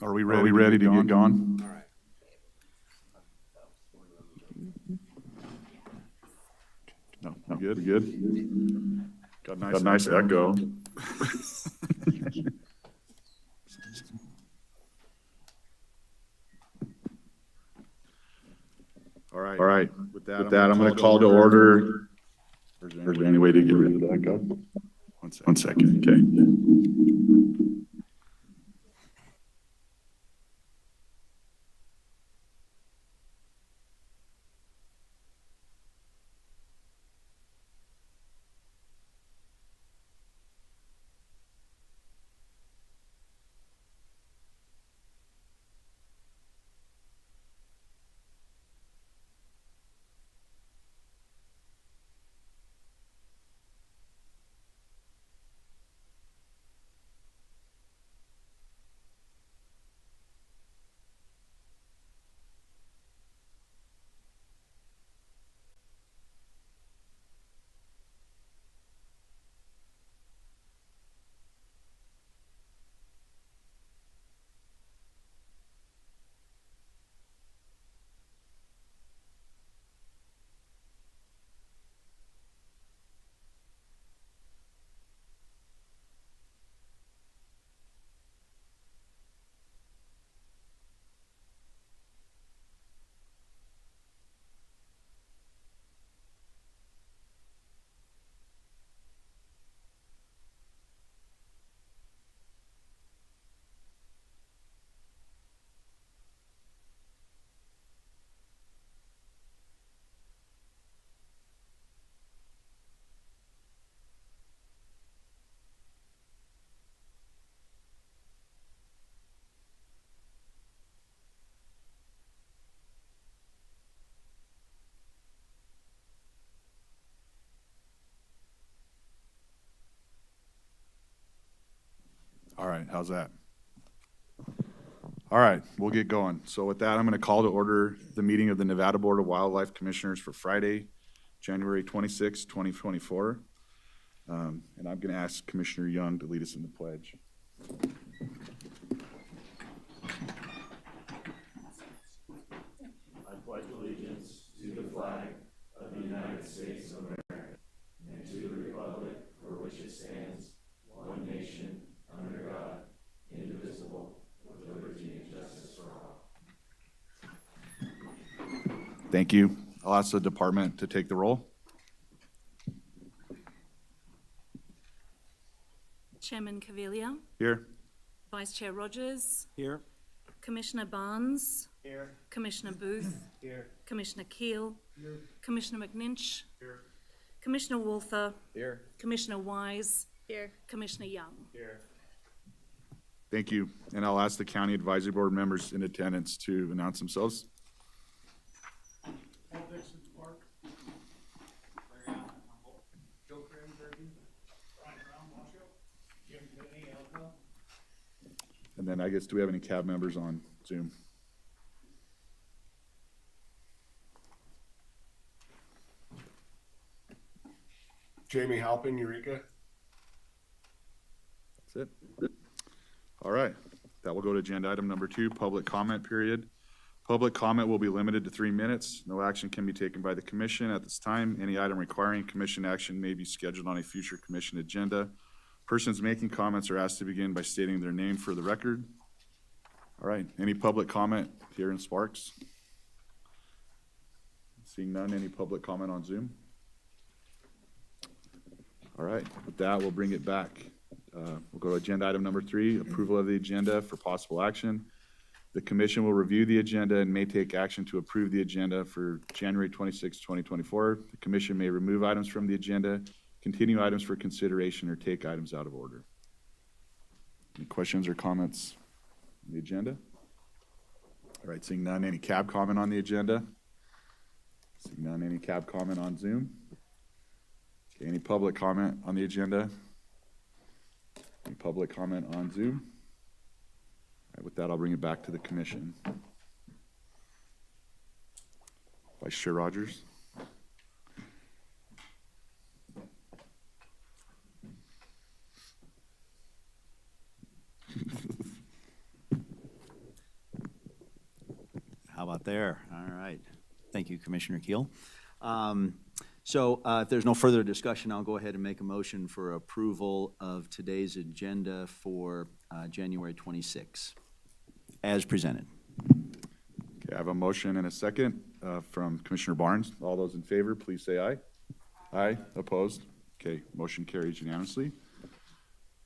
Are we ready to get going? All right. No, good, good. Got a nice echo. All right. With that, I'm going to call to order. Is there any way to get rid of that echo? 1 second. Okay. All right, how's that? All right, we'll get going. So with that, I'm going to call to order the meeting of the Nevada Board of Wildlife Commissioners for Friday, January 26, 2024. And I'm going to ask Commissioner Young to lead us in the pledge. I pledge allegiance to the flag of the United States of America and to the republic for which it stands, one nation, under God, indivisible, with liberty and justice for all. Thank you. I'll ask the department to take the roll. Chairman Caviglia, Here. Vice Chair Rogers, Here. Commissioner Barnes, Here. Commissioner Booth, Here. Commissioner Keel, Here. Commissioner McNinch, Here. Commissioner Walther, Here. Commissioner Wise, Commissioner Young. Here. Thank you. And I'll ask the county advisory board members in attendance to announce themselves. Paul Dixon, Clark. Larry Allen, Humboldt. Joe Cranberry. Brian Brown, Washoe. Jim Finney, Elko. And then I guess, do we have any cab members on Zoom? Jamie Halpin, Eureka. That's it. All right, that will go to agenda item number 2, public comment period. Public comment will be limited to 3 minutes. No action can be taken by the commission at this time. Any item requiring commission action may be scheduled on a future commission agenda. Persons making comments are asked to begin by stating their name for the record. All right, any public comment here in Sparks? Seeing none, any public comment on Zoom? All right, with that, we'll bring it back. We'll go to agenda item number 3, approval of the agenda for possible action. The commission will review the agenda and may take action to approve the agenda for January 26, 2024. The commission may remove items from the agenda, continue items for consideration, or take items out of order. Any questions or comments on the agenda? All right, seeing none, any cab comment on the agenda? Seeing none, any cab comment on Zoom? Okay, any public comment on the agenda? Any public comment on Zoom? All right, with that, I'll bring it back to the commission. Vice Chair Rogers. out there. All right. Thank you, Commissioner Keel. So if there's no further discussion, I'll go ahead and make a motion for approval of today's agenda for January 26, as presented. Okay, I have a motion and a second from Commissioner Barnes. All those in favor, please say aye. Aye. Opposed? Okay, motion carries unanimously.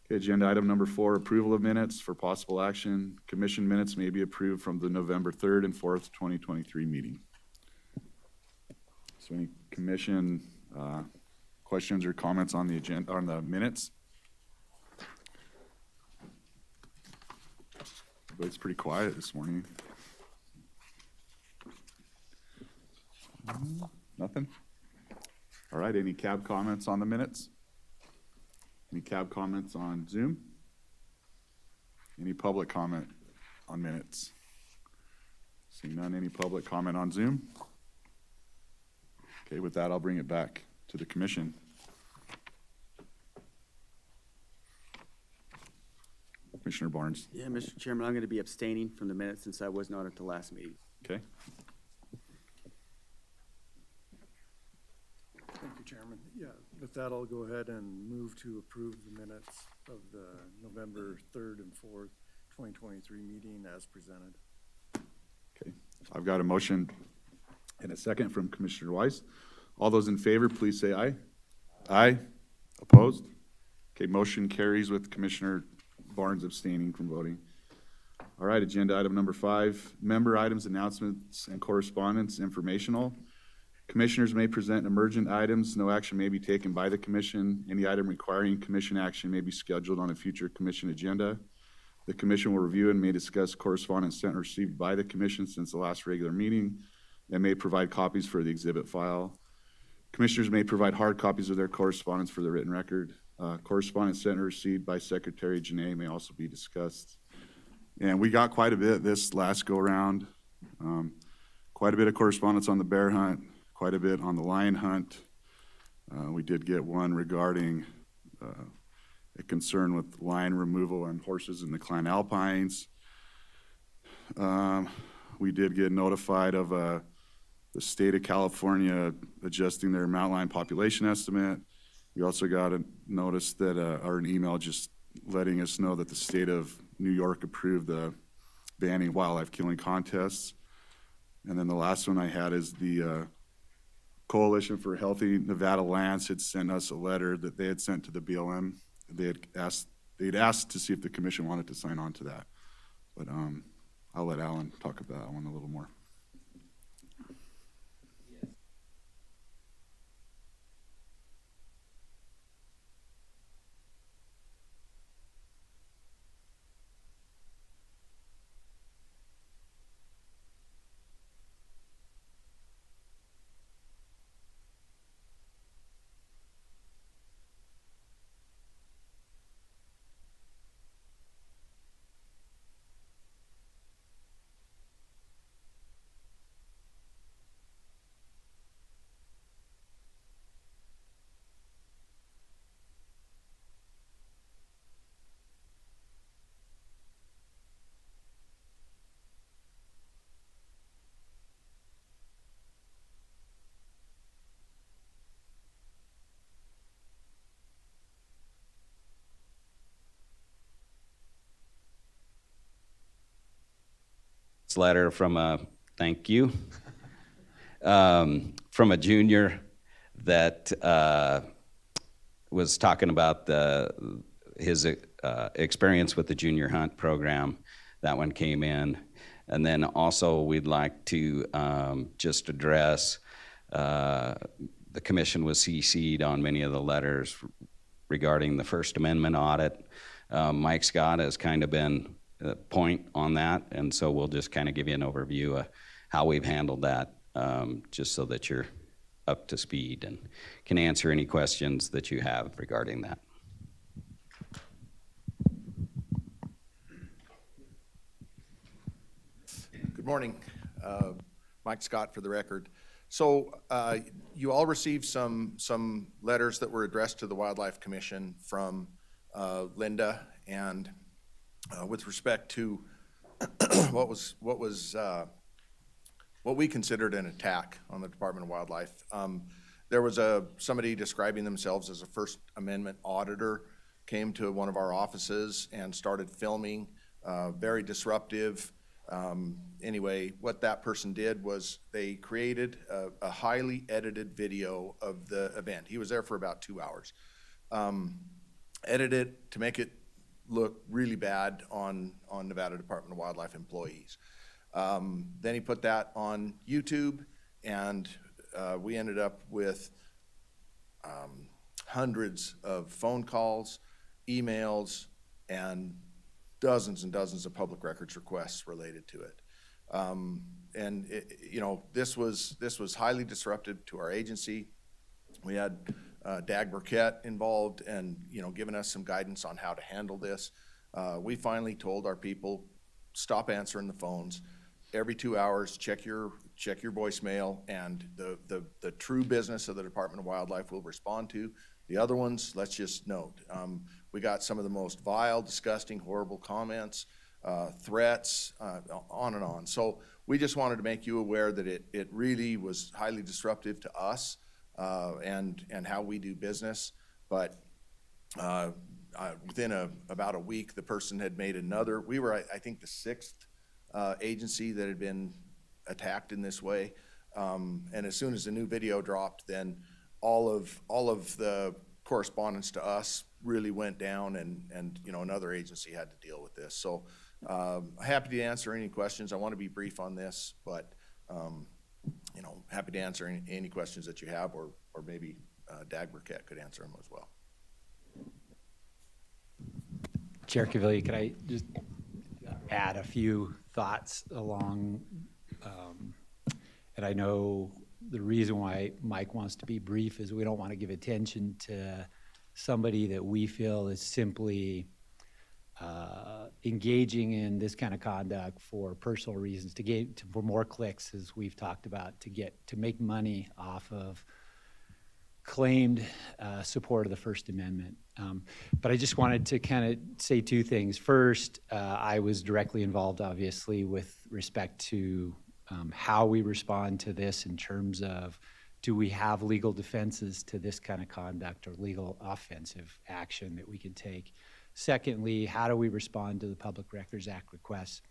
Okay, agenda item number 4, approval of minutes for possible action. Commission minutes may be approved from the November 3rd and 4th, 2023 meeting. So any commission questions or comments on the agenda, on the minutes? But it's pretty quiet this morning. Nothing? All right, any cab comments on the minutes? Any cab comments on Zoom? Any public comment on minutes? Seeing none, any public comment on Zoom? Okay, with that, I'll bring it back to the commission. Commissioner Barnes, Yeah, Mr. Chairman, I'm going to be abstaining from the minutes since I was not at the last meeting. okay? Thank you, Chairman. Yeah, with that, I'll go ahead and move to approve the minutes of the November 3rd and 4th, 2023 meeting as presented. Okay, I've got a motion and a second from Commissioner Weiss. All those in favor, please say aye. Aye. Opposed? Okay, motion carries with Commissioner Barnes abstaining from voting. All right, agenda item number 5, member items, announcements, and correspondence, informational. Commissioners may present emergent items. No action may be taken by the commission. Any item requiring commission action may be scheduled on a future commission agenda. The commission will review and may discuss correspondence sent or received by the commission since the last regular meeting and may provide copies for the exhibit file. Commissioners may provide hard copies of their correspondence for the written record. Correspondence sent or received by Secretary Janae may also be discussed. And we got quite a bit this last go-round. Quite a bit of correspondence on the bear hunt, quite a bit on the lion hunt. We did get one regarding a concern with lion removal on horses in the Klein Alpines. We did get notified of the state of California adjusting their mountain lion population estimate. We also got a notice that, or an email just letting us know that the state of New York approved the banning wildlife killing contests. And then the last one I had is the Coalition for Healthy Nevada Lands had sent us a letter that they had sent to the BLM. They'd asked to see if the commission wanted to sign on to that. But I'll let Alan talk about that one a little more. Letter from a thank you from a junior that was talking about his experience with the junior hunt program. That one came in. And then also we'd like to just address the commission was CC'd on many of the letters regarding the First Amendment audit. Mike Scott has kind of been point on that, and so we'll just kind of give you an overview of how we've handled that, just so that you're up to speed and can answer any questions that you have regarding that. Good morning. Mike Scott for the record. So you all received some letters that were addressed to the Wildlife Commission from Linda, and with respect to what was what we considered an attack on the Department of Wildlife. There was somebody describing themselves as a First Amendment auditor, came to one of our offices and started filming, very disruptive. Anyway, what that person did was they created a highly edited video of the event. He was there for about 2 hours. Edited it to make it look really bad on Nevada Department of Wildlife employees. Then he put that on YouTube, and we ended up with hundreds of phone calls, emails, and dozens of public records requests related to it. And this was highly disruptive to our agency. We had Dag Burkett involved and, giving us some guidance on how to handle this. We finally told our people, stop answering the phones. Every 2 hours, check your voicemail, and the true business of the Department of Wildlife will respond to. The other ones, let's just note, we got some of the most vile, disgusting, horrible comments, threats, on and on. So we just wanted to make you aware that it really was highly disruptive to us and how we do business. But within about a week, the person had made another. We were, I think, the 6th agency that had been attacked in this way. And as soon as the new video dropped, then all of the correspondence to us really went down, and another agency had to deal with this. So happy to answer any questions. I want to be brief on this, but happy to answer any questions that you have, or maybe Dag Burkett could answer them as well. Chair Caviglia, could I just add a few thoughts along? And I know the reason why Mike wants to be brief is we don't want to give attention to somebody that we feel is simply engaging in this kind of conduct for personal reasons, for more clicks, as we've talked about, to make money off of claimed support of the First Amendment. But I just wanted to kind of say two things. First, I was directly involved, obviously, with respect to how we respond to this in terms of, do we have legal defenses to this kind of conduct or legal offensive action that we can take? Secondly, how do we respond to the Public Records Act requests?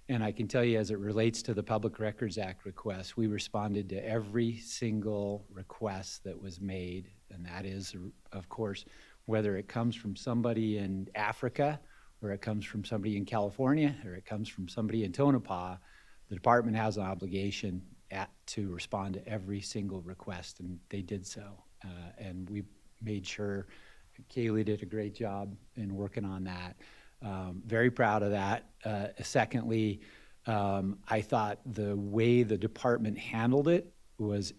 And I can tell you, as it relates to the Public Records Act request, we responded to every single request that was made. And that is, of course, whether it comes from somebody in Africa, or it comes from somebody in California, or it comes from somebody in Tonopah, the department has an obligation to respond to every single request, and they did so. And we made sure Kaylee did a great job in working on that. Very proud of that. Secondly, I thought the way the department handled it was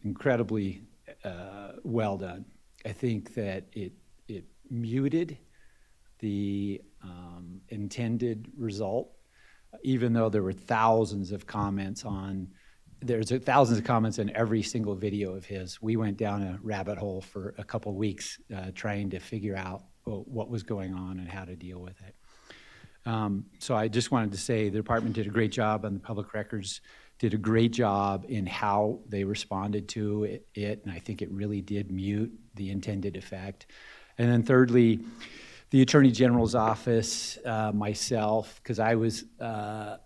incredibly well done. I think that it muted the intended result, even though there were thousands of comments on. There's thousands of comments in every single video of his. We went down a rabbit hole for a couple of weeks trying to figure out what was going on and how to deal with it. So I just wanted to say the department did a great job, and the public records did a great job in how they responded to it, and I think it really did mute the intended effect. And then thirdly, the Attorney General's office, myself, because I was, I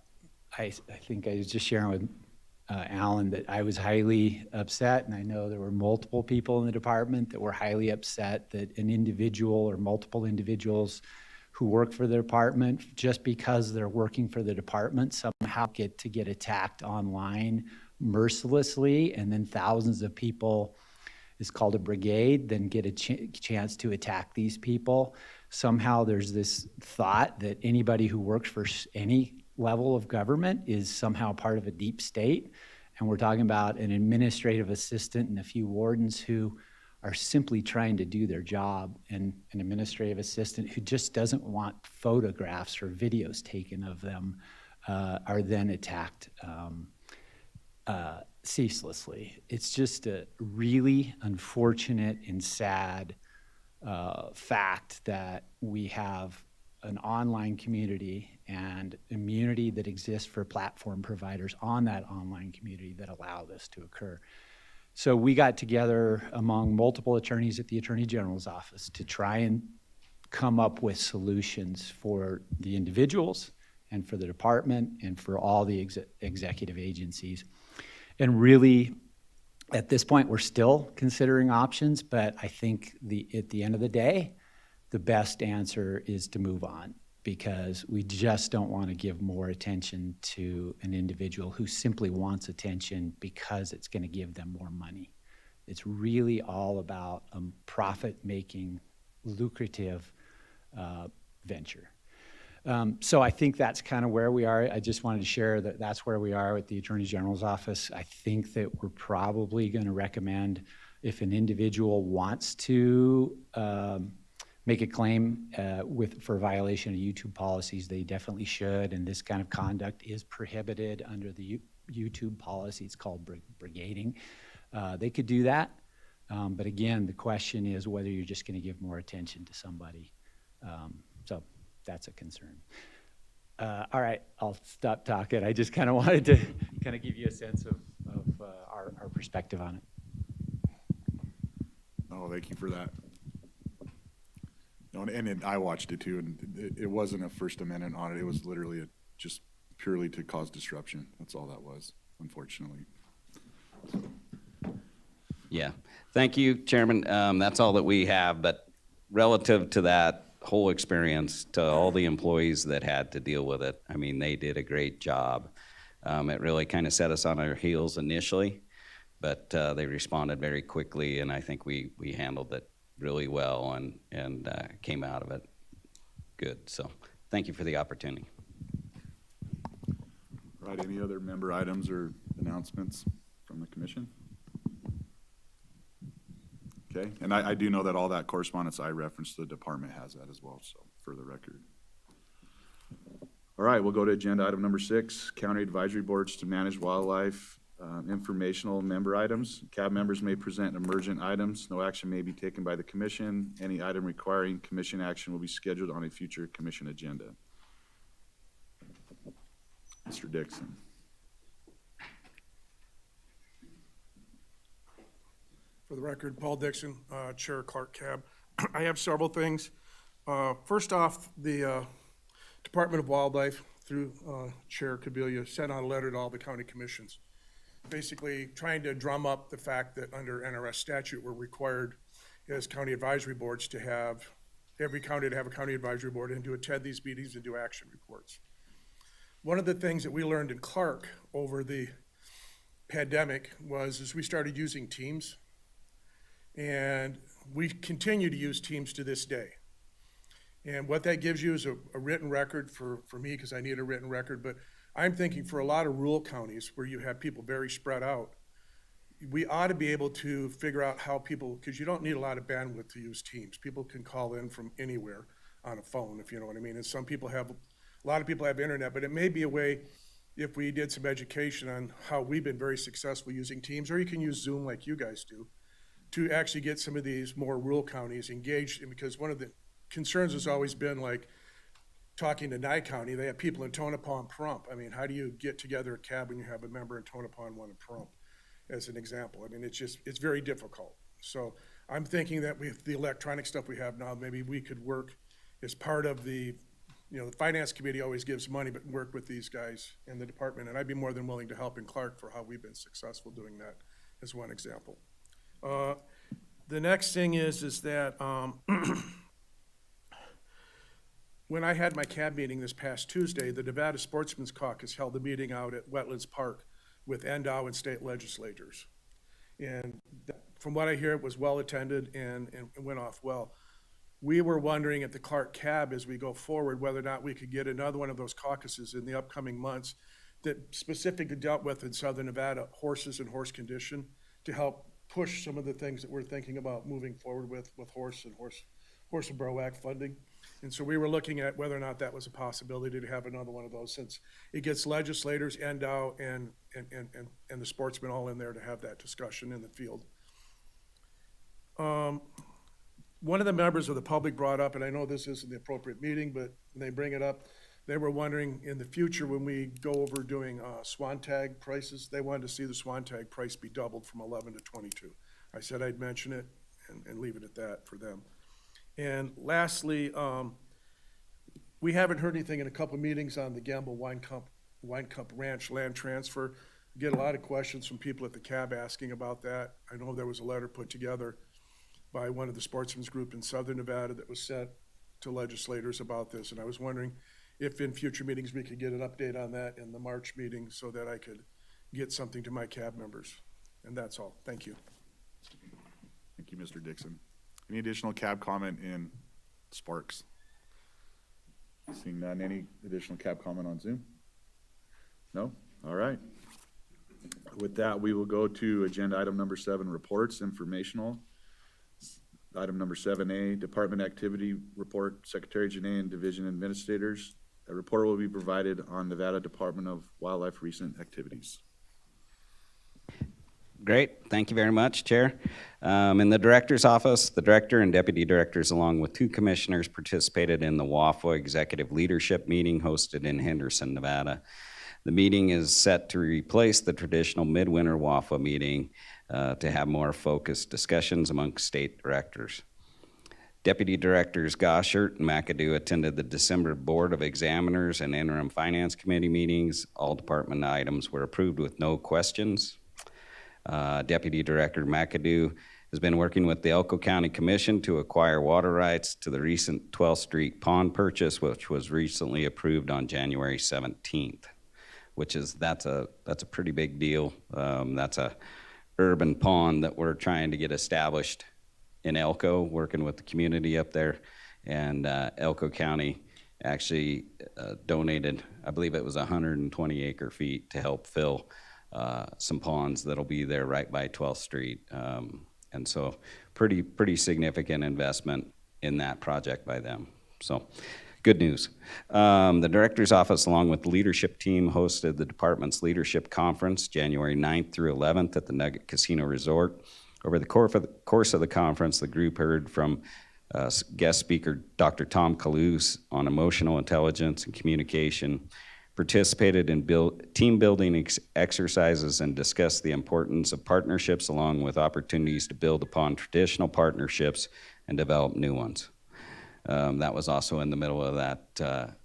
think I was just sharing with Alan that I was highly upset, and I know there were multiple people in the department that were highly upset that an individual or multiple individuals who work for the department, just because they're working for the department, somehow get attacked online mercilessly, and then thousands of people, it's called a brigade, then get a chance to attack these people. Somehow there's this thought that anybody who works for any level of government is somehow part of a deep state. And we're talking about an administrative assistant and a few wardens who are simply trying to do their job, and an administrative assistant who just doesn't want photographs or videos taken of them are then attacked ceaselessly. It's just a really unfortunate and sad fact that we have an online community and immunity that exists for platform providers on that online community that allow this to occur. So we got together among multiple attorneys at the Attorney General's office to try and come up with solutions for the individuals and for the department and for all the executive agencies. And really, at this point, we're still considering options, but I think at the end of the day, the best answer is to move on, because we just don't want to give more attention to an individual who simply wants attention because it's going to give them more money. It's really all about a profit-making, lucrative venture. So I think that's kind of where we are. I just wanted to share that that's where we are with the Attorney General's office. I think that we're probably going to recommend, if an individual wants to make a claim for violation of YouTube policies, they definitely should, and this kind of conduct is prohibited under the YouTube policy. It's called brigading. They could do that, but again, the question is whether you're just going to give more attention to somebody. So that's a concern. All right, I'll stop talking. I just kind of wanted to kind of give you a sense of our perspective on it. Oh, thank you for that. No, and I watched it too, and it wasn't a First Amendment audit. It was literally just purely to cause disruption. That's all that was, unfortunately. Yeah, thank you, Chairman. That's all that we have, but relative to that whole experience, to all the employees that had to deal with it, I mean, they did a great job. It really kind of set us on our heels initially, but they responded very quickly, and I think we handled it really well and came out of it good. So thank you for the opportunity. Right, any other member items or announcements from the commission? Okay, and I do know that all that correspondence I referenced, the department has that as well, so for the record. All right, we'll go to agenda item number 6, county advisory boards to manage wildlife. Informational member items. CAB members may present emergent items. No action may be taken by the commission. Any item requiring commission action will be scheduled on a future commission agenda. Mr. Dixon. For the record, Paul Dixon, Chair Clark CAB. I have several things. First off, the Department of Wildlife, through Chair Kabelia, sent out a letter to all the county commissions, basically trying to drum up the fact that under NRS statute, we're required as county advisory boards to have, every county to have a county advisory board and to attend these meetings and do action reports. One of the things that we learned in Clark over the pandemic was we started using Teams, and we continue to use Teams to this day. And what that gives you is a written record for me, because I need a written record, but I'm thinking for a lot of rural counties where you have people very spread out, we ought to be able to figure out how people, because you don't need a lot of bandwidth to use Teams. People can call in from anywhere on a phone, if you know what I mean. And a lot of people have internet, but it may be a way, if we did some education on how we've been very successful using Teams, or you can use Zoom like you guys do, to actually get some of these more rural counties engaged. Because one of the concerns has always been, like, talking to Nye County, they have people in Tonopah and Pahrump. I mean, how do you get together a CAB when you have a member in Tonopah and one in Pahrump, as an example? I mean, it's very difficult. So I'm thinking that with the electronic stuff we have now, maybe we could work as part of the, the finance committee always gives money, but work with these guys in the department. And I'd be more than willing to help in Clark for how we've been successful doing that, as one example. The next thing is that when I had my CAB meeting this past Tuesday, the Nevada Sportsman's Caucus held a meeting out at Wetlands Park with NDOW and state legislators. And from what I hear, it was well attended and went off well. We were wondering at the Clark CAB as we go forward whether or not we could get another one of those caucuses in the upcoming months that specifically dealt with in Southern Nevada horses and horse condition, to help push some of the things that we're thinking about moving forward with horse and BROAC funding. And so we were looking at whether or not that was a possibility to have another one of those, since it gets legislators, NDOW, and the sportsmen all in there to have that discussion in the field. one of the members of the public brought up, and I know this isn't the appropriate meeting, but when they bring it up, they were wondering in the future when we go over doing Swan Tag prices, they wanted to see the Swan Tag price be doubled from 11 to 22. I said I'd mention it and leave it at that for them. And lastly, we haven't heard anything in a couple of meetings on the Gamble Wine Cup Ranch land transfer. We get a lot of questions from people at the cab asking about that. I know there was a letter put together by one of the sportsman's group in Southern Nevada that was sent to legislators about this, and I was wondering if in future meetings we could get an update on that in the March meeting so that I could get something to my cab members. And that's all. Thank you. Thank you, Mr. Dixon. Any additional cab comment in Sparks? Seeing none, any additional cab comment on Zoom? No? All right. With that, we will go to agenda item number 7, reports, informational. Item number 7A, department activity report, Secretary Janae and division administrators. A report will be provided on Nevada Department of Wildlife recent activities. Great, thank you very much, Chair. In the Director's Office, the Director and Deputy Directors, along with 2 Commissioners, participated in the WAFWA Executive Leadership Meeting hosted in Henderson, Nevada. The meeting is set to replace the traditional midwinter WAFWA meeting to have more focused discussions amongst state directors. Deputy Directors Goshert and McAdoo attended the December Board of Examiners and Interim Finance Committee meetings. All department items were approved with no questions. Deputy Director McAdoo has been working with the Elko County Commission to acquire water rights to the recent 12th Street pond purchase, which was recently approved on January 17th, that's a pretty big deal. That's a urban pond that we're trying to get established in Elko, working with the community up there. And Elko County actually donated, I believe it was 120 acre feet to help fill some ponds that'll be there right by 12th Street. And so pretty significant investment in that project by them. So good news. The Director's Office, along with the leadership team, hosted the department's leadership conference January 9th through 11th at the Nugget Casino Resort. Over the course of the conference, the group heard from guest speaker Dr. Tom Kalous on emotional intelligence and communication, participated in team building exercises, and discussed the importance of partnerships along with opportunities to build upon traditional partnerships and develop new ones. That was also in the middle of that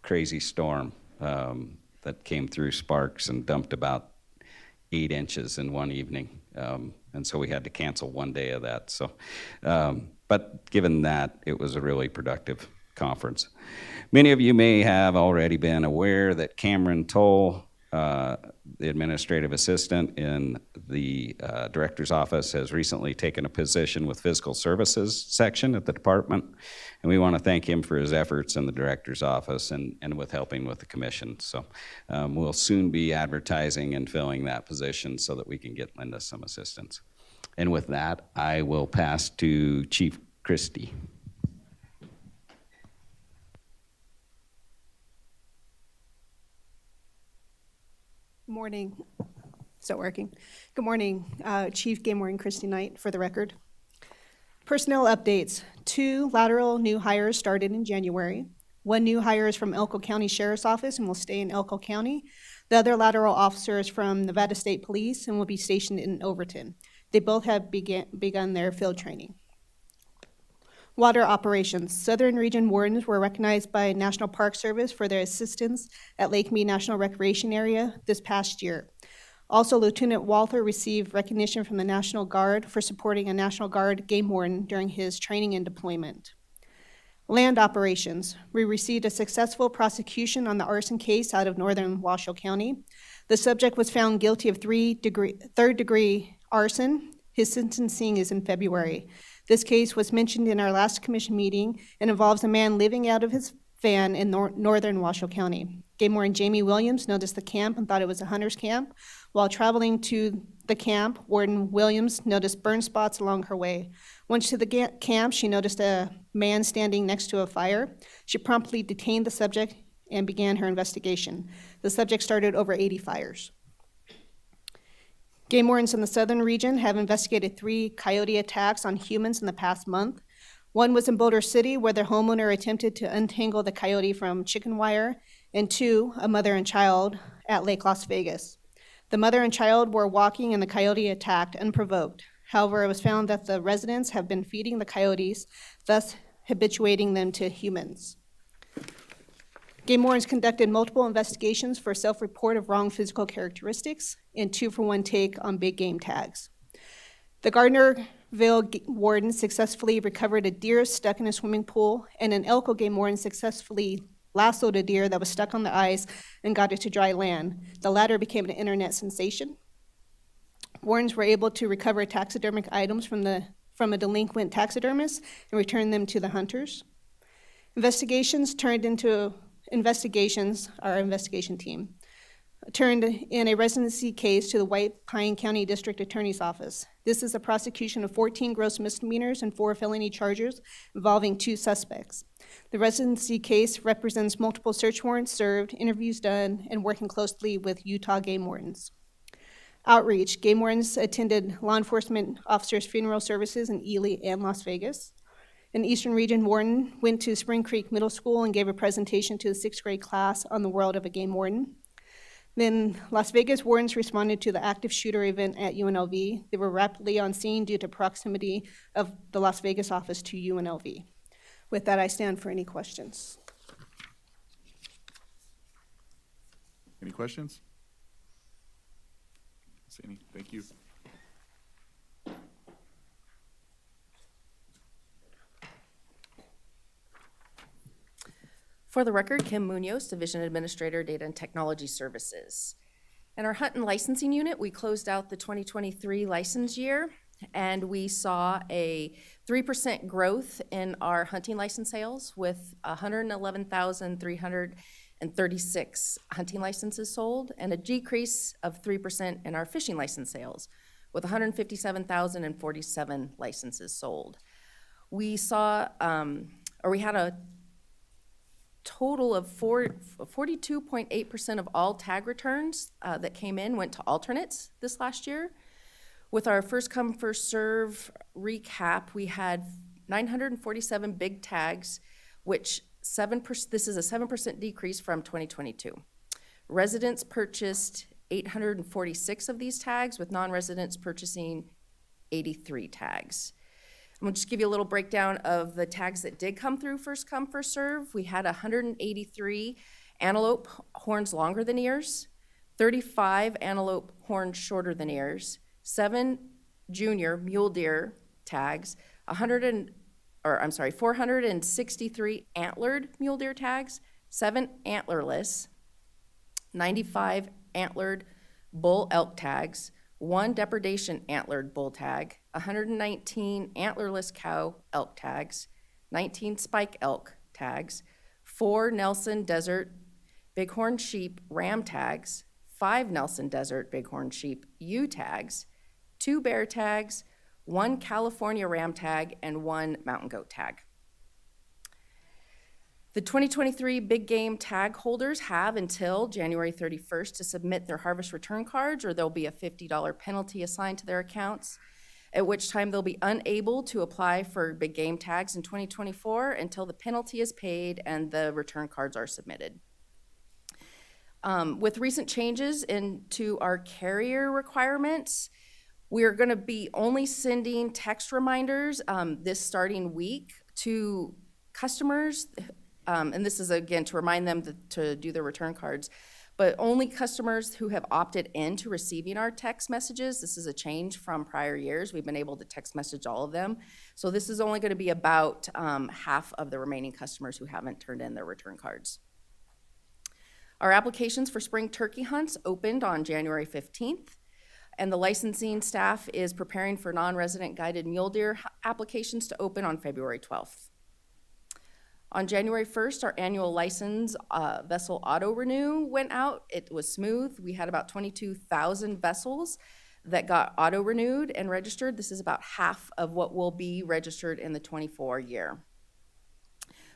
crazy storm that came through Sparks and dumped about 8 inches in one evening. And so we had to cancel one day of that. So, but given that, it was a really productive conference. Many of you may have already been aware that Cameron Toll, the administrative assistant in the Director's Office, has recently taken a position with Fiscal Services section at the department. And we want to thank him for his efforts in the Director's Office and with helping with the commission. So we'll soon be advertising and filling that position so that we can get Linda some assistance. And with that, I will pass to Chief Christie. Morning. Is it working? Good morning, Chief Game Warden Christy Knight, for the record. Personnel updates. 2 lateral new hires started in January. 1 new hire is from Elko County Sheriff's Office and will stay in Elko County. The other lateral officer is from Nevada State Police and will be stationed in Overton. They both have begun their field training. Water operations. Southern Region Wardens were recognized by National Park Service for their assistance at Lake Mead National Recreation Area this past year. Also, Lieutenant Walther received recognition from the National Guard for supporting a National Guard game warden during his training and deployment. Land operations. We received a successful prosecution on the arson case out of northern Washoe County. The subject was found guilty of third-degree arson. His sentencing is in February. This case was mentioned in our last commission meeting and involves a man living out of his van in northern Washoe County. Game warden Jamie Williams noticed the camp and thought it was a hunter's camp. While traveling to the camp, Warden Williams noticed burn spots along her way. Once to the camp, she noticed a man standing next to a fire. She promptly detained the subject and began her investigation. The subject started over 80 fires. Game wardens in the southern region have investigated 3 coyote attacks on humans in the past month. One was in Boulder City, where the homeowner attempted to untangle the coyote from chicken wire, and 2, a mother and child at Lake Las Vegas. The mother and child were walking and the coyote attacked unprovoked. However, it was found that the residents have been feeding the coyotes, thus habituating them to humans. Game wardens conducted multiple investigations for self-report of wrong physical characteristics and 2-for-1 take on big game tags. The Gardnerville warden successfully recovered a deer stuck in a swimming pool, and an Elko game warden successfully lassoed a deer that was stuck on the ice and got it to dry land. The latter became an internet sensation. Wardens were able to recover taxidermic items from a delinquent taxidermist and return them to the hunters. Our investigation team turned in a residency case to the White Pine County District Attorney's Office. This is a prosecution of 14 gross misdemeanors and 4 felony charges involving 2 suspects. The residency case represents multiple search warrants served, interviews done, and working closely with Utah game wardens. Outreach. Game wardens attended law enforcement officers' funeral services in Ely and Las Vegas. An Eastern Region warden went to Spring Creek Middle School and gave a presentation to the 6th grade class on the world of a game warden. Then Las Vegas wardens responded to the active shooter event at UNLV. They were rapidly on scene due to proximity of the Las Vegas office to UNLV. With that, I stand for any questions. Any questions? See any? Thank you. For the record, Kim Munoz, Division Administrator, Data and Technology Services. In our hunt and licensing unit, we closed out the 2023 license year, and we saw a 3% growth in our hunting license sales with 111,336 hunting licenses sold, and a decrease of 3% in our fishing license sales with 157,047 licenses sold. We saw, we had a total of 42.8% of all tag returns that came in went to alternates this last year. With our first come, first serve recap, we had 947 big tags, which this is a 7% decrease from 2022. Residents purchased 846 of these tags, with non-residents purchasing 83 tags. I'm gonna just give you a little breakdown of the tags that did come through first come, first serve. We had 183 antelope horns longer than ears, 35 antelope horns shorter than ears, 7 junior mule deer tags, 463 antlered mule deer tags, 7 antlerless, 95 antlered bull elk tags, 1 depredation antlered bull tag, 119 antlerless cow elk tags, 19 spike elk tags, 4 Nelson Desert bighorn sheep ram tags, 5 Nelson Desert bighorn sheep ewe tags, 2 bear tags, 1 California ram tag, and 1 mountain goat tag. The 2023 big game tag holders have until January 31st to submit their harvest return cards, or there'll be a $50 penalty assigned to their accounts, at which time they'll be unable to apply for big game tags in 2024 until the penalty is paid and the return cards are submitted. With recent changes into our carrier requirements, we're gonna be only sending text reminders this starting week to customers, and this is again to remind them to do their return cards, but only customers who have opted into receiving our text messages. This is a change from prior years. We've been able to text message all of them. So this is only gonna be about half of the remaining customers who haven't turned in their return cards. Our applications for spring turkey hunts opened on January 15th, and the licensing staff is preparing for non-resident guided mule deer applications to open on February 12th. On January 1st, our annual license vessel auto renew went out. It was smooth. We had about 22,000 vessels that got auto renewed and registered. This is about half of what will be registered in the 24 year.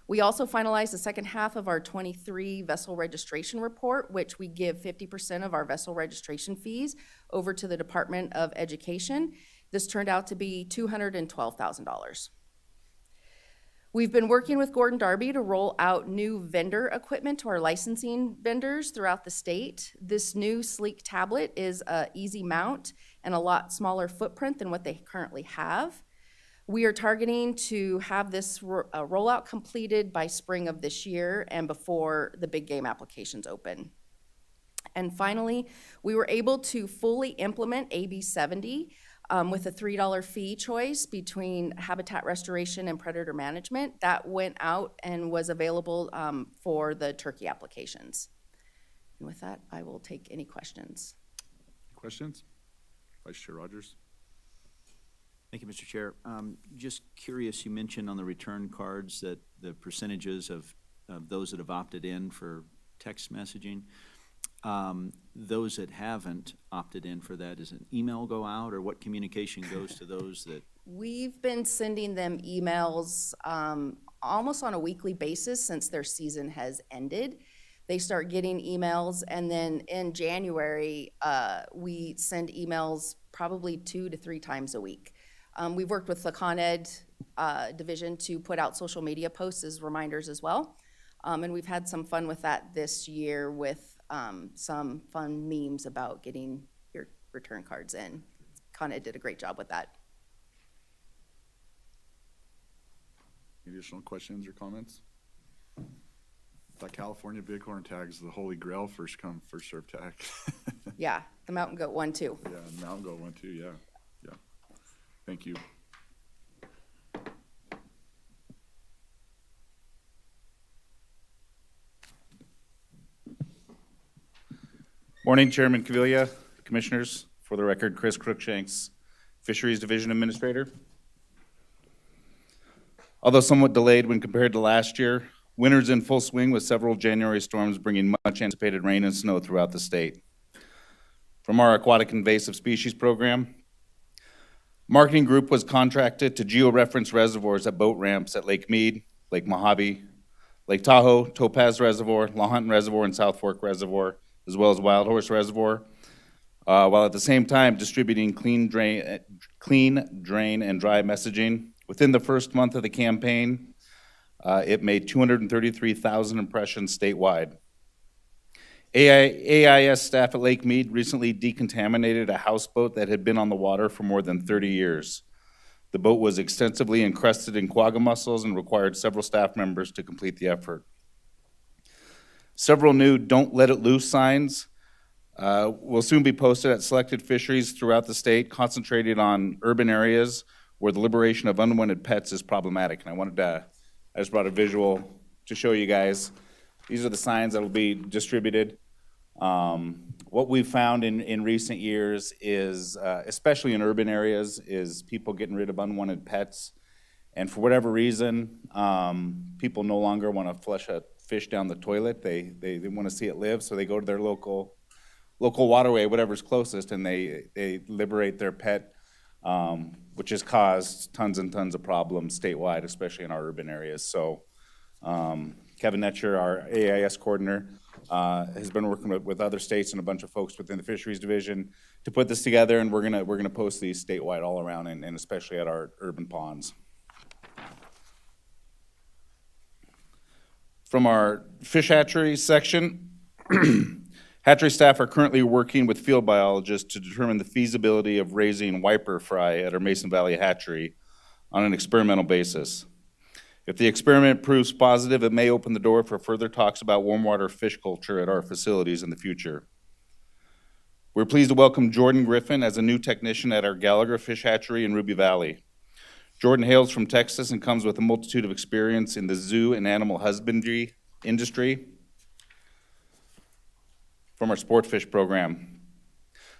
We also finalized the second half of our 23 vessel registration report, which we give 50% of our vessel registration fees over to the Department of Education. This turned out to be $212,000. We've been working with Gordon Darby to roll out new vendor equipment to our licensing vendors throughout the state. This new sleek tablet is an easy mount and a lot smaller footprint than what they currently have. We are targeting to have this rollout completed by spring of this year and before the big game applications open. And finally, we were able to fully implement AB 70 with a $3 fee choice between habitat restoration and predator management. That went out and was available for the turkey applications. And with that, I will take any questions. Questions? Vice Chair Rogers? Thank you, Mr. Chair. Just curious, you mentioned on the return cards that the percentages of those that have opted in for text messaging. Those that haven't opted in for that, does an email go out, or what communication goes to those that? We've been sending them emails almost on a weekly basis since their season has ended. They start getting emails, and then in January, we send emails probably 2 to 3 times a week. We've worked with the Con Ed division to put out social media posts as reminders as well. And we've had some fun with that this year with some fun memes about getting your return cards in. Con Ed did a great job with that. Any additional questions or comments? That California Bighorn tag is the holy grail, first come, first served tag. Yeah, the Mountain Goat one too. Yeah, Mountain Goat one too, yeah. Thank you. Morning, Chairman Cavilla, Commissioners. For the record, Chris Crookshanks, Fisheries Division Administrator. Although somewhat delayed when compared to last year, winter's in full swing with several January storms bringing much anticipated rain and snow throughout the state. From our Aquatic Invasive Species Program, marketing group was contracted to georeference reservoirs at boat ramps at Lake Mead, Lake Mojave, Lake Tahoe, Topaz Reservoir, Lahontan Reservoir, and South Fork Reservoir, as well as Wild Horse Reservoir, while at the same time distributing clean, drain, and dry messaging. Within the first month of the campaign, it made 233,000 impressions statewide. AIS staff at Lake Mead recently decontaminated a houseboat that had been on the water for more than 30 years. The boat was extensively encrusted in quagga mussels and required several staff members to complete the effort. Several new "Don't Let It Loose" signs will soon be posted at selected fisheries throughout the state, concentrated on urban areas where the liberation of unwanted pets is problematic. And I just brought a visual to show you guys. These are the signs that will be distributed. What we've found in recent years is, especially in urban areas, is people getting rid of unwanted pets. And for whatever reason, people no longer want to flush a fish down the toilet. They want to see it live, so they go to their local waterway, whatever's closest, and they liberate their pet, which has caused tons and tons of problems statewide, especially in our urban areas. So Kevin Netcher, our AIS coordinator, has been working with other states and a bunch of folks within the Fisheries Division to put this together, and we're gonna post these statewide all around, and especially at our urban ponds. From our fish hatchery section, hatchery staff are currently working with field biologists to determine the feasibility of raising wiper fry at our Mason Valley hatchery on an experimental basis. If the experiment proves positive, it may open the door for further talks about warm water fish culture at our facilities in the future. We're pleased to welcome Jordan Griffin as a new technician at our Gallagher Fish Hatchery in Ruby Valley. Jordan hails from Texas and comes with a multitude of experience in the zoo and animal husbandry industry. From our sport fish program.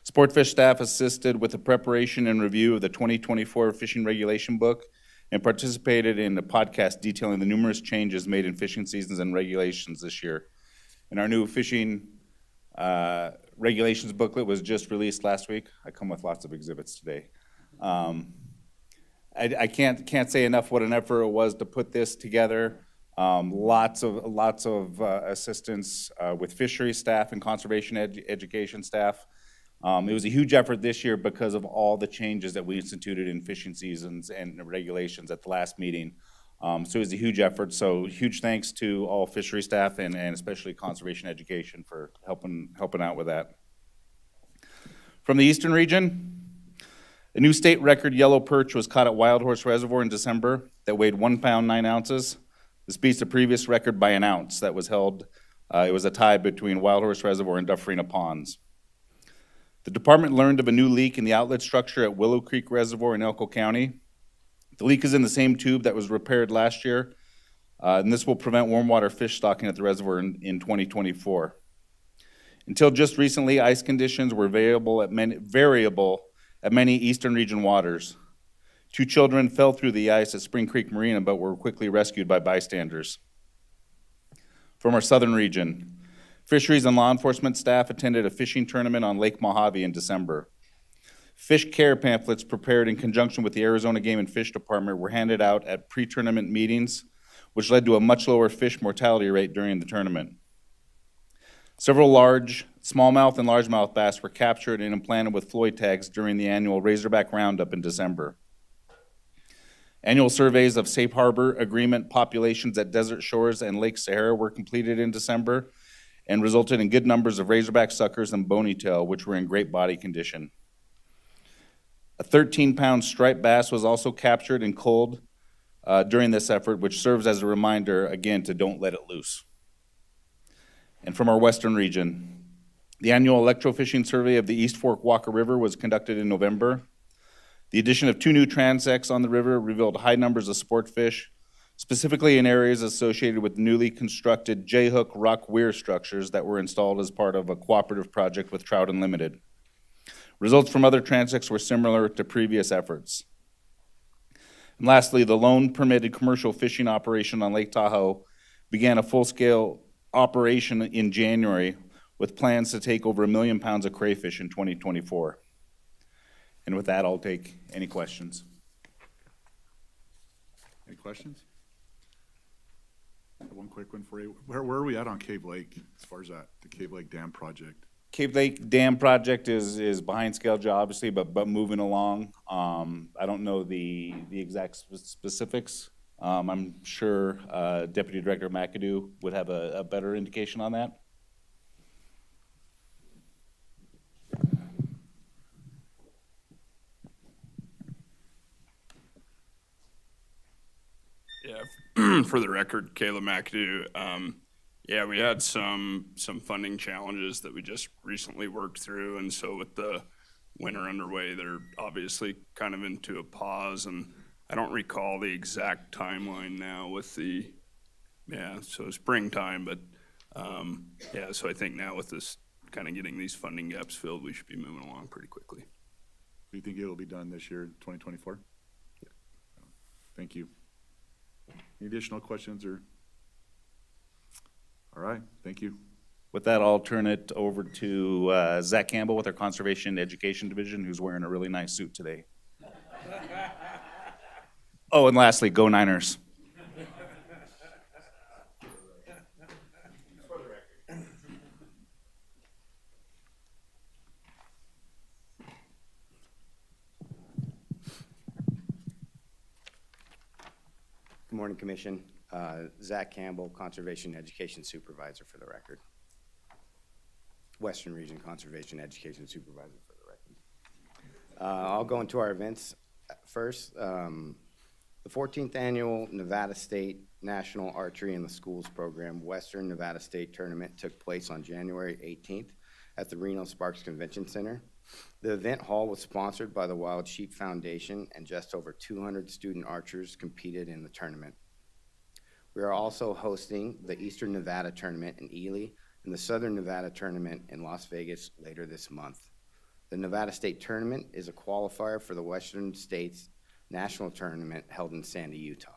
Sport fish staff assisted with the preparation and review of the 2024 fishing regulation book and participated in a podcast detailing the numerous changes made in fishing seasons and regulations this year. And our new fishing regulations booklet was just released last week. I come with lots of exhibits today. I can't say enough what an effort it was to put this together. Lots of assistance with fishery staff and conservation education staff. It was a huge effort this year because of all the changes that we instituted in fishing seasons and regulations at the last meeting. So it was a huge effort. So huge thanks to all fishery staff and especially conservation education for helping out with that. From the eastern region, a new state record yellow perch was caught at Wild Horse Reservoir in December that weighed 1 pound 9 ounces. This beats the previous record by 1 ounce that was held. It was a tie between Wild Horse Reservoir and Dufferina Ponds. The department learned of a new leak in the outlet structure at Willow Creek Reservoir in Elko County. The leak is in the same tube that was repaired last year, and this will prevent warm water fish stocking at the reservoir in 2024. Until just recently, ice conditions were variable at many eastern region waters. 2 children fell through the ice at Spring Creek Marina, but were quickly rescued by bystanders. From our southern region, fisheries and law enforcement staff attended a fishing tournament on Lake Mojave in December. Fish care pamphlets prepared in conjunction with the Arizona Game and Fish Department were handed out at pre-tournament meetings, which led to a much lower fish mortality rate during the tournament. Several large smallmouth and largemouth bass were captured and implanted with Floyd tags during the annual Razorback Roundup in December. Annual surveys of Safe Harbor Agreement populations at Desert Shores and Lake Sahara were completed in December and resulted in good numbers of razorback suckers and bonytail, which were in great body condition. A 13-pound striped bass was also captured and culled during this effort, which serves as a reminder, again, to don't let it loose. And from our western region, the annual electrofishing survey of the East Fork Walker River was conducted in November. The addition of 2 new transects on the river revealed high numbers of sport fish, specifically in areas associated with newly constructed J-hook rock weir structures that were installed as part of a cooperative project with Trout Unlimited. Results from other transects were similar to previous efforts. And lastly, the lone permitted commercial fishing operation on Lake Tahoe began a full-scale operation in January with plans to take over 1 million pounds of crayfish in 2024. And with that, I'll take any questions. Any questions? I have one quick one for you. Where are we at on Cave Lake as far as that, the Cave Lake Dam project? Cave Lake Dam project is behind schedule, obviously, but moving along. I don't know the exact specifics. I'm sure Deputy Director McAdoo would have a better indication on that. Yeah, for the record, Caleb McAdoo. Yeah, we had some funding challenges that we just recently worked through, and so with the winter underway, they're obviously kind of into a pause, and I don't recall the exact timeline now with the, so springtime, but yeah, so I think now with this kind of getting these funding gaps filled, we should be moving along pretty quickly. Do you think it'll be done this year, 2024? Yeah. Thank you. Any additional questions or? All right, thank you. With that, I'll turn it over to Zach Campbell with our Conservation Education Division, who's wearing a really nice suit today. Oh, and lastly, go Niners. Good morning, Commission. Zach Campbell, Conservation Education Supervisor for the record. Western Region Conservation Education Supervisor for the record. I'll go into our events first. The 14th Annual Nevada State National Archery in the Schools Program Western Nevada State Tournament took place on January 18th at the Reno Sparks Convention Center. The event hall was sponsored by the Wild Sheep Foundation, and just over 200 student archers competed in the tournament. We are also hosting the Eastern Nevada Tournament in Ely and the Southern Nevada Tournament in Las Vegas later this month. The Nevada State Tournament is a qualifier for the Western States National Tournament held in Sandy, Utah.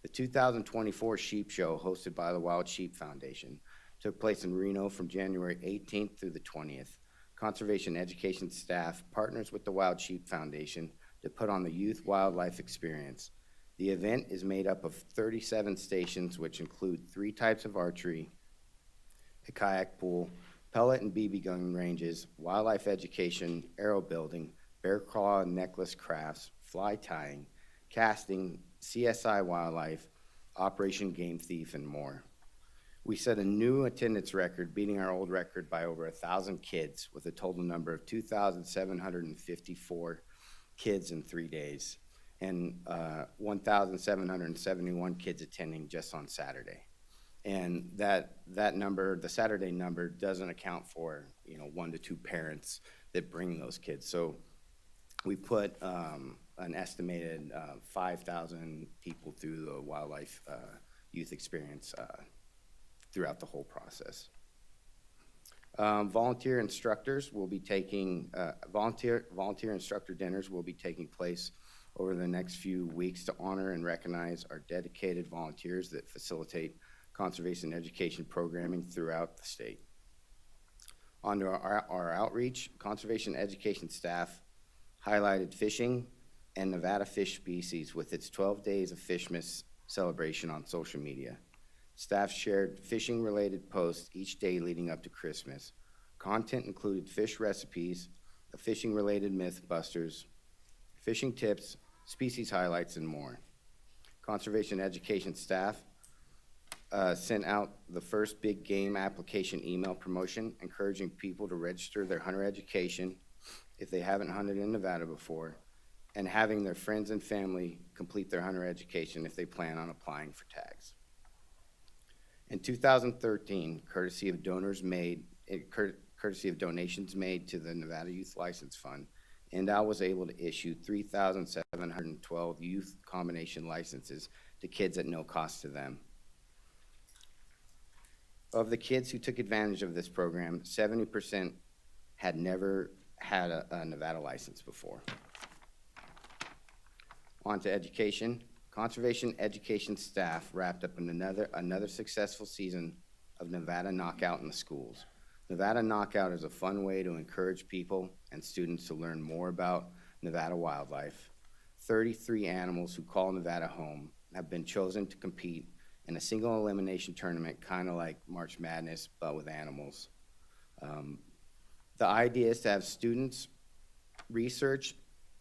The 2024 Sheep Show, hosted by the Wild Sheep Foundation, took place in Reno from January 18th through the 20th. Conservation education staff partners with the Wild Sheep Foundation to put on the Youth Wildlife Experience. The event is made up of 37 stations, which include 3 types of archery, a kayak pool, pellet and BB gun ranges, wildlife education, arrow building, bear claw and necklace crafts, fly tying, casting, CSI wildlife, Operation Game Thief, and more. We set a new attendance record, beating our old record by over 1,000 kids, with a total number of 2,754 kids in 3 days, and 1,771 kids attending just on Saturday. And that number, the Saturday number, doesn't account for 1 to 2 parents that bring those kids. So we put an estimated 5,000 people through the wildlife youth experience throughout the whole process. Volunteer instructors will be taking, volunteer instructor dinners will be taking place over the next few weeks to honor and recognize our dedicated volunteers that facilitate conservation education programming throughout the state. On to our outreach, conservation education staff highlighted fishing and Nevada fish species with its 12 Days of Fishmas celebration on social media. Staff shared fishing-related posts each day leading up to Christmas. Content included fish recipes, a fishing-related mythbusters, fishing tips, species highlights, and more. Conservation education staff sent out the first big game application email promotion, encouraging people to register their hunter education if they haven't hunted in Nevada before, and having their friends and family complete their hunter education if they plan on applying for tags. In 2013, courtesy of donations made to the Nevada Youth License Fund, NDOW was able to issue 3,712 youth combination licenses to kids at no cost to them. Of the kids who took advantage of this program, 70% had never had a Nevada license before. On to education. Conservation education staff wrapped up another successful season of Nevada Knockout in the schools. Nevada Knockout is a fun way to encourage people and students to learn more about Nevada wildlife. 33 animals who call Nevada home have been chosen to compete in a single elimination tournament, kind of like March Madness, but with animals. The idea is to have students research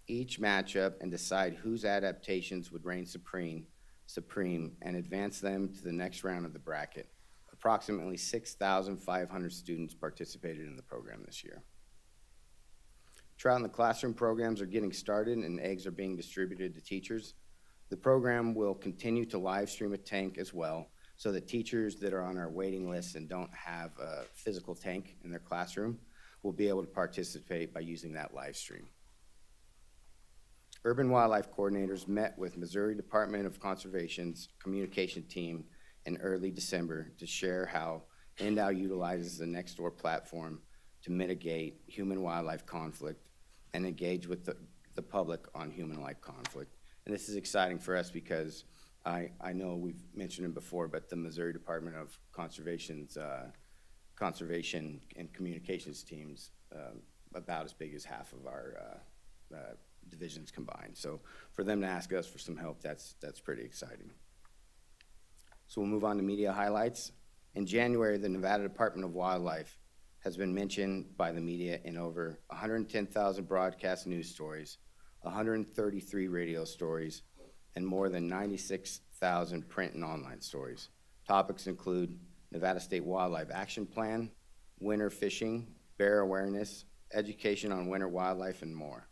each matchup and decide whose adaptations would reign supreme and advance them to the next round of the bracket. Approximately 6,500 students participated in the program this year. Trout in the classroom programs are getting started and eggs are being distributed to teachers. The program will continue to live stream a tank as well, so that teachers that are on our waiting list and don't have a physical tank in their classroom will be able to participate by using that live stream. Urban wildlife coordinators met with Missouri Department of Conservation's communication team in early December to share how NDOW utilizes the Nextdoor platform to mitigate human-wildlife conflict and engage with the public on human-like conflict. And this is exciting for us because I know we've mentioned it before, but the Missouri Department of Conservation's conservation and communications teams about as big as half of our divisions combined. So for them to ask us for some help, that's pretty exciting. So we'll move on to media highlights. In January, the Nevada Department of Wildlife has been mentioned by the media in over 110,000 broadcast news stories, 133 radio stories, and more than 96,000 print and online stories. Topics include Nevada State Wildlife Action Plan, winter fishing, bear awareness, education on winter wildlife, and more.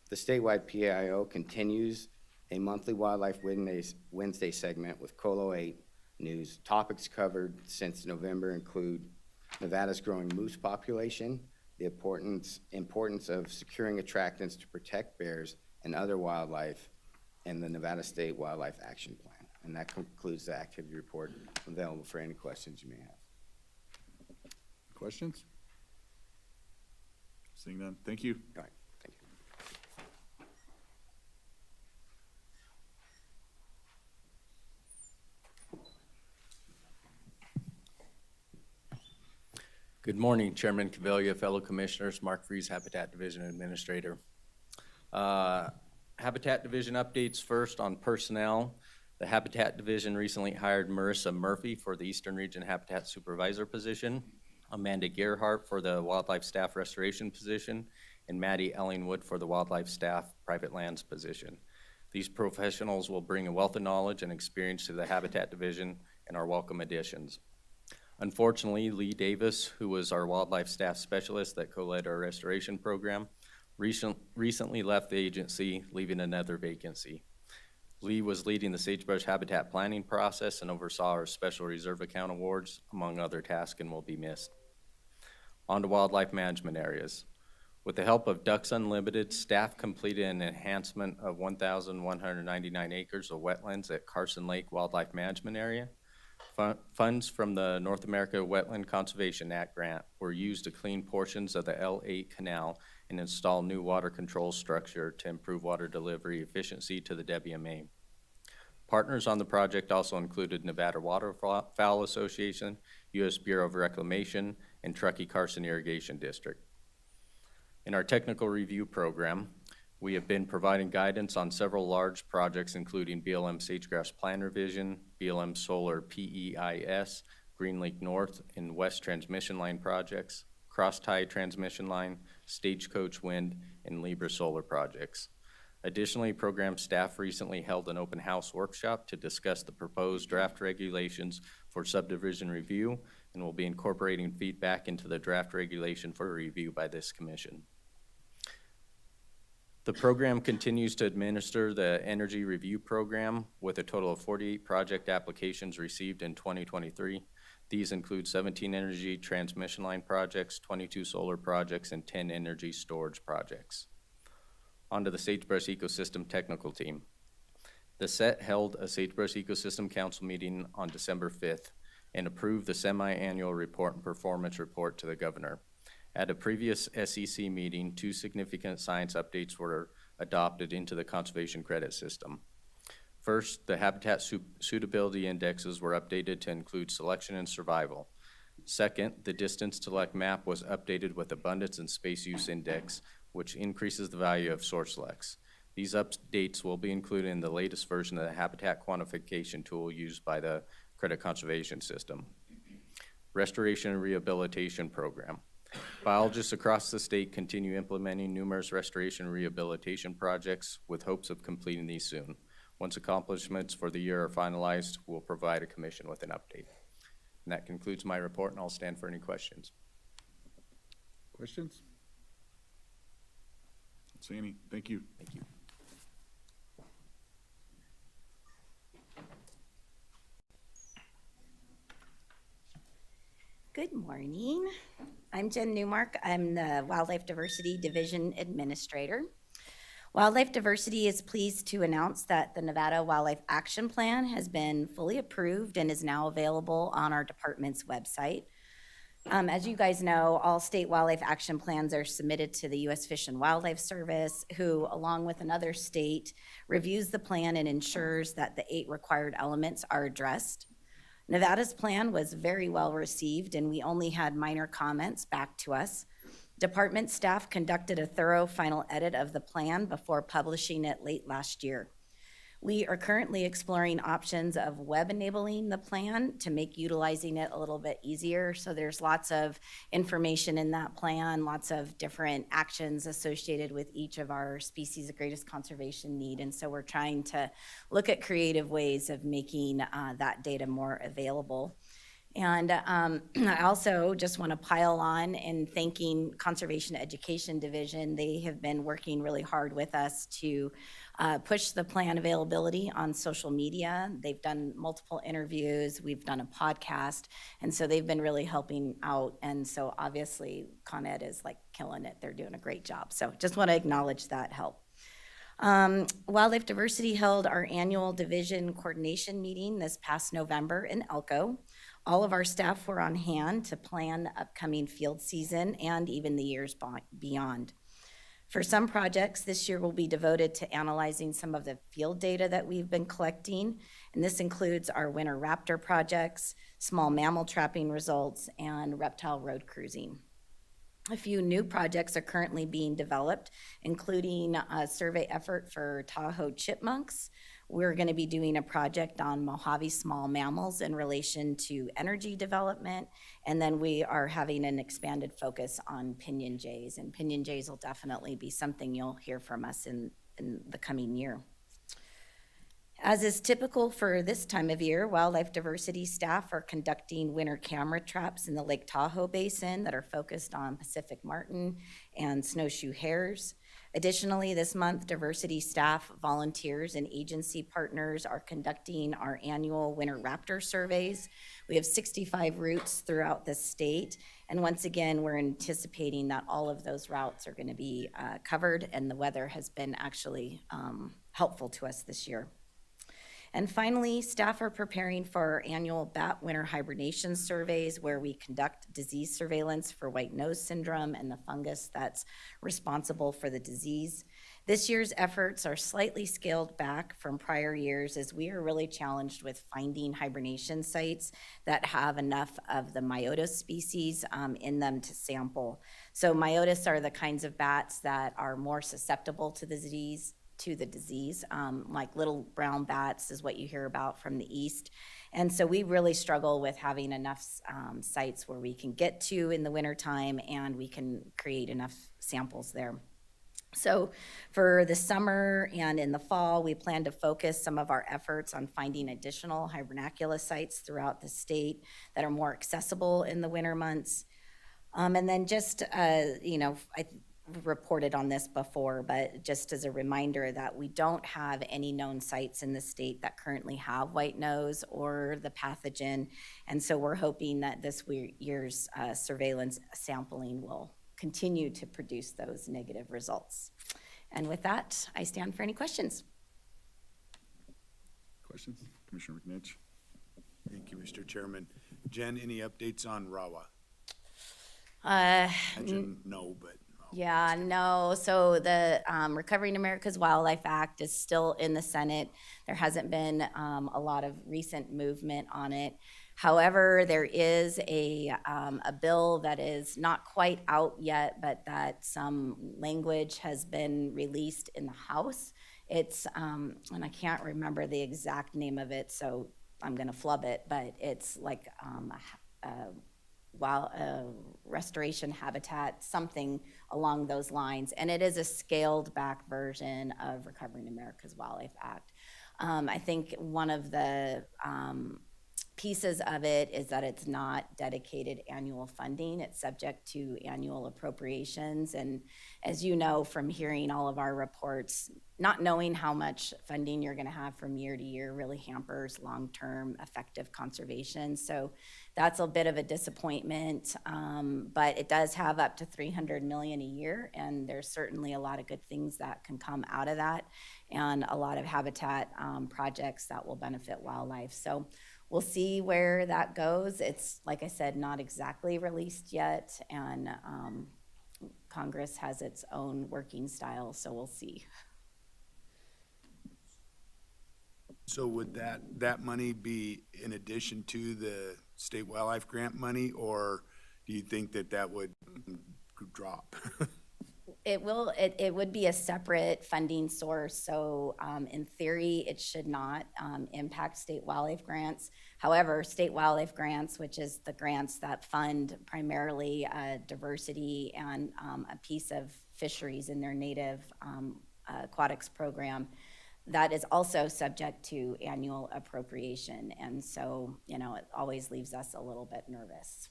The statewide PAIO continues a monthly Wildlife Wednesday segment with Colo 8 news. Topics covered since November include Nevada's growing moose population, the importance of securing attractants to protect bears and other wildlife, and the Nevada State Wildlife Action Plan. And that concludes the activity report. I'm available for any questions you may have. Questions? Seeing none, thank you. All right, thank you. Good morning, Chairman Caviglia, fellow commissioners, Mark Fries, Habitat Division Administrator. Habitat Division updates first on personnel. The Habitat Division recently hired Marissa Murphy for the Eastern Region Habitat Supervisor position, Amanda Gerhart for the Wildlife Staff Restoration position, and Maddie Ellingwood for the Wildlife Staff Private Lands position. These professionals will bring a wealth of knowledge and experience to the Habitat Division and are welcome additions. Unfortunately, Lee Davis, who was our Wildlife Staff Specialist that co-led our restoration program, recently left the agency, leaving another vacancy. Lee was leading the sagebrush habitat planning process and oversaw our special reserve account awards, among other tasks, and will be missed. On to wildlife management areas. With the help of Ducks Unlimited, staff completed an enhancement of 1,199 acres of wetlands at Carson Lake Wildlife Management Area. Funds from the North America Wetland Conservation Act grant were used to clean portions of the L8 canal and install new water control structure to improve water delivery efficiency to the WMA. Partners on the project also included Nevada Waterfowl Association, U.S. Bureau of Reclamation, and Truckee Carson Irrigation District. In our technical review program, we have been providing guidance on several large projects, including BLM Sagegrass Plan Revision, BLM Solar PEIS, Green Lake North and West Transmission Line projects, Cross Tie Transmission Line, Stagecoach Wind, and Libra Solar projects. Additionally, program staff recently held an open house workshop to discuss the proposed draft regulations for subdivision review and will be incorporating feedback into the draft regulation for review by this commission. The program continues to administer the Energy Review Program with a total of 48 project applications received in 2023. These include 17 energy transmission line projects, 22 solar projects, and 10 energy storage projects. On to the Sagebrush Ecosystem Technical Team. The SET held a Sagebrush Ecosystem Council meeting on December 5th and approved the semi-annual report and performance report to the governor. At a previous SEC meeting, 2 significant science updates were adopted into the conservation credit system. First, the habitat suitability indexes were updated to include selection and survival. Second, the distance to select map was updated with abundance and space use index, which increases the value of source selects. These updates will be included in the latest version of the habitat quantification tool used by the credit conservation system. Restoration and Rehabilitation Program. Biologists across the state continue implementing numerous restoration and rehabilitation projects with hopes of completing these soon. Once accomplishments for the year are finalized, we'll provide a commission with an update. And that concludes my report, and I'll stand for any questions. Questions? Don't see any. Thank you. Thank you. Good morning. I'm Jen Newmark. I'm the Wildlife Diversity Division Administrator. Wildlife Diversity is pleased to announce that the Nevada Wildlife Action Plan has been fully approved and is now available on our department's website. As you guys know, all state wildlife action plans are submitted to the U.S. Fish and Wildlife Service, who, along with another state, reviews the plan and ensures that the 8 required elements are addressed. Nevada's plan was very well received, and we only had minor comments back to us. Department staff conducted a thorough final edit of the plan before publishing it late last year. We are currently exploring options of web enabling the plan to make utilizing it a little bit easier. So there's lots of information in that plan, lots of different actions associated with each of our species of greatest conservation need. And so we're trying to look at creative ways of making that data more available. And I also just want to pile on in thanking Conservation Education Division. They have been working really hard with us to push the plan availability on social media. They've done multiple interviews, we've done a podcast, and so they've been really helping out. And so obviously Con Ed is like killing it. They're doing a great job. So just want to acknowledge that help. Wildlife Diversity held our annual division coordination meeting this past November in Elko. All of our staff were on hand to plan the upcoming field season and even the years beyond. For some projects, this year will be devoted to analyzing some of the field data that we've been collecting, and this includes our winter raptor projects, small mammal trapping results, and reptile road cruising. A few new projects are currently being developed, including a survey effort for Tahoe chipmunks. We're going to be doing a project on Mojave small mammals in relation to energy development. And then we are having an expanded focus on pinyon jays. And pinyon jays will definitely be something you'll hear from us in the coming year. As is typical for this time of year, wildlife diversity staff are conducting winter camera traps in the Lake Tahoe Basin that are focused on Pacific marten and snowshoe hares. Additionally, this month, diversity staff, volunteers, and agency partners are conducting our annual winter raptor surveys. We have 65 routes throughout the state, and once again, we're anticipating that all of those routes are going to be covered, and the weather has been actually helpful to us this year. And finally, staff are preparing for our annual bat winter hibernation surveys where we conduct disease surveillance for white nose syndrome and the fungus that's responsible for the disease. This year's efforts are slightly scaled back from prior years as we are really challenged with finding hibernation sites that have enough of the Myotis species in them to sample. So Myotis are the kinds of bats that are more susceptible to the disease, like little brown bats is what you hear about from the east. And so we really struggle with having enough sites where we can get to in the wintertime and we can create enough samples there. So for the summer and in the fall, we plan to focus some of our efforts on finding additional hibernacula sites throughout the state that are more accessible in the winter months. And then just, I reported on this before, but just as a reminder that we don't have any known sites in the state that currently have white nose or the pathogen. And so we're hoping that this year's surveillance sampling will continue to produce those negative results. And with that, I stand for any questions. Questions? Commissioner McNitch? Thank you, Mr. Chairman. Jen, any updates on RAWA? No, but. Yeah, no. So the Recovering America's Wildlife Act is still in the Senate. There hasn't been a lot of recent movement on it. However, there is a bill that is not quite out yet, but that some language has been released in the House. It's, and I can't remember the exact name of it, so I'm going to flub it, but it's like restoration habitat, something along those lines. And it is a scaled back version of Recovering America's Wildlife Act. I think one of the pieces of it is that it's not dedicated annual funding. It's subject to annual appropriations. And as you know from hearing all of our reports, not knowing how much funding you're going to have from year to year really hampers long-term effective conservation. So that's a bit of a disappointment, but it does have up to $300 million a year, and there's certainly a lot of good things that can come out of that, and a lot of habitat projects that will benefit wildlife. So we'll see where that goes. It's, like I said, not exactly released yet, and Congress has its own working style, so we'll see. So would that money be in addition to the state wildlife grant money, or do you think that would drop? It would be a separate funding source. So in theory, it should not impact state wildlife grants. However, state wildlife grants, which is the grants that fund primarily diversity and a piece of fisheries in their native aquatics program, that is also subject to annual appropriation. And so, it always leaves us a little bit nervous.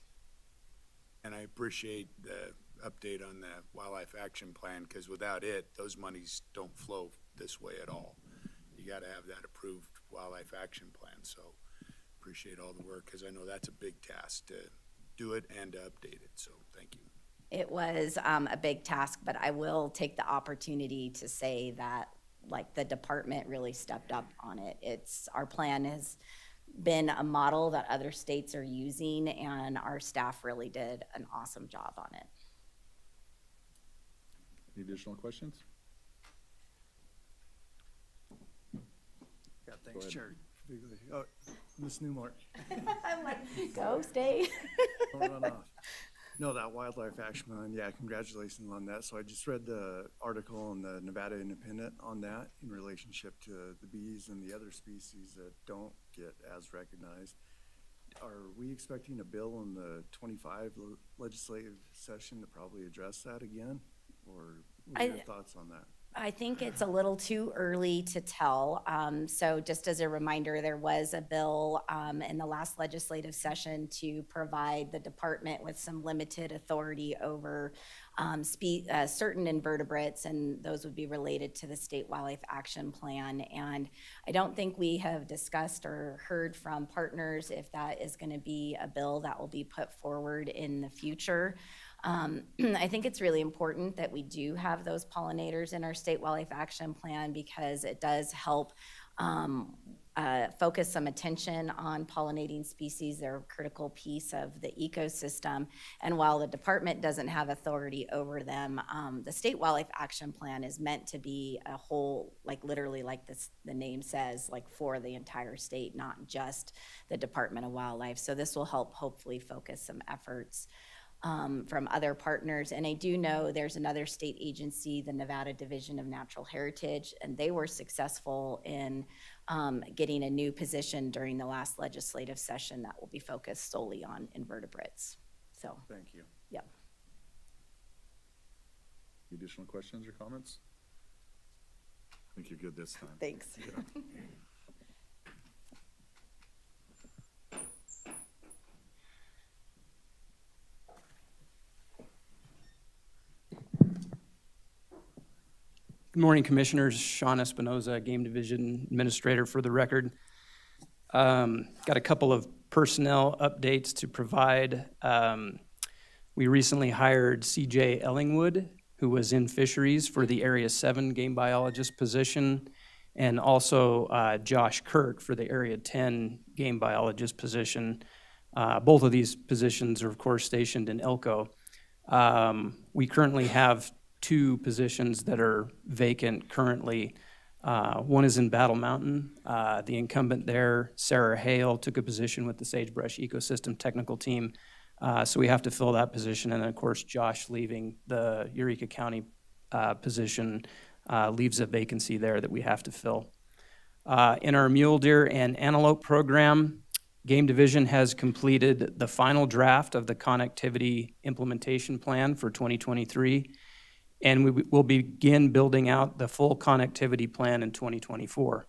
And I appreciate the update on the Wildlife Action Plan, because without it, those monies don't flow this way at all. You got to have that approved Wildlife Action Plan. So appreciate all the work, because I know that's a big task to do it and to update it. So thank you. It was a big task, but I will take the opportunity to say that the department really stepped up on it. Our plan has been a model that other states are using, and our staff really did an awesome job on it. Any additional questions? Yeah, thanks, Chair. Oh, Ms. Newmark. I'm like, go, stay. Don't run off. No, that wildlife action plan, yeah, congratulations on that. So I just read the article in the Nevada Independent on that in relationship to the bees and the other species that don't get as recognized. Are we expecting a bill in the 25 legislative session to probably address that again? Or what are your thoughts on that? I think it's a little too early to tell. So just as a reminder, there was a bill in the last legislative session to provide the department with some limited authority over certain invertebrates, and those would be related to the State Wildlife Action Plan. And I don't think we have discussed or heard from partners if that is going to be a bill that will be put forward in the future. I think it's really important that we do have those pollinators in our State Wildlife Action Plan because it does help focus some attention on pollinating species. They're a critical piece of the ecosystem. And while the department doesn't have authority over them, the State Wildlife Action Plan is meant to be a whole, like literally like the name says, like for the entire state, not just the Department of Wildlife. So this will help hopefully focus some efforts from other partners. And I do know there's another state agency, the Nevada Division of Natural Heritage, and they were successful in getting a new position during the last legislative session that will be focused solely on invertebrates. So, thank you. Yep. Additional questions or comments? I think you're good this time. Thanks. Yeah. Good morning, Commissioners. Sean Espinoza, Game Division Administrator for the record. Got a couple of personnel updates to provide. We recently hired CJ Ellingwood, who was in fisheries for the Area 7 game biologist position, and also Josh Kirk for the Area 10 game biologist position. Both of these positions are, of course, stationed in Elko. We currently have 2 positions that are vacant currently. One is in Battle Mountain. The incumbent there, Sarah Hale, took a position with the Sagebrush Ecosystem Technical Team. So we have to fill that position. And then, of course, Josh leaving the Eureka County position leaves a vacancy there that we have to fill. In our mule deer and antelope program, Game Division has completed the final draft of the connectivity implementation plan for 2023. And we will begin building out the full connectivity plan in 2024.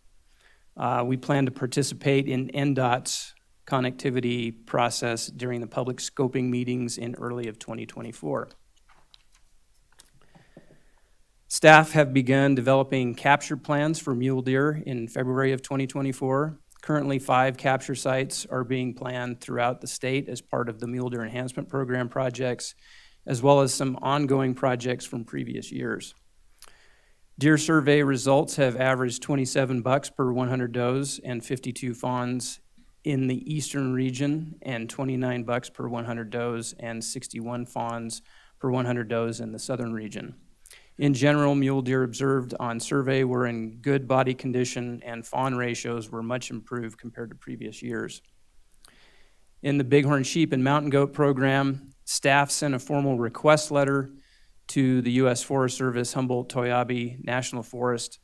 We plan to participate in NDOT's connectivity process during the public scoping meetings in early of 2024. Staff have begun developing capture plans for mule deer in February of 2024. Currently, 5 capture sites are being planned throughout the state as part of the Mule Deer Enhancement Program projects, as well as some ongoing projects from previous years. Deer survey results have averaged 27 bucks per 100 does and 52 fawns in the eastern region, and 29 bucks per 100 does and 61 fawns per 100 does in the southern region. In general, mule deer observed on survey were in good body condition, and fawn ratios were much improved compared to previous years. In the bighorn sheep and mountain goat program, staff sent a formal request letter to the U.S. Forest Service Humboldt-Toiyabe National Forest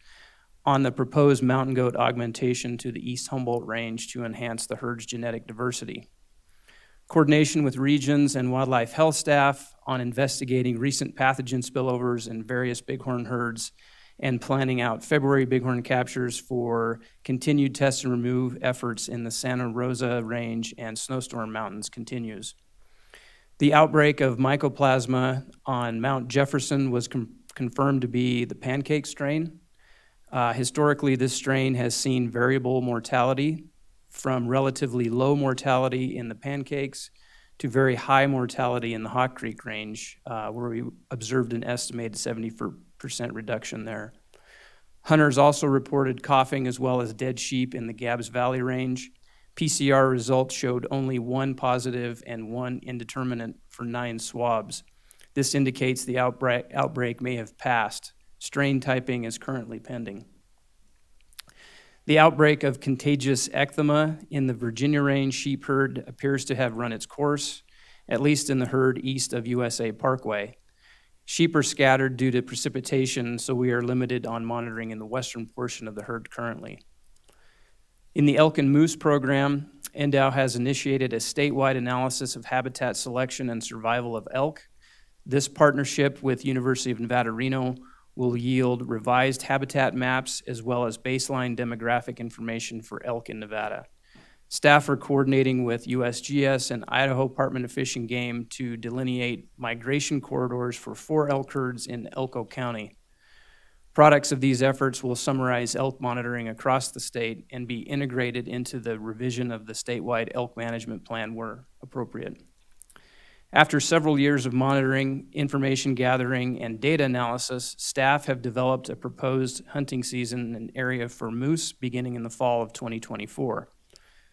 on the proposed mountain goat augmentation to the East Humboldt Range to enhance the herd's genetic diversity. Coordination with regions and wildlife health staff on investigating recent pathogen spillovers in various bighorn herds and planning out February bighorn captures for continued test and remove efforts in the Santa Rosa Range and Snowstorm Mountains continues. The outbreak of mycoplasma on Mount Jefferson was confirmed to be the pancake strain. Historically, this strain has seen variable mortality from relatively low mortality in the pancakes to very high mortality in the Hawk Creek Range, where we observed an estimated 70% reduction there. Hunters also reported coughing as well as dead sheep in the Gabbs Valley Range. PCR results showed only 1 positive and 1 indeterminate for 9 swabs. This indicates the outbreak may have passed. Strain typing is currently pending. The outbreak of contagious ecthyma in the Virginia Range sheep herd appears to have run its course, at least in the herd east of USA Parkway. Sheep are scattered due to precipitation, so we are limited on monitoring in the western portion of the herd currently. In the elk and moose program, NDOW has initiated a statewide analysis of habitat selection and survival of elk. This partnership with University of Nevada, Reno will yield revised habitat maps as well as baseline demographic information for elk in Nevada. Staff are coordinating with USGS and Idaho Department of Fish and Game to delineate migration corridors for 4 elk herds in Elko County. Products of these efforts will summarize elk monitoring across the state and be integrated into the revision of the statewide elk management plan where appropriate. After several years of monitoring, information gathering, and data analysis, staff have developed a proposed hunting season and area for moose beginning in the fall of 2024.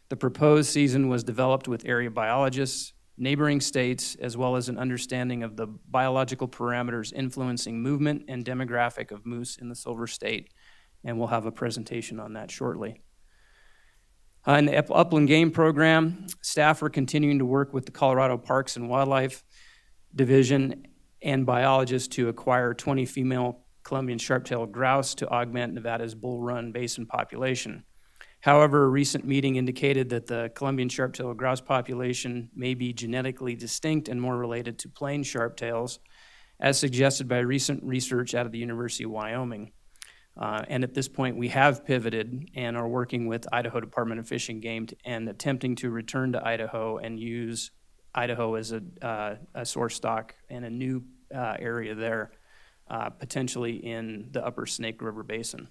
The proposed season was developed with area biologists, neighboring states, as well as an understanding of the biological parameters influencing movement and demographic of moose in the Silver State, and we'll have a presentation on that shortly. In the upland game program, staff are continuing to work with the Colorado Parks and Wildlife Division and biologists to acquire 20 female Columbian sharp-tailed grouse to augment Nevada's Bull Run Basin population. However, a recent meeting indicated that the Columbian sharp-tailed grouse population may be genetically distinct and more related to plain sharp-tails, as suggested by recent research out of the University of Wyoming. And at this point, we have pivoted and are working with Idaho Department of Fish and Game and attempting to return to Idaho and use Idaho as a source stock and a new area there, potentially in the upper Snake River Basin.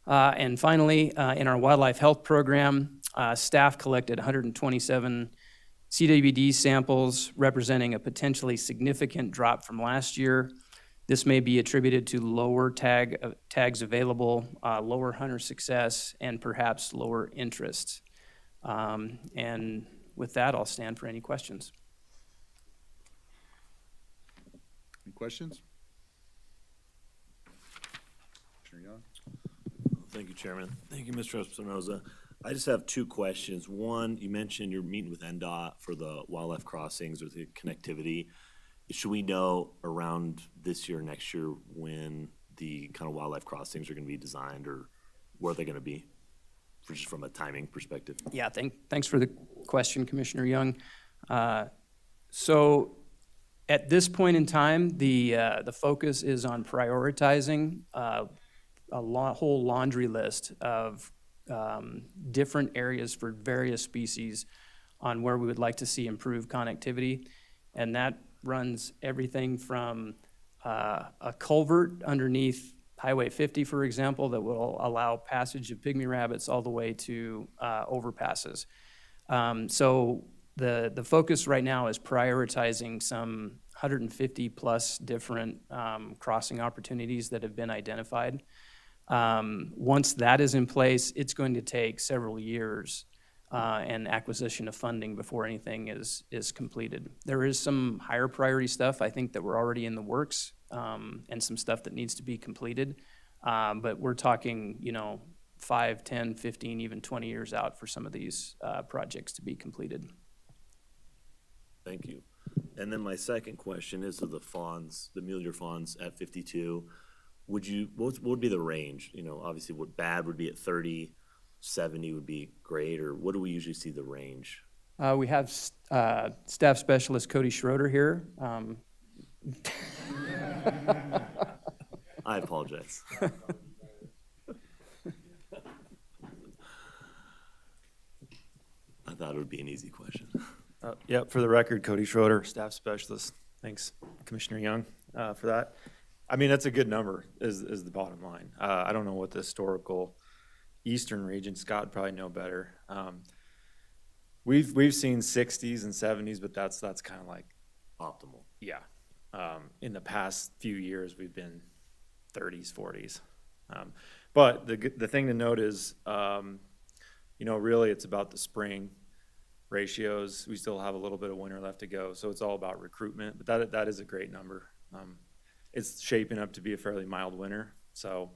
And finally, in our wildlife health program, staff collected 127 CWD samples representing a potentially significant drop from last year. This may be attributed to lower tags available, lower hunter success, and perhaps lower interest. And with that, I'll stand for any questions. Any questions? Commissioner Young? Thank you, Chairman. Thank you, Mr. Espinoza. I just have 2 questions. One, you mentioned you're meeting with NDOT for the wildlife crossings or the connectivity. Should we know around this year, next year, when the kind of wildlife crossings are going to be designed or where they're going to be, just from a timing perspective? Yeah, thanks for the question, Commissioner Young. So at this point in time, the focus is on prioritizing a whole laundry list of different areas for various species on where we would like to see improved connectivity, and that runs everything from a culvert underneath Highway 50, for example, that will allow passage of pygmy rabbits all the way to overpasses. So the focus right now is prioritizing some 150 plus different crossing opportunities that have been identified. Once that is in place, it's going to take several years and acquisition of funding before anything is completed. There is some higher priority stuff, I think, that we're already in the works, and some stuff that needs to be completed. But we're talking, 5, 10, 15, even 20 years out for some of these projects to be completed. Thank you. And then my second question is of the fawns, the mule deer fawns at 52. What would be the range? Obviously what bad would be at 30, 70 would be great, or what do we usually see the range? We have Staff Specialist Cody Schroeder here. I apologize. I thought it would be an easy question. Yep, for the record, Cody Schroeder, Staff Specialist. Thanks, Commissioner Young, for that. I mean, that's a good number is the bottom line. I don't know what the historical Eastern region, Scott would probably know better. We've seen 60s and 70s, but that's kind of like optimal. Yeah. In the past few years, we've been 30s, 40s. But the thing to note is, really it's about the spring ratios. We still have a little bit of winter left to go, so it's all about recruitment. But that is a great number. It's shaping up to be a fairly mild winter, so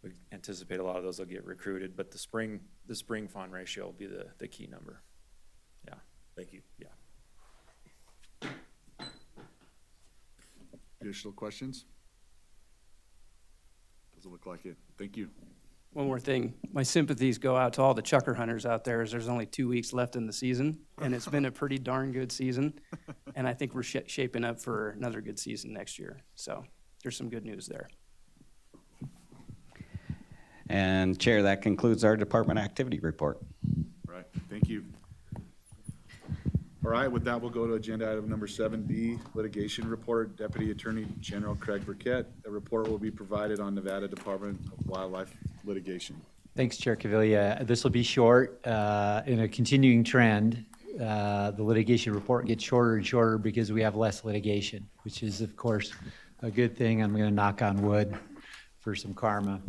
we anticipate a lot of those will get recruited. But the spring fawn ratio will be the key number. Yeah. Thank you. Yeah. Additional questions? Doesn't look like it. Thank you. One more thing, my sympathies go out to all the chucker hunters out there, as there's only 2 weeks left in the season, and it's been a pretty darn good season. And I think we're shaping up for another good season next year. So there's some good news there. And Chair, that concludes our department activity report. All right, thank you. All right, with that, we'll go to agenda item number 7B, litigation report. Deputy Attorney General Craig Burkett. A report will be provided on Nevada Department of Wildlife litigation. Thanks, Chair Cavilla. This will be short. In a continuing trend, the litigation report gets shorter and shorter because we have less litigation, which is, of course, a good thing. I'm going to knock on wood for some karma.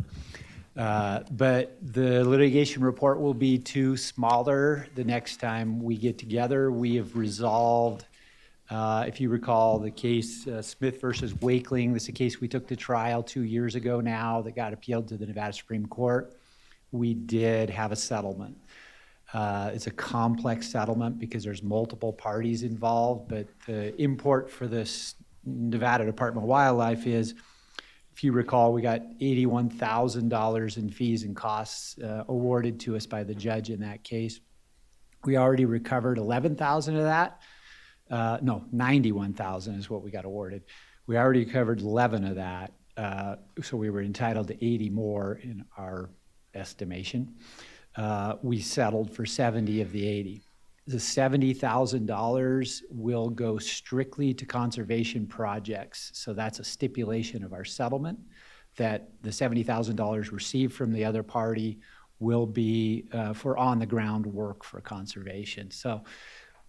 But the litigation report will be smaller the next time we get together. We have resolved, if you recall, the case Smith versus Wakeling. This is a case we took to trial 2 years ago now that got appealed to the Nevada Supreme Court. We did have a settlement. It's a complex settlement because there's multiple parties involved, but the import for this Nevada Department of Wildlife is, if you recall, we got $81,000 in fees and costs awarded to us by the judge in that case. We already recovered $11,000 of that. No, $91,000 is what we got awarded. We already recovered 11 of that, so we were entitled to 80 more in our estimation. We settled for 70 of the 80. The $70,000 will go strictly to conservation projects. So that's a stipulation of our settlement, that the $70,000 received from the other party will be for on-the-ground work for conservation. So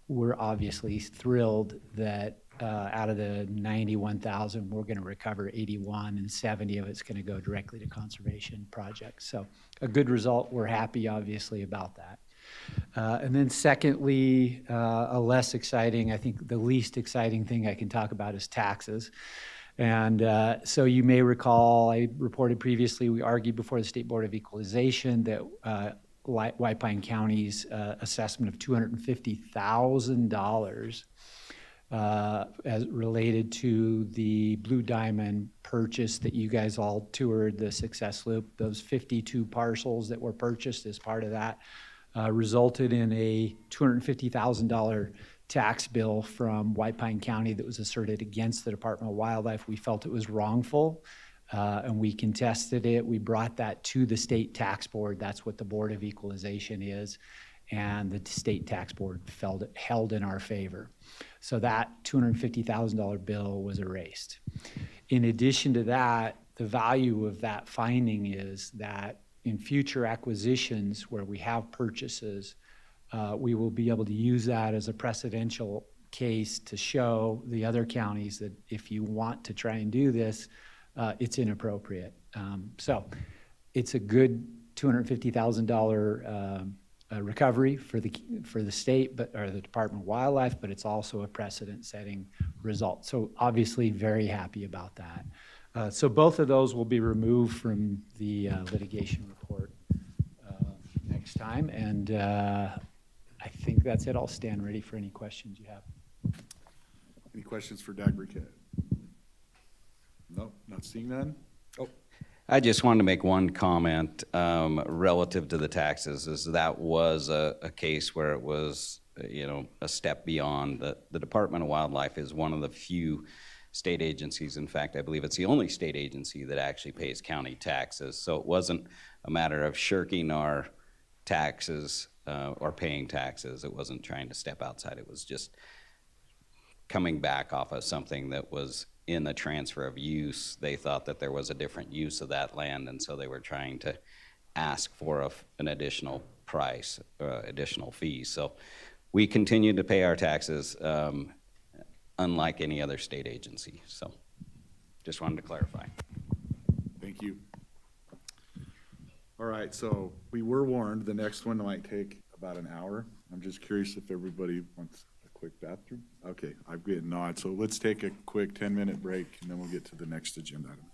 we're obviously thrilled that out of the 91,000, we're going to recover 81, and 70 of it's going to go directly to conservation projects. So a good result. We're happy, obviously, about that. And then secondly, a less exciting, I think the least exciting thing I can talk about is taxes. And so you may recall, I reported previously, we argued before the State Board of Equalization that White Pine County's assessment of $250,000 as related to the Blue Diamond purchase that you guys all toured, the Success Loop, those 52 parcels that were purchased as part of that, resulted in a $250,000 tax bill from White Pine County that was asserted against the Department of Wildlife. We felt it was wrongful, and we contested it. We brought that to the state tax board. That's what the Board of Equalization is, and the state tax board held in our favor. So that $250,000 bill was erased. In addition to that, the value of that finding is that in future acquisitions where we have purchases, we will be able to use that as a precedential case to show the other counties that if you want to try and do this, it's inappropriate. So it's a good $250,000 recovery for the state, or the Department of Wildlife, but it's also a precedent-setting result. So obviously very happy about that. So both of those will be removed from the litigation report next time. And I think that's it. I'll stand ready for any questions you have. Any questions for Dag Burkett? No, not seeing none. Oh, I just wanted to make one comment relative to the taxes, is that was a case where it was, a step beyond. The Department of Wildlife is one of the few state agencies. In fact, I believe it's the only state agency that actually pays county taxes. So it wasn't a matter of shirking our taxes or paying taxes. It wasn't trying to step outside. It was just coming back off of something that was in the transfer of use. They thought that there was a different use of that land, and so they were trying to ask for an additional price, additional fee. So we continue to pay our taxes unlike any other state agency. So just wanted to clarify. thank you. All right, so we were warned the next one might take about an hour. I'm just curious if everybody wants a quick bathroom. Okay, I'm getting nods. So let's take a quick 10-minute break, and then we'll get to the next agenda item.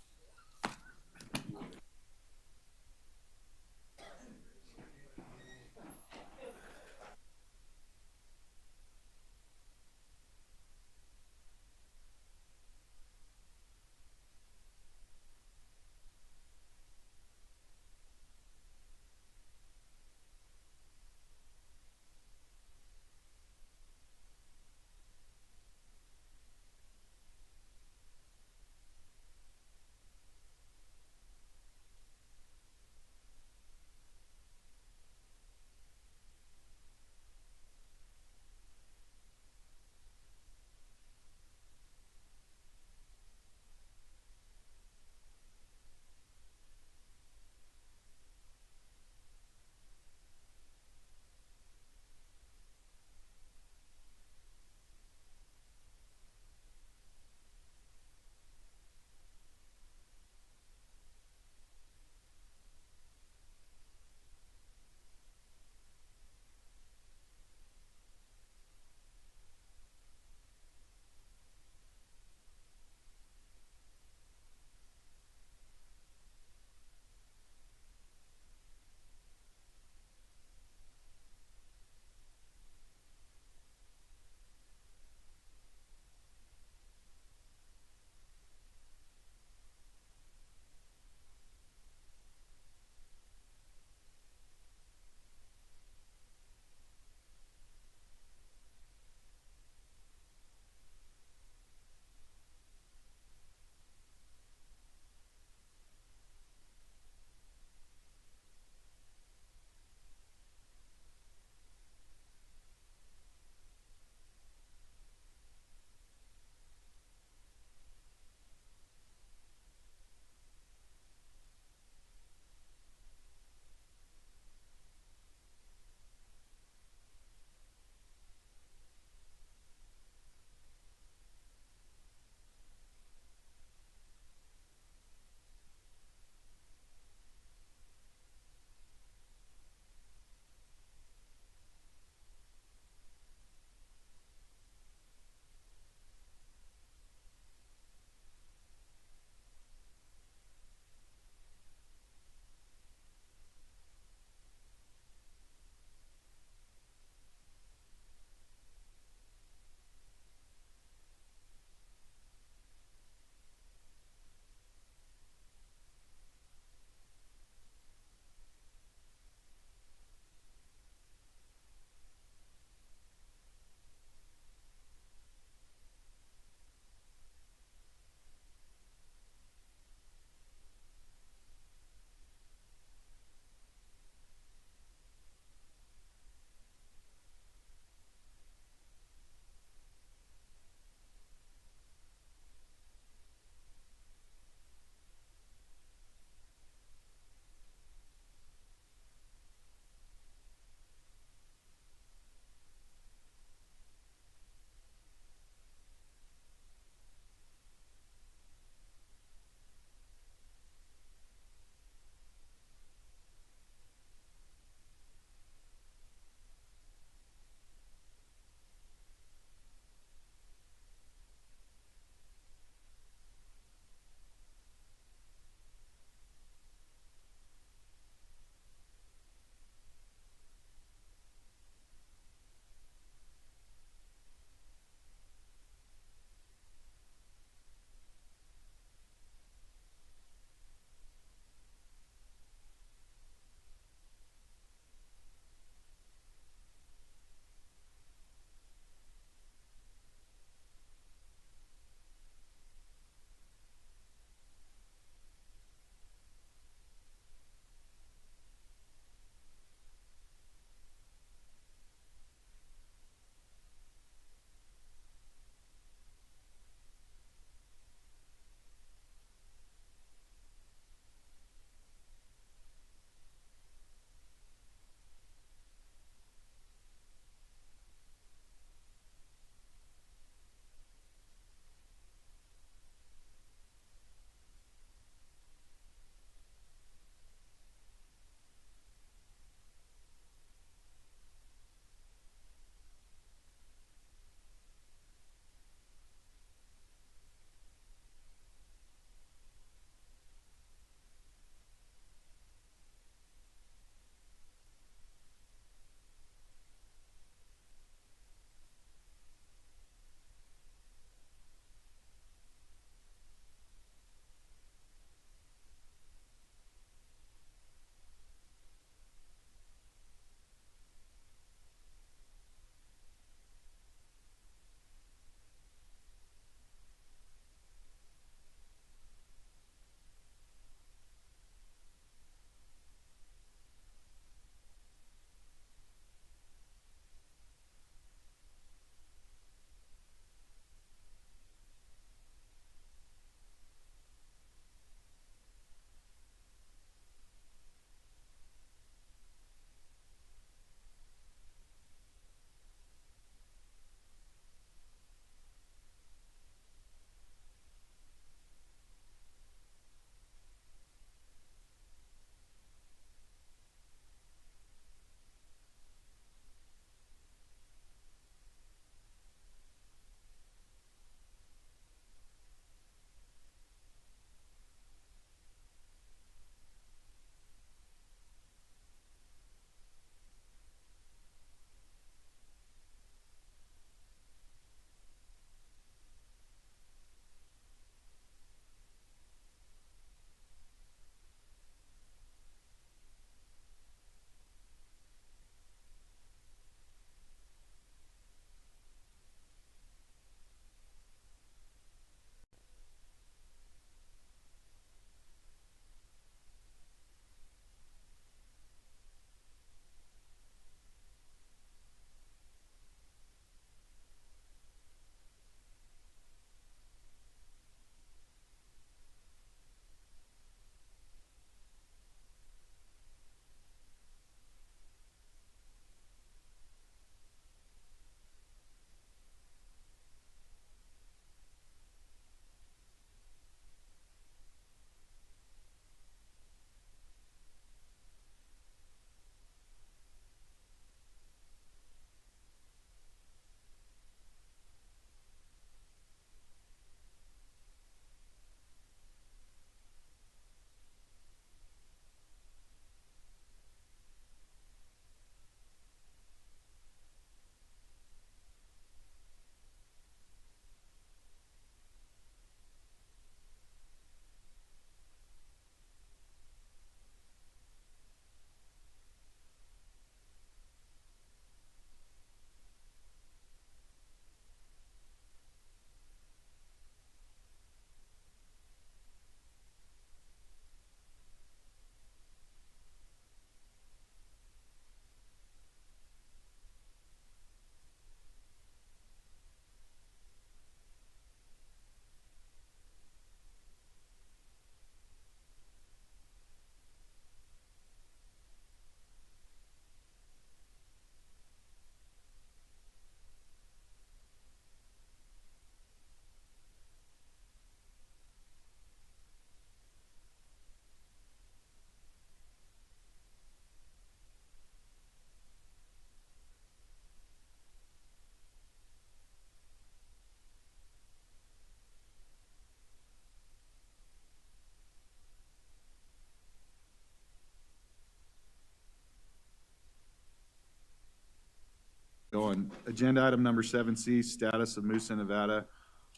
Agenda item number 7C, status of moose in Nevada,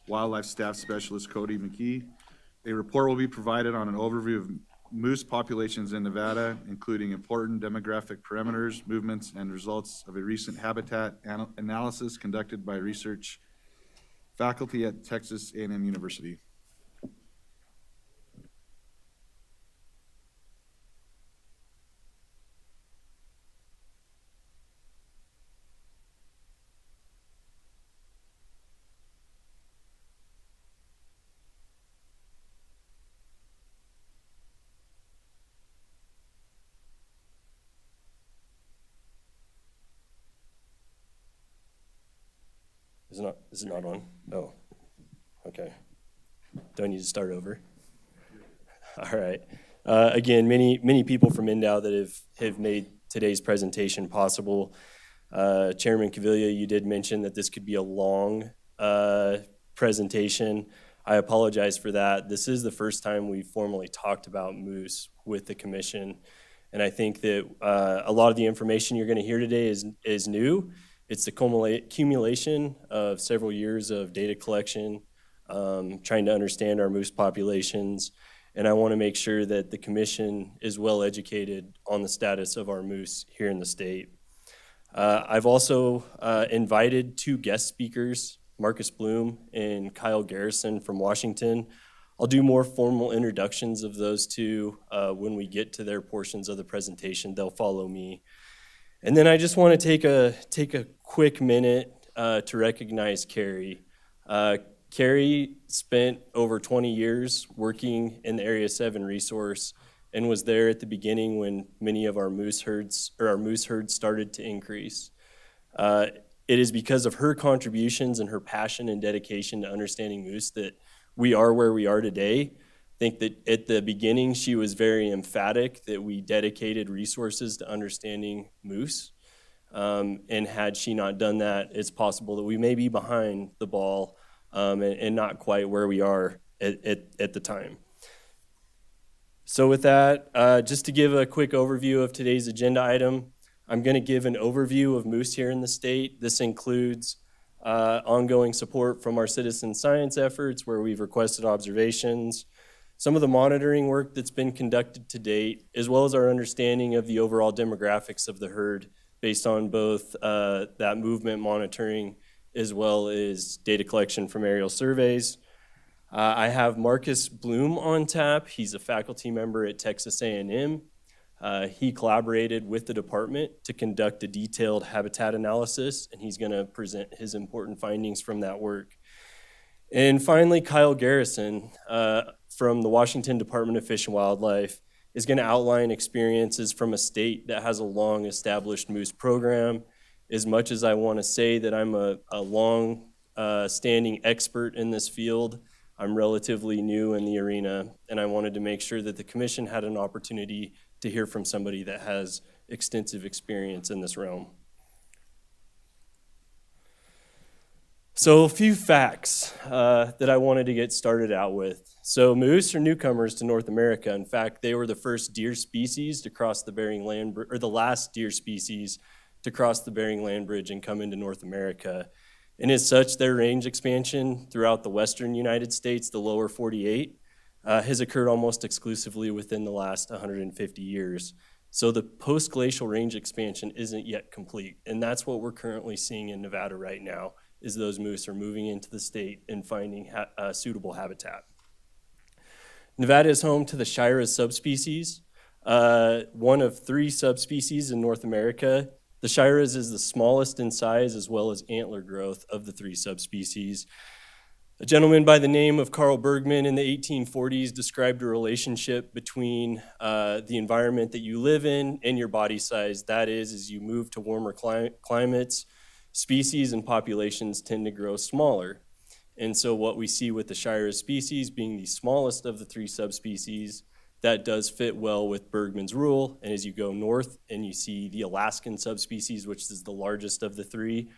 Wildlife Staff Specialist Cody McKee. A report will be provided on an overview of moose populations in Nevada, including important demographic parameters, movements, and results of a recent habitat analysis conducted by research faculty at Texas A&M University. Is it not on? Oh, okay. Do I need to start over? All right. Again, many people from NDOW that have made today's presentation possible. Chairman Cavilla, you did mention that this could be a long presentation. I apologize for that. This is the first time we've formally talked about moose with the commission. And I think that a lot of the information you're going to hear today is new. It's the accumulation of several years of data collection, trying to understand our moose populations, and I want to make sure that the commission is well educated on the status of our moose here in the state. I've also invited two guest speakers, Marcus Bloom and Kyle Garrison from Washington. I'll do more formal introductions of those two when we get to their portions of the presentation. They'll follow me. And then I just want to take a quick minute to recognize Carrie. Carrie spent over 20 years working in the Area 7 resource and was there at the beginning when many of our moose herds started to increase. It is because of her contributions and her passion and dedication to understanding moose that we are where we are today. I think that at the beginning, she was very emphatic that we dedicated resources to understanding moose. And had she not done that, it's possible that we may be behind the ball and not quite where we are at the time. So with that, just to give a quick overview of today's agenda item, I'm going to give an overview of moose here in the state. This includes ongoing support from our citizen science efforts where we've requested observations, some of the monitoring work that's been conducted to date, as well as our understanding of the overall demographics of the herd based on both that movement monitoring as well as data collection from aerial surveys. I have Marcus Bloom on tap. He's a faculty member at Texas A&M. He collaborated with the department to conduct a detailed habitat analysis, and he's going to present his important findings from that work. And finally, Kyle Garrison from the Washington Department of Fish and Wildlife is going to outline experiences from a state that has a long established moose program. As much as I want to say that I'm a long standing expert in this field, I'm relatively new in the arena, and I wanted to make sure that the commission had an opportunity to hear from somebody that has extensive experience in this realm. So a few facts that I wanted to get started out with. So moose are newcomers to North America. In fact, they were the first deer species to cross the Bering Land, or the last deer species to cross the Bering Land Bridge and come into North America. And as such, their range expansion throughout the western United States, the lower 48, has occurred almost exclusively within the last 150 years. So the post-glacial range expansion isn't yet complete. And that's what we're currently seeing in Nevada right now, is those moose are moving into the state and finding suitable habitat. Nevada is home to the Shiras subspecies, one of 3 subspecies in North America. The Shiras is the smallest in size as well as antler growth of the 3 subspecies. A gentleman by the name of Carl Bergman in the 1840s described a relationship between the environment that you live in and your body size. That is, as you move to warmer climates, species and populations tend to grow smaller. And so what we see with the Shiras species being the smallest of the 3 subspecies, that does fit well with Bergman's rule. And as you go north and you see the Alaskan subspecies, which is the largest of the 3,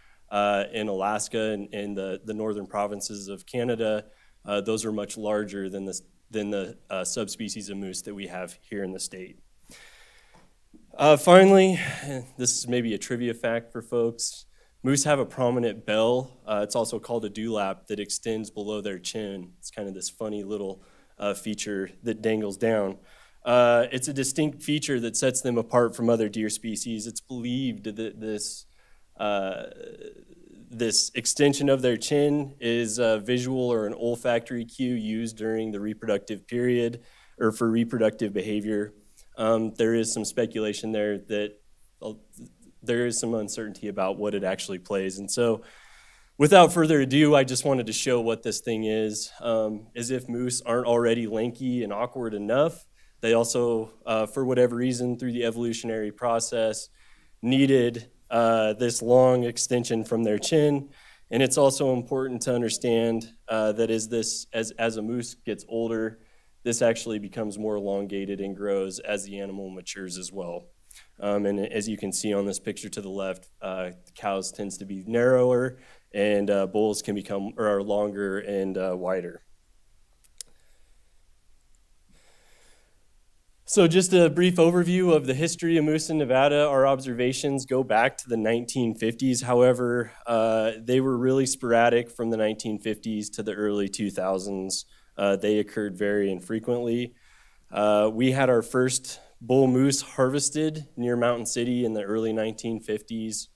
in Alaska and the northern provinces of Canada, those are much larger than the subspecies of moose that we have here in the state. Finally, this is maybe a trivia fact for folks. Moose have a prominent bell. It's also called a dewlap that extends below their chin. It's kind of this funny little feature that dangles down. It's a distinct feature that sets them apart from other deer species. It's believed that this extension of their chin is a visual or an olfactory cue used during the reproductive period or for reproductive behavior. There is some speculation there that there is some uncertainty about what it actually plays. And so without further ado, I just wanted to show what this thing is. As if moose aren't already lanky and awkward enough, they also, for whatever reason, through the evolutionary process, needed this long extension from their chin. And it's also important to understand that as a moose gets older, this actually becomes more elongated and grows as the animal matures as well. And as you can see on this picture to the left, cows tends to be narrower, and bulls can become or are longer and wider. So just a brief overview of the history of moose in Nevada. Our observations go back to the 1950s. However, they were really sporadic from the 1950s to the early 2000s. They occurred very infrequently. We had our first bull moose harvested near Mountain City in the early 1950s.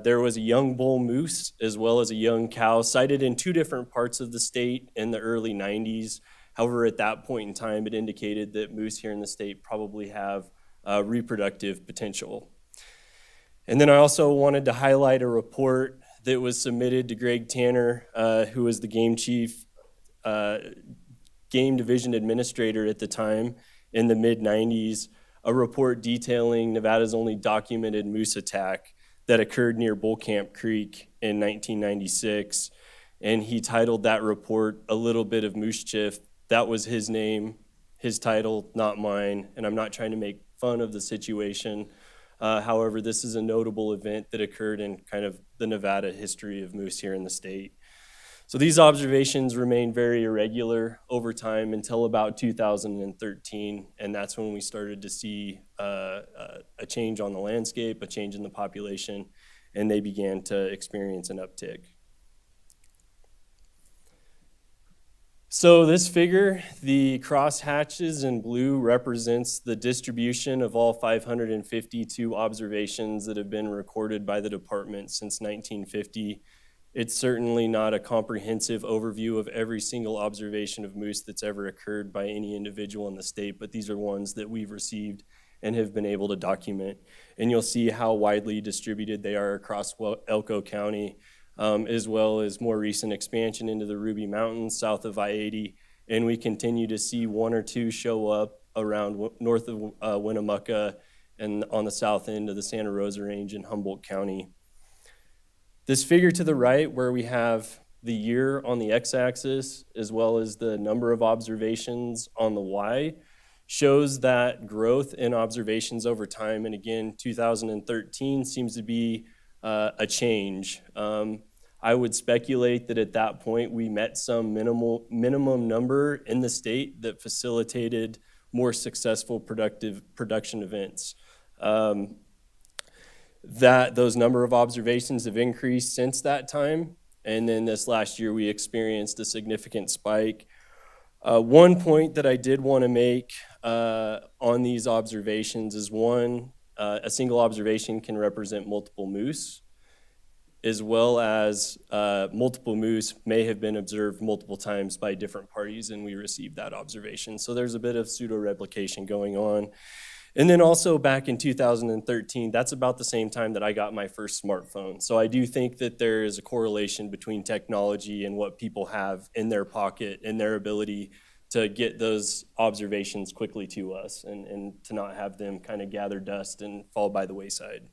There was a young bull moose as well as a young cow sighted in two different parts of the state in the early 90s. However, at that point in time, it indicated that moose here in the state probably have reproductive potential. And then I also wanted to highlight a report that was submitted to Greg Tanner, who was the game chief, game division administrator at the time in the mid-90s, a report detailing Nevada's only documented moose attack that occurred near Bull Camp Creek in 1996. And he titled that report, "A Little Bit of Moose Chiff." That was his name, his title, not mine, and I'm not trying to make fun of the situation. However, this is a notable event that occurred in kind of the Nevada history of moose here in the state. So these observations remained very irregular over time until about 2013, and that's when we started to see a change on the landscape, a change in the population, and they began to experience an uptick. So this figure, the cross hatches in blue, represents the distribution of all 552 observations that have been recorded by the department since 1950. It's certainly not a comprehensive overview of every single observation of moose that's ever occurred by any individual in the state, but these are ones that we've received and have been able to document. And you'll see how widely distributed they are across Elko County, as well as more recent expansion into the Ruby Mountains south of I-80. And we continue to see one or two show up around north of Winnemucca and on the south end of the Santa Rosa Range in Humboldt County. This figure to the right, where we have the year on the x-axis as well as the number of observations on the y, shows that growth in observations over time. And again, 2013 seems to be a change. I would speculate that at that point we met some minimum number in the state that facilitated more successful production events. That those number of observations have increased since that time, and then this last year we experienced a significant spike. One point that I did want to make on these observations is one, a single observation can represent multiple moose, as well as multiple moose may have been observed multiple times by different parties, and we received that observation. So there's a bit of pseudo-replication going on. And then also back in 2013, that's about the same time that I got my first smartphone. So I do think that there is a correlation between technology and what people have in their pocket and their ability to get those observations quickly to us and to not have them kind of gather dust and fall by the wayside.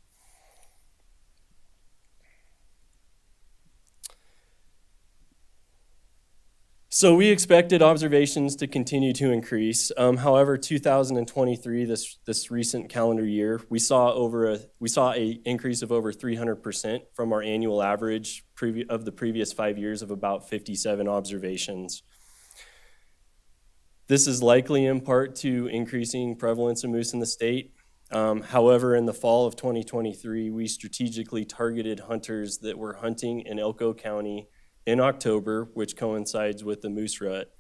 So we expected observations to continue to increase. However, 2023, this recent calendar year, we saw an increase of over 300% from our annual average of the previous 5 years of about 57 observations. This is likely in part to increasing prevalence of moose in the state. However, in the fall of 2023, we strategically targeted hunters that were hunting in Elko County in October, which coincides with the moose rut.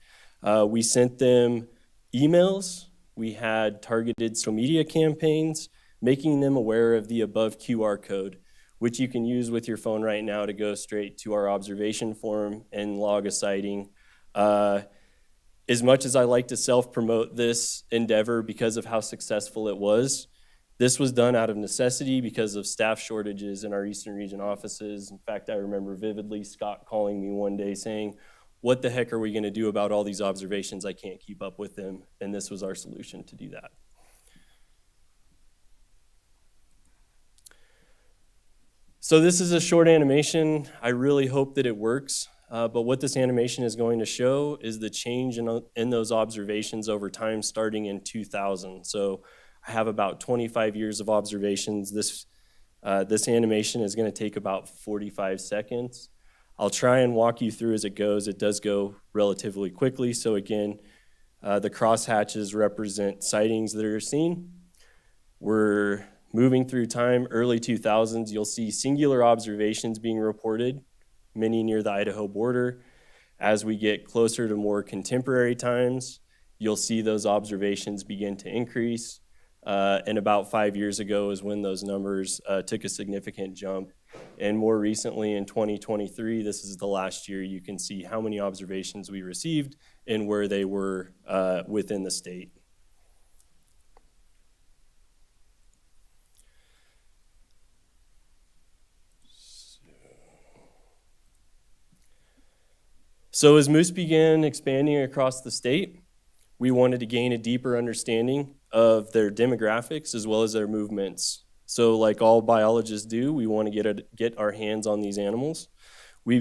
We sent them emails. We had targeted social media campaigns, making them aware of the above QR code, which you can use with your phone right now to go straight to our observation form and log a sighting. As much as I like to self-promote this endeavor because of how successful it was, this was done out of necessity because of staff shortages in our Eastern Region offices. In fact, I remember vividly Scott calling me one day saying, "What the heck are we going to do about all these observations? I can't keep up with them." And this was our solution to do that. So this is a short animation. I really hope that it works. But what this animation is going to show is the change in those observations over time starting in 2000. So I have about 25 years of observations. This animation is going to take about 45 seconds. I'll try and walk you through as it goes. It does go relatively quickly. So again, the crosshatches represent sightings that are seen. We're moving through time, early 2000s. You'll see singular observations being reported, many near the Idaho border. As we get closer to more contemporary times, you'll see those observations begin to increase. And about 5 years ago is when those numbers took a significant jump. And more recently in 2023, this is the last year, you can see how many observations we received and where they were within the state. So as moose began expanding across the state, we wanted to gain a deeper understanding of their demographics as well as their movements. So like all biologists do, we want to get our hands on these animals. We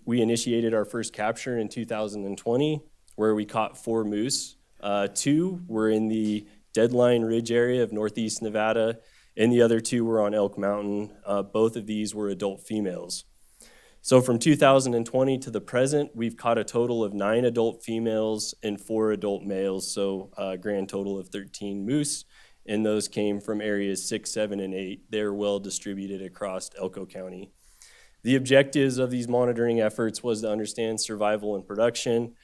initiated our first capture in 2020, where we caught 4 moose. 2 were in the Deadline Ridge area of northeast Nevada, and the other 2 were on Elk Mountain. Both of these were adult females. So from 2020 to the present, we've caught a total of 9 adult females and 4 adult males, so a grand total of 13 moose, and those came from areas 6, 7, and 8. They're well distributed across Elko County. The objectives of these monitoring efforts was to understand survival and production,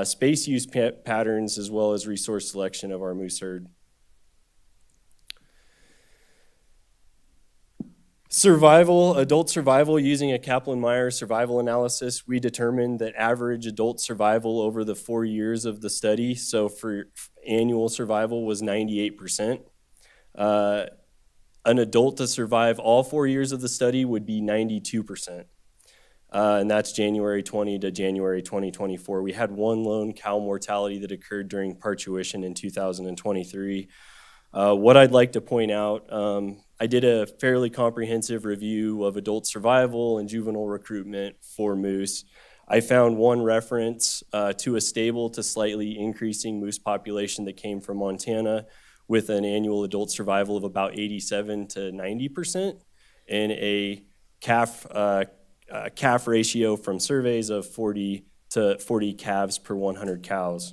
space use patterns, as well as resource selection of our moose herd. Adult survival using a Kaplan-Meier survival analysis, we determined that average adult survival over the 4 years of the study, so for annual survival, was 98%. An adult to survive all 4 years of the study would be 92%. And that's January 20 to January 2024. We had 1 lone cow mortality that occurred during parturition in 2023. What I'd like to point out, I did a fairly comprehensive review of adult survival and juvenile recruitment for moose. I found one reference to a stable to slightly increasing moose population that came from Montana with an annual adult survival of about 87 to 90% and a calf ratio from surveys of 40 calves per 100 cows.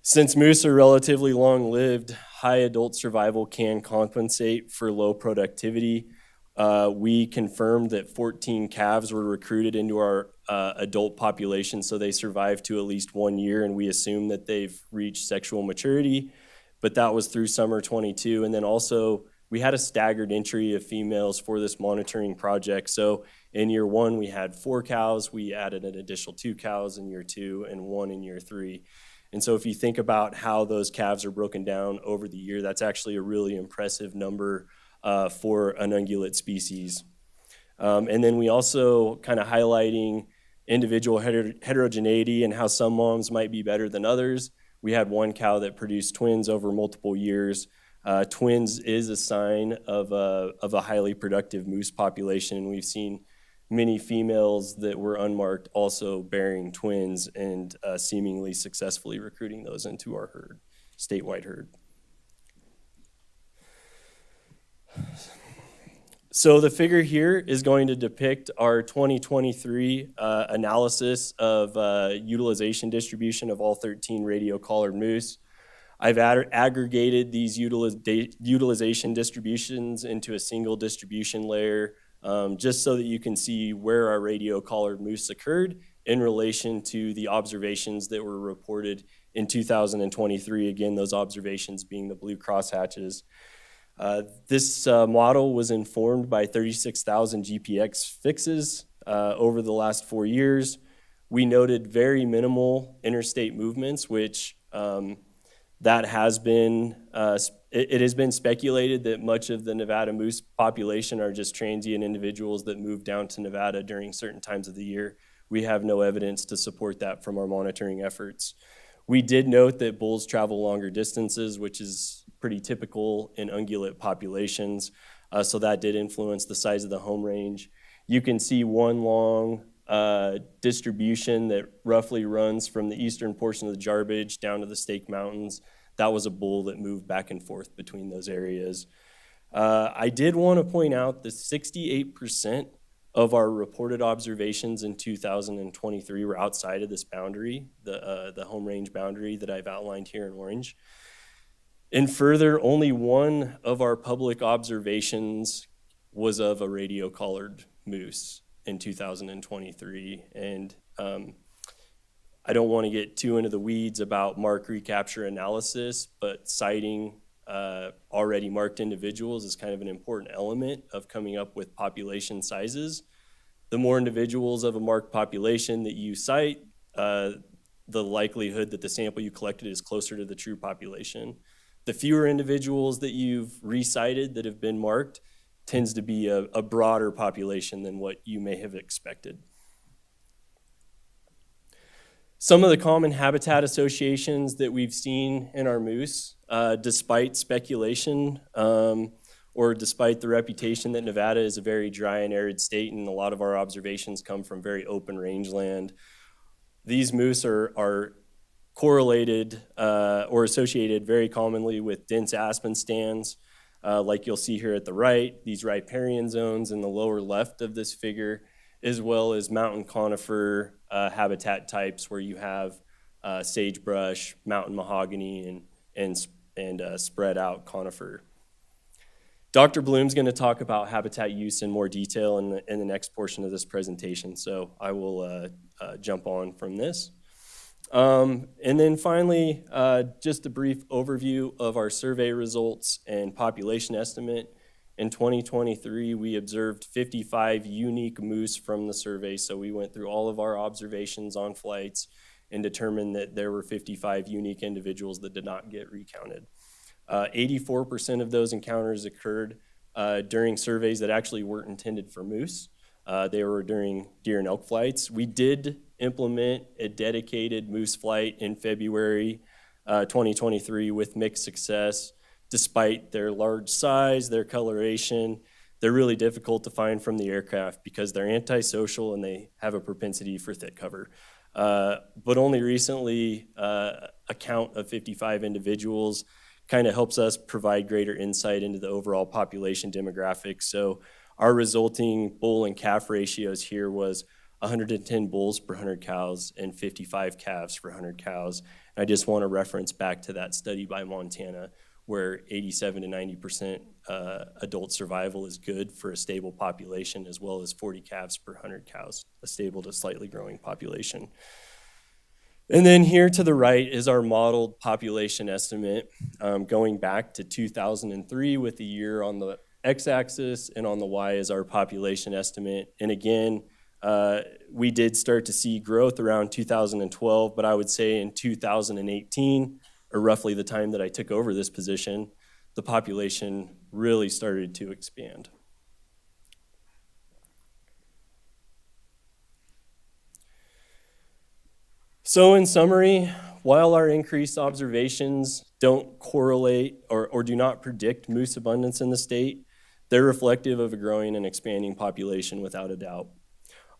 Since moose are relatively long-lived, high adult survival can compensate for low productivity. We confirmed that 14 calves were recruited into our adult population, so they survived to at least 1 year, and we assume that they've reached sexual maturity, but that was through summer 22. And then also, we had a staggered entry of females for this monitoring project. So in year 1, we had 4 cows. We added an additional 2 cows in year 2 and 1 in year 3. And so if you think about how those calves are broken down over the year, that's actually a really impressive number for an ungulate species. And then we also kind of highlighting individual heterogeneity and how some moms might be better than others. We had 1 cow that produced twins over multiple years. Twins is a sign of a highly productive moose population. We've seen many females that were unmarked also bearing twins and seemingly successfully recruiting those into our herd, statewide herd. So the figure here is going to depict our 2023 analysis of utilization distribution of all 13 radio collared moose. I've aggregated these utilization distributions into a single distribution layer, just so that you can see where our radio collared moose occurred in relation to the observations that were reported in 2023. Again, those observations being the blue crosshatches. This model was informed by 36,000 GPX fixes over the last 4 years. We noted very minimal interstate movements, which that has been, it has been speculated that much of the Nevada moose population are just transient individuals that move down to Nevada during certain times of the year. We have no evidence to support that from our monitoring efforts. We did note that bulls travel longer distances, which is pretty typical in ungulate populations. So that did influence the size of the home range. You can see one long distribution that roughly runs from the eastern portion of the Jarbidge down to the Stake Mountains. That was a bull that moved back and forth between those areas. I did want to point out that 68% of our reported observations in 2023 were outside of this boundary, the home range boundary that I've outlined here in orange. And further, only one of our public observations was of a radio collared moose in 2023. And I don't want to get too into the weeds about mark recapture analysis, but citing already marked individuals is kind of an important element of coming up with population sizes. The more individuals of a marked population that you cite, the likelihood that the sample you collected is closer to the true population. The fewer individuals that you've recited that have been marked tends to be a broader population than what you may have expected. Some of the common habitat associations that we've seen in our moose, despite speculation or despite the reputation that Nevada is a very dry and arid state and a lot of our observations come from very open rangeland, these moose are correlated or associated very commonly with dense aspen stands, like you'll see here at the right, these riparian zones in the lower left of this figure, as well as mountain conifer habitat types where you have sagebrush, mountain mahogany, and spread out conifer. Dr. Bloom's going to talk about habitat use in more detail in the next portion of this presentation, so I will jump on from this. And then finally, just a brief overview of our survey results and population estimate. In 2023, we observed 55 unique moose from the survey. So we went through all of our observations on flights and determined that there were 55 unique individuals that did not get recounted. 84% of those encounters occurred during surveys that actually weren't intended for moose. They were during deer and elk flights. We did implement a dedicated moose flight in February 2023 with mixed success. Despite their large size, their coloration, they're really difficult to find from the aircraft because they're antisocial and they have a propensity for thick cover. But only recently, a count of 55 individuals kind of helps us provide greater insight into the overall population demographics. So our resulting bull and calf ratios here was 110 bulls per 100 cows and 55 calves per 100 cows. And I just want to reference back to that study by Montana, where 87 to 90% adult survival is good for a stable population, as well as 40 calves per 100 cows, a stable to slightly growing population. And then here to the right is our modeled population estimate, going back to 2003 with the year on the x-axis, and on the y is our population estimate. And again, we did start to see growth around 2012, but I would say in 2018, or roughly the time that I took over this position, the population really started to expand. So in summary, while our increased observations don't correlate or do not predict moose abundance in the state, they're reflective of a growing and expanding population without a doubt.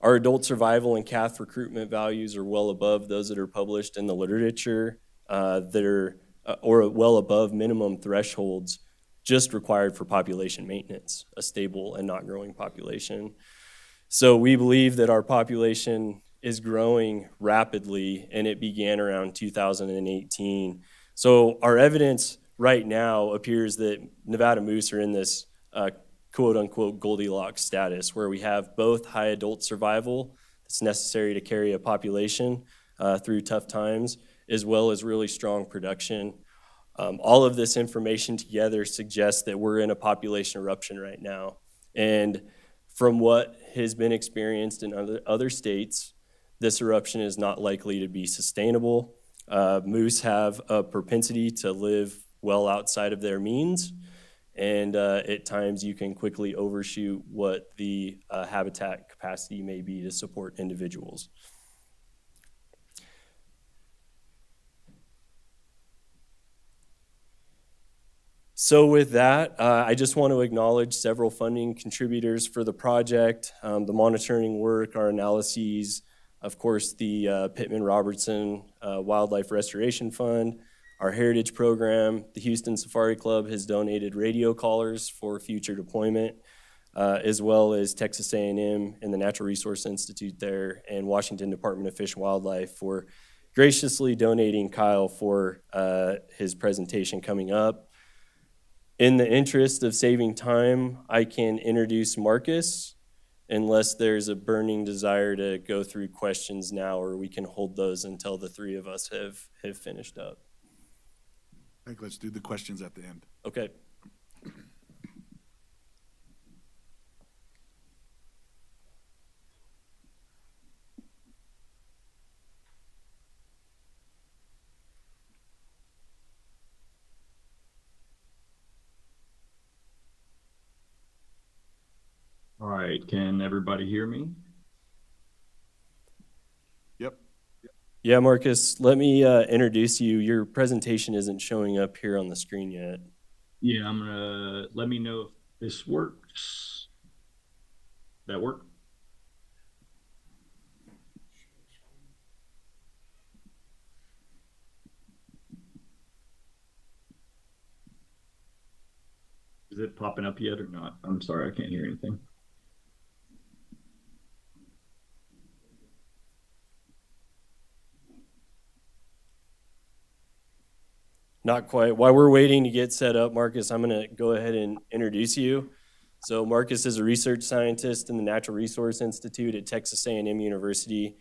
Our adult survival and calf recruitment values are well above those that are published in the literature. That are or well above minimum thresholds just required for population maintenance, a stable and not growing population. So we believe that our population is growing rapidly, and it began around 2018. So our evidence right now appears that Nevada moose are in this quote-unquote Goldilocks status, where we have both high adult survival that's necessary to carry a population through tough times, as well as really strong production. All of this information together suggests that we're in a population eruption right now. And from what has been experienced in other states, this eruption is not likely to be sustainable. Moose have a propensity to live well outside of their means, and at times you can quickly overshoot what the habitat capacity may be to support individuals. So with that, I just want to acknowledge several funding contributors for the project, the monitoring work, our analyses, of course, the Pittman-Robertson Wildlife Restoration Fund, our Heritage Program. The Houston Safari Club has donated radio collars for future deployment, as well as Texas A&M and the Natural Resource Institute there, and Washington Department of Fish and Wildlife for graciously donating Kyle for his presentation coming up. In the interest of saving time, I can introduce Marcus, unless there's a burning desire to go through questions now, or we can hold those until the three of us have finished up. I think let's do the questions at the end. Okay. All right, can everybody hear me? Yep. Yeah, Marcus, let me introduce you. Your presentation isn't showing up here on the screen yet. Yeah, I'm gonna, let me know if this works. That work? Is it popping up yet or not? I'm sorry, I can't hear anything. Not quite. While we're waiting to get set up, Marcus, I'm going to go ahead and introduce you. So Marcus is a research scientist in the Natural Resource Institute at Texas A&M University.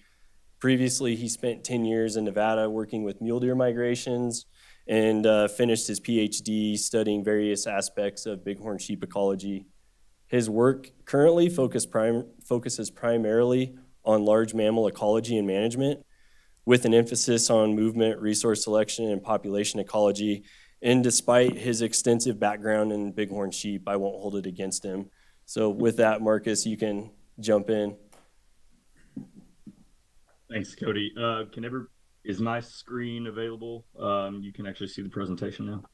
Previously, he spent 10 years in Nevada working with mule deer migrations and finished his PhD studying various aspects of bighorn sheep ecology. His work currently focuses primarily on large mammal ecology and management, with an emphasis on movement, resource selection, and population ecology. And despite his extensive background in bighorn sheep, I won't hold it against him. So with that, Marcus, you can jump in. Thanks, Cody. Is my screen available? You can actually see the presentation now.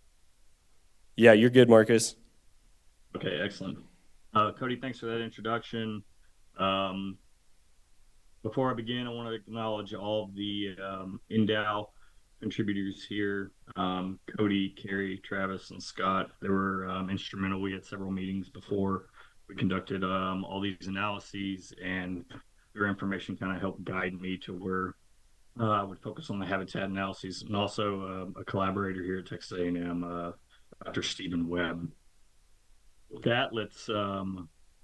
Yeah, you're good, Marcus. Okay, excellent. Cody, thanks for that introduction. Before I begin, I want to acknowledge all of the Endow contributors here. Cody, Carrie, Travis, and Scott. They were instrumental. We had several meetings before we conducted all these analyses, and their information kind of helped guide me to where I would focus on the habitat analyses, and also a collaborator here at Texas A&M, Dr. Stephen Webb. With that, let's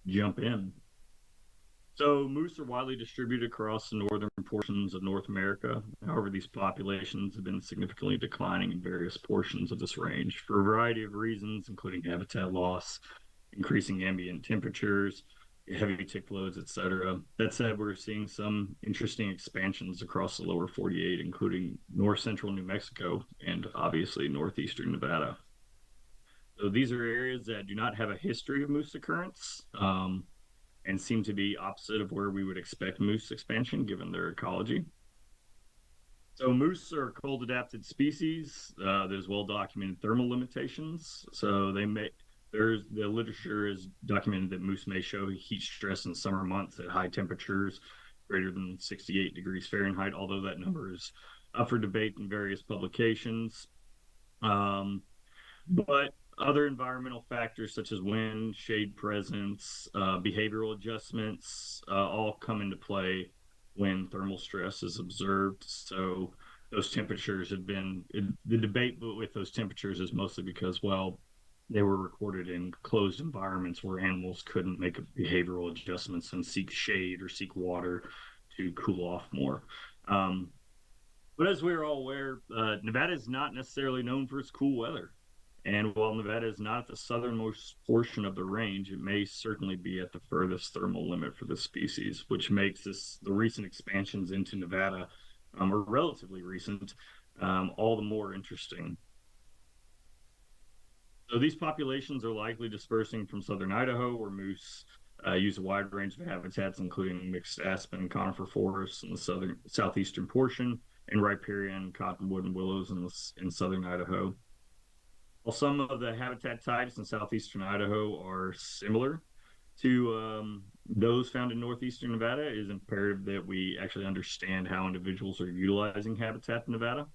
jump in. So moose are widely distributed across the northern portions of North America. However, these populations have been significantly declining in various portions of this range for a variety of reasons, including habitat loss, increasing ambient temperatures, heavy tick loads, etc. That said, we're seeing some interesting expansions across the lower 48, including north central New Mexico and obviously northeastern Nevada. So these are areas that do not have a history of moose occurrence, and seem to be opposite of where we would expect moose expansion given their ecology. So moose are a cold adapted species. There's well documented thermal limitations. So the literature has documented that moose may show heat stress in summer months at high temperatures greater than 68 degrees Fahrenheit, although that number is up for debate in various publications. But other environmental factors such as wind, shade presence, behavioral adjustments all come into play when thermal stress is observed. So those temperatures have been, the debate with those temperatures is mostly because, well, they were recorded in closed environments where animals couldn't make behavioral adjustments and seek shade or seek water to cool off more. But as we're all aware, Nevada is not necessarily known for its cool weather. And while Nevada is not at the southernmost portion of the range, it may certainly be at the furthest thermal limit for the species, which makes the recent expansions into Nevada, or relatively recent, all the more interesting. So these populations are likely dispersing from southern Idaho, where moose use a wide range of habitats, including mixed aspen and conifer forests in the southeastern portion, and riparian, cottonwood, and willows in southern Idaho. While some of the habitat types in southeastern Idaho are similar to those found in northeastern Nevada, it is imperative that we actually understand how individuals are utilizing habitat in Nevada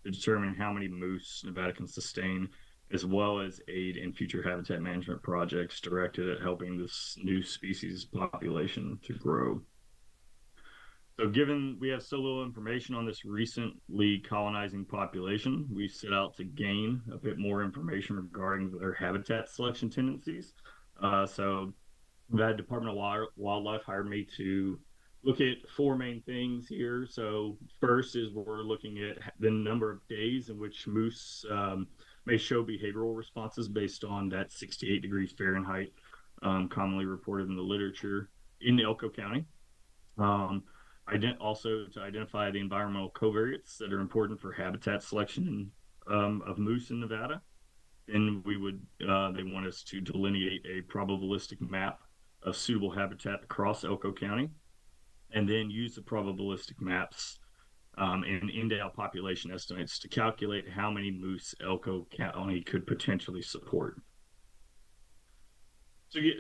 to determine how many moose Nevada can sustain, as well as aid in future habitat management projects directed at helping this new species population to grow. So given we have so little information on this recently colonizing population, we set out to gain a bit more information regarding their habitat selection tendencies. So the Department of Wildlife hired me to look at four main things here. So first is we're looking at the number of days in which moose may show behavioral responses based on that 68 degrees Fahrenheit commonly reported in the literature in Elko County. Also to identify the environmental covariates that are important for habitat selection of moose in Nevada. And they want us to delineate a probabilistic map of suitable habitat across Elko County, and then use the probabilistic maps and NDAL population estimates to calculate how many moose Elko County could potentially support.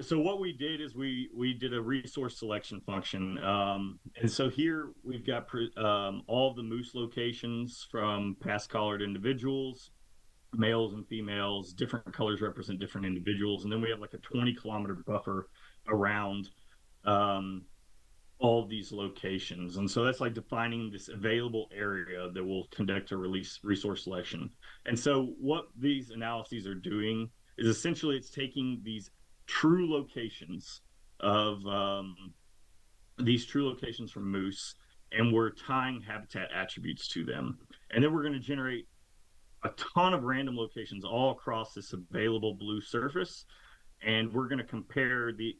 So what we did is we did a resource selection function. And so here we've got all of the moose locations from past collared individuals, males and females. Different colors represent different individuals. And then we have like a 20-kilometer buffer around all of these locations. And so that's like defining this available area that will conduct a resource selection. And so what these analyses are doing is essentially it's taking these true locations of from moose, and we're tying habitat attributes to them. And then we're going to generate a ton of random locations all across this available blue surface. And we're going to compare the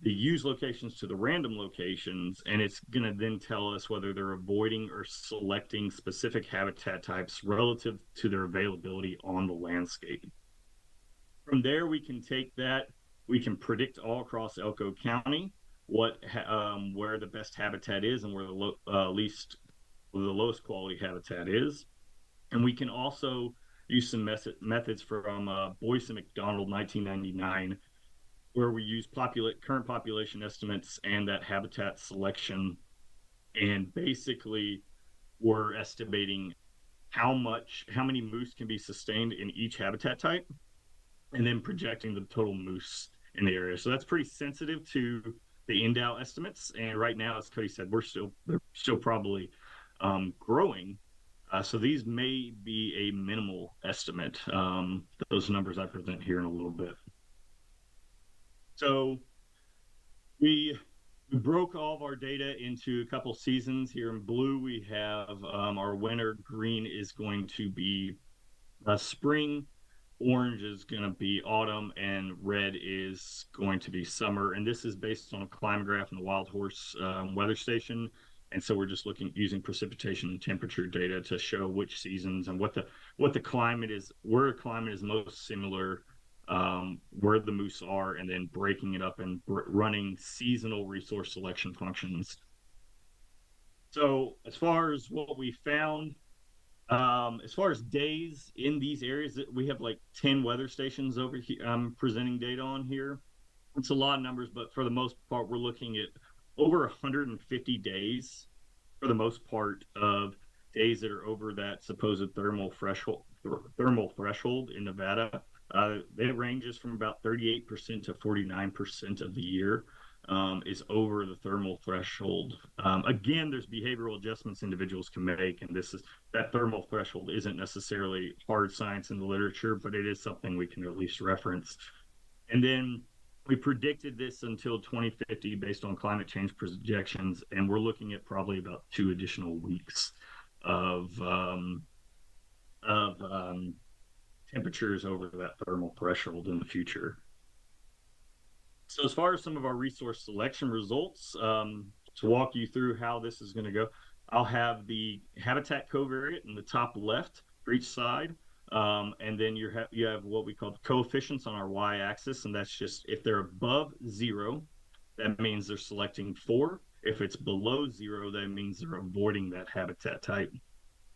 used locations to the random locations, and it's going to then tell us whether they're avoiding or selecting specific habitat types relative to their availability on the landscape. From there, we can take that, we can predict all across Elko County where the best habitat is and where the lowest quality habitat is. And we can also use some methods from Boyce and McDonald 1999, where we use current population estimates and that habitat selection. And basically, we're estimating how many moose can be sustained in each habitat type, and then projecting the total moose in the area. So that's pretty sensitive to the NDAL estimates. And right now, as Cody said, they're still probably growing. So these may be a minimal estimate, those numbers I present here in a little bit. So we broke all of our data into a couple seasons. Here in blue, we have our winter. Green is going to be spring. Orange is going to be autumn, and red is going to be summer. And this is based on a climograph in the Wild Horse weather station. And so we're just using precipitation and temperature data to show which seasons and what the climate is, where the climate is most similar, where the moose are, and then breaking it up and running seasonal resource selection functions. So as far as what we found, as far as days in these areas, we have like 10 weather stations over here I'm presenting data on here. It's a lot of numbers, but for the most part, we're looking at over 150 days, for the most part, of days that are over that supposed thermal threshold in Nevada. It ranges from about 38% to 49% of the year. is over the thermal threshold. Again, there's behavioral adjustments individuals can make, and that thermal threshold isn't necessarily hard science in the literature, but it is something we can at least reference. And then we predicted this until 2050 based on climate change projections, and we're looking at probably about 2 additional weeks of temperatures over that thermal threshold in the future. So as far as some of our resource selection results, to walk you through how this is going to go, I'll have the habitat covariate in the top left for each side. And then you have what we call the coefficients on our y-axis, and that's just if they're above 0, that means they're selecting 4. If it's below 0, that means they're avoiding that habitat type.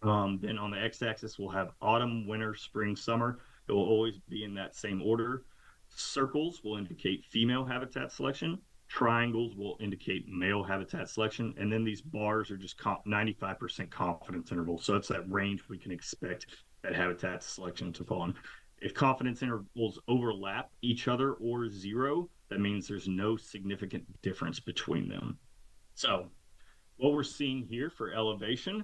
Then on the x-axis, we'll have autumn, winter, spring, summer. It will always be in that same order. Circles will indicate female habitat selection. Triangles will indicate male habitat selection. And then these bars are just 95% confidence interval. So it's that range we can expect that habitat selection to fall in. If confidence intervals overlap each other or 0, that means there's no significant difference between them. So what we're seeing here for elevation,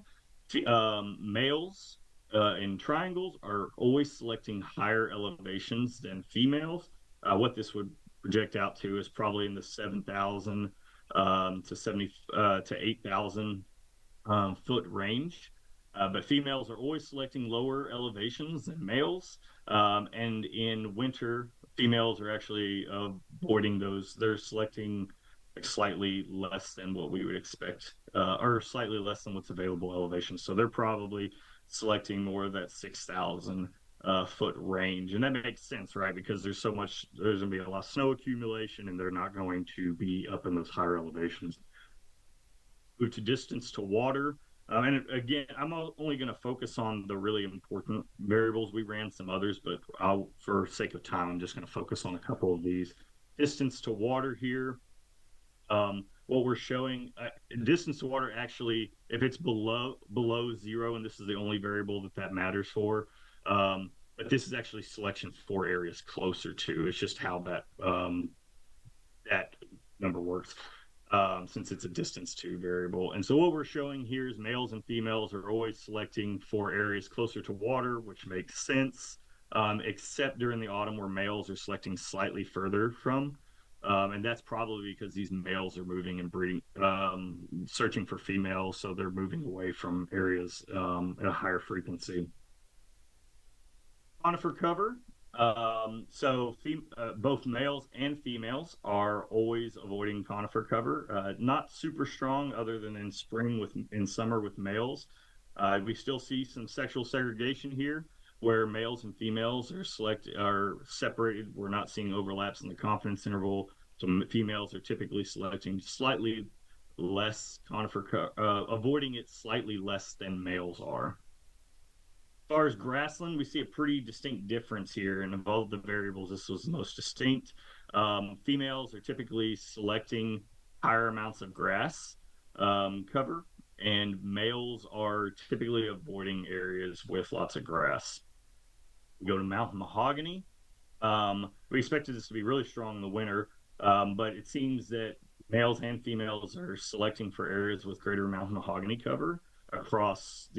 males in triangles are always selecting higher elevations than females. What this would project out to is probably in the 7,000 to 8,000 foot range. But females are always selecting lower elevations than males. And in winter, females are actually avoiding those. They're selecting slightly less than what we would expect, or slightly less than what's available elevation. So they're probably selecting more of that 6,000 foot range. And that makes sense, right? Because there's going to be a lot of snow accumulation, and they're not going to be up in those higher elevations. Move to distance to water. And again, I'm only going to focus on the really important variables. We ran some others, but for sake of time, I'm just going to focus on a couple of these. Distance to water here. What we're showing, distance to water actually, if it's below 0, and this is the only variable that matters for, but this is actually selection for areas closer to. It's just how that number works. Since it's a distance to variable. And so what we're showing here is males and females are always selecting for areas closer to water, which makes sense, except during the autumn where males are selecting slightly further from. And that's probably because these males are moving and breeding, searching for females, so they're moving away from areas at a higher frequency. Conifer cover. Both males and females are always avoiding conifer cover. Not super strong other than in summer with males. We still see some sexual segregation here where males and females are separated. We're not seeing overlaps in the confidence interval. So females are typically selecting slightly less conifer cover, avoiding it slightly less than males are. As far as grassland, we see a pretty distinct difference here, and of all the variables, this was the most distinct. Females are typically selecting higher amounts of grass cover, and males are typically avoiding areas with lots of grass. We go to mountain mahogany. We expected this to be really strong in the winter, but it seems that males and females are selecting for areas with greater mountain mahogany cover across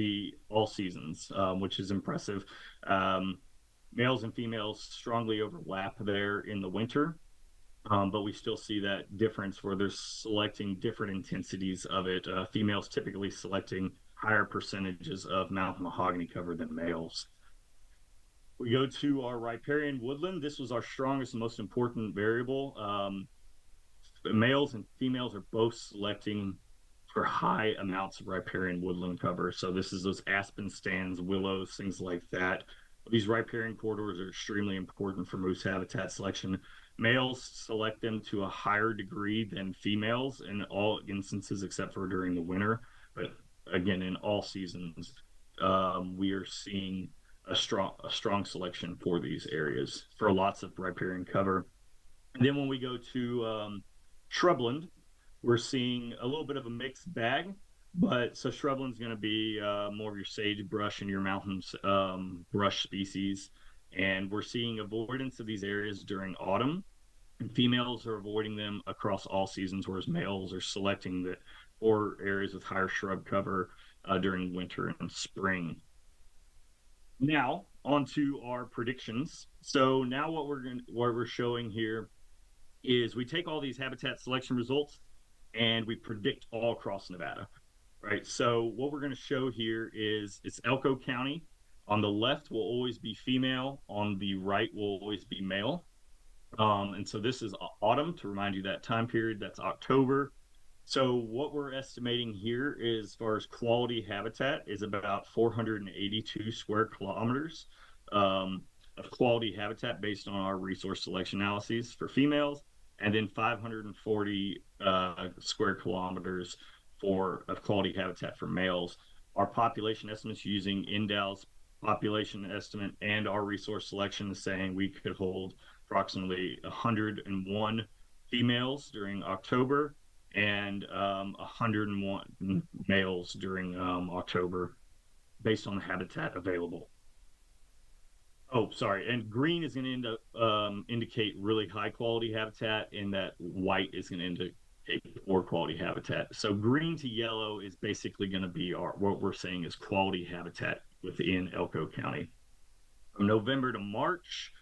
all seasons, which is impressive. Males and females strongly overlap there in the winter, but we still see that difference where they're selecting different intensities of it. Females typically selecting higher percentages of mountain mahogany cover than males. We go to our riparian woodland. This was our strongest and most important variable. Males and females are both selecting for high amounts of riparian woodland cover. So this is those aspen stands, willows, things like that. These riparian corridors are extremely important for moose habitat selection. Males select them to a higher degree than females in all instances except for during the winter. But again, in all seasons, we are seeing a strong selection for these areas for lots of riparian cover. And then when we go to shrubland, we're seeing a little bit of a mixed bag, but so shrubland's going to be more of your sagebrush and your mountain brush species, and we're seeing avoidance of these areas during autumn. And females are avoiding them across all seasons, whereas males are selecting the 4 areas with higher shrub cover during winter and spring. Now, on to our predictions. So now what we're showing here is we take all these habitat selection results and we predict all across Nevada, right? So what we're going to show here is it's Elko County. On the left will always be female. On the right will always be male. And so this is autumn, to remind you that time period, that's October. So what we're estimating here is, as far as quality habitat, is about 482 square kilometers of quality habitat based on our resource selection analyses for females, and then 540 square kilometers of quality habitat for males. Our population estimates using NDAL's population estimate and our resource selection is saying we could hold approximately 101 females during October and 101 males during October based on the habitat available. Oh, sorry. And green is going to indicate really high quality habitat, and that white is going to indicate poor quality habitat. So green to yellow is basically going to be what we're saying is quality habitat within Elko County. From November to March,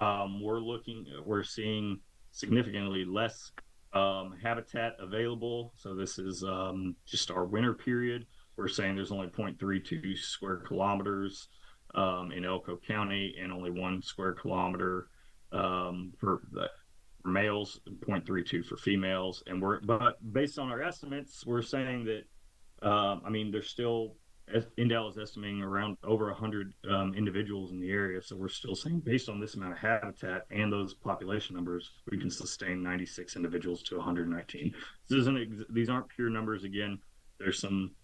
we're seeing significantly less habitat available. So this is just our winter period. We're saying there's only 0.32 square kilometers in Elko County, and only 1 square kilometer for males, 0.32 for females. But based on our estimates, we're saying that there's still, NDAL is estimating around over 100 individuals in the area. So we're still saying, based on this amount of habitat and those population numbers, we can sustain 96 individuals to 119. These aren't pure numbers. Again, there's some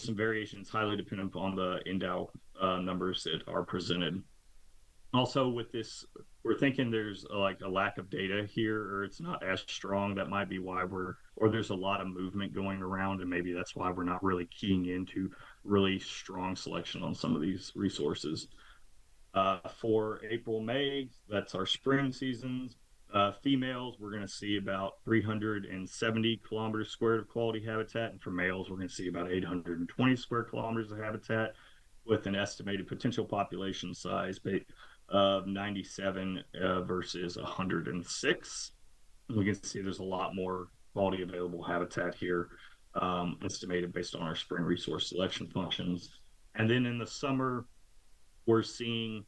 variations highly dependent upon the NDAL numbers that are presented. Also, with this, we're thinking there's a lack of data here, or it's not as strong. That might be why there's a lot of movement going around, and maybe that's why we're not really keying into really strong selection on some of these resources. For April, May, that's our spring seasons. Females, we're going to see about 370 kilometers squared of quality habitat, and for males, we're going to see about 820 square kilometers of habitat, with an estimated potential population size of 97 versus 106. We can see there's a lot more quality available habitat here, estimated based on our spring resource selection functions. And then in the summer, we're seeing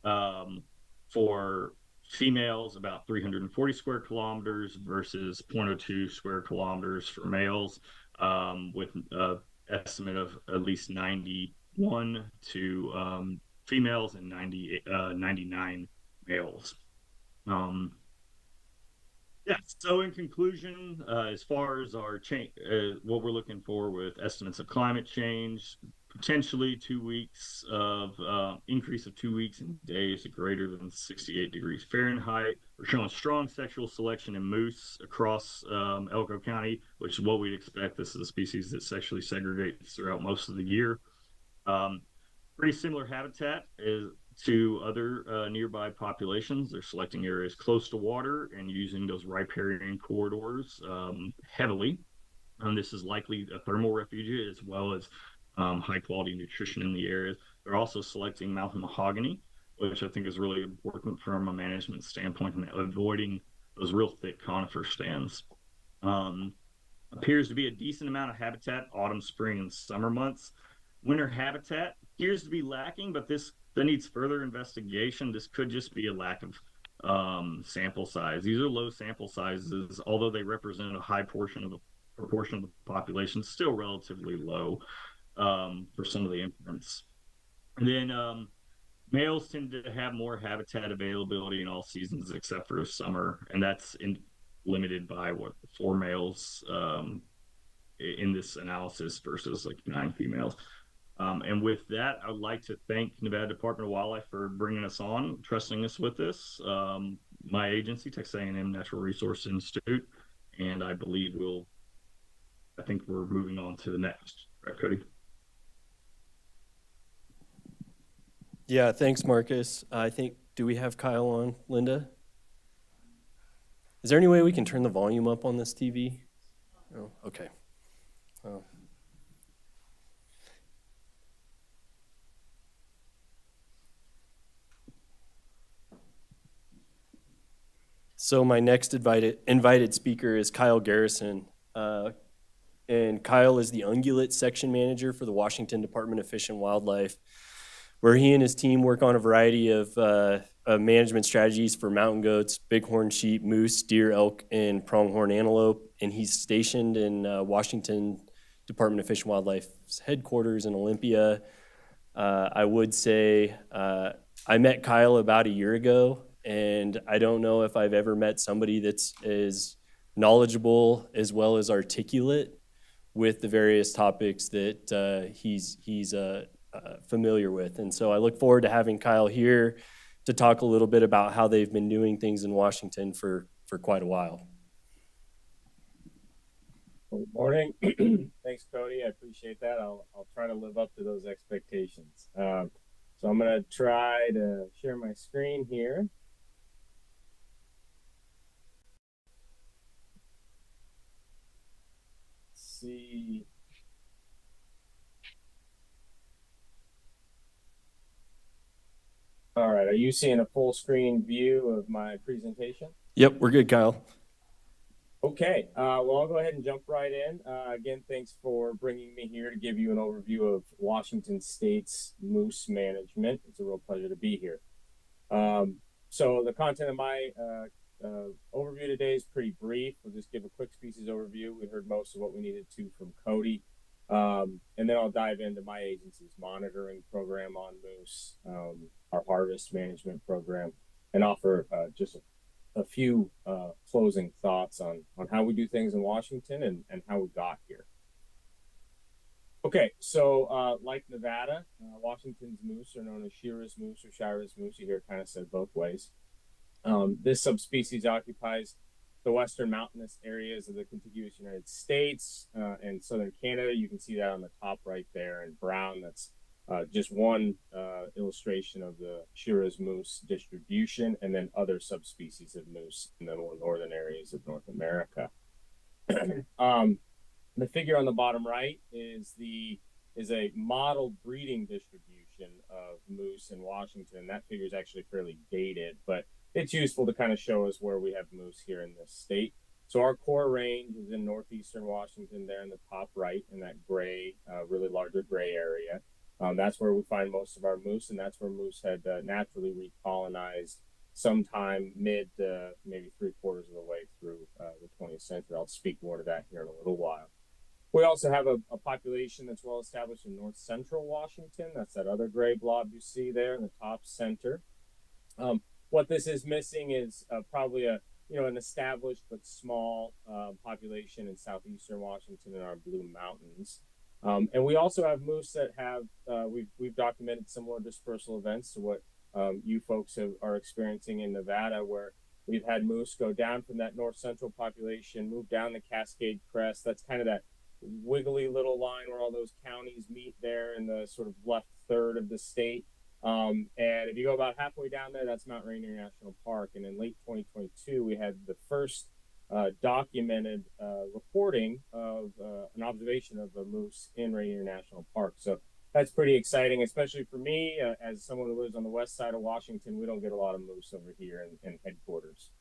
for females about 340 square kilometers versus 0.02 square kilometers for males, with an estimate of at least 91 to females and 99 males. So in conclusion, as far as our what we're looking for with estimates of climate change, potentially 2 weeks of increase of 2 weeks in days greater than 68 degrees Fahrenheit. We're showing strong sexual selection in moose across Elko County, which is what we'd expect. This is a species that sexually segregates throughout most of the year. Pretty similar habitat to other nearby populations. They're selecting areas close to water and using those riparian corridors heavily. And this is likely a thermal refuge as well as high quality nutrition in the area. They're also selecting mountain mahogany, which I think is really important from a management standpoint, and avoiding those real thick conifer stands. Appears to be a decent amount of habitat autumn, spring, and summer months. Winter habitat appears to be lacking, but that needs further investigation. This could just be a lack of sample size. These are low sample sizes, although they represent a high proportion of the population, still relatively low for some of the implements. And then males tend to have more habitat availability in all seasons except for summer, and that's limited by 4 males in this analysis versus 9 females. And with that, I would like to thank Nevada Department of Wildlife for bringing us on, trusting us with this. My agency, Texas A&M Natural Resource Institute, and I believe I think we're moving on to the next. Right, Cody? Yeah, thanks, Marcus. I think, Do we have Kyle on, Linda? Is there any way we can turn the volume up on this TV? Oh, okay. Oh. So my next invited speaker is Kyle Garrison. And Kyle is the ungulate section manager for the Washington Department of Fish and Wildlife, where he and his team work on a variety of management strategies for mountain goats, bighorn sheep, moose, deer, elk, and pronghorn antelope. And he's stationed in Washington Department of Fish and Wildlife's headquarters in Olympia. I would say I met Kyle about a year ago, and I don't know if I've ever met somebody that's as knowledgeable as well as articulate with the various topics that he's familiar with. And so I look forward to having Kyle here to talk a little bit about how they've been doing things in Washington for quite a while. Good morning. Thanks, Cody. I appreciate that. I'll try to live up to those expectations. So I'm going to try to share my screen here. Let's see. All right. Are you seeing a full screen view of my presentation? Yep, we're good, Kyle. Okay, well, I'll go ahead and jump right in. Again, thanks for bringing me here to give you an overview of Washington State's moose management. It's a real pleasure to be here. So the content of my overview today is pretty brief. We'll just give a quick species overview. We heard most of what we needed to from Cody. And then I'll dive into my agency's monitoring program on moose, our harvest management program, and offer just a few closing thoughts on how we do things in Washington and how we got here. Okay, so like Nevada, Washington's moose are known as Shiras moose or Shiras moose. You hear it kind of said both ways. This subspecies occupies the western mountainous areas of the contiguous United States and southern Canada. You can see that on the top right there in brown. That's just one illustration of the Shiras moose distribution, and then other subspecies of moose in the more northern areas of North America. The figure on the bottom right is a model breeding distribution of moose in Washington. That figure is actually fairly dated, but it's useful to kind of show us where we have moose here in this state. So our core range is in northeastern Washington there in the top right in that gray, really larger gray area. That's where we find most of our moose, and that's where moose had naturally recolonized sometime maybe 3/4 of the way through the 20th century. I'll speak more to that here in a little while. We also have a population that's well established in north central Washington. That's that other gray blob you see there in the top center. What this is missing is probably an established but small population in southeastern Washington in our Blue Mountains. And we also have moose that have, we've documented similar dispersal events to what you folks are experiencing in Nevada, where we've had moose go down from that north central population, move down the Cascade Crest. That's kind of that wiggly little line where all those counties meet there in the sort of left third of the state. And if you go about halfway down there, that's Mount Rainier National Park. And in late 2022, we had the first documented reporting of an observation of a moose in Rainier National Park. So that's pretty exciting, especially for me as someone who lives on the west side of Washington. We don't get a lot of moose over here in headquarters.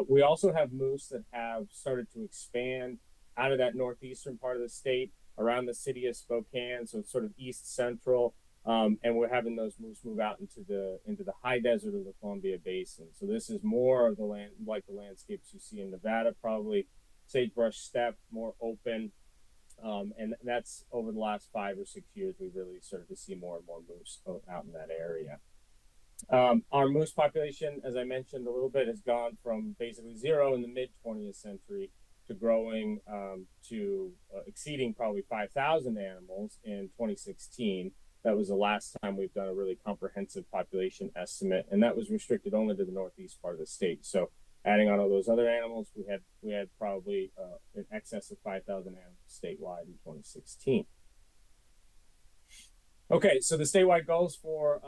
We also have moose that have started to expand out of that northeastern part of the state around the city of Spokane, so it's sort of east central. And we're having those moose move out into the high desert of the Columbia Basin. So this is more of the land, like the landscapes you see in Nevada, probably sagebrush steppe, more open. And that's over the last 5 or 6 years, we've really started to see more and more moose out in that area. Our moose population, as I mentioned a little bit, has gone from basically zero in the mid 20th century to growing to exceeding probably 5,000 animals in 2016. That was the last time we've done a really comprehensive population estimate, and that was restricted only to the northeast part of the state. So adding on all those other animals, we had probably in excess of 5,000 animals statewide in 2016. Okay, so the statewide goals for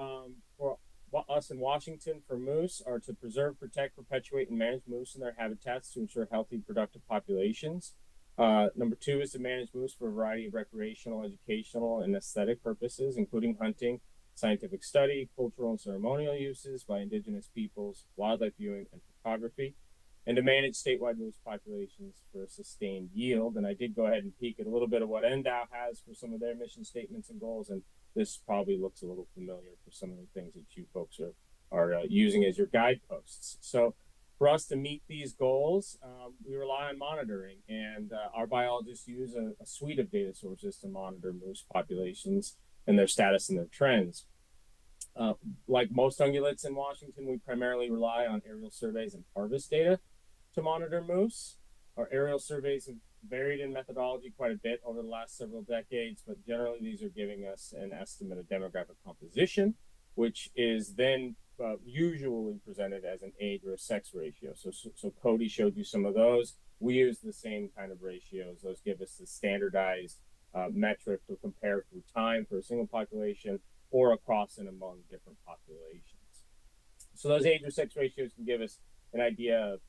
us in Washington for moose are to preserve, protect, perpetuate, and manage moose in their habitats to ensure healthy, productive populations. Number 2 is to manage moose for a variety of recreational, educational, and aesthetic purposes, including hunting, scientific study, cultural and ceremonial uses by indigenous peoples, wildlife viewing, and photography, and to manage statewide moose populations for a sustained yield. And I did go ahead and peek at a little bit of what NDOW has for some of their mission statements and goals, and this probably looks a little familiar for some of the things that you folks are using as your guideposts. So for us to meet these goals, we rely on monitoring, and our biologists use a suite of data sources to monitor moose populations and their status and their trends. Like most ungulates in Washington, we primarily rely on aerial surveys and harvest data to monitor moose. Our aerial surveys have varied in methodology quite a bit over the last several decades, but generally these are giving us an estimate of demographic composition, which is then usually presented as an age or a sex ratio. So Cody showed you some of those. We use the same kind of ratios. Those give us the standardized metric to compare through time for a single population or across and among different populations. So those age or sex ratios can give us an idea of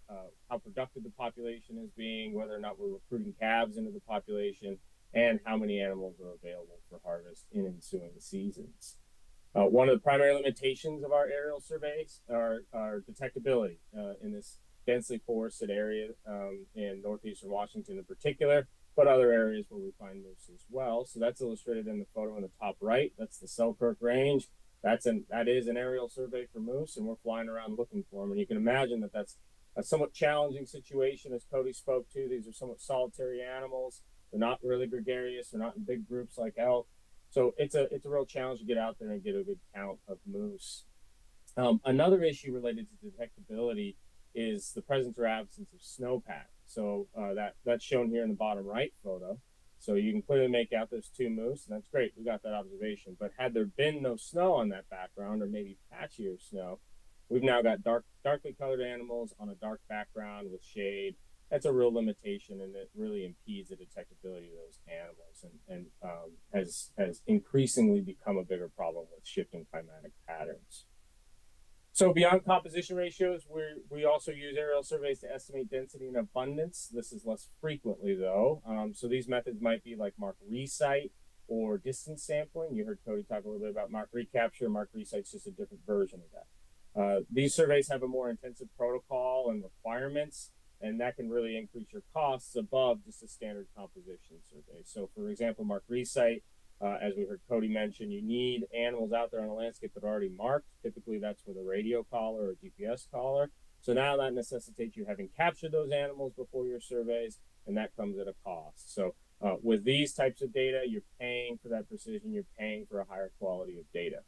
how productive the population is being, whether or not we're recruiting calves into the population, and how many animals are available for harvest in ensuing seasons. One of the primary limitations of our aerial surveys are detectability in this densely forested area in northeastern Washington in particular, but other areas where we find moose as well. So that's illustrated in the photo in the top right. That's the Selkirk Range. That is an aerial survey for moose, and we're flying around looking for them. And you can imagine that that's a somewhat challenging situation, as Cody spoke to. These are somewhat solitary animals. They're not really gregarious. They're not in big groups like elk. So it's a real challenge to get out there and get a good count of moose. Another issue related to detectability is the presence or absence of snowpack. So that's shown here in the bottom right photo. So you can clearly make out those 2 moose, and that's great. We got that observation. But had there been no snow on that background, or maybe patchier snow, we've now got darkly colored animals on a dark background with shade. That's a real limitation, and it really impedes the detectability of those animals, and has increasingly become a bigger problem with shifting climatic patterns. So beyond composition ratios, we also use aerial surveys to estimate density and abundance. This is less frequently though. So these methods might be like mark resite or distance sampling. You heard Cody talk a little bit about mark recapture. Mark resite's just a different version of that. These surveys have a more intensive protocol and requirements, and that can really increase your costs above just a standard composition survey. So for example, mark resite, as we heard Cody mention, you need animals out there on a landscape that are already marked. Typically that's with a radio collar or a GPS collar. So now that necessitates you having captured those animals before your surveys, and that comes at a cost. So with these types of data, you're paying for that precision, you're paying for a higher quality of data.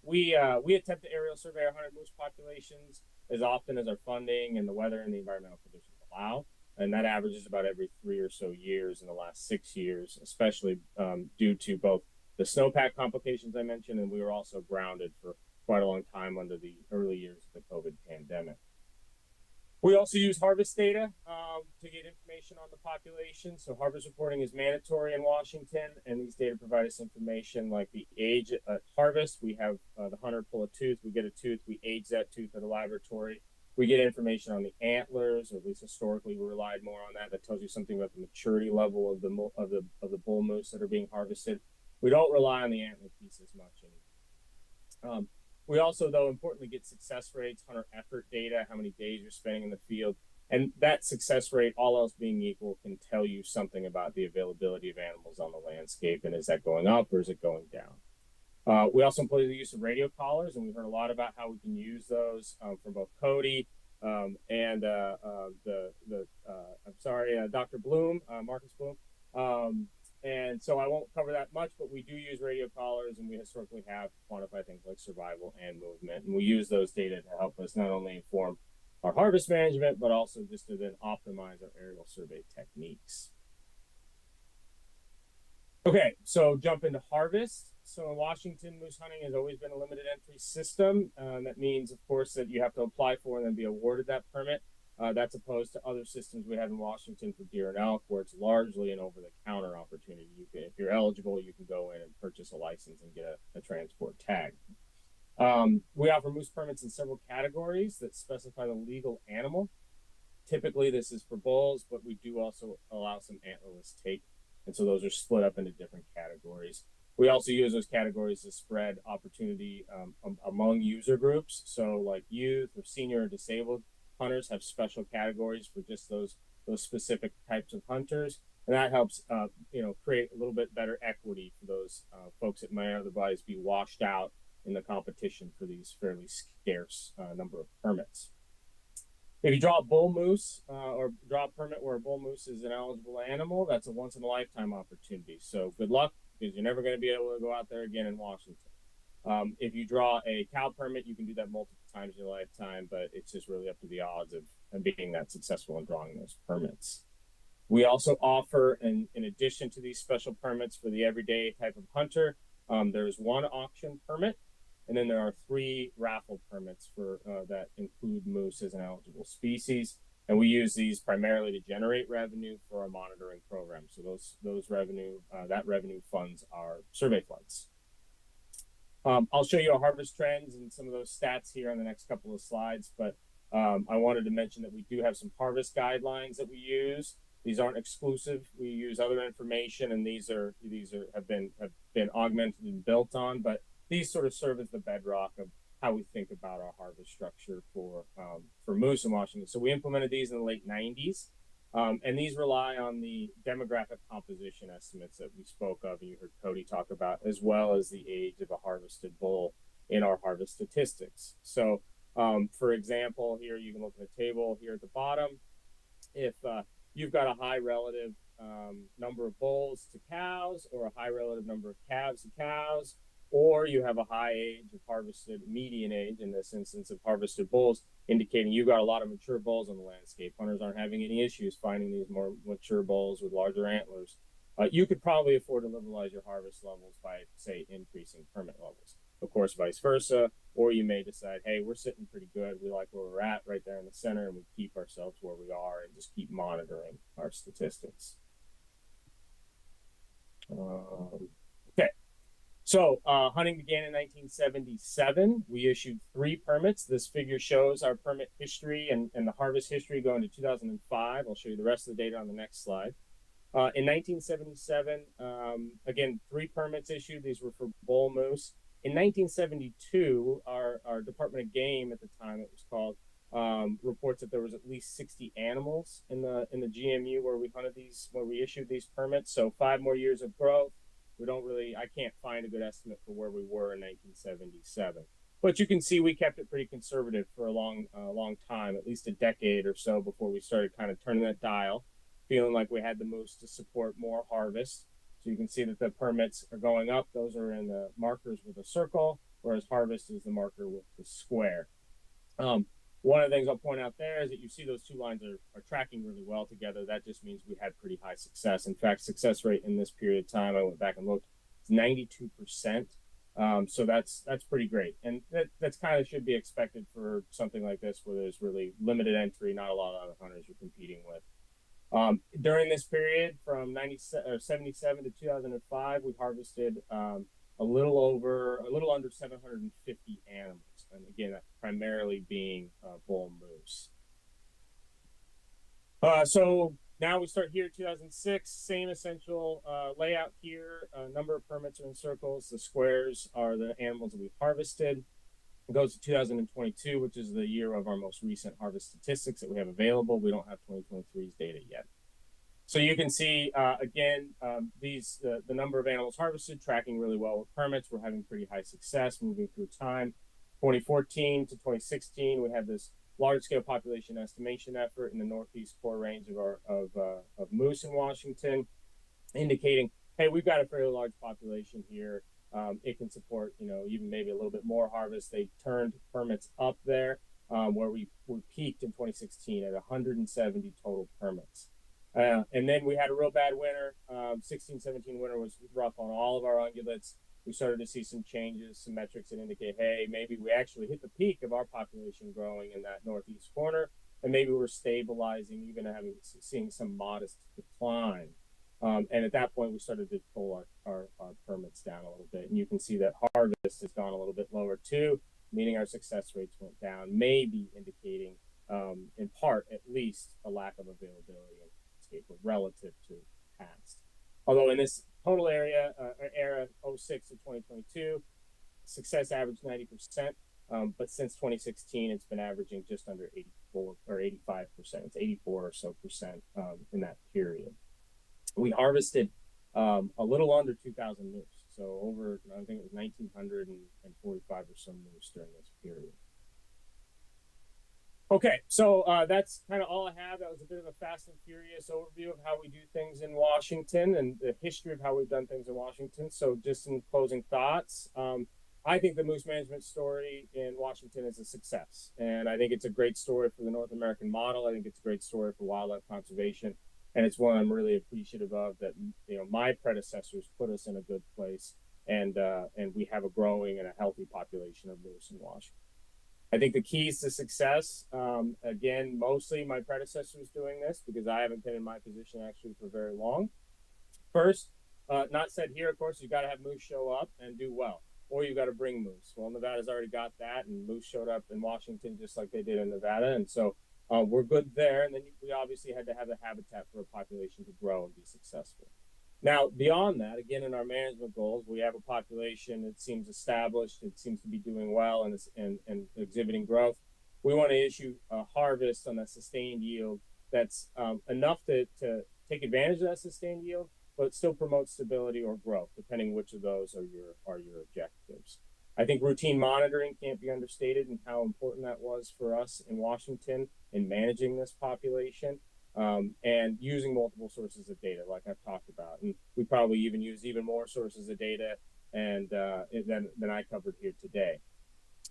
We attempt to aerial survey 100 moose populations as often as our funding and the weather and the environmental conditions allow. And that averages about every 3 or so years in the last 6 years, especially due to both the snowpack complications I mentioned, and we were also grounded for quite a long time under the early years of the COVID pandemic. We also use harvest data to get information on the population. So harvest reporting is mandatory in Washington, and these data provide us information like the age at harvest. We have the hunter pull a tooth, we get a tooth, we age that tooth at a laboratory. We get information on the antlers, or at least historically we relied more on that. That tells you something about the maturity level of the bull moose that are being harvested. We don't rely on the antler piece as much anymore. We also, though, importantly get success rates, hunter effort data, how many days you're spending in the field. And that success rate, all else being equal, can tell you something about the availability of animals on the landscape. And is that going up or is it going down? We also employ the use of radio collars, and we heard a lot about how we can use those from both Cody and Dr. Bloom, Marcus Bloom. And so I won't cover that much, but we do use radio collars, and we historically have quantified things like survival and movement. And we use those data to help us not only inform our harvest management, but also just to then optimize our aerial survey techniques. Okay, so jump into harvest. So in Washington, moose hunting has always been a limited entry system. That means, of course, that you have to apply for and then be awarded that permit. That's opposed to other systems we have in Washington for deer and elk, where it's largely an over-the-counter opportunity. If you're eligible, you can go in and purchase a license and get a transport tag. We offer moose permits in several categories that specify the legal animal. Typically, this is for bulls, but we do also allow some antlerless take, and so those are split up into different categories. We also use those categories to spread opportunity among user groups. So like youth or senior or disabled hunters have special categories for just those specific types of hunters. And that helps, create a little bit better equity for those folks that might otherwise be washed out in the competition for these fairly scarce number of permits. If you draw a bull moose or draw a permit where a bull moose is an eligible animal, that's a once in a lifetime opportunity. So good luck, because you're never going to be able to go out there again in Washington. If you draw a cow permit, you can do that multiple times in your lifetime, but it's just really up to the odds of being that successful in drawing those permits. We also offer, in addition to these special permits for the everyday type of hunter, there's one auction permit, and then there are 3 raffle permits for that include moose as an eligible species. And we use these primarily to generate revenue for our monitoring program. So those revenue, that revenue funds our survey flights. I'll show you our harvest trends and some of those stats here on the next couple of slides, but I wanted to mention that we do have some harvest guidelines that we use. These aren't exclusive. We use other information, and these have been augmented and built on, but these sort of serve as the bedrock of how we think about our harvest structure for moose in Washington. So we implemented these in the late 90s, and these rely on the demographic composition estimates that we spoke of and you heard Cody talk about, as well as the age of a harvested bull in our harvest statistics. So for example, here you can look at the table here at the bottom. If you've got a high relative number of bulls to cows, or a high relative number of calves to cows, or you have a high age of harvested, median age in this instance of harvested bulls, indicating you've got a lot of mature bulls on the landscape. Hunters aren't having any issues finding these more mature bulls with larger antlers. You could probably afford to liberalize your harvest levels by, say, increasing permit levels. Of course, vice versa, or you may decide, hey, we're sitting pretty good. We like where we're at right there in the center, and we keep ourselves where we are and just keep monitoring our statistics. Okay. So hunting began in 1977. We issued 3 permits. This figure shows our permit history and the harvest history going to 2005. I'll show you the rest of the data on the next slide. In 1977, again, 3 permits issued. These were for bull moose. In 1972, our Department of Game, at the time it was called, reports that there was at least 60 animals in the GMU where we hunted these, where we issued these permits. So 5 more years of growth. I can't find a good estimate for where we were in 1977. But you can see we kept it pretty conservative for a long time, at least a decade or so before we started kind of turning that dial, feeling like we had the moose to support more harvest. So you can see that the permits are going up. Those are in the markers with a circle, whereas harvest is the marker with the square. One of the things I'll point out there is that you see those 2 lines are tracking really well together. That just means we had pretty high success. In fact, success rate in this period of time, I went back and looked, it's 92%. So that's pretty great. And that's kind of should be expected for something like this, where there's really limited entry, not a lot of other hunters you're competing with. During this period from 77 to 2005, we harvested a little under 750 animals. And again, that primarily being bull moose. So now we start here, 2006, same essential layout here. Number of permits are in circles. The squares are the animals that we harvested. It goes to 2022, which is the year of our most recent harvest statistics that we have available. We don't have 2023's data yet. So you can see, again, the number of animals harvested tracking really well with permits. We're having pretty high success moving through time. 2014 to 2016, we had this large-scale population estimation effort in the Northeast core range of moose in Washington, indicating, hey, we've got a fairly large population here. It can support, even maybe a little bit more harvest. They turned permits up there, where we peaked in 2016 at 170 total permits. And then we had a real bad winter. 16-17 winter was rough on all of our ungulates. We started to see some changes, some metrics that indicate, hey, maybe we actually hit the peak of our population growing in that northeast corner, and maybe we're stabilizing, even seeing some modest decline. And at that point, we started to pull our permits down a little bit. And you can see that harvest has gone a little bit lower too, meaning our success rates went down, maybe indicating, in part at least, a lack of availability in landscape relative to past. Although in this total era 06 to 2022, success averaged 90%, but since 2016, it's been averaging just under 84 or 85%. It's 84 or so percent in that period. We harvested a little under 2,000 moose, so over, I think it was 1,945 or so moose during this period. Okay, so that's kind of all I have. That was a bit of a fast and furious overview of how we do things in Washington and the history of how we've done things in Washington. So just some closing thoughts. I think the moose management story in Washington is a success. And I think it's a great story for the North American model. I think it's a great story for wildlife conservation. And it's one I'm really appreciative of, that, you know, my predecessors put us in a good place, and we have a growing and a healthy population of moose in Washington. I think the keys to success, again, mostly my predecessors doing this, because I haven't been in my position actually for very long. First, not said here, of course, you got to have moose show up and do well, or you got to bring moose. Well, Nevada's already got that, and moose showed up in Washington just like they did in Nevada, and so we're good there. And then we obviously had to have the habitat for a population to grow and be successful. Now, beyond that, again, in our management goals, we have a population that seems established, it seems to be doing well and exhibiting growth. We want to issue a harvest on a sustained yield that's enough to take advantage of that sustained yield, but still promote stability or growth, depending which of those are your objectives. I think routine monitoring can't be understated and how important that was for us in Washington in managing this population. And using multiple sources of data, like I've talked about, and we probably even use even more sources of data than I covered here today.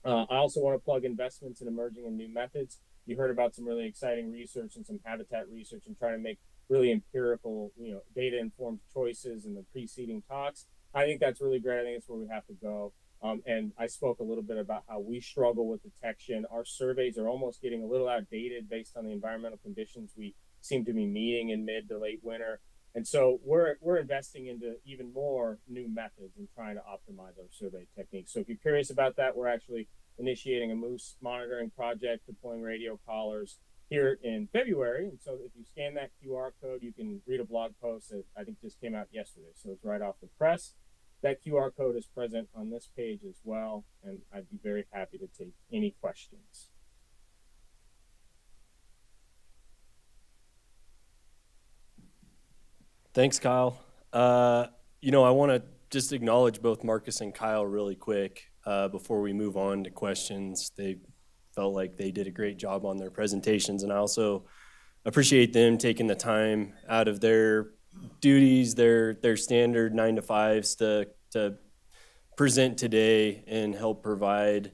I also want to plug investments in emerging and new methods. You heard about some really exciting research and some habitat research and trying to make really empirical, data-informed choices in the preceding talks. I think that's really great. I think it's where we have to go. And I spoke a little bit about how we struggle with detection. Our surveys are almost getting a little outdated based on the environmental conditions we seem to be meeting in mid to late winter. And so we're investing into even more new methods and trying to optimize our survey techniques. So if you're curious about that, we're actually initiating a moose monitoring project, deploying radio collars here in February. And so if you scan that QR code, you can read a blog post that I think just came out yesterday. So it's right off the press. That QR code is present on this page as well, and I'd be very happy to take any questions. Thanks, Kyle. I want to just acknowledge both Marcus and Kyle really quick before we move on to questions. They felt like they did a great job on their presentations, and I also appreciate them taking the time out of their duties, their standard 9 to 5s to present today and help provide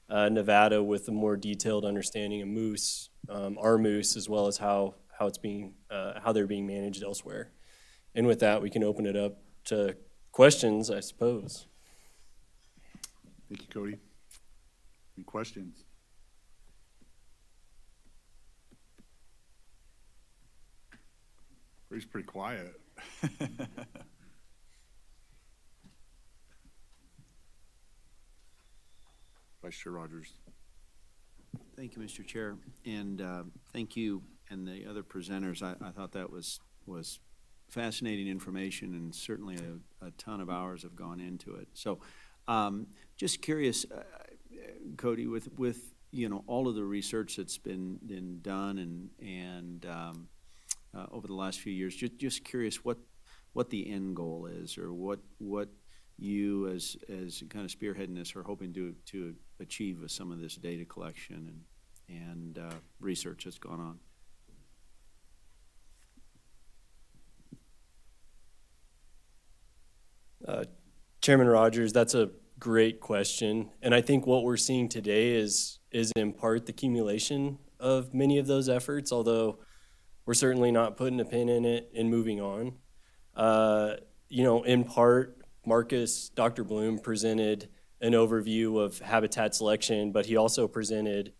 Nevada with a more detailed understanding of moose, our moose, as well as how they're being managed elsewhere. And with that, we can open it up to questions, I suppose. Thank you, Cody. Any questions? He's pretty quiet. Vice Chair Rogers. Thank you, Mr. Chair, and thank you and the other presenters. I thought that was fascinating information, and certainly a ton of hours have gone into it. So just curious, Cody, with all of the research that's been done and over the last few years, just curious what the end goal is, or what you as kind of spearheading this are hoping to achieve with some of this data collection and research that's gone on. Chairman Rogers, that's a great question. And I think what we're seeing today is in part the accumulation of many of those efforts, although we're certainly not putting a pin in it and moving on. In part, Dr. Bloom presented an overview of habitat selection, but he also presented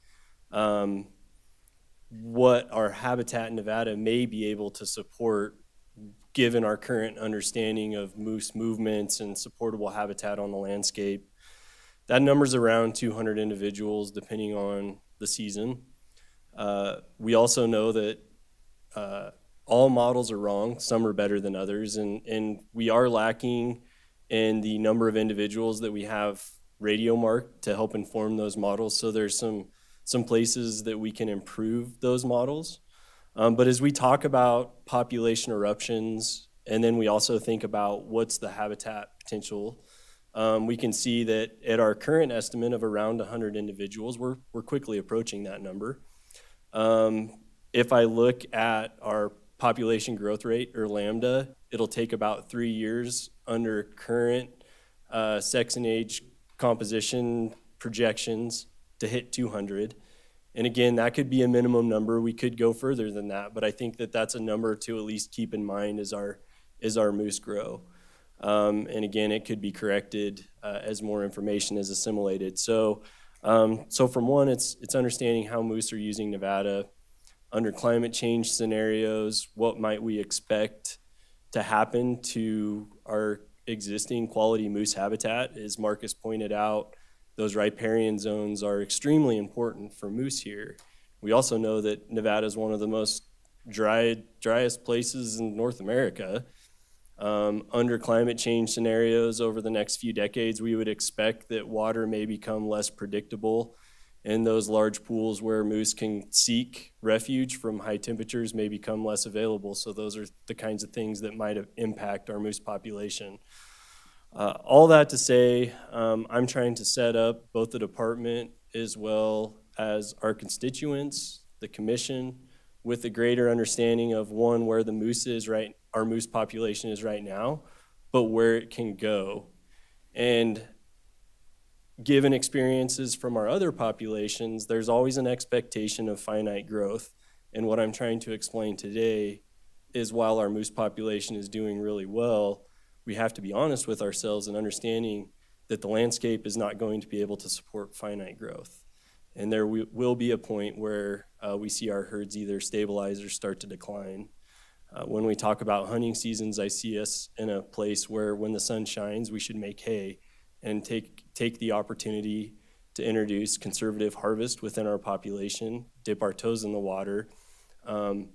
what our Habitat Nevada may be able to support given our current understanding of moose movements and supportable habitat on the landscape. That number's around 200 individuals depending on the season. We also know that all models are wrong. Some are better than others, and we are lacking in the number of individuals that we have radio marked to help inform those models. So there's some places that we can improve those models. But as we talk about population eruptions, and then we also think about what's the habitat potential, we can see that at our current estimate of around 100 individuals, we're quickly approaching that number. If I look at our population growth rate, or lambda, it'll take about 3 years under current sex and age composition projections to hit 200. And again, that could be a minimum number. We could go further than that, but I think that that's a number to at least keep in mind as our moose grow. And again, it could be corrected as more information is assimilated. So from one, it's understanding how moose are using Nevada under climate change scenarios. What might we expect to happen to our existing quality moose habitat? As Marcus pointed out, those riparian zones are extremely important for moose here. We also know that Nevada is one of the most driest places in North America. Under climate change scenarios over the next few decades, we would expect that water may become less predictable, and those large pools where moose can seek refuge from high temperatures may become less available. So those are the kinds of things that might impact our moose population. All that to say, I'm trying to set up both the department as well as our constituents, the commission, with a greater understanding of, one, where the moose is right, our moose population is right now, but where it can go. And given experiences from our other populations, there's always an expectation of finite growth. And what I'm trying to explain today is, while our moose population is doing really well, we have to be honest with ourselves and understanding that the landscape is not going to be able to support finite growth. And there will be a point where we see our herds either stabilize or start to decline. When we talk about hunting seasons, I see us in a place where when the sun shines, we should make hay and take the opportunity to introduce conservative harvest within our population, dip our toes in the water. And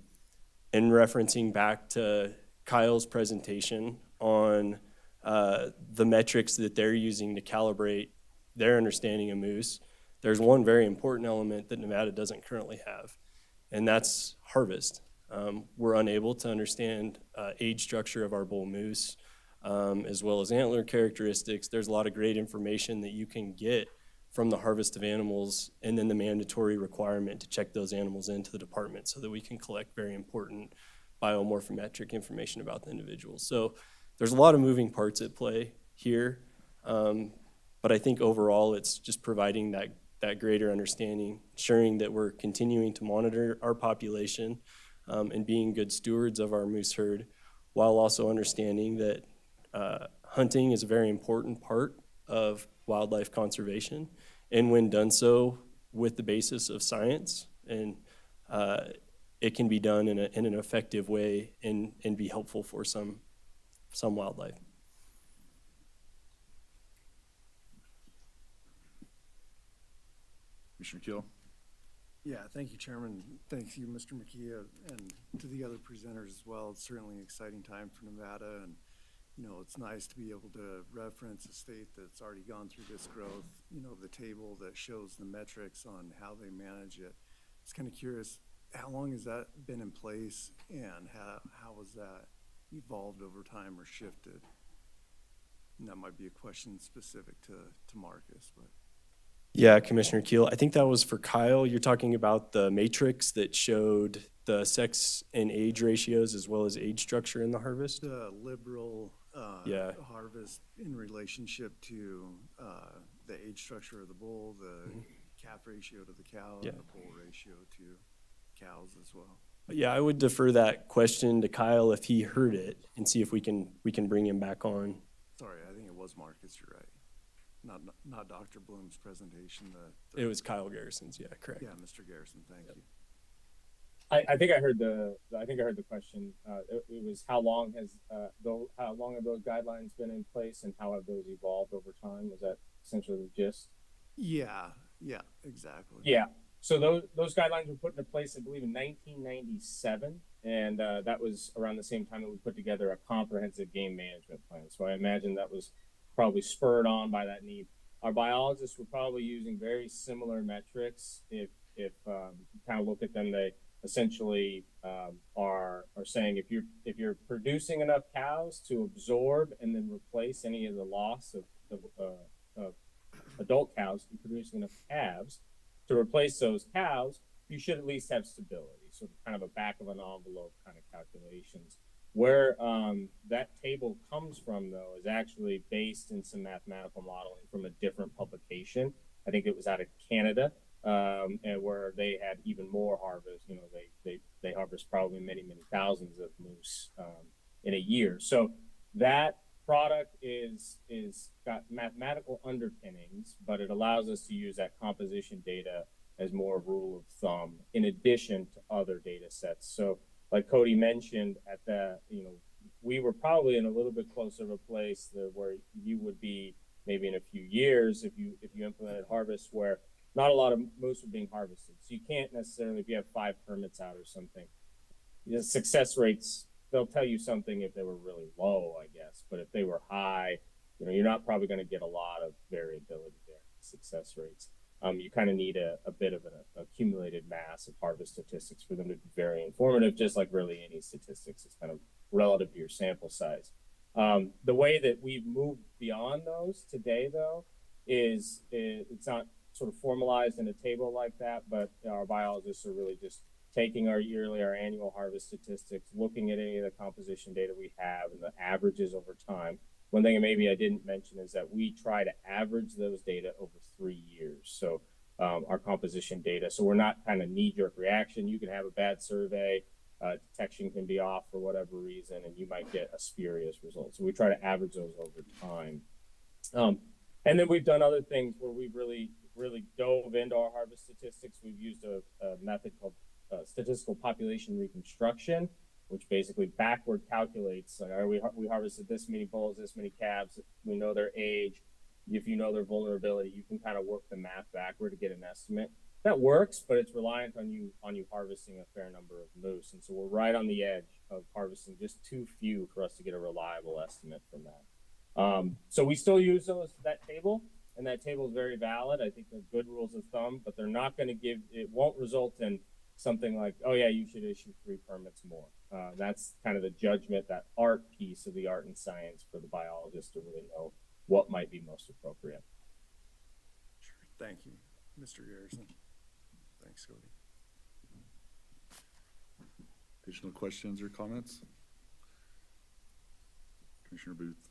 referencing back to Kyle's presentation on the metrics that they're using to calibrate their understanding of moose, there's one very important element that Nevada doesn't currently have, and that's harvest. We're unable to understand age structure of our bull moose, as well as antler characteristics. There's a lot of great information that you can get from the harvest of animals, and then the mandatory requirement to check those animals into the department so that we can collect very important biomorphometric information about the individuals. So there's a lot of moving parts at play here, but I think overall it's just providing that greater understanding, ensuring that we're continuing to monitor our population and being good stewards of our moose herd, while also understanding that hunting is a very important part of wildlife conservation, and when done so with the basis of science, and it can be done in an effective way and be helpful for some wildlife. Commissioner Keel? Yeah, thank you, Chairman. Thank you, Mr. McKee, and to the other presenters as well. It's certainly an exciting time for Nevada, and it's nice to be able to reference a state that's already gone through this growth. The table that shows the metrics on how they manage it. It's kind of curious, how long has that been in place, and how has that evolved over time or shifted? And that might be a question specific to Marcus, but. Yeah, Commissioner Keel, I think that was for Kyle. You're talking about the matrix that showed the sex and age ratios as well as age structure in the harvest? The liberal harvest in relationship to the age structure of the bull, the calf ratio to the cow, and the bull ratio to cows as well. Yeah, I would defer that question to Kyle if he heard it, and see if we can bring him back on. Sorry, I think it was Marcus, you're right. Not Dr. Bloom's presentation. It was Kyle Garrison's, yeah, correct. Yeah, Mr. Garrison, thank you. I think I heard the question. It was how long have those guidelines been in place and how have those evolved over time? Was that essentially the gist? Yeah, yeah, exactly. Yeah. So those guidelines were put into place, I believe, in 1997, and that was around the same time that we put together a comprehensive game management plan. So I imagine that was probably spurred on by that need. Our biologists were probably using very similar metrics. If you kind of look at them, they essentially are saying if you're producing enough cows to absorb and then replace any of the loss of adult cows and producing enough calves to replace those cows, you should at least have stability. So kind of a back of an envelope kind of calculations. Where that table comes from, though, is actually based in some mathematical modeling from a different publication. I think it was out of Canada, and where they had even more harvest. You know, they harvest probably many thousands of moose in a year. So that product is got mathematical underpinnings, but it allows us to use that composition data as more rule of thumb in addition to other data sets. So like Cody mentioned, we were probably in a little bit closer of a place where you would be maybe in a few years if you implemented harvest where not a lot of moose were being harvested. So you can't necessarily, if you have 5 permits out or something, the success rates, they'll tell you something if they were really low, I guess. But if they were high, you're not probably going to get a lot of variability there, success rates. You kind of need a bit of an accumulated mass of harvest statistics for them to be very informative, just like really any statistics. It's kind of relative to your sample size. The way that we've moved beyond those today, though, is it's not sort of formalized in a table like that, but our biologists are really just taking our annual harvest statistics, looking at any of the composition data we have and the averages over time. One thing maybe I didn't mention is that we try to average those data over 3 years. So our composition data, so we're not kind of knee-jerk reaction. You can have a bad survey, detection can be off for whatever reason, and you might get a spurious result. So we try to average those over time. And then we've done other things where we've really dove into our harvest statistics. We've used a method called statistical population reconstruction, which basically backward calculates, like, we harvested this many bulls, this many calves, we know their age. If you know their vulnerability, you can kind of work the math backward to get an estimate. That works, but it's reliant on you harvesting a fair number of moose. And so we're right on the edge of harvesting just too few for us to get a reliable estimate from that. So we still use that table, and that table is very valid. I think they're good rules of thumb, but they're not going to it won't result in something like, oh yeah, you should issue 3 permits more. That's kind of the judgment, that art piece of the art and science for the biologist to really know what might be most appropriate. Thank you, Mr. Garrison. Thanks, Cody. Additional questions or comments? Commissioner Booth.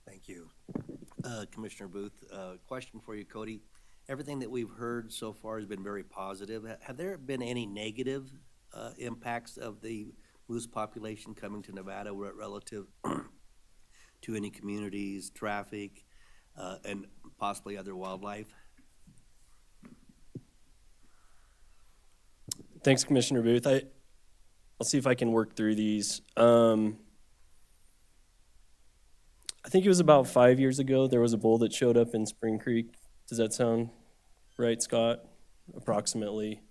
Thank you. Commissioner Booth, question for you, Cody. Everything that we've heard so far has been very positive. Have there been any negative impacts of the moose population coming to Nevada relative to any communities, traffic, and possibly other wildlife? Thanks, Commissioner Booth. I'll see if I can work through these. I think it was about 5 years ago, there was a bull that showed up in Spring Creek. Does that sound right, Scott? Approximately.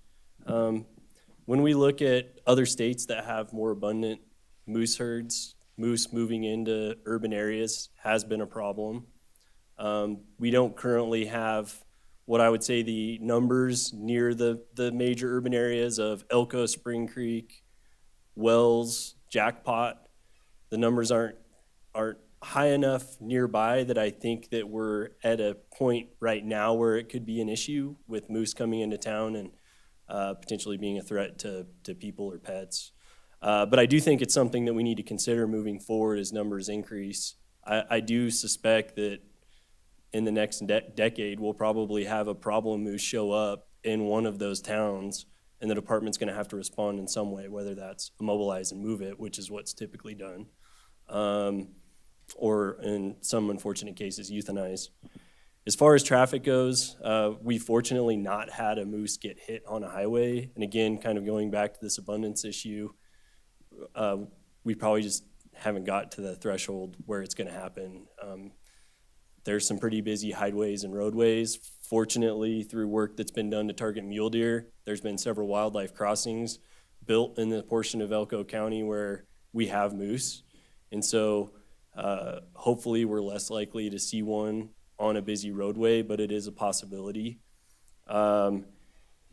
When we look at other states that have more abundant moose herds, moose moving into urban areas has been a problem. We don't currently have what I would say the numbers near the major urban areas of Elko, Spring Creek, Wells, Jackpot. The numbers aren't high enough nearby that I think that we're at a point right now where it could be an issue with moose coming into town and potentially being a threat to people or pets. But I do think it's something that we need to consider moving forward as numbers increase. I do suspect that in the next decade, we'll probably have a problem moose show up in one of those towns, and the department's gonna have to respond in some way, whether that's immobilize and move it, which is what's typically done, or in some unfortunate cases, euthanize. As far as traffic goes, we fortunately not had a moose get hit on a highway. And again, kind of going back to this abundance issue, we probably just haven't got to the threshold where it's gonna happen. There's some pretty busy highways and roadways. Fortunately, through work that's been done to target mule deer, there's been several wildlife crossings built in the portion of Elko County where we have moose. And so hopefully we're less likely to see one on a busy roadway, but it is a possibility. And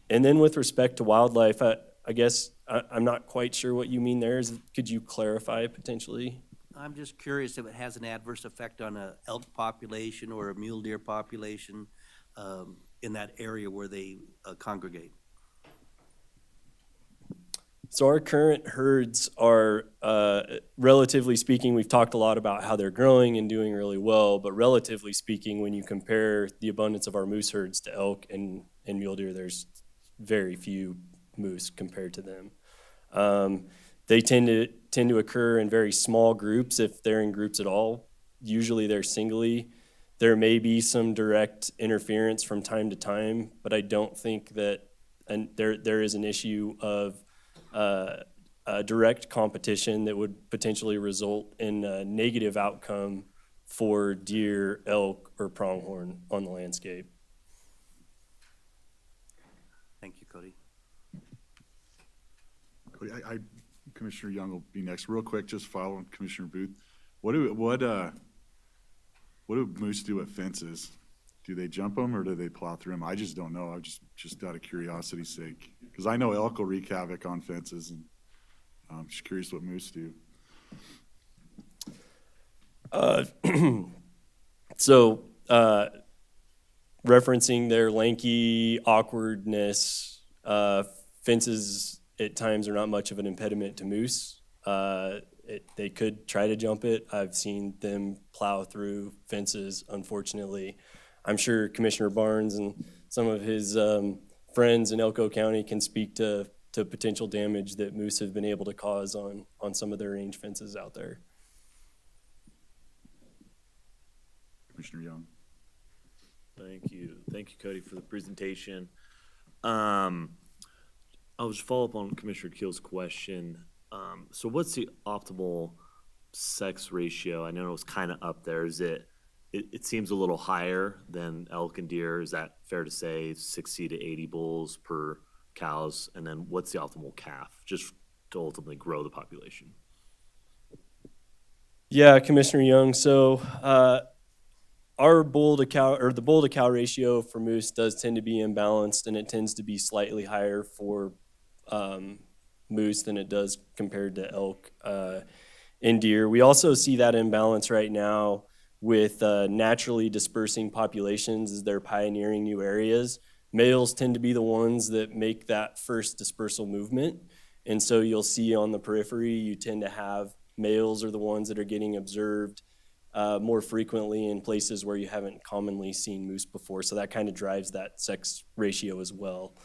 then with respect to wildlife, I guess I'm not quite sure what you mean there. Could you clarify potentially? I'm just curious if it has an adverse effect on a elk population or a mule deer population in that area where they congregate. So our current herds are, relatively speaking, we've talked a lot about how they're growing and doing really well, but relatively speaking, when you compare the abundance of our moose herds to elk and mule deer, there's very few moose compared to them. They tend to occur in very small groups, if they're in groups at all. Usually they're singly. There may be some direct interference from time to time, but I don't think that there is an issue of direct competition that would potentially result in a negative outcome for deer, elk, or pronghorn on the landscape. Thank you, Cody. Commissioner Young will be next. Real quick, just following Commissioner Booth. What do moose do at fences? Do they jump them or do they plow through them? I just don't know. I just out of curiosity's sake, because I know elk will wreak havoc on fences, and I'm just curious what moose do. So, referencing their lanky awkwardness, fences at times are not much of an impediment to moose. They could try to jump it. I've seen them plow through fences, unfortunately. I'm sure Commissioner Barnes and some of his friends in Elko County can speak to potential damage that moose have been able to cause on some of their range fences out there. Commissioner Young. Thank you, Cody, for the presentation. I'll just follow up on Commissioner Keel's question. So what's the optimal sex ratio? I know it was kind of up there. Is it seems a little higher than elk and deer. Is that fair to say? 60 to 80 bulls per cows? And then what's the optimal calf, just to ultimately grow the population? Yeah, Commissioner Young. So our bull to cow, or the bull to cow ratio for moose does tend to be imbalanced, and it tends to be slightly higher for moose than it does compared to elk and deer. We also see that imbalance right now with naturally dispersing populations as they're pioneering new areas. Males tend to be the ones that make that first dispersal movement. And so you'll see on the periphery, you tend to have males are the ones that are getting observed more frequently in places where you haven't commonly seen moose before. So that kind of drives that sex ratio as well.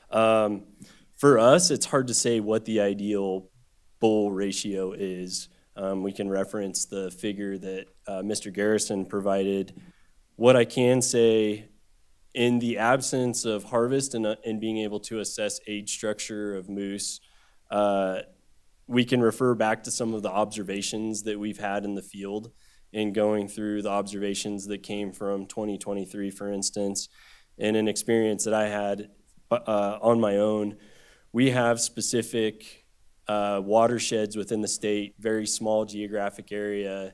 For us, it's hard to say what the ideal bull ratio is. We can reference the figure that Mr. Garrison provided. What I can say, in the absence of harvest and being able to assess age structure of moose, we can refer back to some of the observations that we've had in the field in going through the observations that came from 2023, for instance, and an experience that I had on my own. We have specific watersheds within the state, very small geographic area,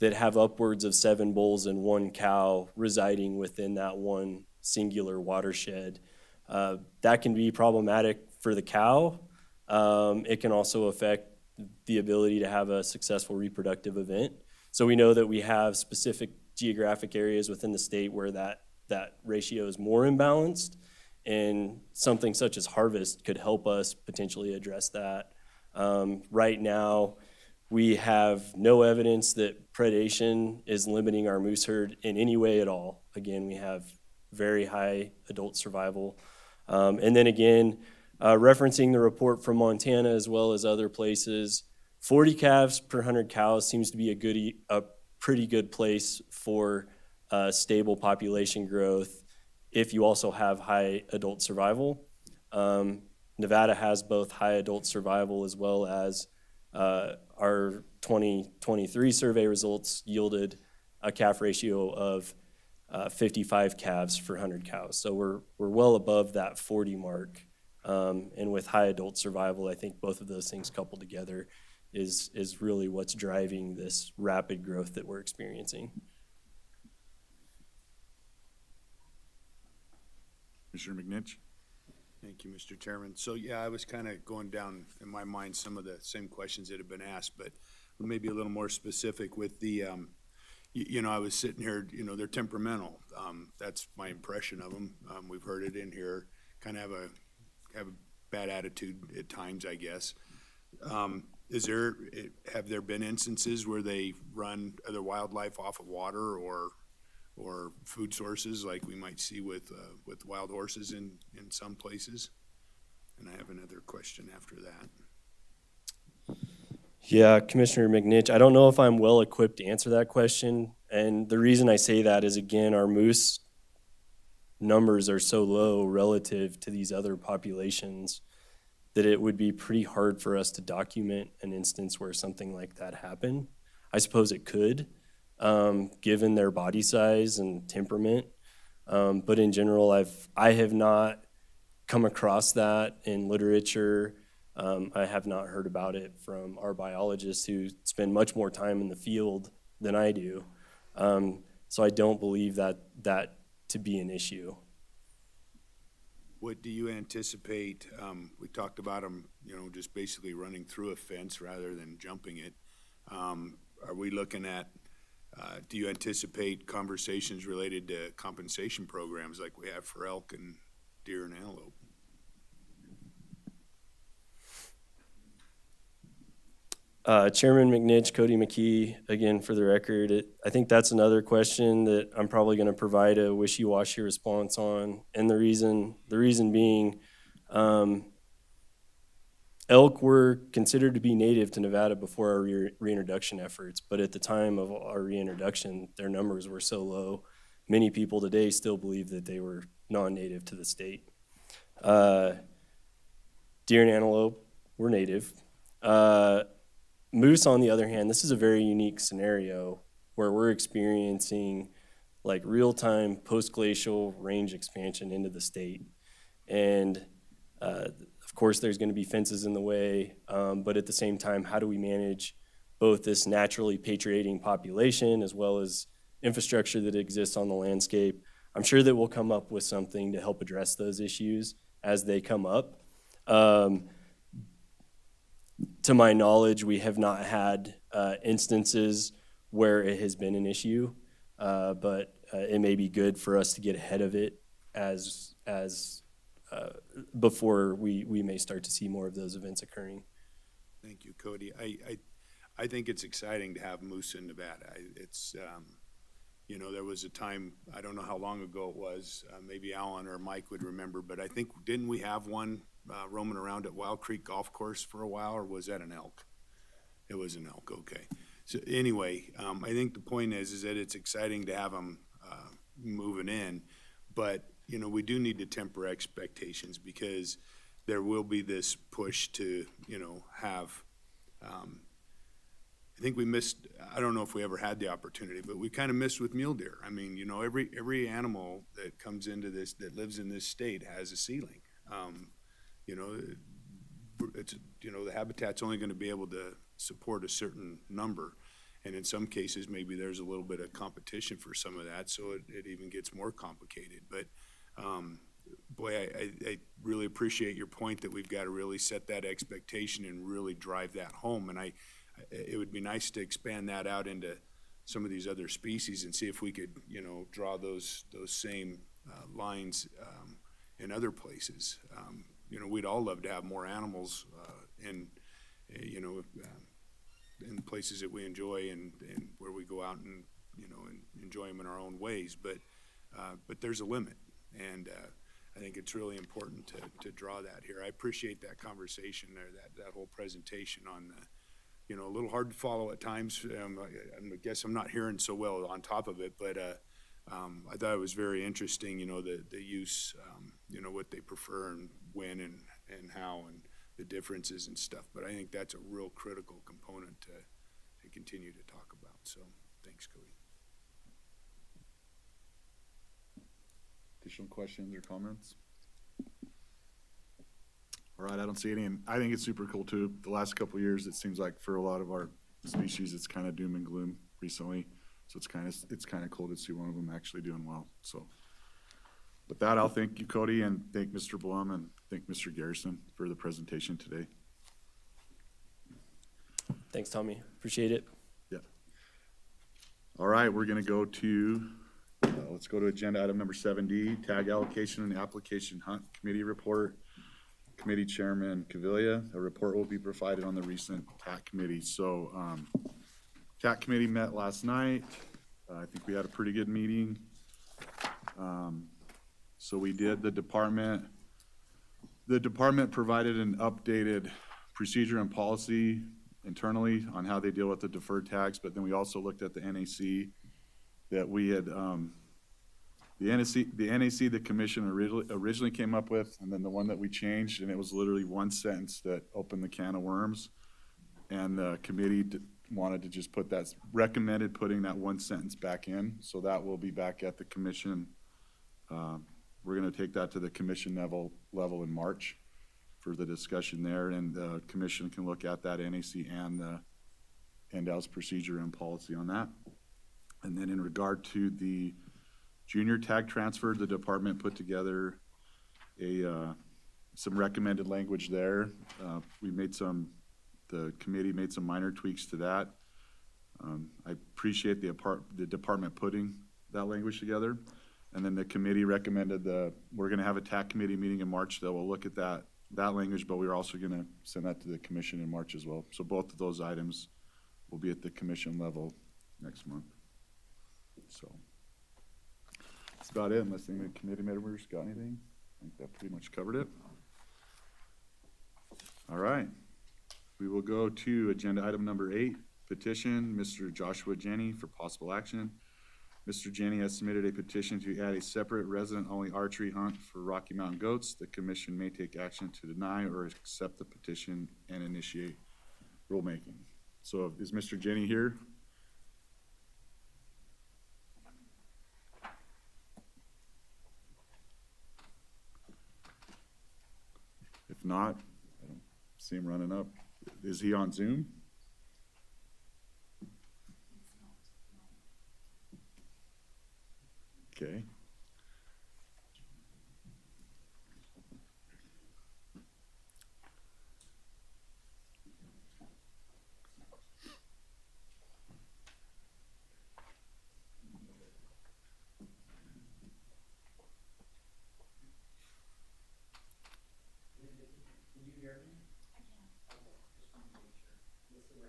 that have upwards of 7 bulls and 1 cow residing within that one singular watershed. That can be problematic for the cow. It can also affect the ability to have a successful reproductive event. So we know that we have specific geographic areas within the state where that ratio is more imbalanced, and something such as harvest could help us potentially address that. Right now, we have no evidence that predation is limiting our moose herd in any way at all. Again, we have very high adult survival. And then again, referencing the report from Montana as well as other places, 40 calves per 100 cows seems to be a pretty good place for stable population growth if you also have high adult survival. Nevada has both high adult survival as well as our 2023 survey results yielded a calf ratio of 55 calves for 100 cows. So we're well above that 40 mark. And with high adult survival, I think both of those things coupled together is really what's driving this rapid growth that we're experiencing. Commissioner McNitch? Thank you, Mr. Chairman. So, yeah, I was kind of going down in my mind some of the same questions that have been asked, but maybe a little more specific with the, you know, I was sitting here, you know, they're temperamental. That's my impression of them. We've heard it in here, kind of have a bad attitude at times, I guess. Have there been instances where they run other wildlife off of water or food sources like we might see with wild horses in some places? And I have another question after that. Yeah, Commissioner McNitch, I don't know if I'm well equipped to answer that question. And the reason I say that is, again, our moose numbers are so low relative to these other populations that it would be pretty hard for us to document an instance where something like that happened. I suppose it could, given their body size and temperament. But in general, I have not come across that in literature. I have not heard about it from our biologists who spend much more time in the field than I do. So I don't believe that to be an issue. What do you anticipate? We talked about them, you know, just basically running through a fence rather than jumping it. Are we looking at, do you anticipate conversations related to compensation programs like we have for elk and deer and antelope? Chairman McNitch, Cody McKee, again, for the record, I think that's another question that I'm probably going to provide a wishy-washy response on. And the reason being, elk were considered to be native to Nevada before our reintroduction efforts. But at the time of our reintroduction, their numbers were so low. Many people today still believe that they were non-native to the state. Deer and antelope were native. Moose, on the other hand, this is a very unique scenario where we're experiencing like real-time post-glacial range expansion into the state. And of course, there's going to be fences in the way, but at the same time, how do we manage both this naturally patriating population as well as infrastructure that exists on the landscape? I'm sure that we'll come up with something to help address those issues as they come up. To my knowledge, we have not had instances where it has been an issue, but it may be good for us to get ahead of it as before we may start to see more of those events occurring. Thank you, Cody. I think it's exciting to have moose in Nevada. It's, you know, there was a time, I don't know how long ago it was, maybe Alan or Mike would remember, but I think, didn't we have one roaming around at Wild Creek Golf Course for a while, or was that an elk? It was an elk, okay. So anyway, I think the point is that it's exciting to have them moving in, but, you know, we do need to temper expectations because there will be this push to, you know, have, I think we missed, I don't know if we ever had the opportunity, but we kind of missed with mule deer. I mean, you know, every animal that comes into this, that lives in this state has a ceiling. You know, it's, you know, the habitat's only going to be able to support a certain number. And in some cases, maybe there's a little bit of competition for some of that, so it even gets more complicated. But boy, I really appreciate your point that we've got to really set that expectation and really drive that home. And it would be nice to expand that out into some of these other species and see if we could, you know, draw those same lines in other places. You know, we'd all love to have more animals in, you know, in places that we enjoy and where we go out and, you know, and enjoy them in our own ways. But there's a limit, and I think it's really important to draw that here. I appreciate that conversation there, that whole presentation on the, you know, a little hard to follow at times. I guess I'm not hearing so well on top of it, but I thought it was very interesting, you know, the use, you know, what they prefer and when and how and the differences and stuff. But I think that's a real critical component to continue to talk about. So thanks, Cody. Additional questions or comments? All right, I don't see any, and I think it's super cool too. The last couple of years, it seems like for a lot of our species, it's kind of doom and gloom recently. So it's kind of cool to see one of them actually doing well. So with that, I'll thank you, Cody, and thank Mr. Blum and thank Mr. Garrison for the presentation today. Thanks, Tommy. Appreciate it. Yeah. All right, we're gonna go to, let's go to agenda item number 7D, tag allocation and application hunt committee report. Committee Chairman Cavilla, a report will be provided on the recent TAC committee. So TAC committee met last night. I think we had a pretty good meeting. So we did the department provided an updated procedure and policy internally on how they deal with the deferred tax, but then we also looked at the NAC that we had, the NAC the commission originally came up with, and then the one that we changed, and it was literally one sentence that opened the can of worms. And the committee wanted to just recommended putting that one sentence back in, so that will be back at the commission. We're gonna take that to the commission level in March for the discussion there, and the commission can look at that NAC and the NDAL's procedure and policy on that. And then in regard to the junior tag transfer, the department put together some recommended language there. The committee made some minor tweaks to that. I appreciate the department putting that language together. And then the committee recommended we're gonna have a TAC committee meeting in March that will look at that language, but we're also gonna send that to the commission in March as well. So both of those items will be at the commission level next month. So that's about it, unless any committee members got anything. I think that pretty much covered it. All right. We will go to agenda item number 8, petition, Mr. Joshua Jenny for possible action. Mr. Jenny has submitted a petition to add a separate resident-only archery hunt for Rocky Mountain goats. The commission may take action to deny or accept the petition and initiate rulemaking. So is Mr. Jenny here? If not, I don't see him running up. Is he on Zoom? Okay.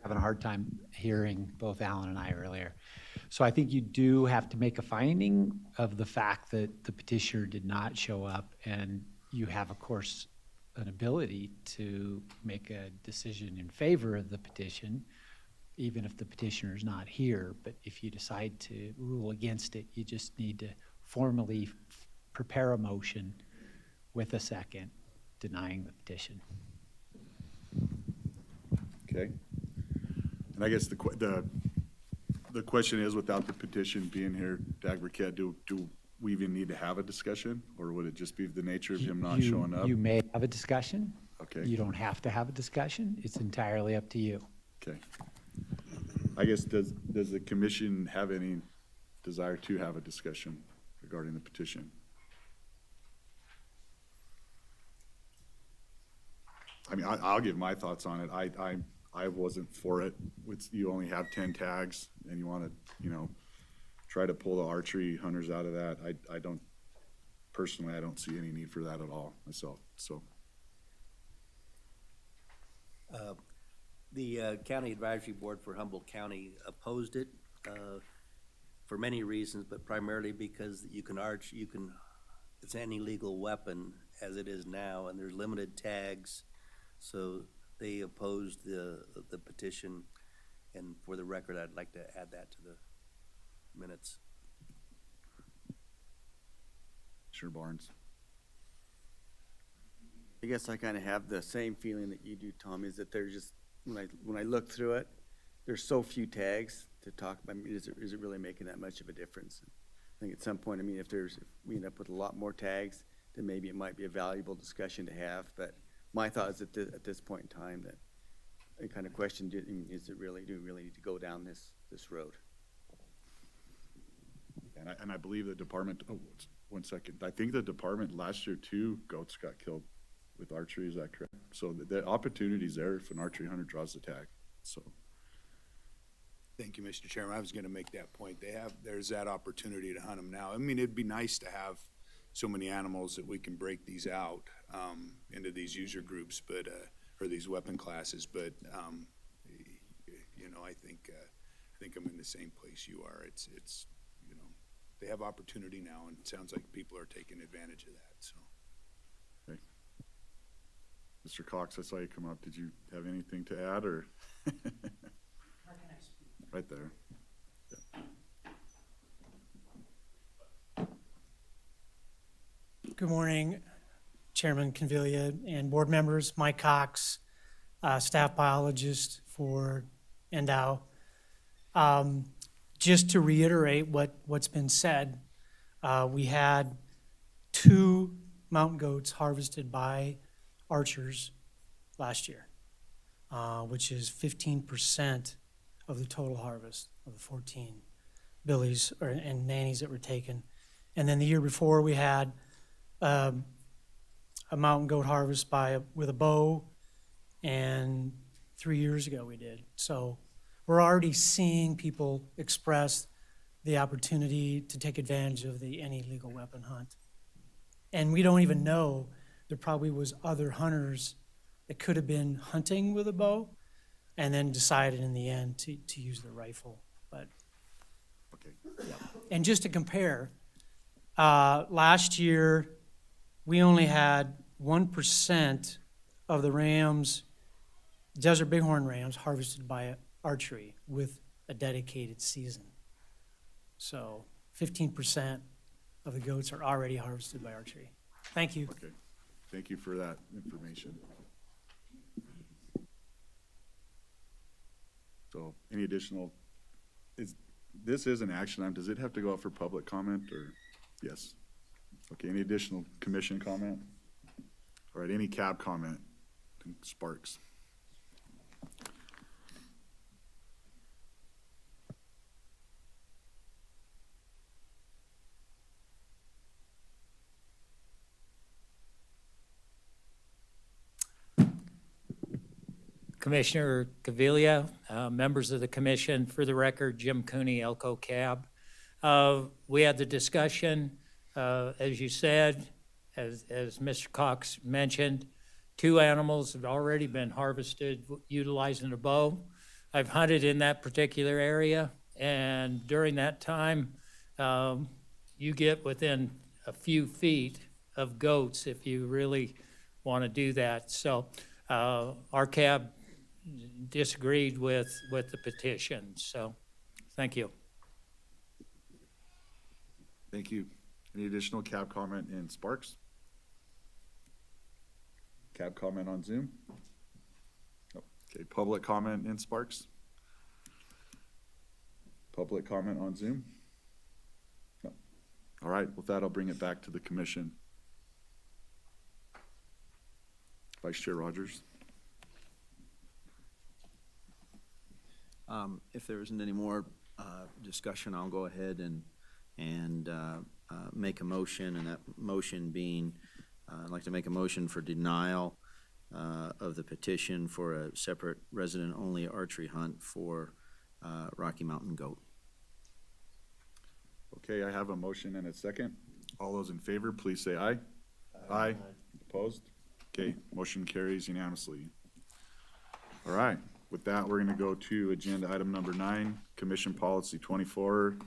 Having a hard time hearing both Alan and I earlier. So I think you do have to make a finding of the fact that the petitioner did not show up, and you have, of course, an ability to make a decision in favor of the petition, even if the petitioner is not here. But if you decide to rule against it, you just need to formally prepare a motion with a second denying the petition. Okay. And I guess the question is, without the petition being here, Dag Burkett, do we even need to have a discussion? Or would it just be the nature of him not showing up? You may have a discussion. Okay. You don't have to have a discussion. It's entirely up to you. Okay. I guess, does the commission have any desire to have a discussion regarding the petition? I mean, I'll give my thoughts on it. I wasn't for it. You only have 10 tags and you want to, try to pull the archery hunters out of that. I don't see any need for that at all myself, so. The County Advisory Board for Humboldt County opposed it for many reasons, but primarily because it's an illegal weapon as it is now, and there's limited tags. So they opposed the petition, and for the record, I'd like to add that to the minutes. Commissioner Barnes. I guess I kind of have the same feeling that you do, Tom, is that there's just, when I look through it, there's so few tags to talk about. I mean, is it really making that much of a difference? I think at some point, I mean, if we end up with a lot more tags, then maybe it might be a valuable discussion to have. But my thought is at this point in time that I kind of question, do we really need to go down this road? And I believe the department, oh, 1 second. I think the department last year, 2 goats got killed with archery, is that correct? So the opportunity's there if an archery hunter draws the tag, so. Thank you, Mr. Chairman. I was gonna make that point. There's that opportunity to hunt them now. I mean, it'd be nice to have so many animals that we can break these out, into these user groups, but, or these weapon classes, but, you know, I think I'm in the same place you are. It's, you know, they have opportunity now, and it sounds like people are taking advantage of that, so. Okay. Mr. Cox, I saw you come up. Did you have anything to add, or? Right there. Good morning, Chairman Convilia and board members. Mike Cox, staff biologist for NDOW. Just to reiterate what's been said, we had 2 mountain goats harvested by archers last year, which is 15% of the total harvest of the 14 billies and nannies that were taken. And then the year before, we had a mountain goat harvest with a bow, and 3 years ago we did. So we're already seeing people express the opportunity to take advantage of any legal weapon hunt. And we don't even know, there probably was other hunters that could have been hunting with a bow and then decided in the end to use the rifle. But, okay. Yeah. And just to compare, last year, we only had 1% of the rams, desert bighorn rams, harvested by archery with a dedicated season. So 15% of the goats are already harvested by archery. Thank you. Okay, thank you for that information. So any additional, this is an action item. Does it have to go out for public comment, or? Yes. Okay, any additional commission comment? All right, any cab comment? Sparks. Commissioner Gavilia, members of the commission, for the record, Jim Cooney, Elko Cab. We had the discussion, as you said, as Mr. Cox mentioned, 2 animals have already been harvested utilizing a bow. I've hunted in that particular area, and during that time, you get within a few feet of goats if you really want to do that. So our cab disagreed with the petition. So thank you. Thank you. Any additional cab comment in Sparks? Cab comment on Zoom? No. Okay, public comment in Sparks? Public comment on Zoom? No. All right, with that, I'll bring it back to the commission. Vice Chair Rogers. If there isn't any more discussion, I'll go ahead and make a motion, and that motion being, I'd like to make a motion for denial of the petition for a separate resident-only archery hunt for Rocky Mountain goat. Okay, I have a motion and a second. All those in favor, please say aye. Aye. Opposed? Okay, motion carries unanimously. All right, with that, we're gonna go to agenda item number 9, Commission Policy 24.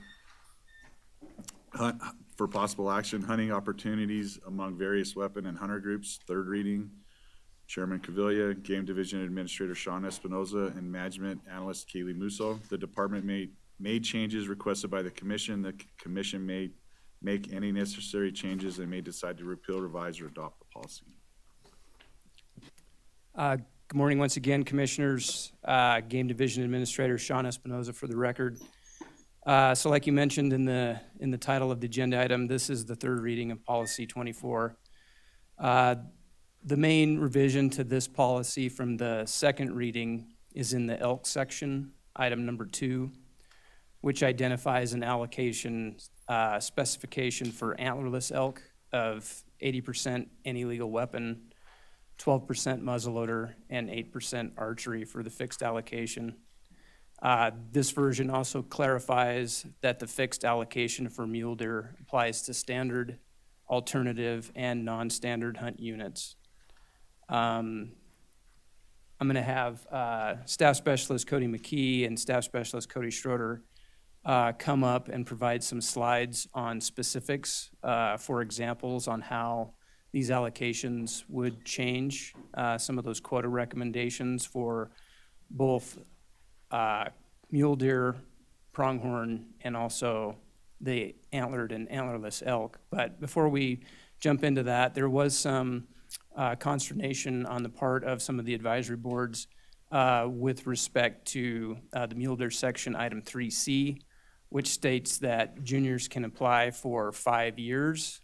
For possible action, hunting opportunities among various weapon and hunter groups, 3rd reading. Chairman Cavilla, Game Division Administrator Sean Espinoza, and Management Analyst Kaylee Musso. The department made changes requested by the commission. The commission made make any necessary changes, and may decide to repeal, revise, or adopt the policy. Good morning once again, Commissioners. Game Division Administrator Sean Espinoza for the record. So like you mentioned in the title of the agenda item, this is the third reading of Policy 24. The main revision to this policy from the second reading is in the elk section, item number 2, which identifies an allocation specification for antlerless elk of 80% any legal weapon, 12% muzzleloader, and 8% archery for the fixed allocation. This version also clarifies that the fixed allocation for mule deer applies to standard, alternative, and non-standard hunt units. I'm going to have Staff Specialist Cody McKee and Staff Specialist Cody Schroeder come up and provide some slides on specifics for examples on how these allocations would change some of those quota recommendations for both mule deer, pronghorn, and also the antlered and antlerless elk. But before we jump into that, there was some consternation on the part of some of the advisory boards with respect to the mule deer section, item 3C, which states that juniors can apply for 5 years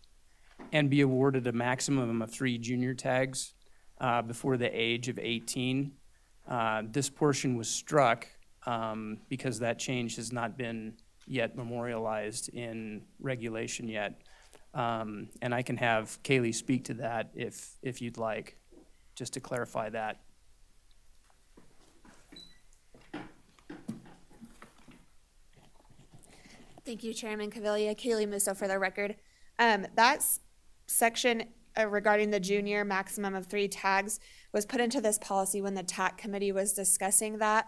and be awarded a maximum of 3 junior tags before the age of 18. This portion was struck because that change has not been yet memorialized in regulation yet. And I can have Kaylee speak to that if you'd like, just to clarify that. Thank you, Chairman Cavilla. Kaylee Musso for the record. That section regarding the junior maximum of 3 tags was put into this policy when the TAC committee was discussing that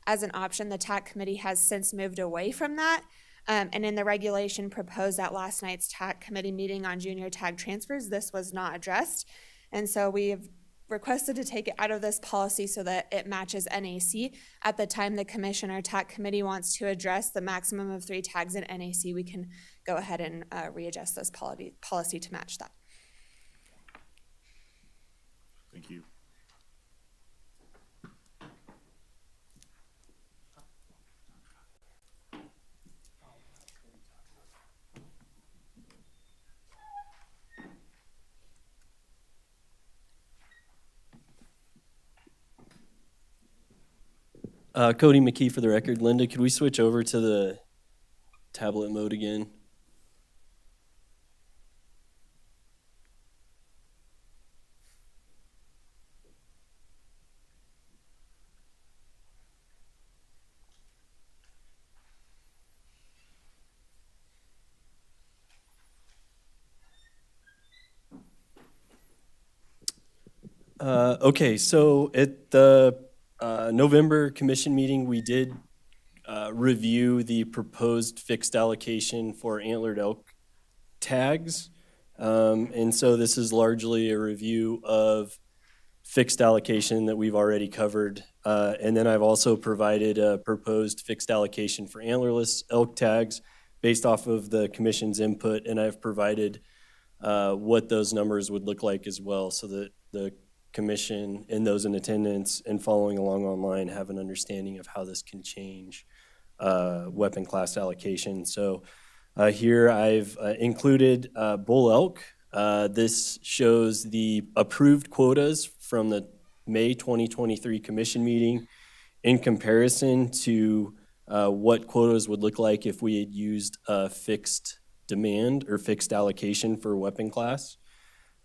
as an option. The TAC committee has since moved away from that. And in the regulation proposed at last night's TAC committee meeting on junior tag transfers, this was not addressed. And so we have requested to take it out of this policy so that it matches NAC. At the time the commission or TAC committee wants to address the maximum of 3 tags in NAC, we can go ahead and readjust this policy to match that. Thank you. Cody McKee for the record. Linda, could we switch over to the tablet mode again? Okay, so at the November commission meeting, we did review the proposed fixed allocation for antlered elk tags. And so this is largely a review of fixed allocation that we've already covered. And then I've also provided a proposed fixed allocation for antlerless elk tags based off of the commission's input. And I've provided what those numbers would look like as well, so that the commission and those in attendance and following along online have an understanding of how this can change weapon class allocation. So here I've included bull elk. This shows the approved quotas from the May 2023 commission meeting in comparison to what quotas would look like if we had used a fixed demand or fixed allocation for weapon class.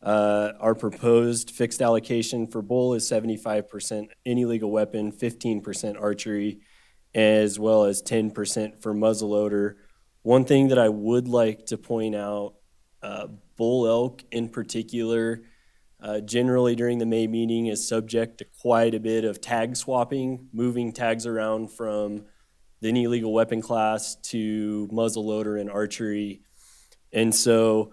Our proposed fixed allocation for bull is 75% any legal weapon, 15% archery, as well as 10% for muzzleloader. One thing that I would like to point out, bull elk in particular, generally during the May meeting is subject to quite a bit of tag swapping, moving tags around from the any legal weapon class to muzzleloader and archery. And so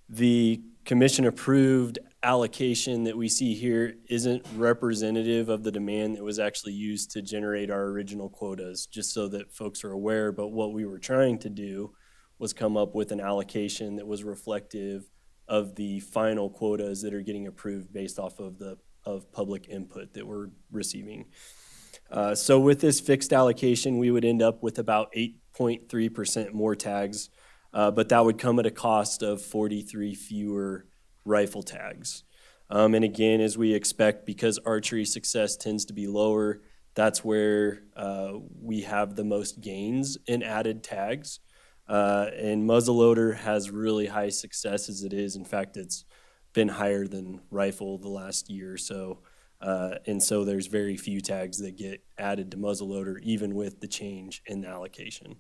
the commission approved allocation that we see here isn't representative of the demand that was actually used to generate our original quotas, just so that folks are aware. But what we were trying to do was come up with an allocation that was reflective of the final quotas that are getting approved based off of public input that we're receiving. So with this fixed allocation, we would end up with about 8.3% more tags, but that would come at a cost of 43 fewer rifle tags. And again, as we expect, because archery success tends to be lower, that's where we have the most gains in added tags. And muzzleloader has really high success as it is. In fact, it's been higher than rifle the last year or so. And so there's very few tags that get added to muzzleloader, even with the change in the allocation.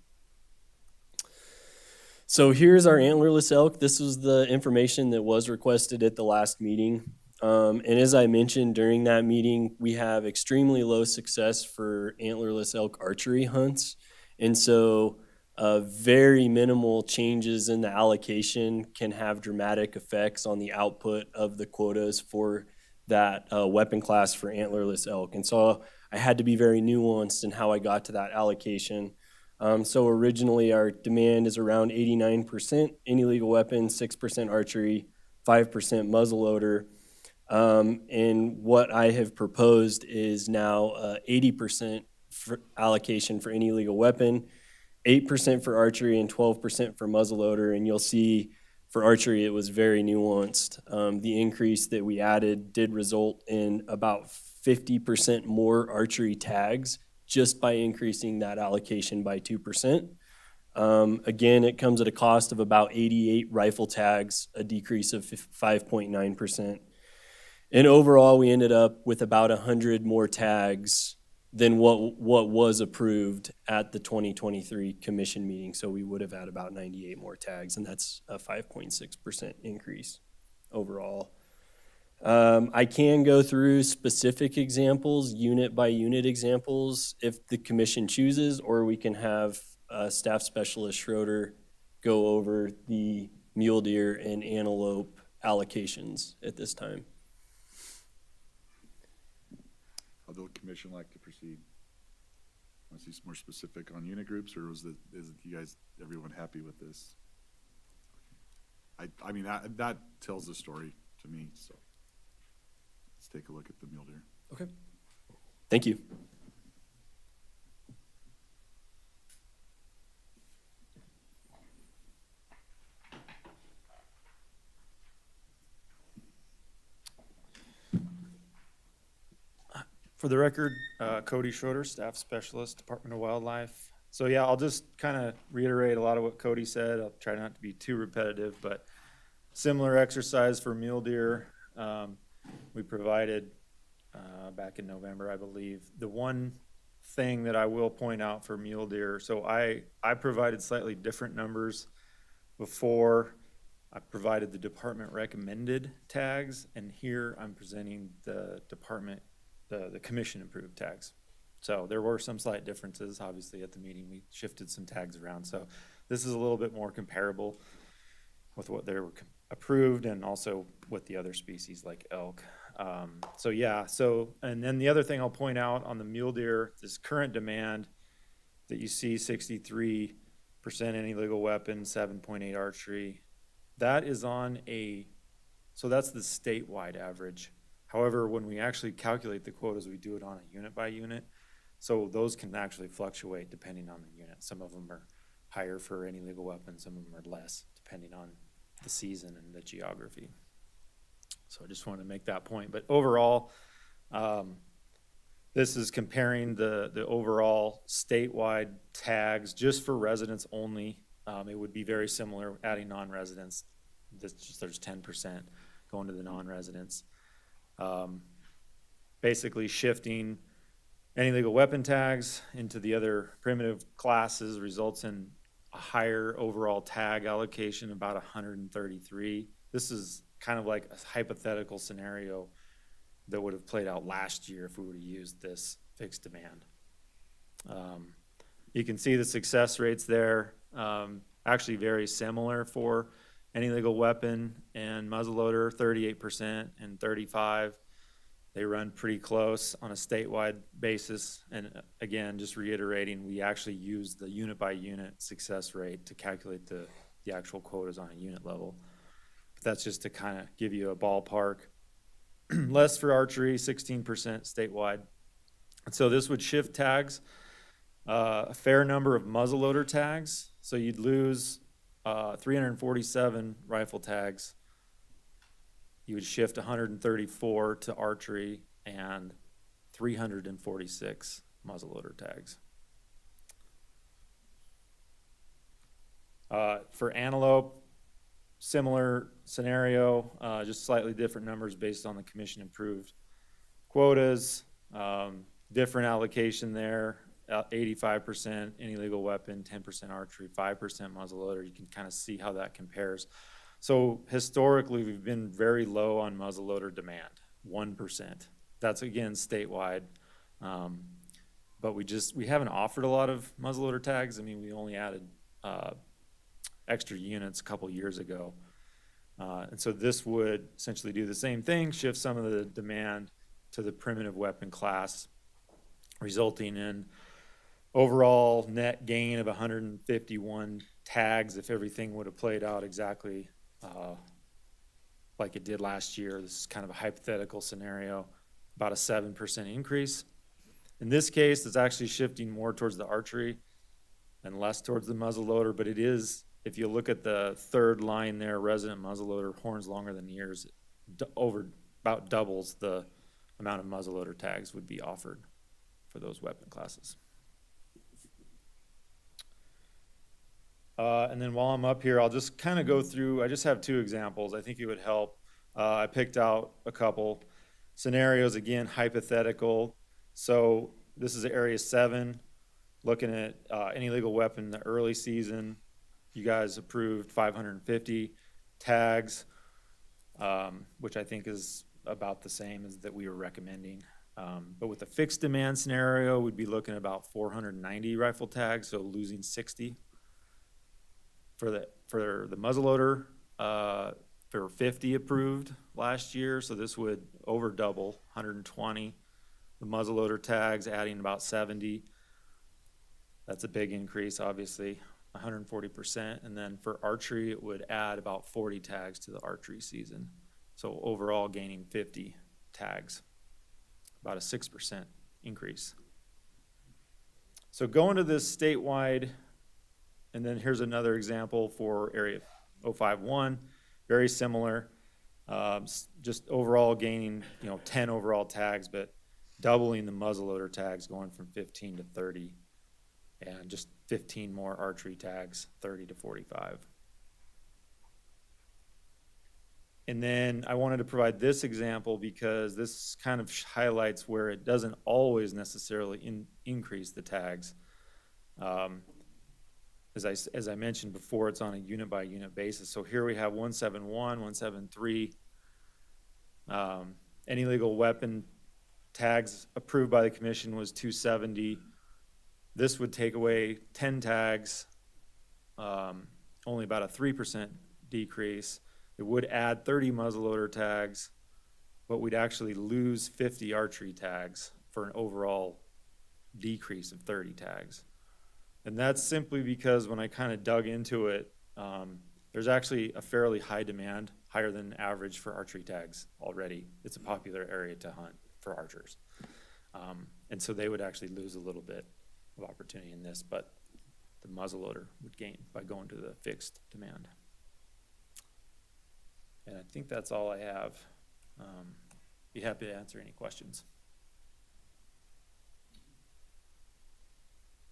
So here's our antlerless elk. This was the information that was requested at the last meeting. And as I mentioned during that meeting, we have extremely low success for antlerless elk archery hunts. And so very minimal changes in the allocation can have dramatic effects on the output of the quotas for that weapon class for antlerless elk. And so I had to be very nuanced in how I got to that allocation. So originally our demand is around 89% any legal weapon, 6% archery, 5% muzzleloader. And what I have proposed is now 80% allocation for any legal weapon, 8% for archery, and 12% for muzzleloader. And you'll see for archery, it was very nuanced. The increase that we added did result in about 50% more archery tags just by increasing that allocation by 2%. Again, it comes at a cost of about 88 rifle tags, a decrease of 5.9%. And overall, we ended up with about 100 more tags than what was approved at the 2023 commission meeting. So we would have had about 98 more tags, and that's a 5.6% increase overall. I can go through specific examples, unit by unit examples, if the commission chooses, or we can have Staff Specialist Schroeder go over the mule deer and antelope allocations at this time. How the commission like to proceed? Want to see some more specific on unit groups, or is you guys, everyone happy with this? I mean, that tells the story to me, so let's take a look at the mule deer. Okay. Thank you. For the record, Cody Schroeder, Staff Specialist, Department of Wildlife. So yeah, I'll just kind of reiterate a lot of what Cody said. I'll try not to be too repetitive, but similar exercise for mule deer. We provided back in November, I believe. The one thing that I will point out for mule deer, so I provided slightly different numbers before. I provided the department recommended tags, and here I'm presenting the department the commission approved tags. So there were some slight differences. Obviously at the meeting, we shifted some tags around. So this is a little bit more comparable with what they were approved and also with the other species like elk. So yeah, and then the other thing I'll point out on the mule deer, this current demand that you see 63% any legal weapon, 7.8 archery, that is so that's the statewide average. However, when we actually calculate the quotas, we do it on a unit by unit. So those can actually fluctuate depending on the unit. Some of them are higher for any legal weapon, some of them are less, depending on the season and the geography. So I just wanted to make that point. But overall, this is comparing the overall statewide tags just for residents only. It would be very similar adding non-residents. There's 10% going to the non-residents. Basically shifting any legal weapon tags into the other primitive classes results in a higher overall tag allocation, about 133. This is kind of like a hypothetical scenario that would have played out last year if we would have used this fixed demand. You can see the success rates there, actually very similar for any legal weapon and muzzleloader, 38% and 35%. They run pretty close on a statewide basis. And again, just reiterating, we actually use the unit by unit success rate to calculate the actual quotas on a unit level. But that's just to kind of give you a ballpark. Less for archery, 16% statewide. And so this would shift tags, a fair number of muzzleloader tags. So you'd lose 347 rifle tags. You would shift 134 to archery and 346 muzzleloader tags. For antelope, similar scenario, just slightly different numbers based on the commission approved quotas. Different allocation there, 85% any legal weapon, 10% archery, 5% muzzleloader. You can kind of see how that compares. So historically, we've been very low on muzzleloader demand, 1%. That's again statewide. But we haven't offered a lot of muzzleloader tags. I mean, we only added extra units a couple years ago. And so this would essentially do the same thing, shift some of the demand to the primitive weapon class, resulting in overall net gain of 151 tags if everything would have played out exactly like it did last year. This is kind of a hypothetical scenario, about a 7% increase. In this case, it's actually shifting more towards the archery and less towards the muzzleloader, but it is, if you look at the third line there, resident muzzleloader, horns longer than ears, about doubles the amount of muzzleloader tags would be offered for those weapon classes. And then while I'm up here, I'll just kind of go through, I just have two examples. I think it would help. I picked out a couple scenarios, again, hypothetical. So this is Area 7, looking at any legal weapon in the early season. You guys approved 550 tags, which I think is about the same as that we were recommending. But with a fixed demand scenario, we'd be looking at about 490 rifle tags, so losing 60. For the muzzleloader, there were 50 approved last year, so this would over double, 120. The muzzleloader tags adding about 70. That's a big increase, obviously, 140%. And then for archery, it would add about 40 tags to the archery season. So overall gaining 50 tags, about a 6% increase. So going to this statewide, and then here's another example for Area 051, very similar, just overall gaining 10 overall tags, but doubling the muzzleloader tags, going from 15 to 30, and just 15 more archery tags, 30 to 45. And then I wanted to provide this example because this kind of highlights where it doesn't always necessarily increase the tags. As I mentioned before, it's on a unit by unit basis. So here we have 171, 173. Any legal weapon tags approved by the commission was 270. This would take away 10 tags, only about a 3% decrease. It would add 30 muzzleloader tags, but we'd actually lose 50 archery tags for an overall decrease of 30 tags. And that's simply because when I kind of dug into it, there's actually a fairly high demand, higher than average for archery tags already. It's a popular area to hunt for archers. And so they would actually lose a little bit of opportunity in this, but the muzzleloader would gain by going to the fixed demand. And I think that's all I have. Be happy to answer any questions.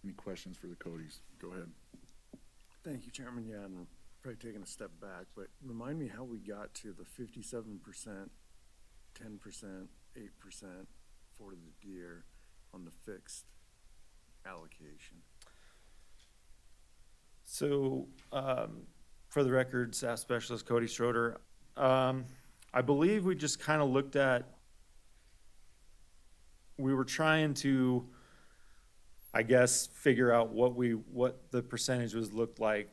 Any questions for the Codys? Go ahead. Thank you, Chairman. Yeah, and probably taking a step back, but remind me how we got to the 57%, 10%, 8% for the deer on the fixed allocation. So, for the record, Staff Specialist Cody Schroeder, I believe we just kind of looked at, we were trying to, I guess, figure out what the percentage was looked like,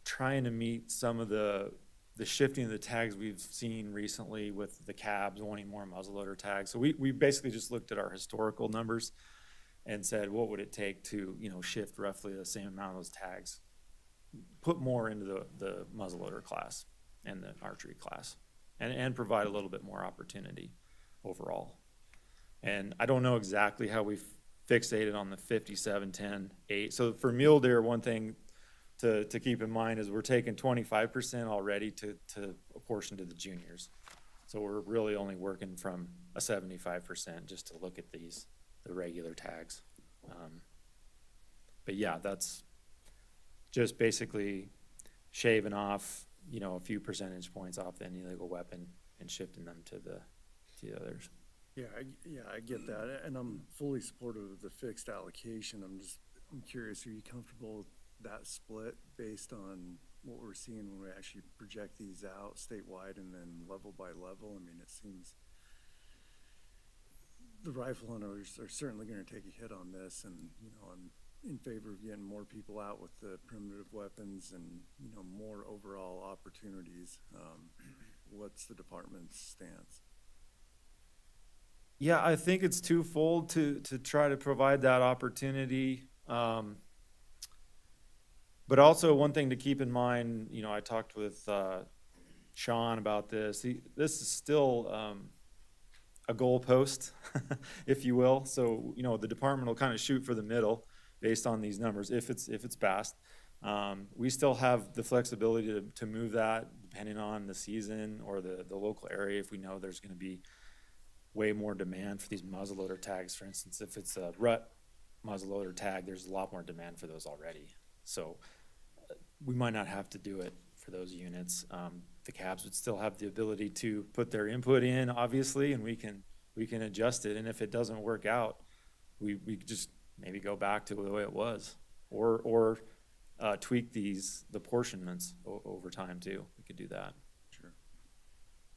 trying to meet some of the the shifting of the tags we've seen recently with the cabs wanting more muzzleloader tags. So we basically just looked at our historical numbers and said, what would it take to, you know, shift roughly the same amount of those tags, put more into the muzzleloader class and the archery class, and provide a little bit more opportunity overall. And I don't know exactly how we fixated on the 57, 10, 8. So for mule deer, one thing to keep in mind is we're taking 25% already to apportion to the juniors. So we're really only working from a 75% just to look at the regular tags. But yeah, that's just basically shaving off, you know, a few percentage points off the illegal weapon and shifting them to the others. Yeah, I get that, and I'm fully supportive of the fixed allocation. I'm curious, are you comfortable with that split based on what we're seeing when we actually project these out statewide and then level by level? I mean, it seems the rifle owners are certainly gonna take a hit on this, and, you know, I'm in favor of getting more people out with the primitive weapons and, you know, more overall opportunities. What's the department's stance? Yeah, I think it's twofold to try to provide that opportunity. But also one thing to keep in mind, you know, I talked with Sean about this. This is still a goalpost, if you will. So, you know, the department will kind of shoot for the middle based on these numbers if it's passed. We still have the flexibility to move that depending on the season or the local area. If we know there's going to be way more demand for these muzzleloader tags, for instance, if it's a rut muzzleloader tag, there's a lot more demand for those already. So we might not have to do it for those units. The cabs would still have the ability to put their input in, obviously, and we can adjust it. And if it doesn't work out, we just maybe go back to the way it was, or tweak the apportionments over time too. We could do that. Sure.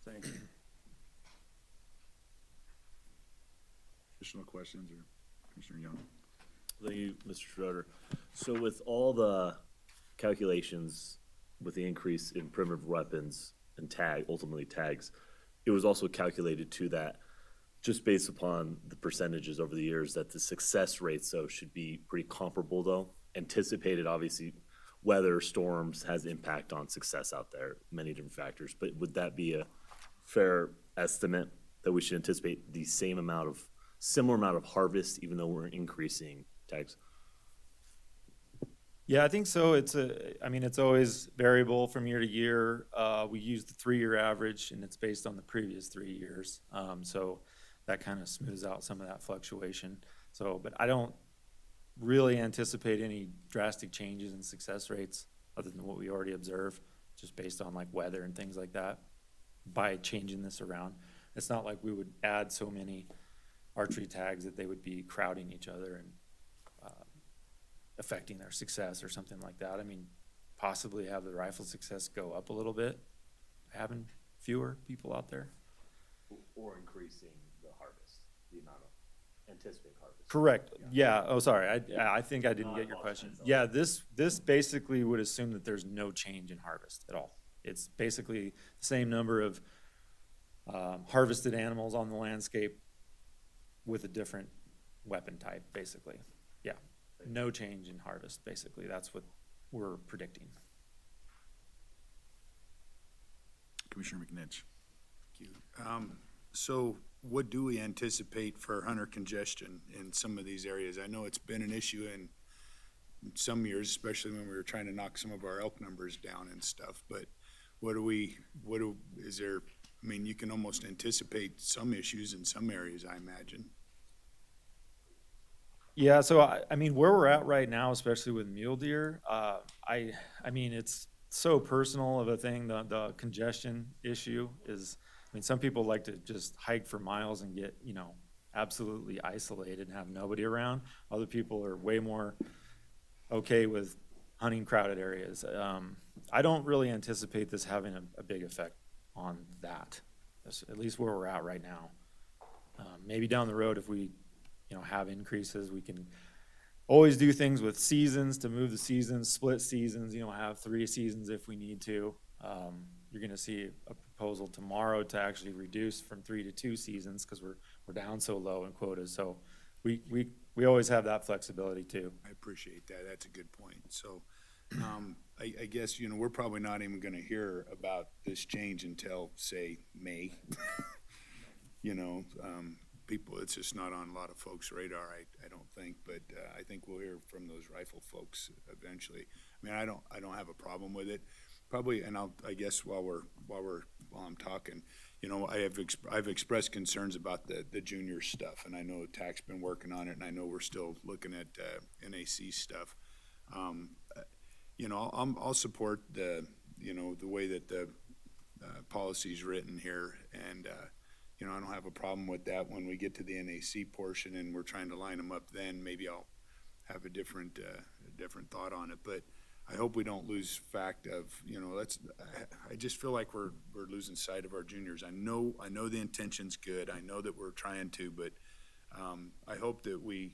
Thank you. Additional questions, or Commissioner Young? Thank you, Mr. Schroeder. So with all the calculations with the increase in primitive weapons and ultimately tags, it was also calculated to that, just based upon the percentages over the years, that the success rates though should be pretty comparable though. Anticipated, obviously, weather, storms has impact on success out there, many different factors, but would that be a fair estimate that we should anticipate the similar amount of harvest even though we're increasing tags? Yeah, I think so. It's always variable from year to year. We use the 3-year average, and it's based on the previous 3 years. So that kind of smooths out some of that fluctuation. So, but I don't really anticipate any drastic changes in success rates other than what we already observed, just based on like weather and things like that, by changing this around. It's not like we would add so many archery tags that they would be crowding each other and affecting their success or something like that. I mean, possibly have the rifle success go up a little bit, having fewer people out there. Or increasing the harvest, the amount of anticipated harvest. Correct. Yeah. Oh, sorry. I think I didn't get your question. Yeah, this basically would assume that there's no change in harvest at all. It's basically the same number of harvested animals on the landscape with a different weapon type, basically. Yeah. No change in harvest, basically. That's what we're predicting. Commissioner McNitch. Thank you. So what do we anticipate for hunter congestion in some of these areas? I know it's been an issue in some years, especially when we were trying to knock some of our elk numbers down and stuff, but is there, I mean, you can almost anticipate some issues in some areas, I imagine. Yeah, so I mean, where we're at right now, especially with mule deer, I mean, it's so personal of a thing. The congestion issue is, I mean, some people like to just hike for miles and get, you know, absolutely isolated and have nobody around. Other people are way more okay with hunting crowded areas. I don't really anticipate this having a big effect on that, at least where we're at right now. Maybe down the road, if we, you know, have increases, we can always do things with seasons to move the seasons, split seasons, you know, have 3 seasons if we need to. you're gonna see a proposal tomorrow to actually reduce from 3 to 2 seasons, because we're down so low in quotas, so we always have that flexibility too. I appreciate that. That's a good point. So, I guess, you know, we're probably not even gonna hear about this change until, say, May. You know, people, it's just not on a lot of folks' radar, I don't think, but, I think we'll hear from those rifle folks eventually. I mean, I don't have a problem with it. Probably, and I guess while I'm talking, you know, I've expressed concerns about the junior stuff, and I know TAC's been working on it, and I know we're still looking at, NAC stuff. You know, I'll support you know, the way that the, policy's written here, and, you know, I don't have a problem with that. When we get to the NAC portion and we're trying to line them up, then maybe I'll have a different thought on it. But I hope we don't lose fact of, you know, I just feel like we're losing sight of our juniors. I know the intention's good. I know that we're trying to, but I hope that we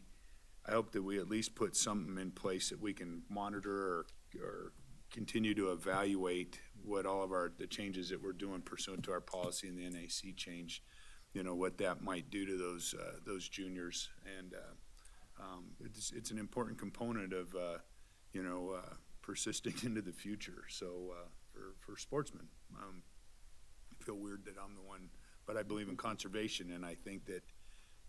at least put something in place that we can monitor or continue to evaluate what all of the changes that we're doing pursuant to our policy and the NAC change, you know, what that might do to those juniors. And it's an important component of, you know, persisting into the future. So for sportsmen, I feel weird that I'm the one, but I believe in conservation, and I think that,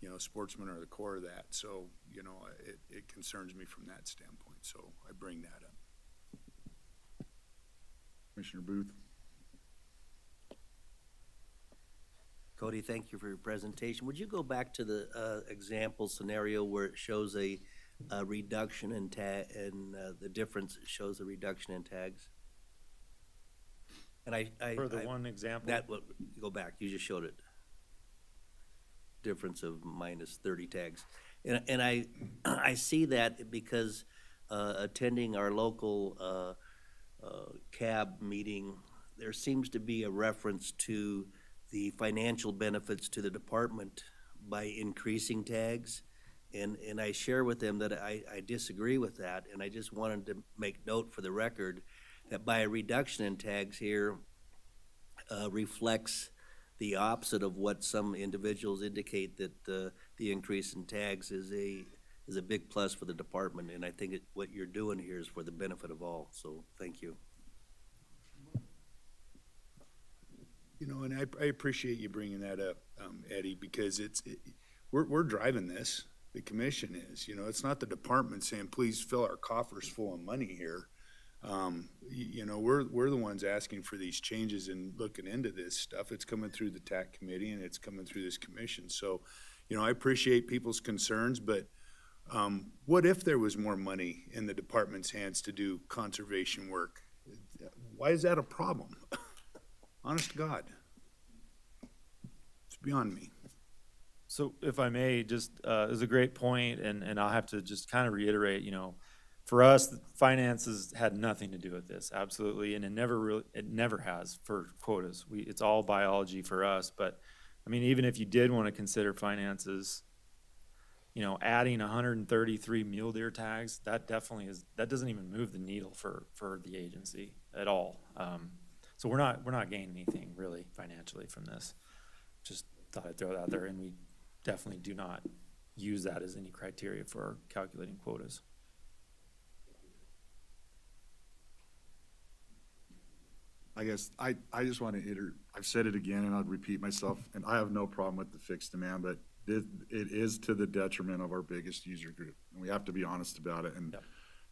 you know, sportsmen are the core of that. So, you know, it concerns me from that standpoint. So I bring that up. Commissioner Booth? Cody, thank you for your presentation. Would you go back to the example scenario where it shows a reduction in tag, and the difference shows a reduction in tags? And For the one example? That will go back. You just showed it. Difference of minus 30 tags, and I see that because attending our local CAB meeting, there seems to be a reference to the financial benefits to the department by increasing tags. And I share with them that I disagree with that, and I just wanted to make note for the record that by a reduction in tags here reflects the opposite of what some individuals indicate, that the increase in tags is a big plus for the department, and I think what you're doing here is for the benefit of all, so thank you. You know, and I appreciate you bringing that up, Eddie, because we're driving this. The commission is, you know, it's not the department saying, please fill our coffers full of money here. You know, we're the ones asking for these changes and looking into this stuff. It's coming through the TAC committee and it's coming through this commission. So, you know, I appreciate people's concerns, but what if there was more money in the department's hands to do conservation work? Why is that a problem? Honest to God. It's beyond me. So if I may, just, it was a great point, and I'll have to just kind of reiterate, you know, for us, finances had nothing to do with this, absolutely, and it never has for quotas. It's all biology for us, but, I mean, even if you did want to consider finances, you know, adding 133 mule deer tags, that doesn't even move the needle for the agency at all. So we're not gaining anything really financially from this. Just thought I'd throw that out there, and we definitely do not use that as any criteria for calculating quotas. I guess I just want to I've said it again and I'll repeat myself, and I have no problem with the fixed demand, but it is to the detriment of our biggest user group. And we have to be honest about it. And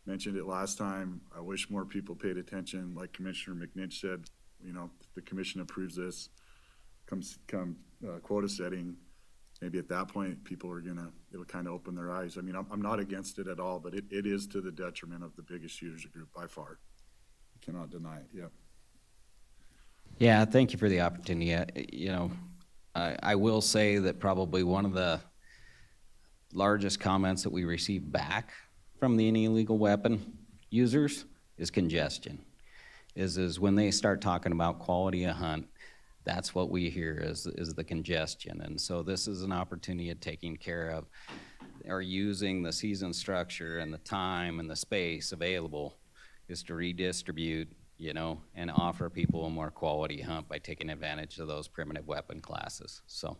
mentioned it last time. I wish more people paid attention. Like Commissioner McNinch said, you know, if the commission approves this, come quota setting, maybe at that point people are it'll kind of open their eyes. I mean, I'm not against it at all, but it is to the detriment of the biggest user group by far. You cannot deny it. Yeah. Yeah, thank you for the opportunity. You know, I will say that probably one of the largest comments that we receive back from the any illegal weapon users is congestion. Is when they start talking about quality of hunt, that's what we hear is the congestion. And so this is an opportunity of taking care of or using the season structure and the time and the space available is to redistribute and offer people a more quality hunt by taking advantage of those primitive weapon classes. So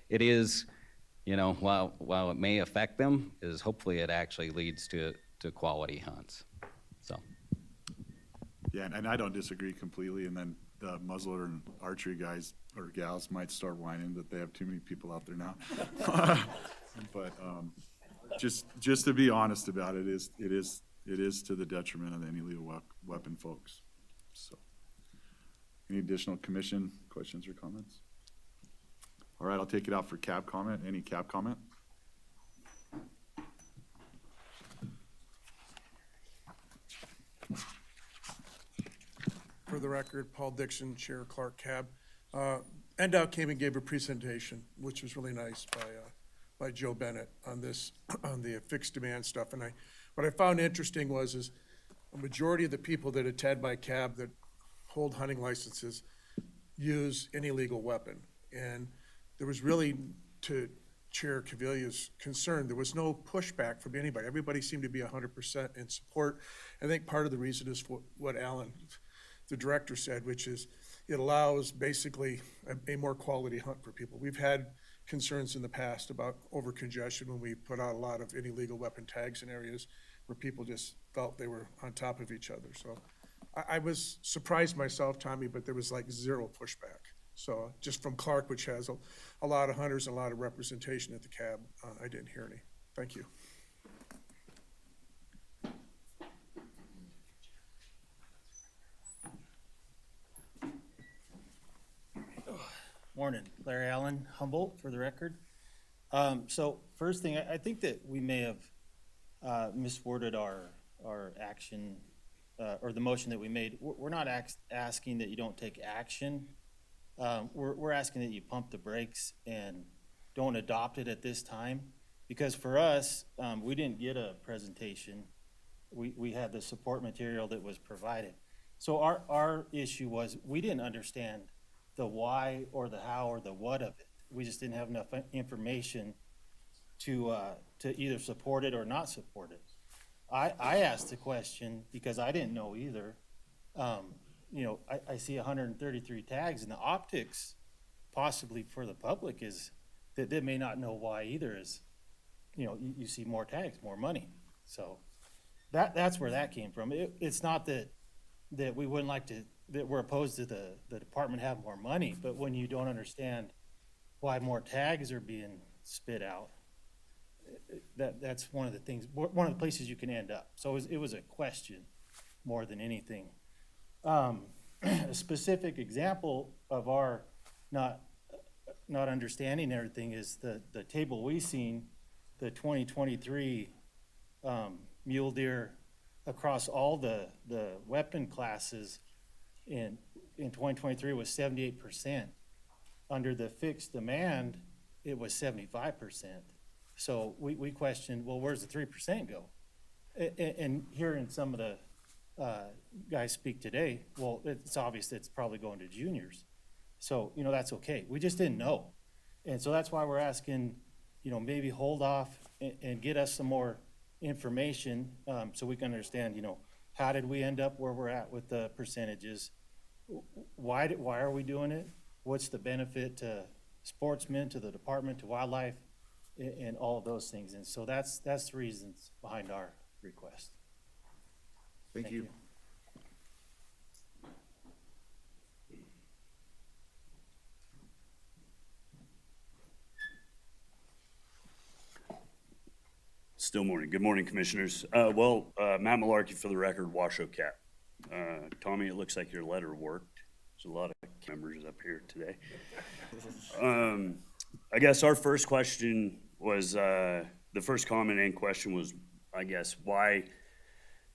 it is, while it may affect them, is hopefully it actually leads to quality hunts. So. Yeah, and I don't disagree completely, and then the muzzleloader and archery guys or gals might start whining that they have too many people out there now. But just to be honest about it, it is to the detriment of the illegal weapon folks. So, any additional commission questions or comments? All right, I'll take it out for cab comment. Any cab comment? For the record, Paul Dixon, Chair Clark Cab. NDOT came and gave a presentation, which was really nice by Joe Bennett on this, on the fixed demand stuff. And what I found interesting is a majority of the people that attend by cab that hold hunting licenses use an illegal weapon. And there was really, to Chair Cavilla's concern, there was no pushback from anybody. Everybody seemed to be 100% in support. I think part of the reason is what Alan, the director, said, which is it allows basically a more quality hunt for people. We've had concerns in the past about over congestion when we put out a lot of illegal weapon tags in areas where people just felt they were on top of each other. So I was surprised myself, Tommy, but there was like zero pushback. So just from Clark, which has a lot of hunters and a lot of representation at the cab, I didn't hear any. Thank you. Morning, Larry Allen, Humboldt, for the record. So first thing, I think that we may have misworded our action, or the motion that we made. We're not asking that you don't take action. We're asking that you pump the brakes and don't adopt it at this time. Because for us, we didn't get a presentation. We had the support material that was provided. So our issue was we didn't understand the why or the how or the what of it. We just didn't have enough information to either support it or not support it. I asked the question because I didn't know either. I see 133 tags, and the optics possibly for the public is that they may not know why either, is, you see more tags, more money. So that's where that came from. It's not that we wouldn't like to, that we're opposed to the department have more money, but when you don't understand why more tags are being spit out, that's one of the things, one of the places you can end up. So it was a question more than anything. A specific example of our not understanding everything is the table we seen, the 2023 mule deer across all the weapon classes in 2023 was 78%. Under the fixed demand, it was 75%. So we questioned, well, where's the 3% go? And hearing some of the guys speak today, well, it's obvious that it's probably going to juniors. So, that's okay. We just didn't know. And so that's why we're asking, maybe hold off and get us some more information so we can understand, how did we end up where we're at with the percentages? Why are we doing it? What's the benefit to sportsmen, to the department, to wildlife, and all of those things? And so that's the reasons behind our request. Thank you. Still morning. Good morning, commissioners. Matt Malarkey for the record, Washoe Cat. Tommy, it looks like your letter worked. There's a lot of members up here today. I guess our first question was, the first comment and question was, I guess, why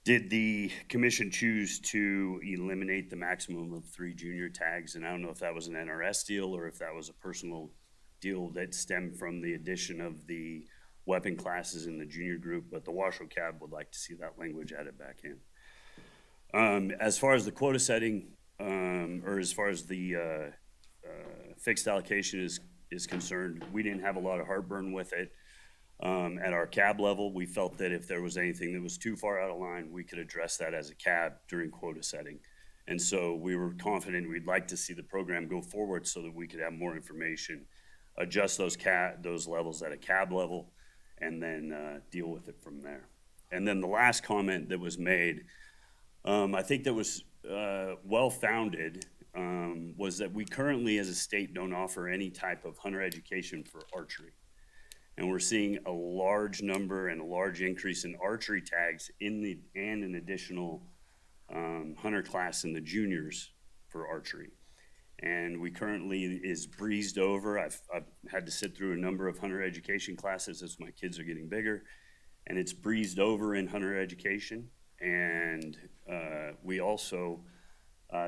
did the commission choose to eliminate the maximum of 3 junior tags? And I don't know if that was an NRS deal or if that was a personal deal that stemmed from the addition of the weapon classes in the junior group, but the Washoe Cab would like to see that language added back in. As far as the quota setting, or as far as the fixed allocation is concerned, we didn't have a lot of heartburn with it. At our cab level, we felt that if there was anything that was too far out of line, we could address that as a cab during quota setting. And so we were confident we'd like to see the program go forward so that we could have more information, adjust those levels at a cab level, and then deal with it from there. And then the last comment that was made, I think that was well-founded, was that we currently as a state don't offer any type of hunter education for archery. And we're seeing a large number and a large increase in archery tags and an additional hunter class in the juniors for archery. And we currently is breezed over. I've had to sit through a number of hunter education classes as my kids are getting bigger, and it's breezed over in hunter education. And we also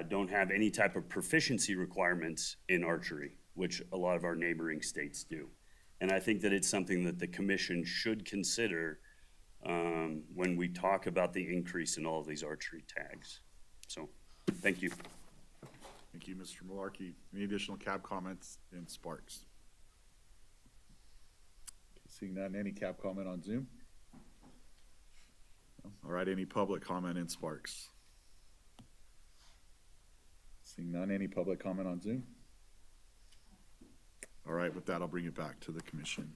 don't have any type of proficiency requirements in archery, which a lot of our neighboring states do. And I think that it's something that the commission should consider when we talk about the increase in all of these archery tags. So, thank you. Thank you, Mr. Malarkey. Any additional cab comments in Sparks? Seeing none, any cab comment on Zoom? All right, any public comment in Sparks? Seeing none, any public comment on Zoom? All right, with that, I'll bring it back to the commission.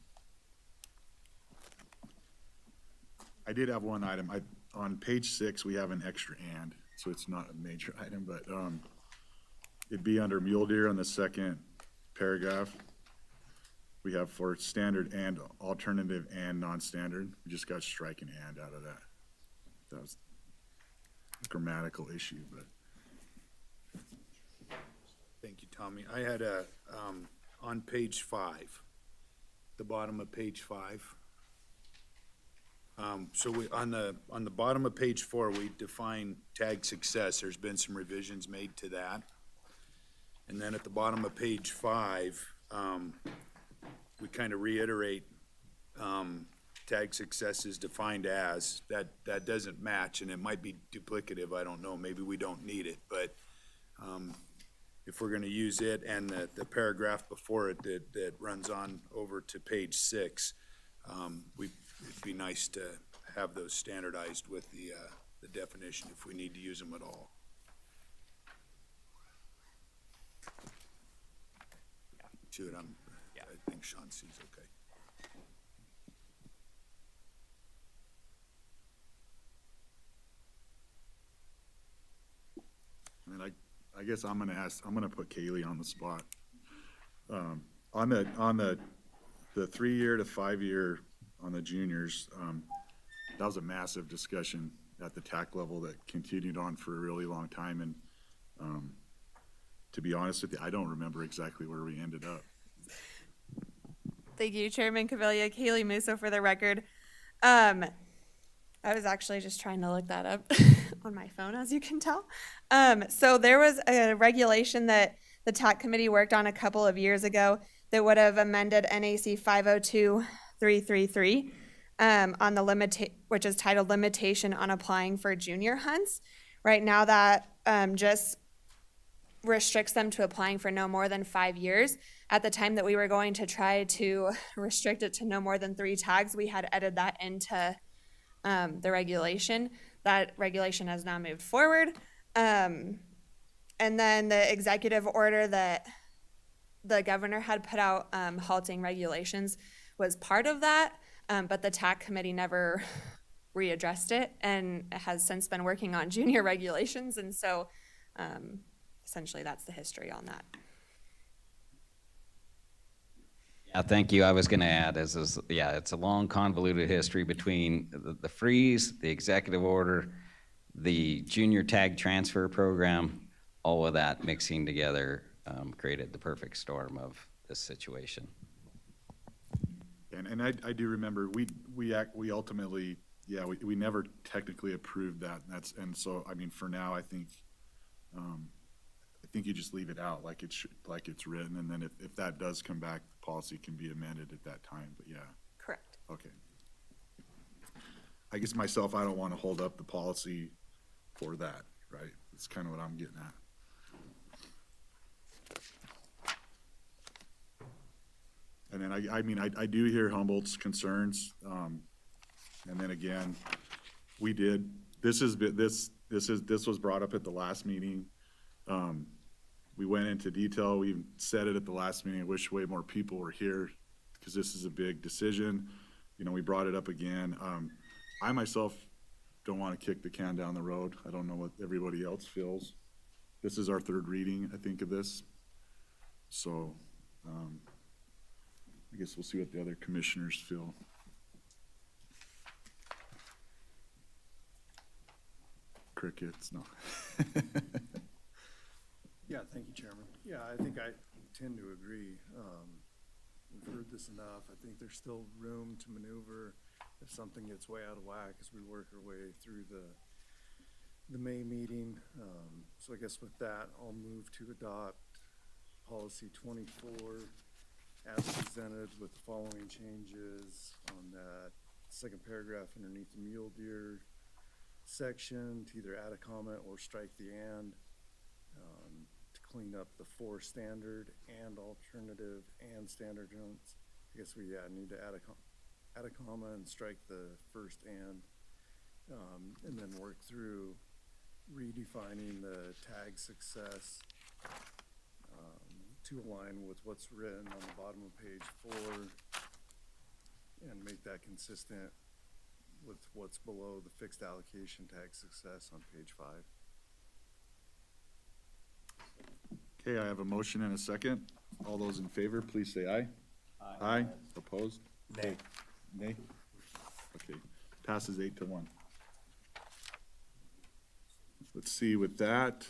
I did have one item. On page 6, we have an extra and, so it's not a major item, but it'd be under mule deer on the second paragraph. We have for standard and alternative and non-standard. We just got strike an and out of that. That was a grammatical issue, but. Thank you, Tommy. I had on page 5, the bottom of page 5. So we, on the bottom of page 4, we define tag success. There's been some revisions made to that. And then at the bottom of page 5, we kind of reiterate tag success is defined as. That doesn't match, and it might be duplicative. I don't know. Maybe we don't need it, but if we're going to use it and the paragraph before it that runs on over to page 6, it'd be nice to have those standardized with the definition if we need to use them at all. To it, I think Sean sees okay. I mean, I guess I'm gonna put Kaylee on the spot. On the 3-year to 5-year on the juniors, that was a massive discussion at the TAC level that continued on for a really long time, and to be honest with you, I don't remember exactly where we ended up. Thank you, Chairman Cavilla. Kaylee Musso for the record. I was actually just trying to look that up on my phone, as you can tell. So there was a regulation that the TAC committee worked on a couple of years ago that would have amended NAC 502-333 on the which is titled Limitation on Applying for Junior Hunts. Right now that just restricts them to applying for no more than 5 years. At the time that we were going to try to restrict it to no more than 3 tags, we had added that into the regulation. That regulation has now moved forward. And then the executive order that the governor had put out halting regulations was part of that, but the TAC committee never readdressed it and has since been working on junior regulations. And so essentially that's the history on that. Yeah, thank you. I was going to add, it's a long convoluted history between the freeze, the executive order, the junior tag transfer program, all of that mixing together created the perfect storm of this situation. And I do remember we ultimately, we never technically approved that. And so I mean, for now, I think you just leave it out like it's written, and then if that does come back, the policy can be amended at that time. But yeah. Correct. Okay. I guess myself, I don't want to hold up the policy for that, right? That's kind of what I'm getting at. And then I do hear Humboldt's concerns, and then again, this was brought up at the last meeting. We went into detail, we even said it at the last meeting, I wish way more people were here, because this is a big decision. You know, we brought it up again. I myself don't want to kick the can down the road. I don't know what everybody else feels. This is our third reading, I think, of this. So, I guess we'll see what the other commissioners feel. Crickets, no. Yeah, thank you, Chairman. Yeah, I think I tend to agree. We've heard this enough. I think there's still room to maneuver if something gets way out of whack as we work our way through the May meeting. So I guess with that, I'll move to adopt policy 24 as presented with the following changes on that second paragraph underneath the mule deer section to either add a comment or strike the and, to clean up the for standard and alternative and standard notes. I guess we need to add a comma and strike the first and then work through redefining the tag success to align with what's written on the bottom of page 4 and make that consistent with what's below the fixed allocation tag success on page 5. Okay, I have a motion and a second. All those in favor, please say aye. Aye. Opposed? Nay. Nay? Okay, passes 8-1. Let's see, with that,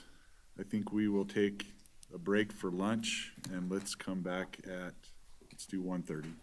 I think we will take a break for lunch, and let's come back at, let's do 1:30.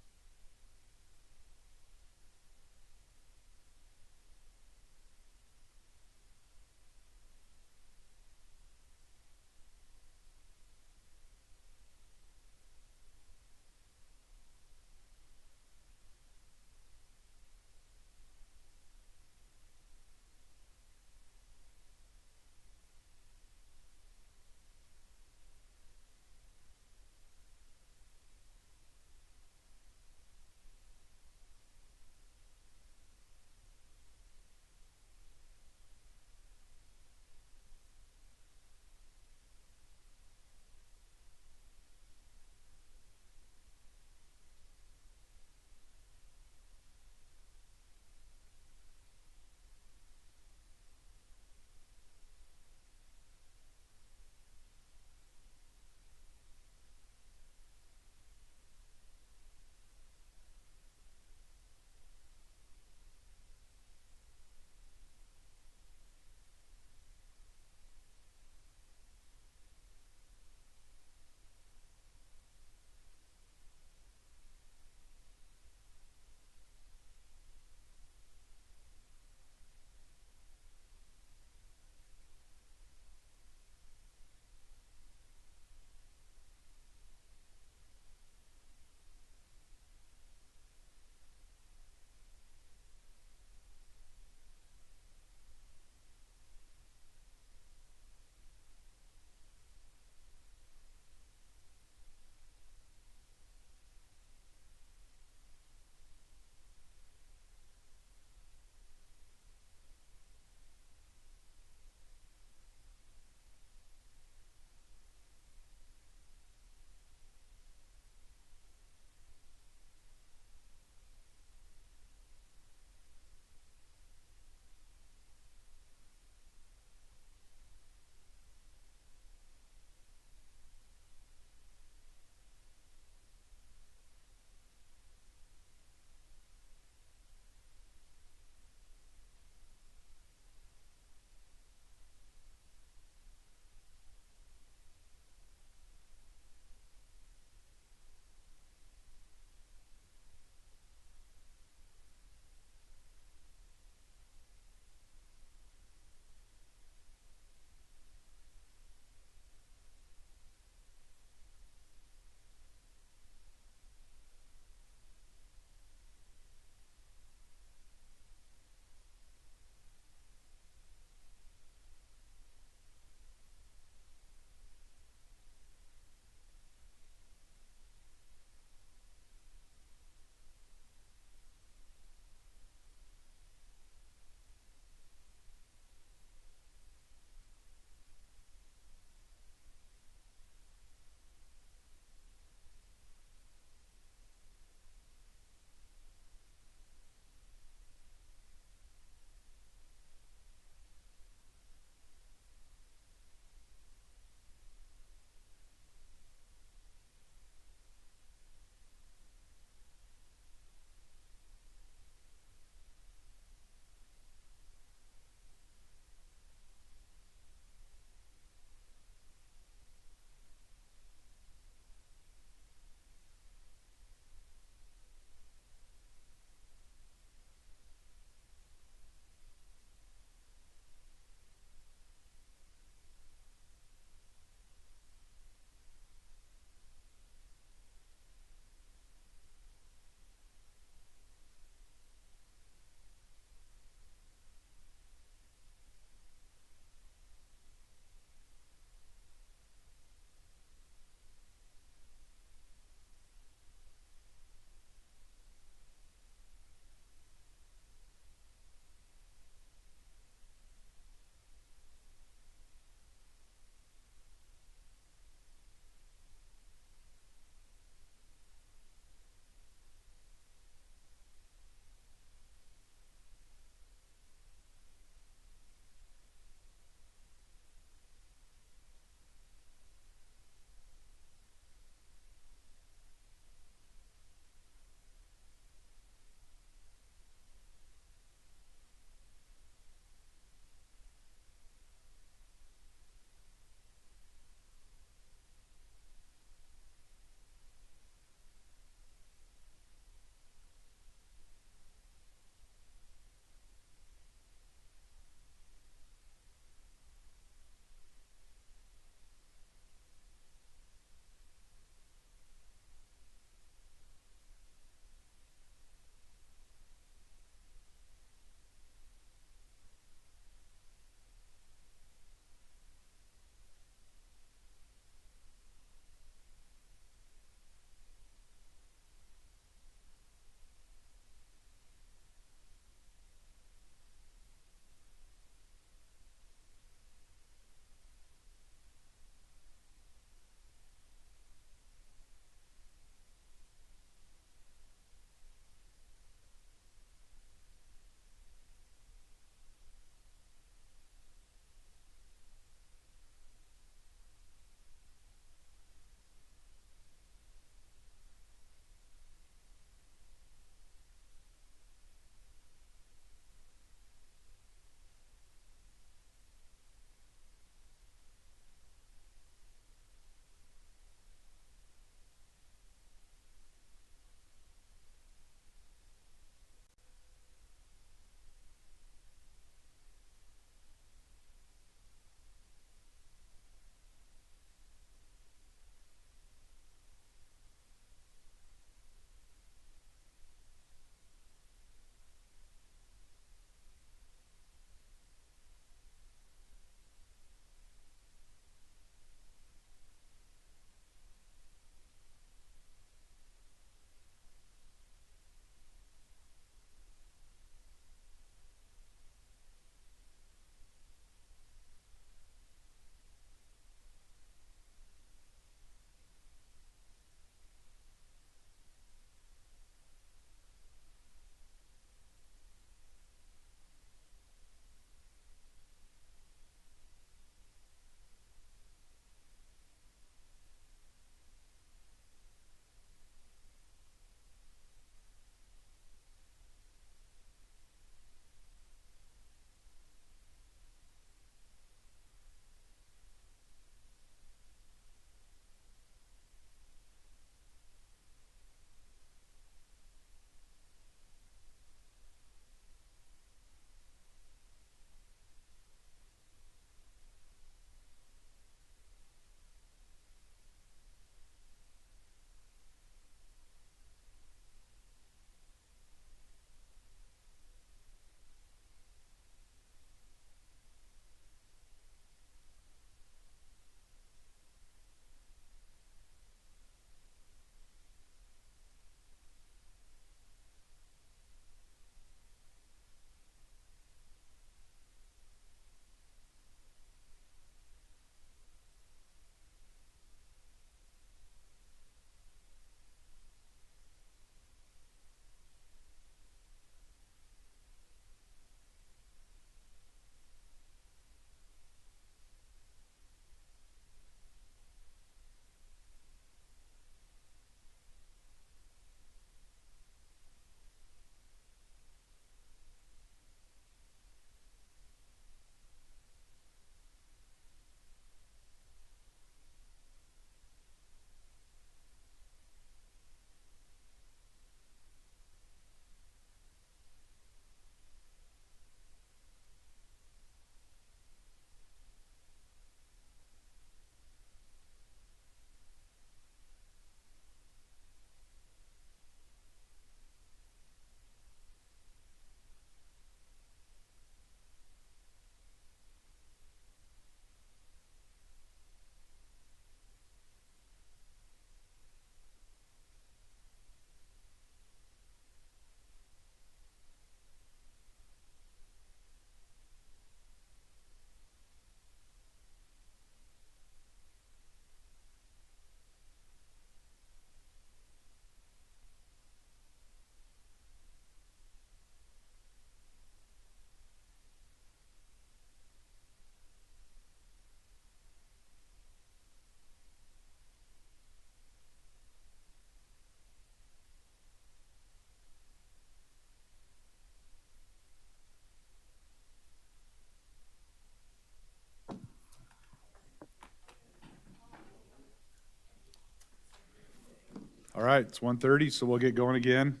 All right, it's 1:30, so we'll get going again.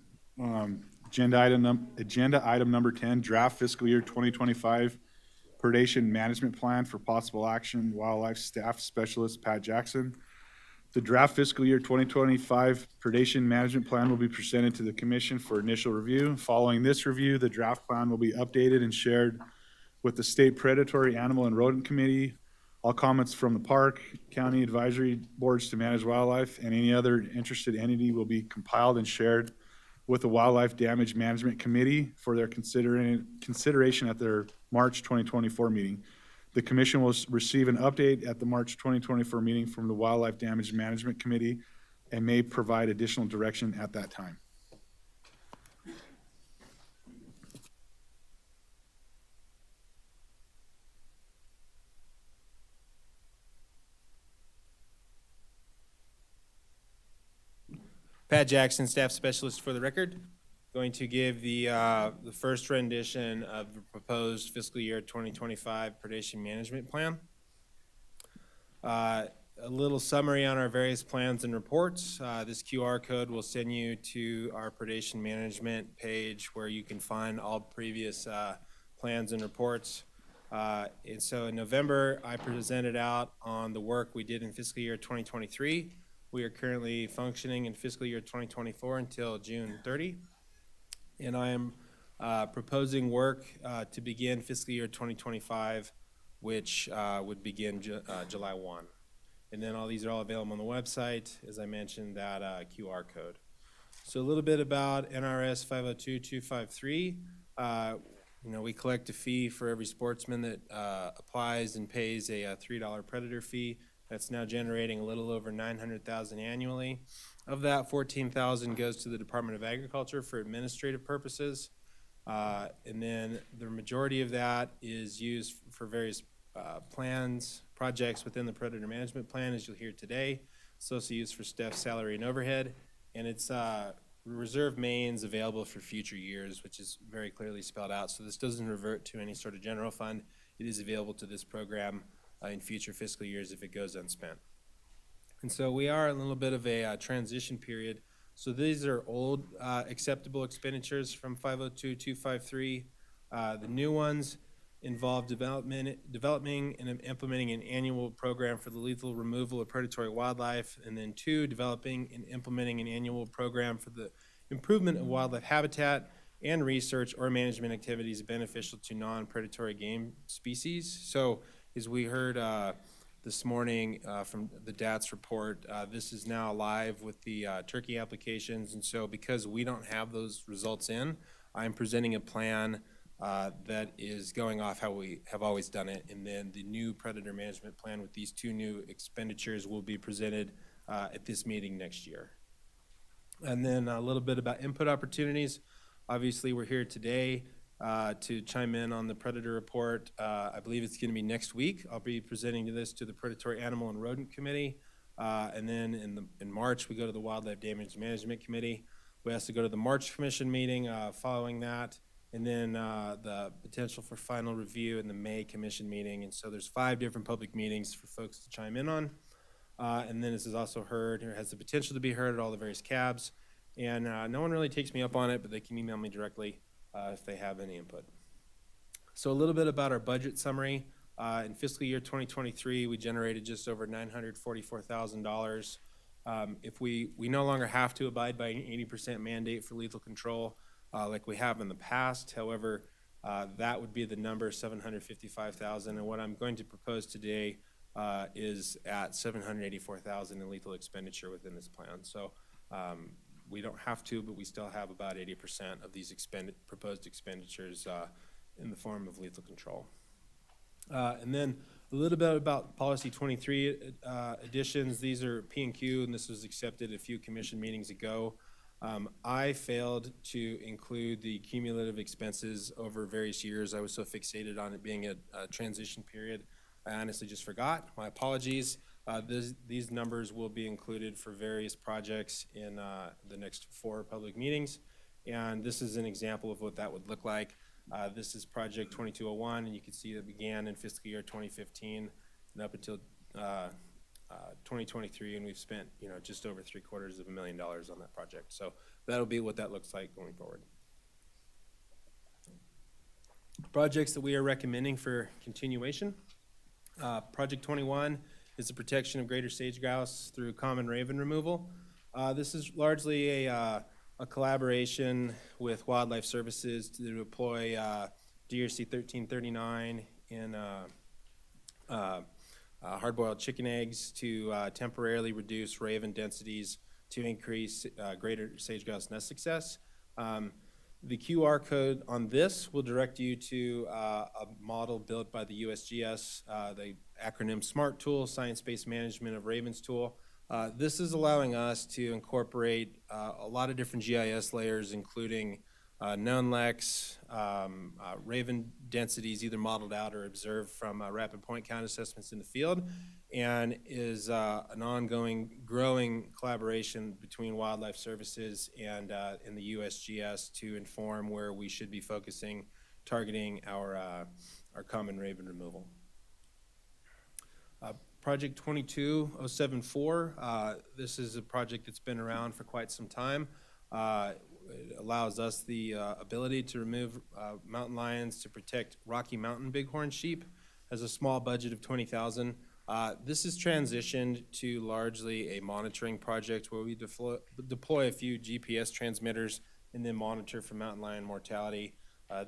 Agenda item number 10, draft fiscal year 2025 predation management plan for possible action, wildlife staff specialist Pat Jackson. The draft fiscal year 2025 predation management plan will be presented to the commission for initial review. Following this review, the draft plan will be updated and shared with the State Predatory Animal and Rodent Committee. All comments from the park, county advisory boards to manage wildlife, and any other interested entity will be compiled and shared with the Wildlife Damage Management Committee for their consideration at their March 2024 meeting. The commission will receive an update at the March 2024 meeting from the Wildlife Damage Management Committee and may provide additional direction at that time. Pat Jackson, staff specialist for the record. Going to give the first rendition of the proposed fiscal year 2025 predation management plan. A little summary on our various plans and reports. This QR code will send you to our predation management page where you can find all previous plans and reports. And so in November, I presented out on the work we did in fiscal year 2023. We are currently functioning in fiscal year 2024 until June 30. And I am proposing work to begin fiscal year 2025, which would begin July 1. And then all these are all available on the website, as I mentioned, that QR code. So a little bit about NRS 502-253. We collect a fee for every sportsman that applies and pays a $3 predator fee. That's now generating a little over $900,000 annually. Of that, $14,000 goes to the Department of Agriculture for administrative purposes. And then the majority of that is used for various plans, projects within the Predator Management Plan, as you'll hear today. It's also used for staff salary and overhead. And it's reserve mains available for future years, which is very clearly spelled out. So this doesn't revert to any sort of general fund. It is available to this program in future fiscal years if it goes unspent. And so we are in a little bit of a transition period. So these are old acceptable expenditures from 502-253. The new ones involve developing and implementing an annual program for the lethal removal of predatory wildlife, and then 2, developing and implementing an annual program for the improvement of wildlife habitat and research or management activities beneficial to non-predatory game species. So as we heard this morning from the DATS report, this is now live with the turkey applications. And so because we don't have those results in, I'm presenting a plan that is going off how we have always done it. And then the new predator management plan with these 2 new expenditures will be presented at this meeting next year. And then a little bit about input opportunities. Obviously, we're here today to chime in on the predator report. I believe it's going to be next week. I'll be presenting this to the Predatory Animal and Rodent Committee. And then in March, we go to the Wildlife Damage Management Committee. We also go to the March Commission meeting following that. And then the potential for final review in the May Commission meeting. And so there's 5 different public meetings for folks to chime in on. And then this is also heard, or has the potential to be heard at all the various cabs. And no one really takes me up on it, but they can email me directly if they have any input. So a little bit about our budget summary. In fiscal year 2023, we generated just over $944,000. If we no longer have to abide by an 80% mandate for lethal control like we have in the past. However, that would be the number, $755,000. And what I'm going to propose today is at $784,000 in lethal expenditure within this plan. So we don't have to, but we still have about 80% of these proposed expenditures in the form of lethal control. And then a little bit about Policy 23 additions. These are P&Q, and this was accepted a few commission meetings ago. I failed to include the cumulative expenses over various years. I was so fixated on it being a transition period. I honestly just forgot. My apologies. These numbers will be included for various projects in the next 4 public meetings. And this is an example of what that would look like. This is Project 2201, and you can see it began in fiscal year 2015 and up until 2023, and we've spent, just over $750,000 on that project. So that'll be what that looks like going forward. Projects that we are recommending for continuation. Project 21 is the protection of greater sage grouse through common raven removal. This is largely a collaboration with Wildlife Services to deploy DRC 1339 in hard-boiled chicken eggs to temporarily reduce raven densities to increase greater sage grouse nest success. The QR code on this will direct you to a model built by the USGS, the acronym SMART tool, Science-Based Management of Ravens tool. This is allowing us to incorporate a lot of different GIS layers, including known leks, raven densities either modeled out or observed from rapid point count assessments in the field, and is an ongoing, growing collaboration between Wildlife Services and the USGS to inform where we should be focusing, targeting our common raven removal. Project 22074, this is a project that's been around for quite some time. It allows us the ability to remove mountain lions to protect Rocky Mountain bighorn sheep. Has a small budget of $20,000. This is transitioned to largely a monitoring project where we deploy a few GPS transmitters and then monitor for mountain lion mortality.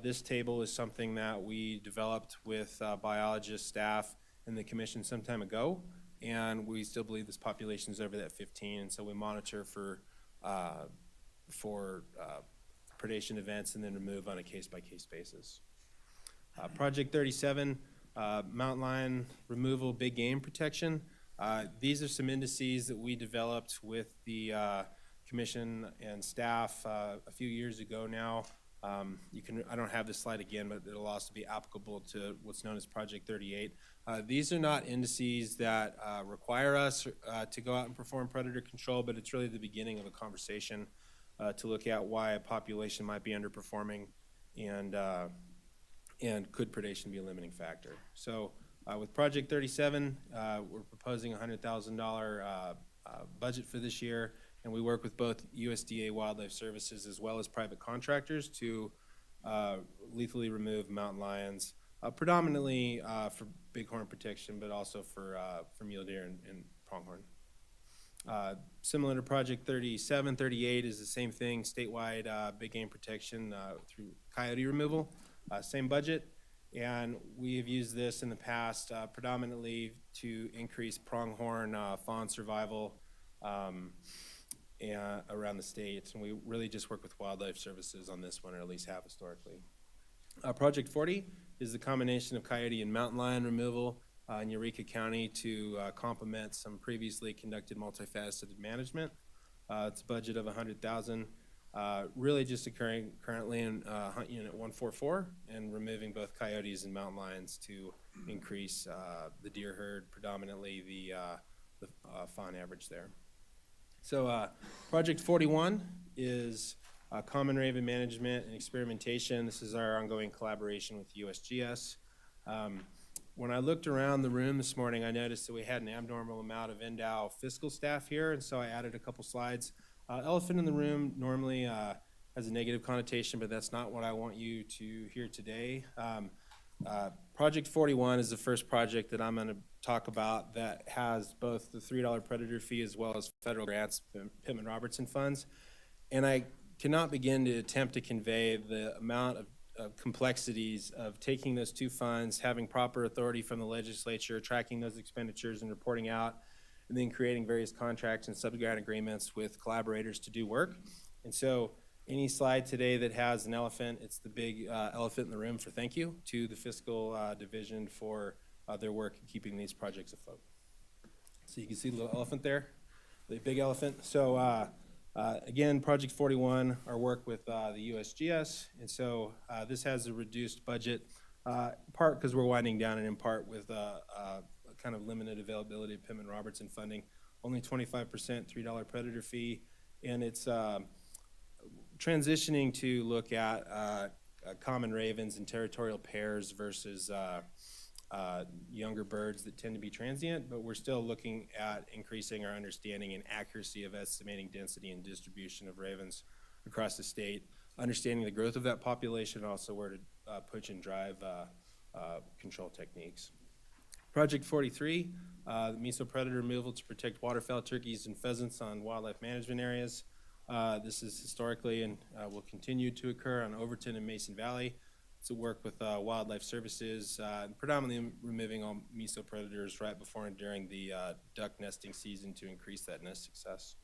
This table is something that we developed with biologist staff and the commission some time ago, and we still believe this population is over that 15, and so we monitor for predation events and then remove on a case-by-case basis. Project 37, mountain lion removal, big game protection. These are some indices that we developed with the commission and staff a few years ago now. I don't have this slide again, but it'll also be applicable to what's known as Project 38. These are not indices that require us to go out and perform predator control, but it's really the beginning of a conversation to look at why a population might be underperforming and could predation be a limiting factor. So with Project 37, we're proposing a $100,000 budget for this year, and we work with both USDA Wildlife Services as well as private contractors to lethally remove mountain lions, predominantly for bighorn protection, but also for mule deer and pronghorn. Similar to Project 37, 38 is the same thing, statewide big game protection through coyote removal, same budget. And we have used this in the past predominantly to increase pronghorn fawn survival around the state. And we really just work with Wildlife Services on this one, or at least have historically. Project 40 is the combination of coyote and mountain lion removal in Eureka County to complement some previously conducted multifaceted management. It's a budget of $100,000. Really just occurring currently in Hunt Unit 144 and removing both coyotes and mountain lions to increase the deer herd, predominantly the fawn average there. So Project 41 is common raven management and experimentation. This is our ongoing collaboration with USGS. When I looked around the room this morning, I noticed that we had an abnormal amount of NDOW fiscal staff here, and so I added a couple slides. Elephant in the room normally has a negative connotation, but that's not what I want you to hear today. Project 41 is the first project that I'm going to talk about that has both the $3 predator fee as well as federal grants, Pittman-Robertson funds. And I cannot begin to attempt to convey the amount of complexities of taking those two funds, having proper authority from the legislature, tracking those expenditures and reporting out, and then creating various contracts and subgrant agreements with collaborators to do work. And so any slide today that has an elephant, it's the big elephant in the room for thank you to the fiscal division for their work in keeping these projects afloat. So you can see the little elephant there, the big elephant. So again, Project 41, our work with the USGS. And so this has a reduced budget, part because we're winding down and in part with kind of limited availability of Pittman-Robertson funding, only 25% $3 predator fee, and it's transitioning to look at common ravens and territorial pairs versus younger birds that tend to be transient, but we're still looking at increasing our understanding and accuracy of estimating density and distribution of ravens across the state, understanding the growth of that population, and also where to push and drive control techniques. Project 43, the mesopredator removal to protect waterfowl, turkeys, and pheasants on wildlife management areas. This is historically and will continue to occur on Overton and Mason Valley. To work with wildlife services, predominantly removing all mesopredators right before and during the duck nesting season to increase that nest success.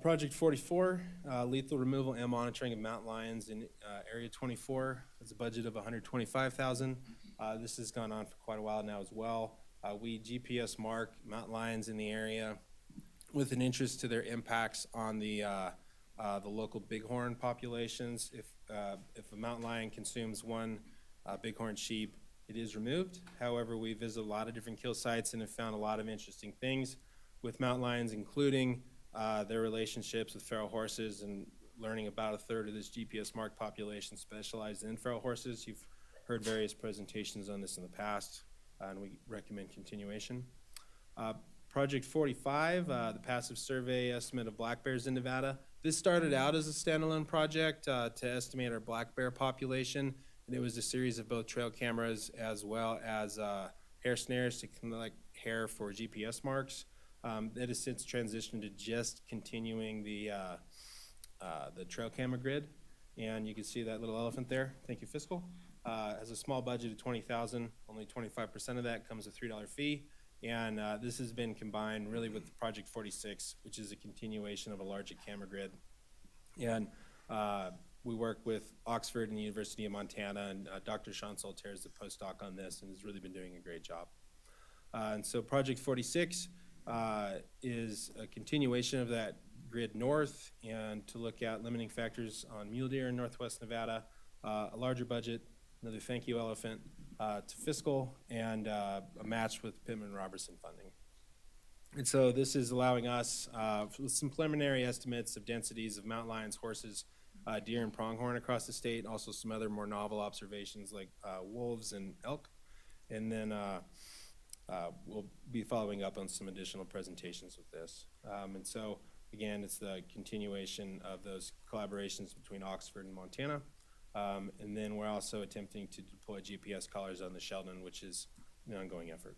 Project 44, lethal removal and monitoring of mountain lions in Area 24. It's a budget of $125,000. This has gone on for quite a while now as well. We GPS mark mountain lions in the area with an interest to their impacts on the local bighorn populations. If a mountain lion consumes one bighorn sheep, it is removed. However, we visit a lot of different kill sites and have found a lot of interesting things with mountain lions, including their relationships with feral horses, and learning about a third of this GPS marked population specialized in feral horses. You've heard various presentations on this in the past, and we recommend continuation. Project 45, the passive survey estimate of black bears in Nevada. This started out as a standalone project to estimate our black bear population, and it was a series of both trail cameras as well as hair snares to collect hair for GPS marks. That has since transitioned to just continuing the trail camera grid, and you can see that little elephant there. Thank you, Fiscal. Has a small budget of $20,000. Only 25% of that comes with a $3 fee. And this has been combined really with Project 46, which is a continuation of a larger camera grid. And we work with Oxford and the University of Montana, and Dr. Sean Saltaire is the postdoc on this and has really been doing a great job. And so Project 46 is a continuation of that grid north, and to look at limiting factors on mule deer in Northwest Nevada, a larger budget, another thank you elephant, to Fiscal, and a match with Pittman Robertson funding. And so this is allowing us some preliminary estimates of densities of mountain lions, horses, deer, and pronghorn across the state, also some other more novel observations like wolves and elk. And then we'll be following up on some additional presentations with this. And so, again, it's the continuation of those collaborations between Oxford and Montana. And then we're also attempting to deploy GPS collars on the Sheldon, which is an ongoing effort.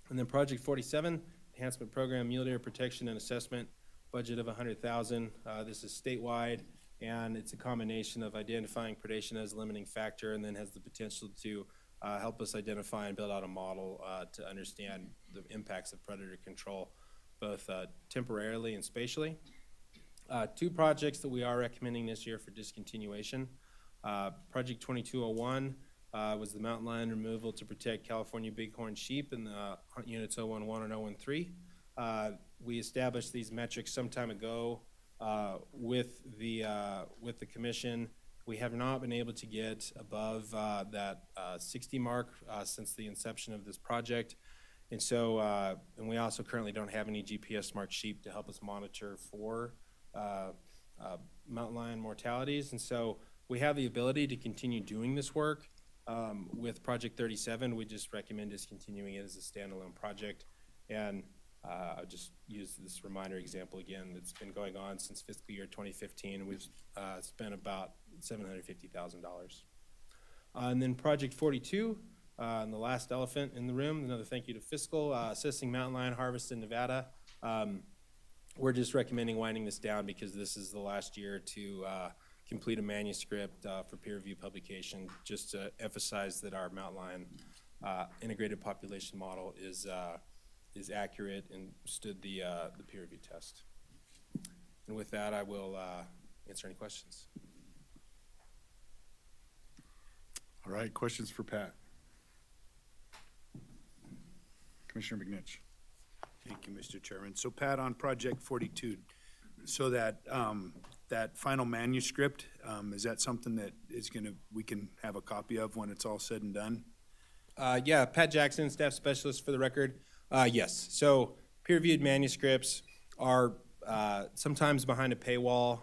And then Project 47, Enhancement Program, Mule Deer Protection and Assessment, budget of $100,000. This is statewide, and it's a combination of identifying predation as a limiting factor, and then has the potential to help us identify and build out a model to understand the impacts of predator control, both temporarily and spatially. Two projects that we are recommending this year for discontinuation. Project 2201 was the mountain lion removal to protect California bighorn sheep in the hunt units 011 and 013. We established these metrics some time ago with the commission. We have not been able to get above that 60 mark since the inception of this project. And so, and we also currently don't have any GPS marked sheep to help us monitor for mountain lion mortalities. And so we have the ability to continue doing this work. With Project 37, we just recommend discontinuing it as a standalone project. And I'll just use this reminder example again. It's been going on since fiscal year 2015. We've spent about $750,000. And then Project 42, and the last elephant in the room, another thank you to Fiscal, assessing mountain lion harvest in Nevada. We're just recommending winding this down because this is the last year to complete a manuscript for peer review publication, just to emphasize that our mountain lion integrated population model is accurate and stood the peer review test. And with that, I will answer any questions. All right, questions for Pat? Commissioner McNitch. Thank you, Mr. Chairman. So Pat, on Project 42, so that that final manuscript, is that something that is we can have a copy of when it's all said and done? Yeah, Pat Jackson, staff specialist for the record. Yes, so peer-reviewed manuscripts are sometimes behind a paywall.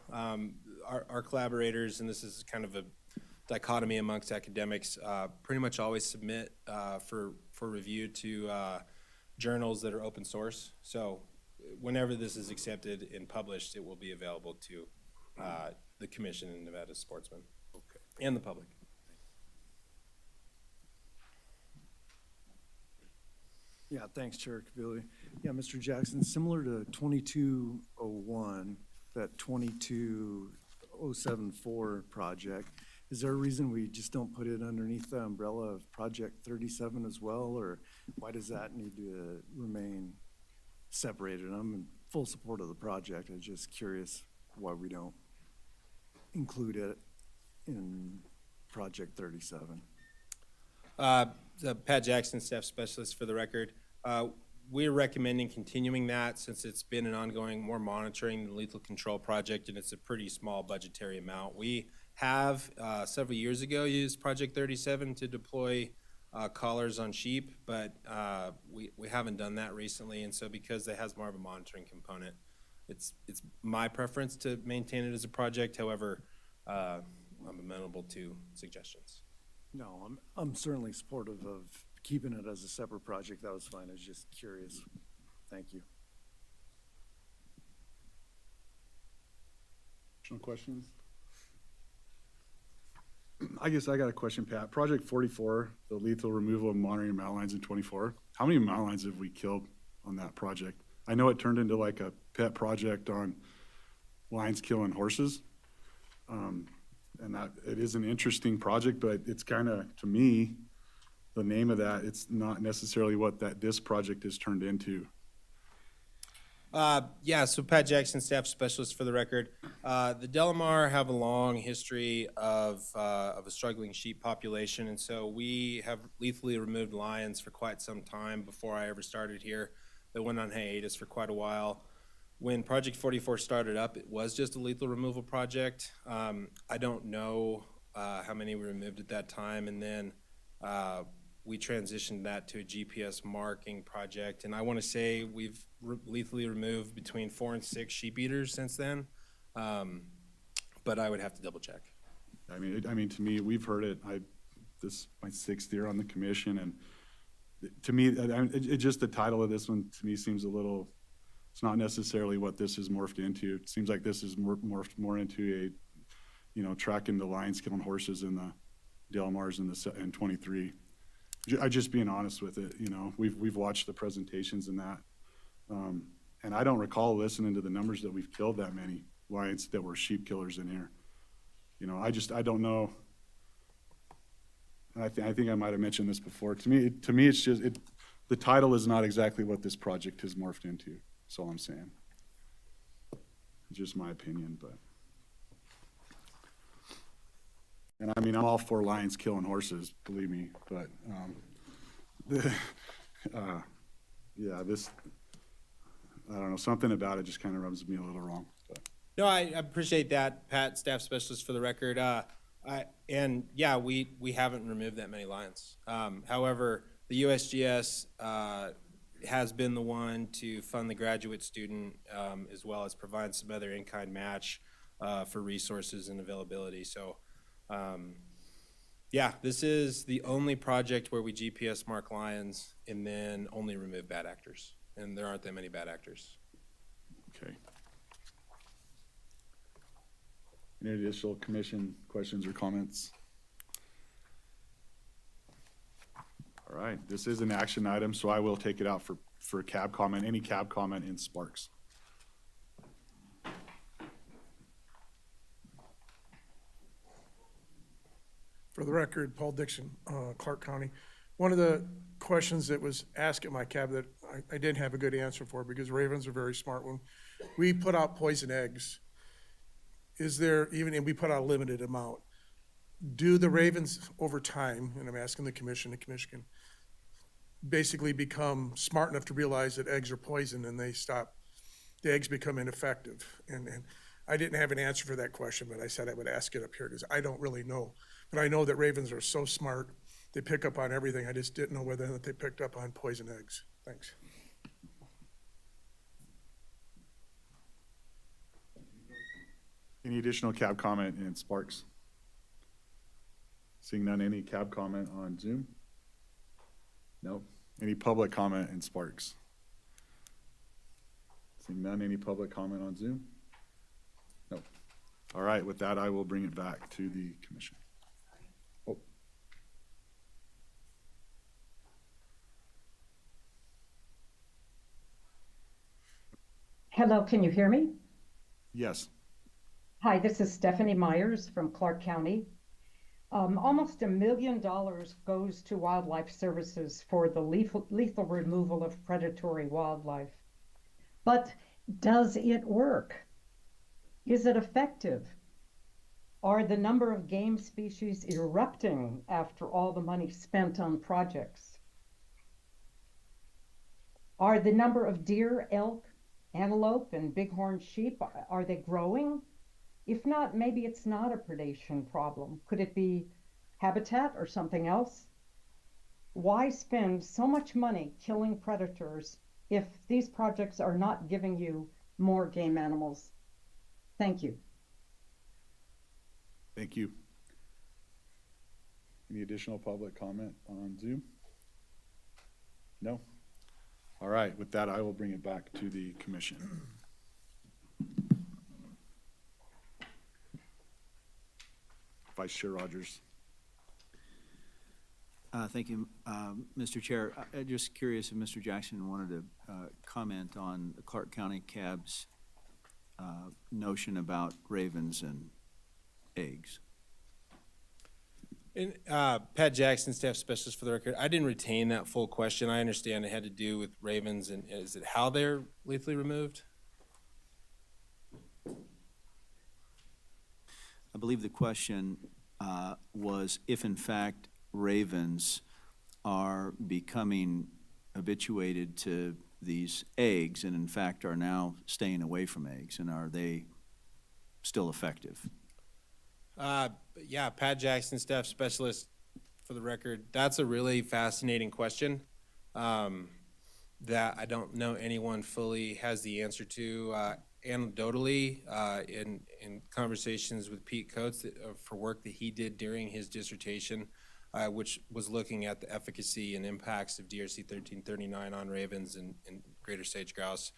Our collaborators, and this is kind of a dichotomy amongst academics, pretty much always submit for review to journals that are open source. So whenever this is accepted and published, it will be available to the commission and Nevada sportsmen and the public. Yeah, thanks, Chair Cavilli. Yeah, Mr. Jackson, similar to 2201, that 22074 project, is there a reason we just don't put it underneath the umbrella of Project 37 as well, or why does that need to remain separated? I'm in full support of the project. I'm just curious why we don't include it in Project 37. Pat Jackson, staff specialist for the record. We're recommending continuing that since it's been an ongoing, more monitoring than lethal control project, and it's a pretty small budgetary amount. We have several years ago used Project 37 to deploy collars on sheep, but we haven't done that recently, and so because it has more of a monitoring component, it's my preference to maintain it as a project. However, I'm amenable to suggestions. No, I'm certainly supportive of keeping it as a separate project. That was fine. I was just curious. Thank you. Additional questions? I guess I got a question, Pat. Project 44, the lethal removal of monitoring mountain lions in 24. How many mountain lions have we killed on that project? I know it turned into like a pet project on lions killing horses. And that, it is an interesting project, but it's kind of, to me, the name of that, it's not necessarily what this project has turned into. Yeah, so Pat Jackson, staff specialist for the record. The Delamar have a long history of a struggling sheep population, and so we have lethally removed lions for quite some time before I ever started here. They went on hiatus for quite a while. When Project 44 started up, it was just a lethal removal project. I don't know how many we removed at that time, and then we transitioned that to a GPS marking project. And I want to say we've lethally removed between 4 and 6 sheep eaters since then, but I would have to double check. I mean, to me, we've heard it. This is my 6th year on the commission, and to me, it just the title of this one to me seems a little. It's not necessarily what this is morphed into. It seems like this is morphed more into tracking the lions killing horses in the Delamars in 23. I just being honest with it, we've watched the presentations and that, and I don't recall listening to the numbers that we've killed that many lions that were sheep killers in here. I don't know. And I think I might have mentioned this before. To me, it's just the title is not exactly what this project has morphed into. That's all I'm saying. It's just my opinion, but. And I mean, I'm all for lions killing horses, believe me, but, yeah, this, I don't know, something about it just kind of rubs me a little wrong, but. No, I appreciate that, Pat, staff specialist for the record. And yeah, we haven't removed that many lions. However, the USGS has been the one to fund the graduate student as well as provide some other in-kind match for resources and availability. So, yeah, this is the only project where we GPS mark lions and then only remove bad actors. And there aren't that many bad actors. Okay. Any additional commission questions or comments? All right, this is an action item, so I will take it out for cab comment, any cab comment in Sparks. For the record, Paul Dixon, Clark County. One of the questions that was asked at my cab that I didn't have a good answer for, because ravens are very smart. When we put out poison eggs, is there even, and we put out a limited amount, do the ravens over time, and I'm asking the commission can basically become smart enough to realize that eggs are poison and they stop, the eggs become ineffective? And I didn't have an answer for that question, but I said I would ask it up here because I don't really know. But I know that ravens are so smart, they pick up on everything. I just didn't know whether or not they picked up on poison eggs. Thanks. Any additional cab comment in Sparks? Seeing none, any cab comment on Zoom? No. Any public comment in Sparks? Seeing none, any public comment on Zoom? No. All right, with that, I will bring it back to the commission. Oh, Hello, can you hear me? yes. Hi, this is Stephanie Myers from Clark County. Almost $1 million goes to Wildlife Services for the lethal removal of predatory wildlife. But does it work? Is it effective? Are the number of game species erupting after all the money spent on projects? Are the number of deer, elk, antelope, and bighorn sheep, are they growing? If not, maybe it's not a predation problem. Could it be habitat or something else? Why spend so much money killing predators if these projects are not giving you more game animals? Thank you. Thank you. Any additional public comment on Zoom? No? All right, with that, I will bring it back to the commission. Vice Chair Rogers. Thank you, Mr. Chair. I'm just curious if Mr. Jackson wanted to comment on the Clark County CAB's notion about ravens and eggs. And Pat Jackson, Staff Specialist for the record, I didn't retain that full question. I understand it had to do with ravens, and is it how they're lethally removed? I believe the question was if in fact ravens are becoming habituated to these eggs and in fact are now staying away from eggs, and are they still effective? Yeah, Pat Jackson, Staff Specialist for the record. That's a really fascinating question that I don't know anyone fully has the answer to. Anecdotally, in conversations with Pete Coates for work that he did during his dissertation, which was looking at the efficacy and impacts of DRC 1339 on ravens and greater sage grouse,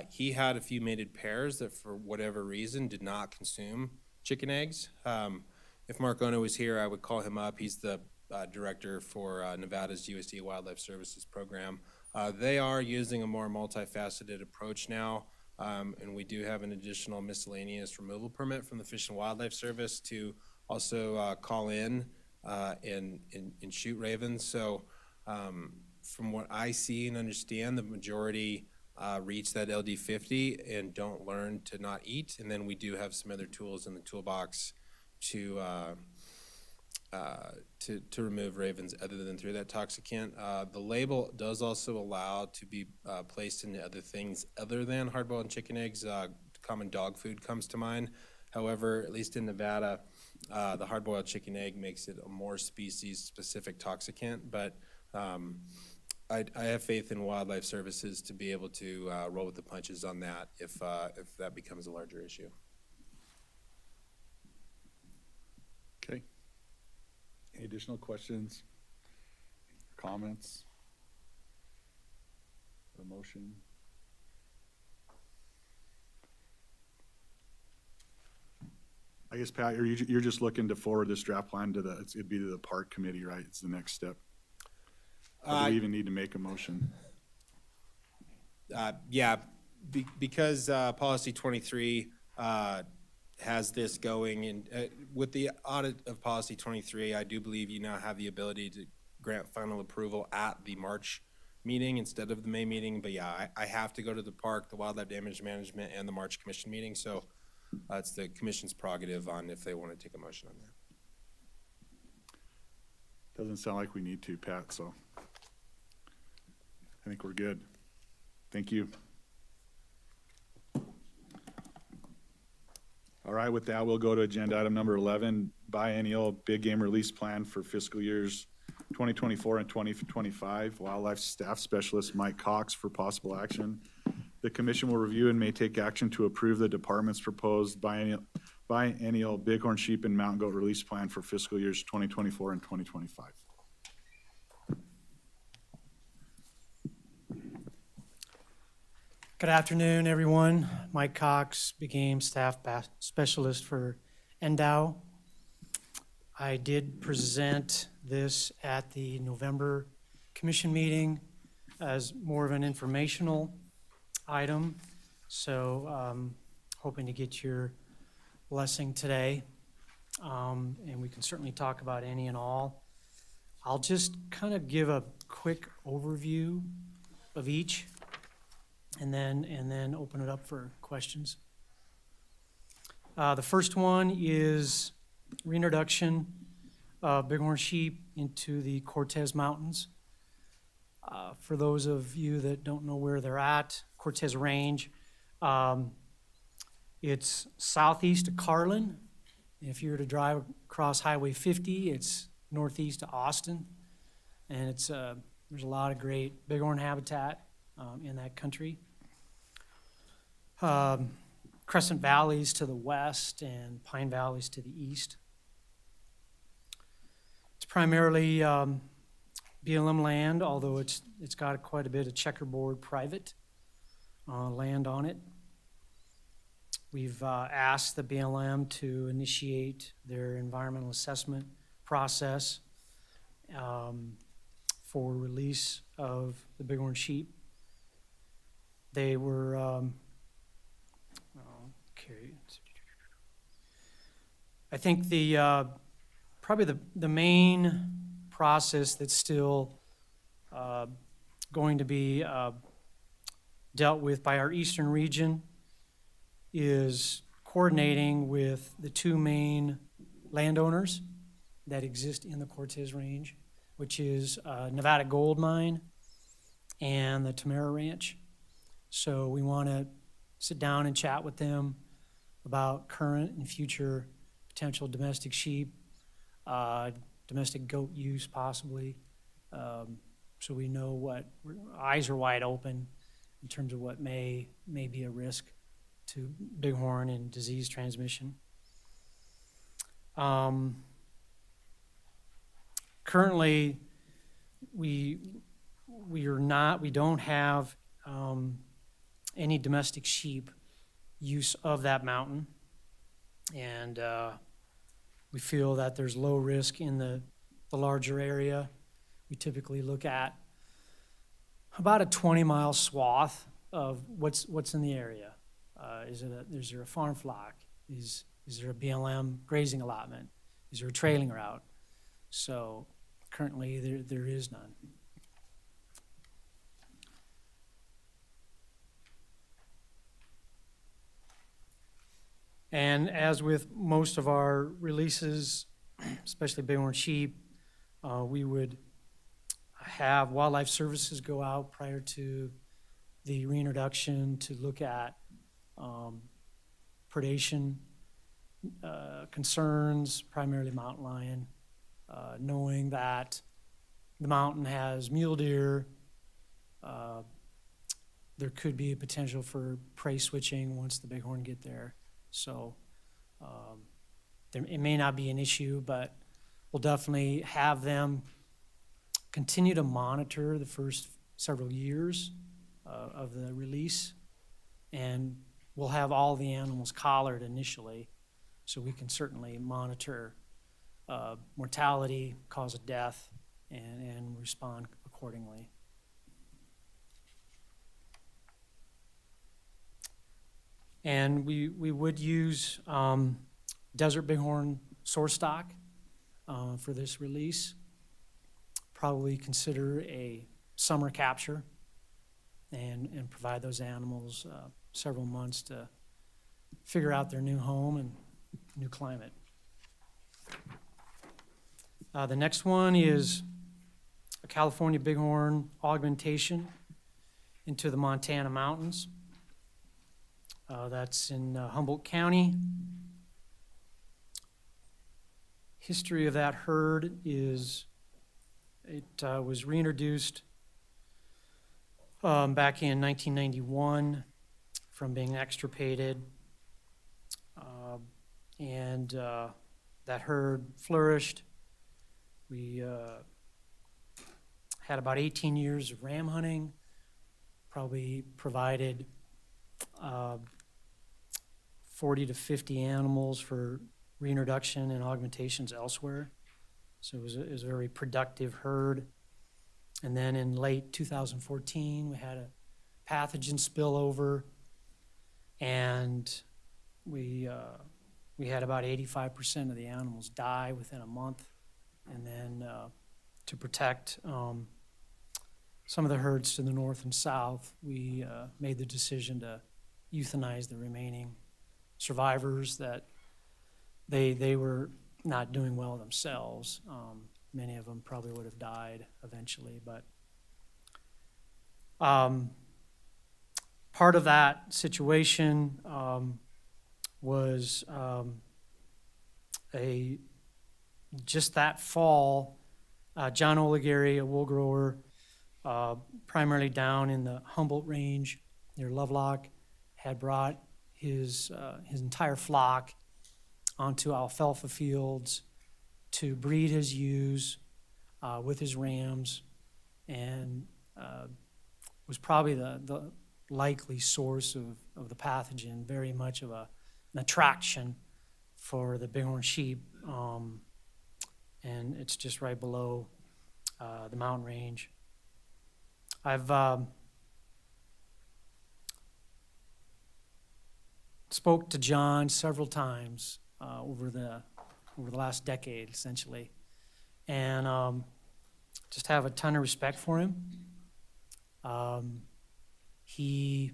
he had a few mated pairs that for whatever reason did not consume chicken eggs. If Mark Ono was here, I would call him up. He's the director for Nevada's USDA Wildlife Services program. They are using a more multifaceted approach now. And we do have an additional miscellaneous removal permit from the Fish and Wildlife Service to also call in and shoot ravens. So from what I see and understand, the majority reach that LD50 and don't learn to not eat. And then we do have some other tools in the toolbox to remove ravens other than through that toxicant. The label does also allow to be placed into other things other than hard-boiled and chicken eggs. Common dog food comes to mind. However, at least in Nevada, the hard-boiled chicken egg makes it a more species-specific toxicant. But I have faith in Wildlife Services to be able to roll with the punches on that if that becomes a larger issue. Okay. Any additional questions, comments, or motion? I guess, Pat, you're just looking to forward this draft plan to it'd be to the park committee, right? It's the next step. Or do we even need to make a motion? Yeah, because policy 23 has this going, and with the audit of policy 23, I do believe you now have the ability to grant final approval at the March meeting instead of the May meeting. But yeah, I have to go to the park, the wildlife damage management, and the March commission meeting. So it's the commission's prerogative on if they want to take a motion on that. Doesn't sound like we need to, Pat, so I think we're good. Thank you. All right, with that, we'll go to agenda item number 11, biennial big game release plan for fiscal years 2024 and 2025. Wildlife Staff Specialist Mike Cox for possible action. The commission will review and may take action to approve the department's proposed biennial bighorn sheep and mountain goat release plan for fiscal years 2024 and 2025. Good afternoon, everyone. Mike Cox, Big Game Staff Specialist for NDOW. I did present this at the November commission meeting as more of an informational item. So hoping to get your blessing today. And we can certainly talk about any and all. I'll just kind of give a quick overview of each and then open it up for questions. The first one is reintroduction of bighorn sheep into the Cortez Mountains. For those of you that don't know where they're at, Cortez Range, it's southeast of Carlin. If you were to drive across Highway 50, it's northeast of Austin. And it's there's a lot of great bighorn habitat in that country. Crescent Valleys to the west and Pine Valleys to the east. It's primarily BLM land, although it's got quite a bit of checkerboard private land on it. We've asked the BLM to initiate their environmental assessment process for release of the bighorn sheep. They were I think the probably the main process that's still going to be dealt with by our eastern region is coordinating with the two main landowners that exist in the Cortez Range, which is Nevada Gold Mine and the Tamara Ranch. So we want to sit down and chat with them about current and future potential domestic sheep, domestic goat use possibly. So we know what, eyes are wide open in terms of what may be a risk to bighorn and disease transmission. Currently, we don't have any domestic sheep use of that mountain, and we feel that there's low risk in the larger area. We typically look at about a 20-mile swath of what's in the area. Is there a farm flock? Is there a BLM grazing allotment? Is there a trailing route? So currently there is none. And as with most of our releases, especially bighorn sheep, we would have Wildlife Services go out prior to the reintroduction to look at predation concerns, primarily mountain lion, knowing that the mountain has mule deer. There could be a potential for prey switching once the bighorn get there. So it may not be an issue, but we'll definitely have them continue to monitor the first several years of the release. And we'll have all the animals collared initially, so we can certainly monitor mortality, cause of death, and respond accordingly. And we would use desert bighorn source stock for this release. Probably consider a summer capture and provide those animals several months to figure out their new home and new climate. The next one is a California bighorn augmentation into the Montana mountains. That's in Humboldt County. History of that herd is it was reintroduced back in 1991 from being extirpated. and that herd flourished. We had about 18 years of ram hunting, probably provided 40 to 50 animals for reintroduction and augmentations elsewhere. So it was a very productive herd. And then in late 2014, we had a pathogen spillover, and we had about 85% of the animals die within a month. And then to protect some of the herds to the north and south, we made the decision to euthanize the remaining survivors that they were not doing well themselves. Many of them probably would have died eventually, but part of that situation was just that fall, John Oligary, a wool grower, primarily down in the Humboldt Range near Lovelock, had brought his entire flock onto alfalfa fields to breed his ewes with his rams, and was probably the likely source of the pathogen, very much of an attraction for the bighorn sheep. And it's just right below the mountain range. I've spoke to John several times over the last decade, essentially, and just have a ton of respect for him. He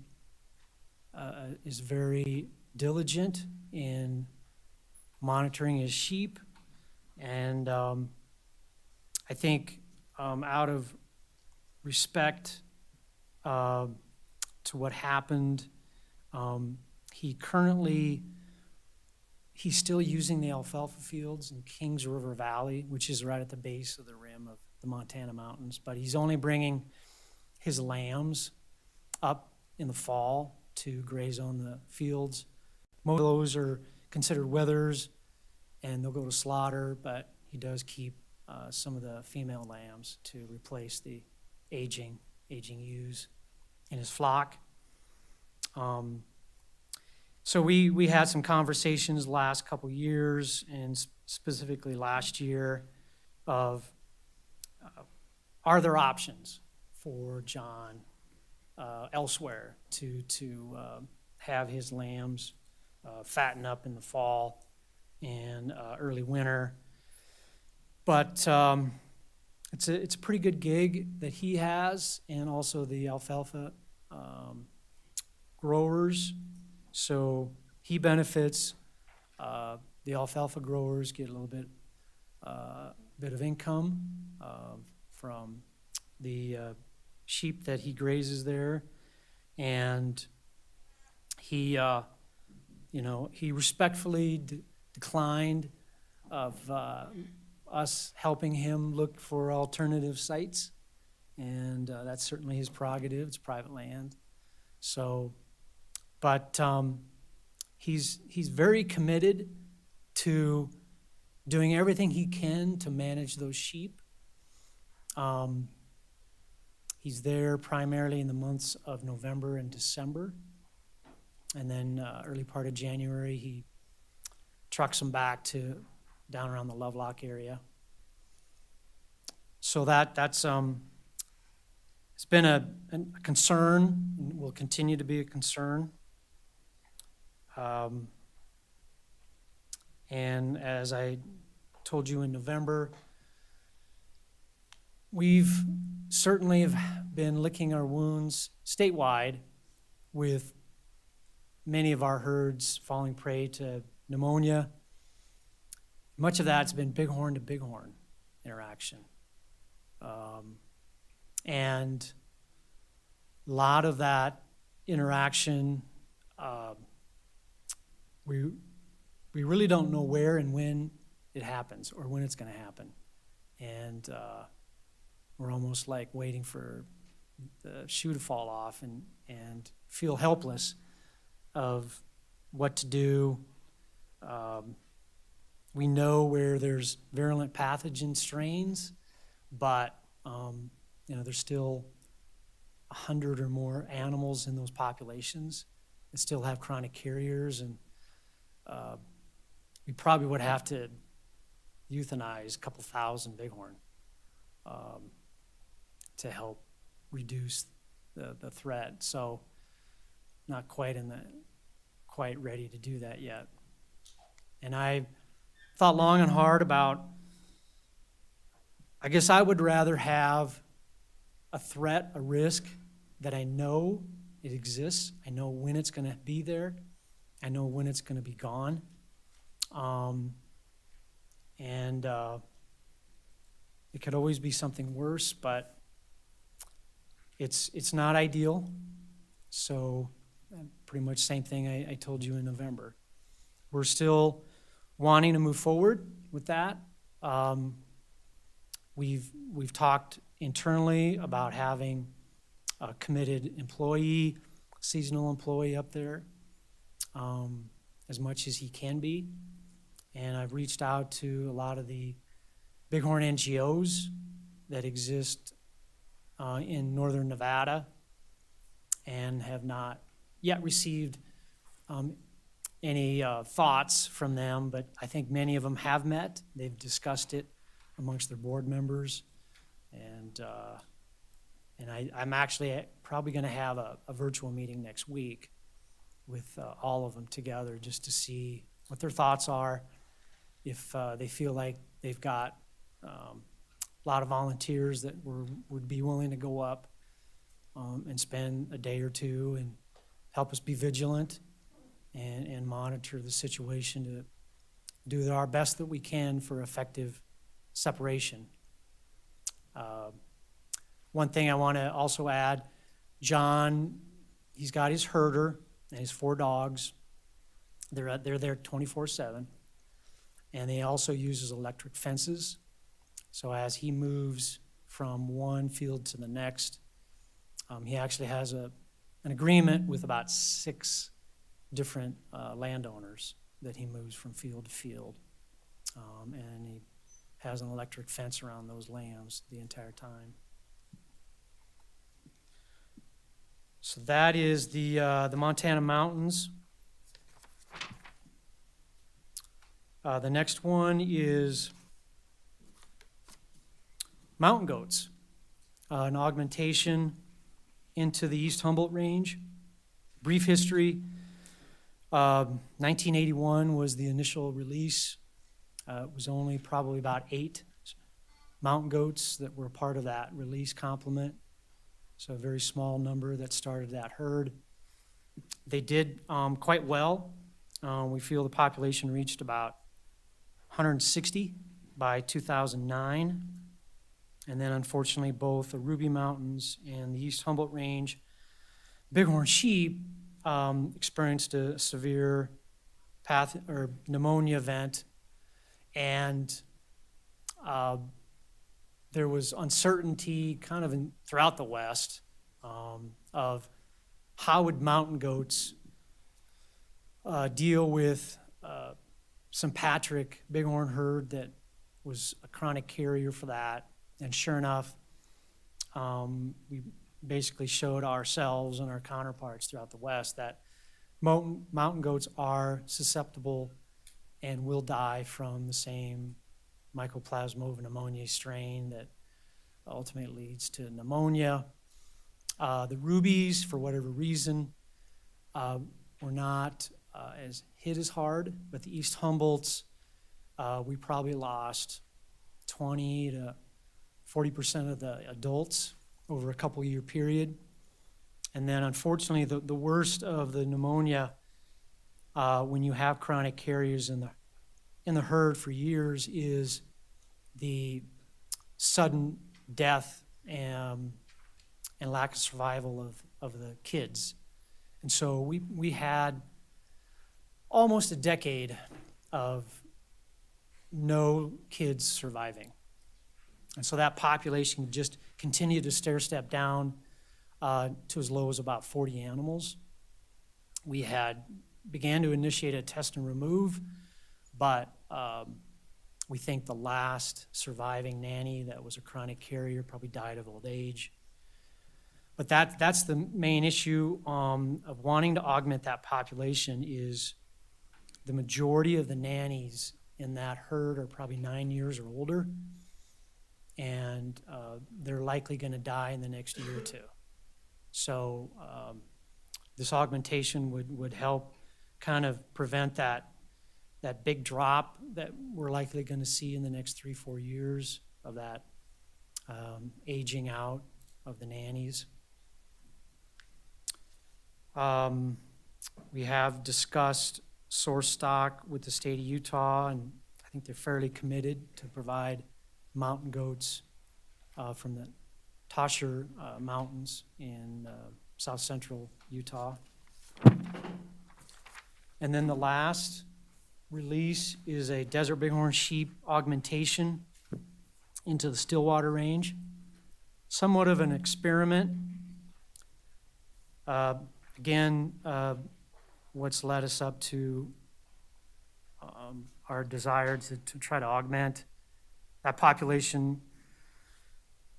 is very diligent in monitoring his sheep, and I think out of respect to what happened, he's still using the alfalfa fields in Kings River Valley, which is right at the base of the rim of the Montana mountains, but he's only bringing his lambs up in the fall to graze on the fields. Most of those are considered wethers, and they'll go to slaughter, but he does keep some of the female lambs to replace the aging ewes in his flock. So we had some conversations the last couple years, and specifically last year, of are there options for John elsewhere to have his lambs fatten up in the fall and early winter. But it's a pretty good gig that he has, and also the alfalfa growers. So he benefits. The alfalfa growers get a little bit of income from the sheep that he grazes there, and he respectfully declined of us helping him look for alternative sites, and that's certainly his prerogative. It's private land. So, but he's very committed to doing everything he can to manage those sheep. He's there primarily in the months of November and December, and then early part of January he trucks them back to down around the Lovelock area. So that's it's been a concern, and will continue to be a concern. And as I told you in November, we've certainly have been licking our wounds statewide with many of our herds falling prey to pneumonia. Much of that's been bighorn to bighorn interaction. And a lot of that interaction, we really don't know where and when it happens or when it's going to happen. And we're almost like waiting for the shoe to fall off and feel helpless of what to do. We know where there's virulent pathogen strains, but, there's still 100 or more animals in those populations that still have chronic carriers, and we probably would have to euthanize a couple thousand bighorn to help reduce the threat. So not quite ready to do that yet. And I thought long and hard about, I guess I would rather have a threat, a risk that I know it exists. I know when it's going to be there. I know when it's going to be gone. It could always be something worse, but it's not ideal. So pretty much same thing I told you in November. We're still wanting to move forward with that. We've talked internally about having a committed employee, seasonal employee up there, as much as he can be. And I've reached out to a lot of the bighorn NGOs that exist in northern Nevada and have not yet received any thoughts from them, but I think many of them have met. They've discussed it amongst their board members. And I'm actually probably going to have a virtual meeting next week with all of them together just to see what their thoughts are, if they feel like they've got a lot of volunteers that would be willing to go up and spend a day or two and help us be vigilant and monitor the situation to do our best that we can for effective separation. One thing I want to also add, John, he's got his herder and his 4 dogs. They're there 24/7, and he also uses electric fences. So as he moves from one field to the next, he actually has an agreement with about 6 different landowners that he moves from field to field, and he has an electric fence around those lambs the entire time. So that is the Montana mountains. The next one is mountain goats, an augmentation into the East Humboldt Range. Brief history, 1981 was the initial release. It was only probably about 8 mountain goats that were part of that release complement. So a very small number that started that herd. They did quite well. We feel the population reached about 160 by 2009. And then unfortunately, both the Ruby Mountains and the East Humboldt Range bighorn sheep experienced a severe pneumonia event. And there was uncertainty kind of throughout the West of how would mountain goats deal with St. Patrick bighorn herd that was a chronic carrier for that. And sure enough, we basically showed ourselves and our counterparts throughout the West that mountain goats are susceptible and will die from the same Mycoplasma pneumoniae strain that ultimately leads to pneumonia. The Rubies, for whatever reason, were not as hit as hard, but the East Humboldts, we probably lost 20 to 40% of the adults over a couple-year period. And then unfortunately, the worst of the pneumonia, when you have chronic carriers in the herd for years, is the sudden death and lack of survival of the kids. And so we had almost a decade of no kids surviving. And so that population just continued to stair-step down to as low as about 40 animals. We began to initiate a test and remove But we think the last surviving nanny that was a chronic carrier probably died of old age. But that's the main issue of wanting to augment that population is the majority of the nannies in that herd are probably 9 years or older, and they're likely going to die in the next year or two. So this augmentation would help kind of prevent that big drop that we're likely going to see in the next 3-4 years of that aging out of the nannies. We have discussed source stock with the state of Utah, and I think they're fairly committed to provide mountain goats from the Tasher Mountains in south central Utah. And then the last release is a desert bighorn sheep augmentation into the Stillwater Range. Somewhat of an experiment. Again, what's led us up to our desire to try to augment. That population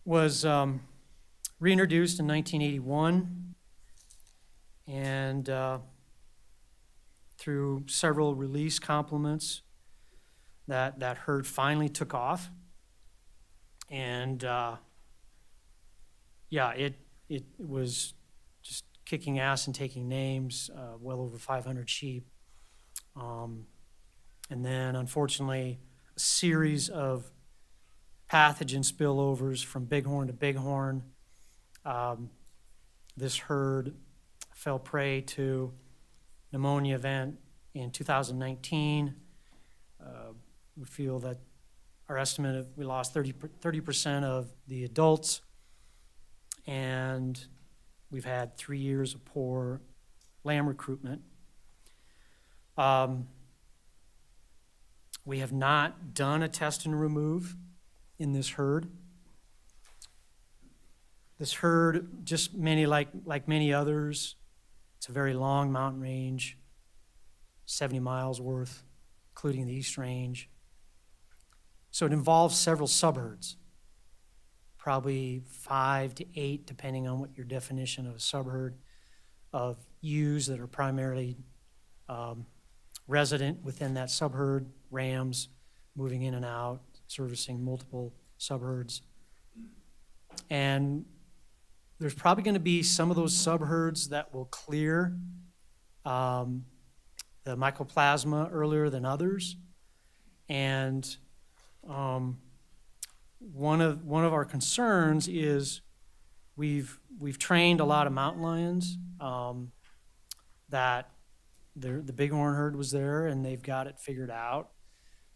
was reintroduced in 1981, and through several release complements, that herd finally took off. And it was just kicking ass and taking names, well over 500 sheep. And then, unfortunately, a series of pathogen spillovers from bighorn to bighorn. This herd fell prey to pneumonia event in 2019. We feel that our estimate of we lost 30% of the adults, and we've had 3 years of poor lamb recruitment. We have not done a test and remove in this herd. This herd, just like many others, it's a very long mountain range, 70 miles worth, including the East Range. So it involves several subherds, probably 5 to 8, depending on what your definition of a subherd, of ewes that are primarily resident within that subherd, rams moving in and out, servicing multiple subherds. And there's probably going to be some of those subherds that will clear the mycoplasma earlier than others. And one of our concerns is we've trained a lot of mountain lions that the bighorn herd was there and they've got it figured out,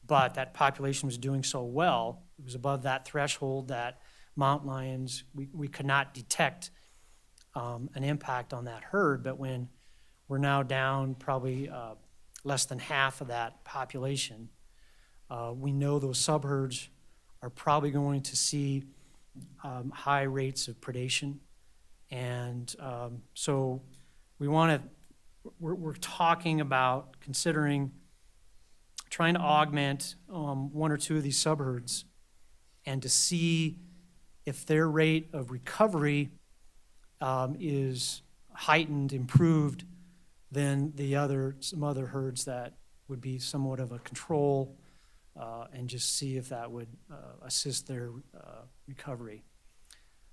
but that population was doing so well, it was above that threshold that mountain lions, we could not detect an impact on that herd. But when we're now down probably less than half of that population, we know those subherds are probably going to see high rates of predation. And so we're talking about considering trying to augment 1 or 2 of these subherds and to see if their rate of recovery is heightened, improved than some other herds that would be somewhat of a control, and just see if that would assist their recovery.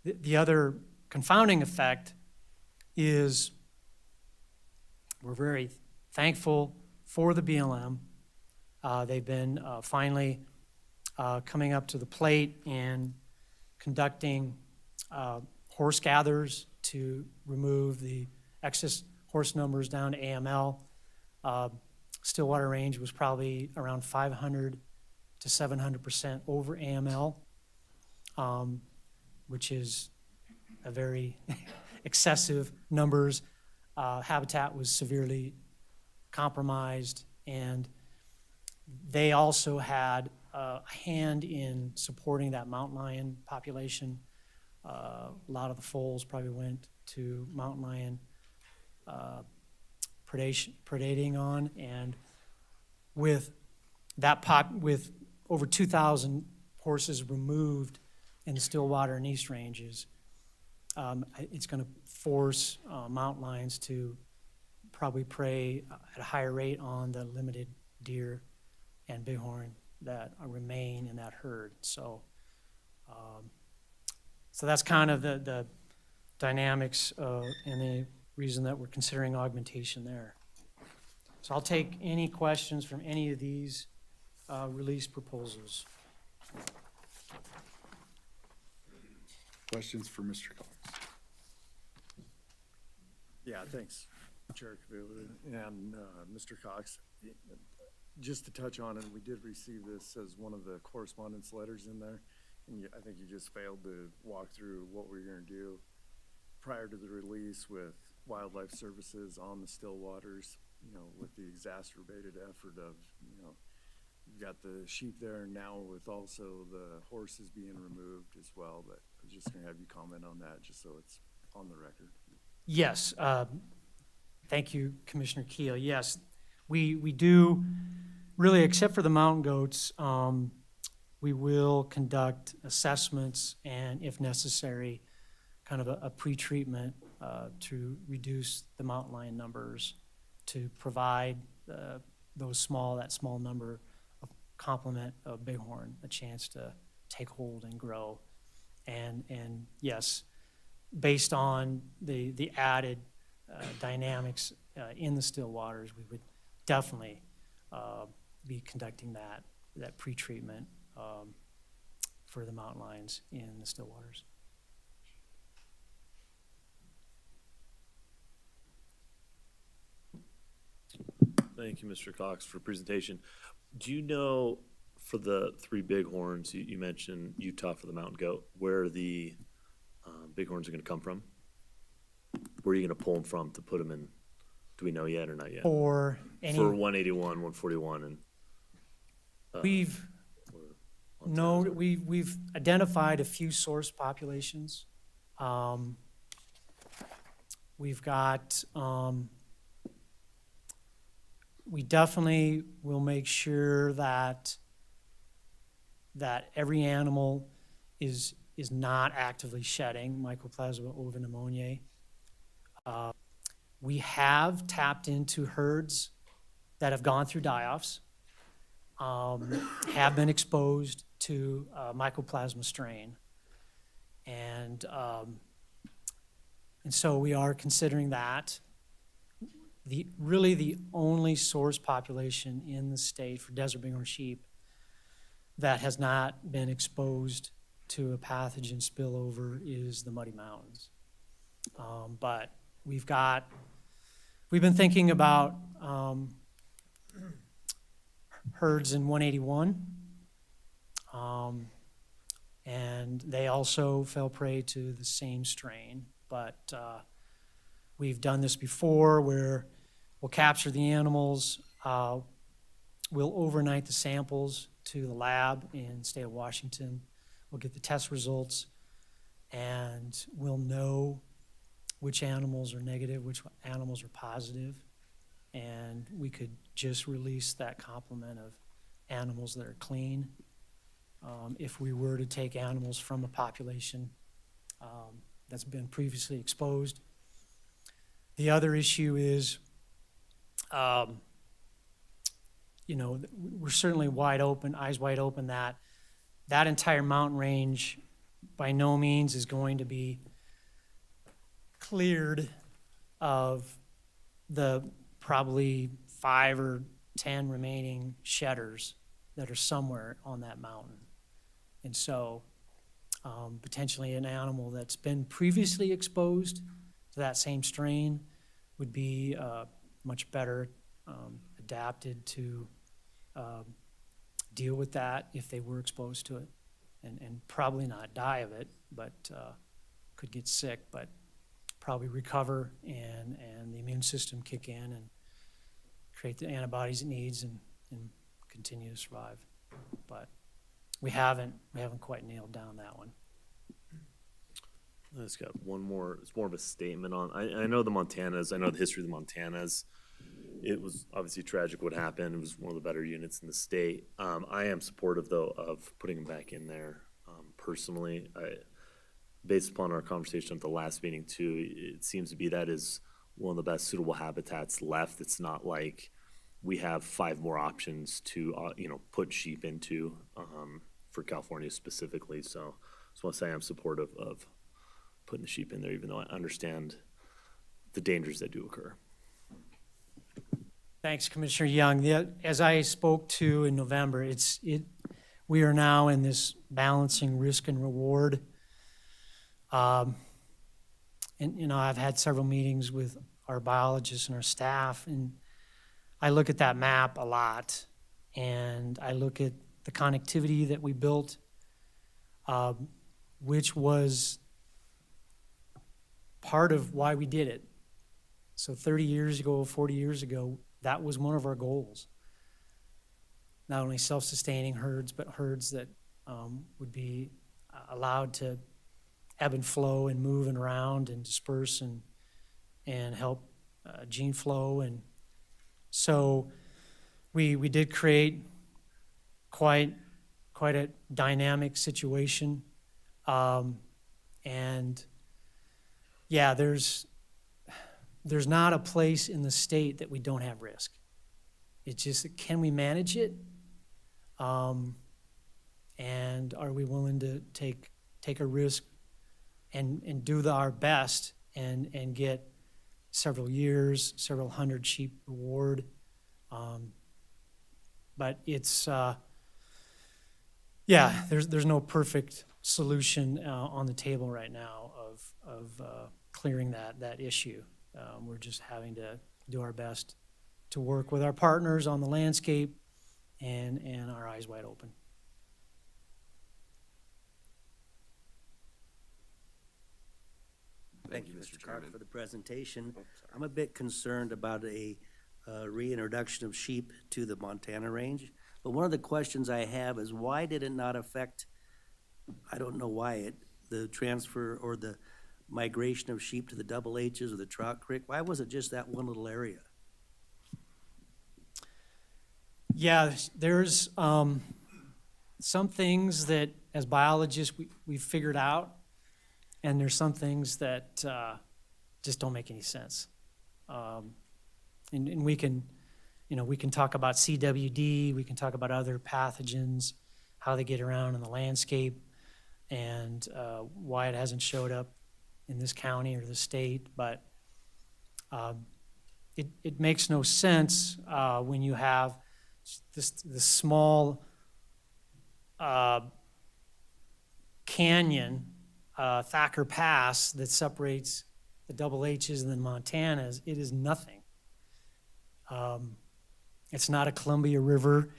The other confounding effect is we're very thankful for the BLM. They've been finally coming up to the plate and conducting horse gathers to remove the excess horse numbers down to AML. Stillwater Range was probably around 500 to 700% over AML, which is a very excessive numbers. Habitat was severely compromised, and they also had a hand in supporting that mountain lion population. A lot of the foals probably went to mountain lion predating on, and with with over 2,000 horses removed in the Stillwater and East Ranges, it's going to force mountain lions to probably prey at a higher rate on the limited deer and bighorn that remain in that herd. So, so that's kind of the dynamics and the reason that we're considering augmentation there. So I'll take any questions from any of these release proposals. Questions for Mr. Cox? Yeah, thanks, Chair Cavillia and Mr. Cox. Just to touch on it, we did receive this as one of the correspondence letters in there, and I think you just failed to walk through what we're going to do prior to the release with Wildlife Services on the still waters, you know, with the exacerbated effort of, you know, you've got the sheep there now with also the horses being removed as well, but I was just going to have you comment on that just so it's on the record. Yes, thank you, Commissioner Keel. Yes, we do, really, except for the mountain goats, we will conduct assessments and, if necessary, kind of a pre-treatment to reduce the mountain lion numbers, to provide that small number of complement of bighorn a chance to take hold and grow. And yes, based on the added dynamics in the still waters, we would definitely be conducting that pre-treatment for the mountain lions in the still waters. Thank you, Mr. Cox, for presentation. Do you know, for the 3 bighorns, you mentioned Utah for the mountain goat, where the bighorns are going to come from? Where are you going to pull them from to put them in? Do we know yet or not yet? For 181, 141, and we've identified a few source populations. We've got. We definitely will make sure that every animal is not actively shedding Mycoplasma ovipneumoniae. We have tapped into herds that have gone through die-offs, have been exposed to Mycoplasma strain, and so we are considering that. Really the only source population in the state for desert bighorn sheep that has not been exposed to a pathogen spillover is the Muddy Mountains. But we've been thinking about herds in 181, and they also fell prey to the same strain, but we've done this before where we'll capture the animals, we'll overnight the samples to the lab in the state of Washington. We'll get the test results, and we'll know which animals are negative, which animals are positive, and we could just release that complement of animals that are clean. If we were to take animals from a population that's been previously exposed. The other issue is, we're certainly wide open, eyes wide open, that entire mountain range by no means is going to be cleared of the probably 5 or 10 remaining shedders that are somewhere on that mountain. And so potentially an animal that's been previously exposed to that same strain would be much better adapted to deal with that if they were exposed to it, and probably not die of it, but could get sick, but probably recover and the immune system kick in and create the antibodies it needs and continue to survive. But we haven't quite nailed down that one. I just got one more. It's more of a statement on. I know the Montanas. I know the history of the Montanas. it was obviously tragic what happened. It was one of the better units in the state. I am supportive though of putting them back in there. Personally, based upon our conversation at the last meeting too, it seems to be that is one of the best suitable habitats left. It's not like we have 5 more options to, put sheep into, for California specifically. So I just want to say I'm supportive of putting the sheep in there, even though I understand the dangers that do occur. Thanks, Commissioner Young. As I spoke to in November, we are now in this balancing risk and reward. And, I've had several meetings with our biologists and our staff, and I look at that map a lot, and I look at the connectivity that we built, which was part of why we did it. So 30 years ago, 40 years ago, that was one of our goals. Not only self-sustaining herds, but herds that would be allowed to ebb and flow and move and around and disperse and help gene flow. And so we did create quite a dynamic situation. And yeah, there's not a place in the state that we don't have risk. It's just, can we manage it? And are we willing to take a risk and do our best and get several years, several hundred sheep reward? But it's, there's no perfect solution on the table right now of clearing that issue. We're just having to do our best to work with our partners on the landscape and our eyes wide open. Thank you, Mr. Clark, for the presentation. I'm a bit concerned about a reintroduction of sheep to the Montana range. But one of the questions I have is, why did it not affect, I don't know why, the transfer or the migration of sheep to the Double H's or the Trout Creek? Why was it just that one little area? Yeah, there's some things that as biologists we've figured out, and there's some things that just don't make any sense. And we can talk about CWD, we can talk about other pathogens, how they get around in the landscape, and why it hasn't showed up in this county or the state. But it makes no sense when you have this small canyon, Thacker Pass, that separates the Double H's and the Montanas. It is nothing. It's not a Columbia River,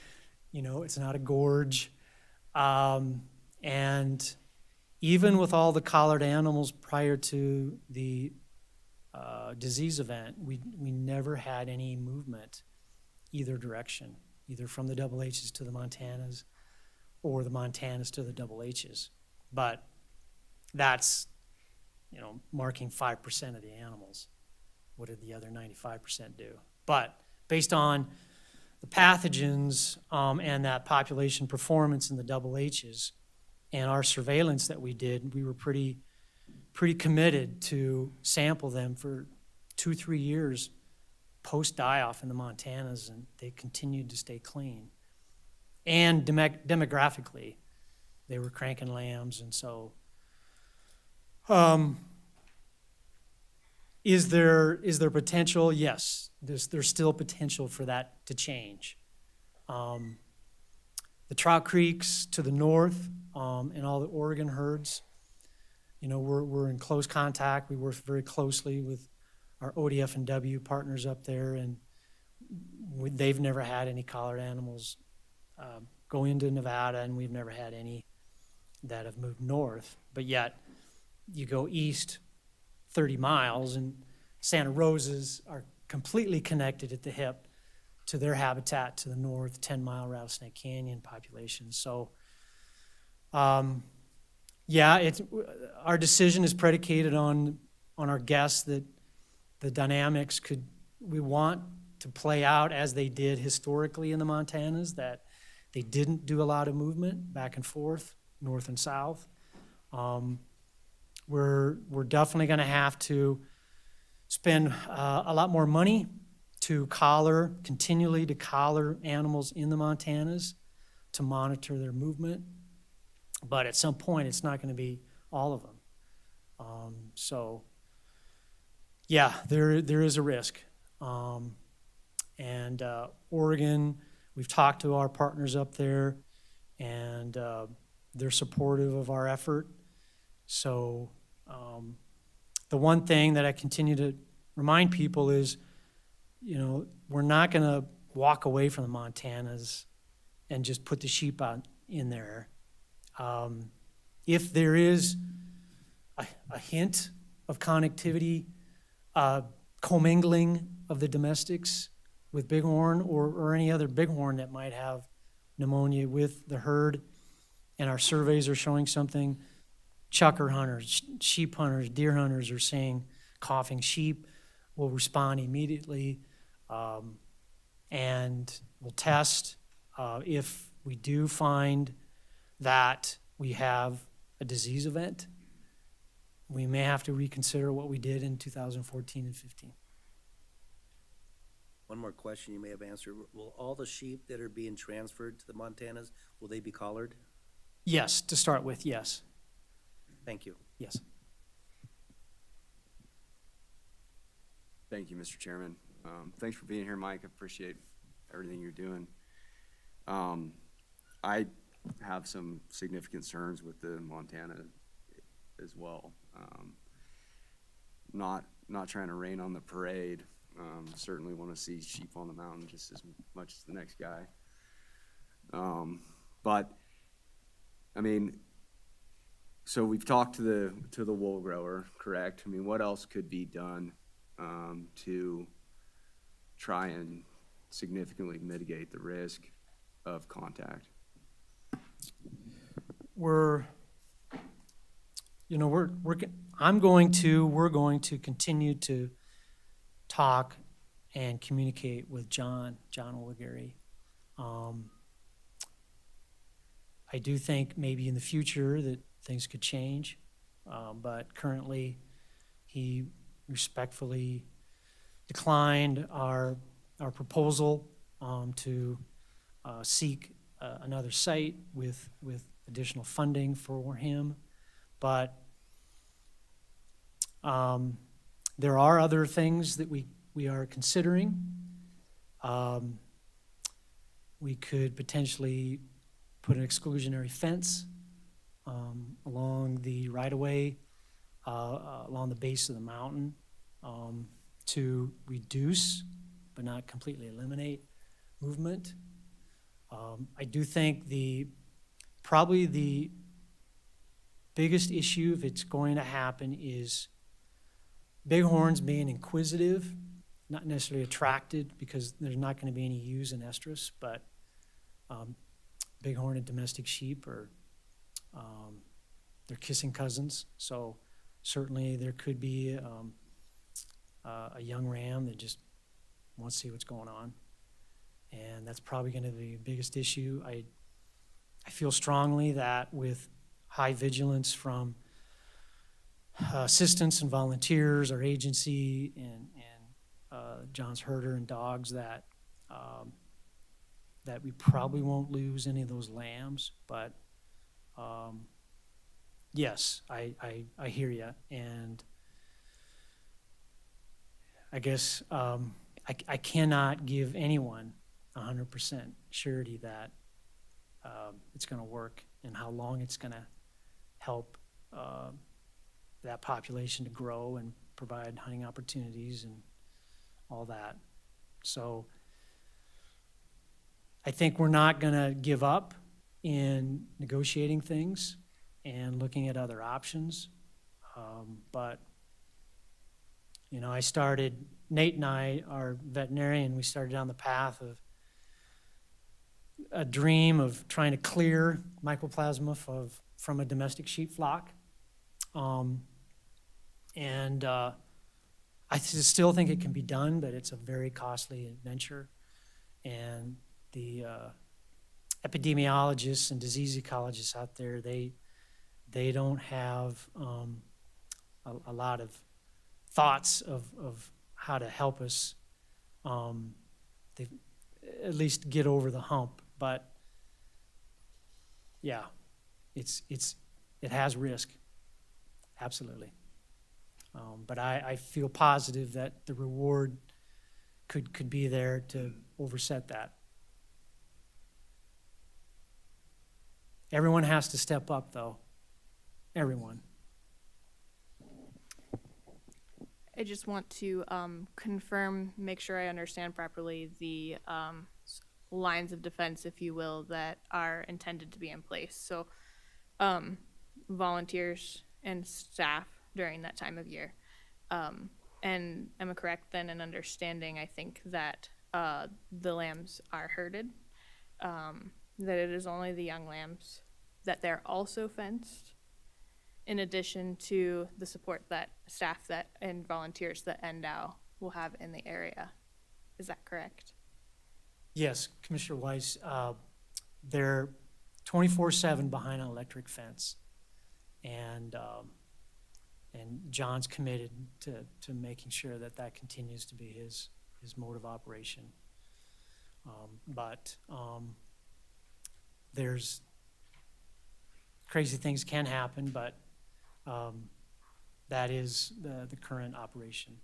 it's not a gorge. And even with all the collared animals prior to the disease event, we never had any movement either direction, either from the Double H's to the Montanas or the Montanas to the Double H's. But that's, marking 5% of the animals. What did the other 95% do? But based on the pathogens and that population performance in the Double H's and our surveillance that we did, we were pretty committed to sample them for 2-3 years post die-off in the Montanas, and they continued to stay clean. And demographically, they were cranking lambs, and so is there potential? Yes, there's still potential for that to change. The Trout Creeks to the north and all the Oregon herds, we're in close contact. We work very closely with our ODF and W partners up there, and they've never had any collared animals go into Nevada, and we've never had any that have moved north. But yet, you go east 30 miles, and Santa Rosas are completely connected at the hip to their habitat to the north, 10-mile Rattlesnake Canyon population. So, our decision is predicated on our guess that the dynamics we want to play out as they did historically in the Montanas, that they didn't do a lot of movement back and forth, north and south. We're definitely gonna have to spend a lot more money to continually to collar animals in the Montanas to monitor their movement. But at some point, it's not gonna be all of them. So, yeah, there is a risk. And Oregon, we've talked to our partners up there, and they're supportive of our effort. So the one thing that I continue to remind people is, you know, we're not going to walk away from the Montanas and just put the sheep out in there. If there is a hint of connectivity, commingling of the domestics with bighorn or any other bighorn that might have pneumonia with the herd, and our surveys are showing something, chucker hunters, sheep hunters, deer hunters are saying coughing sheep, will respond immediately, and we'll test. If we do find that we have a disease event, we may have to reconsider what we did in 2014 and 15. One more question you may have answered. Will all the sheep that are being transferred to the Montanas, will they be collared? Yes, to start with, yes. Thank you. Yes. Thank you, Mr. Chairman. Thanks for being here, Mike. I appreciate everything you're doing. I have some significant concerns with the Montana as well. Not trying to rain on the parade. Certainly want to see sheep on the mountain just as much as the next guy. But I mean, so we've talked to the wool grower, correct? I mean, what else could be done to try and significantly mitigate the risk of contact? We're going to continue to talk and communicate with John Oligary. I do think maybe in the future that things could change, but currently he respectfully declined our proposal to seek another site with additional funding for him. But there are other things that we are considering. We could potentially put an exclusionary fence along the right-of-way, along the base of the mountain, to reduce but not completely eliminate movement. I do think probably the biggest issue, if it's going to happen, is bighorns being inquisitive, not necessarily attracted, because there's not going to be any ewes in estrus, but bighorn and domestic sheep are they're kissing cousins. So certainly there could be a young ram that just wants to see what's going on, and that's probably going to be the biggest issue. I feel strongly that with high vigilance from assistants and volunteers, our agency, and John's herder and dogs, that we probably won't lose any of those lambs. But yes, I hear you, and I guess I cannot give anyone 100% surety that it's going to work and how long it's going to help that population to grow and provide hunting opportunities and all that. So I think we're not going to give up in negotiating things and looking at other options. But, you know, Nate and I, our veterinarian, we started down the path of a dream of trying to clear mycoplasma from a domestic sheep flock. still think it can be done, but it's a very costly venture. And the epidemiologists and disease ecologists out there, they don't have a lot of thoughts of how to help us they at least get over the hump. But yeah, it has risk, absolutely. But I feel positive that the reward could be there to overset that. Everyone has to step up, though. Everyone. I just want to confirm, make sure I understand properly the lines of defense, if you will, that are intended to be in place. So volunteers and staff during that time of year. And am I correct then in understanding, I think, that the lambs are herded, that it is only the young lambs, that they're also fenced, in addition to the support that staff that and volunteers that NDOW will have in the area. Is that correct? Yes, Commissioner Weiss, they're 24/7 behind an electric fence. And John's committed to making sure that that continues to be his mode of operation. But there's crazy things can happen, but that is the current operation.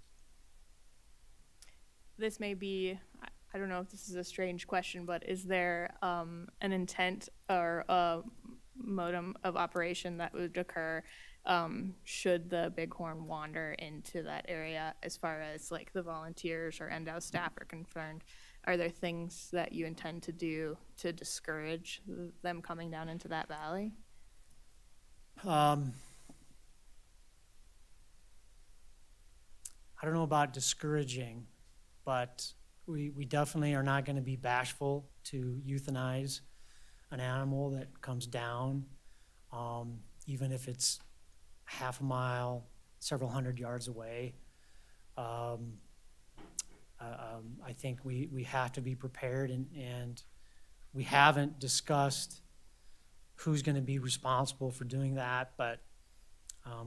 This may be, I don't know if this is a strange question, but is there an intent or a modem of operation that would occur should the bighorn wander into that area, as far as like the volunteers or NDOW staff are concerned? Are there things that you intend to do to discourage them coming down into that valley? I don't know about discouraging, but we definitely are not going to be bashful to euthanize an animal that comes down, even if it's half a mile, several hundred yards away. I think we have to be prepared, and we haven't discussed who's going to be responsible for doing that, but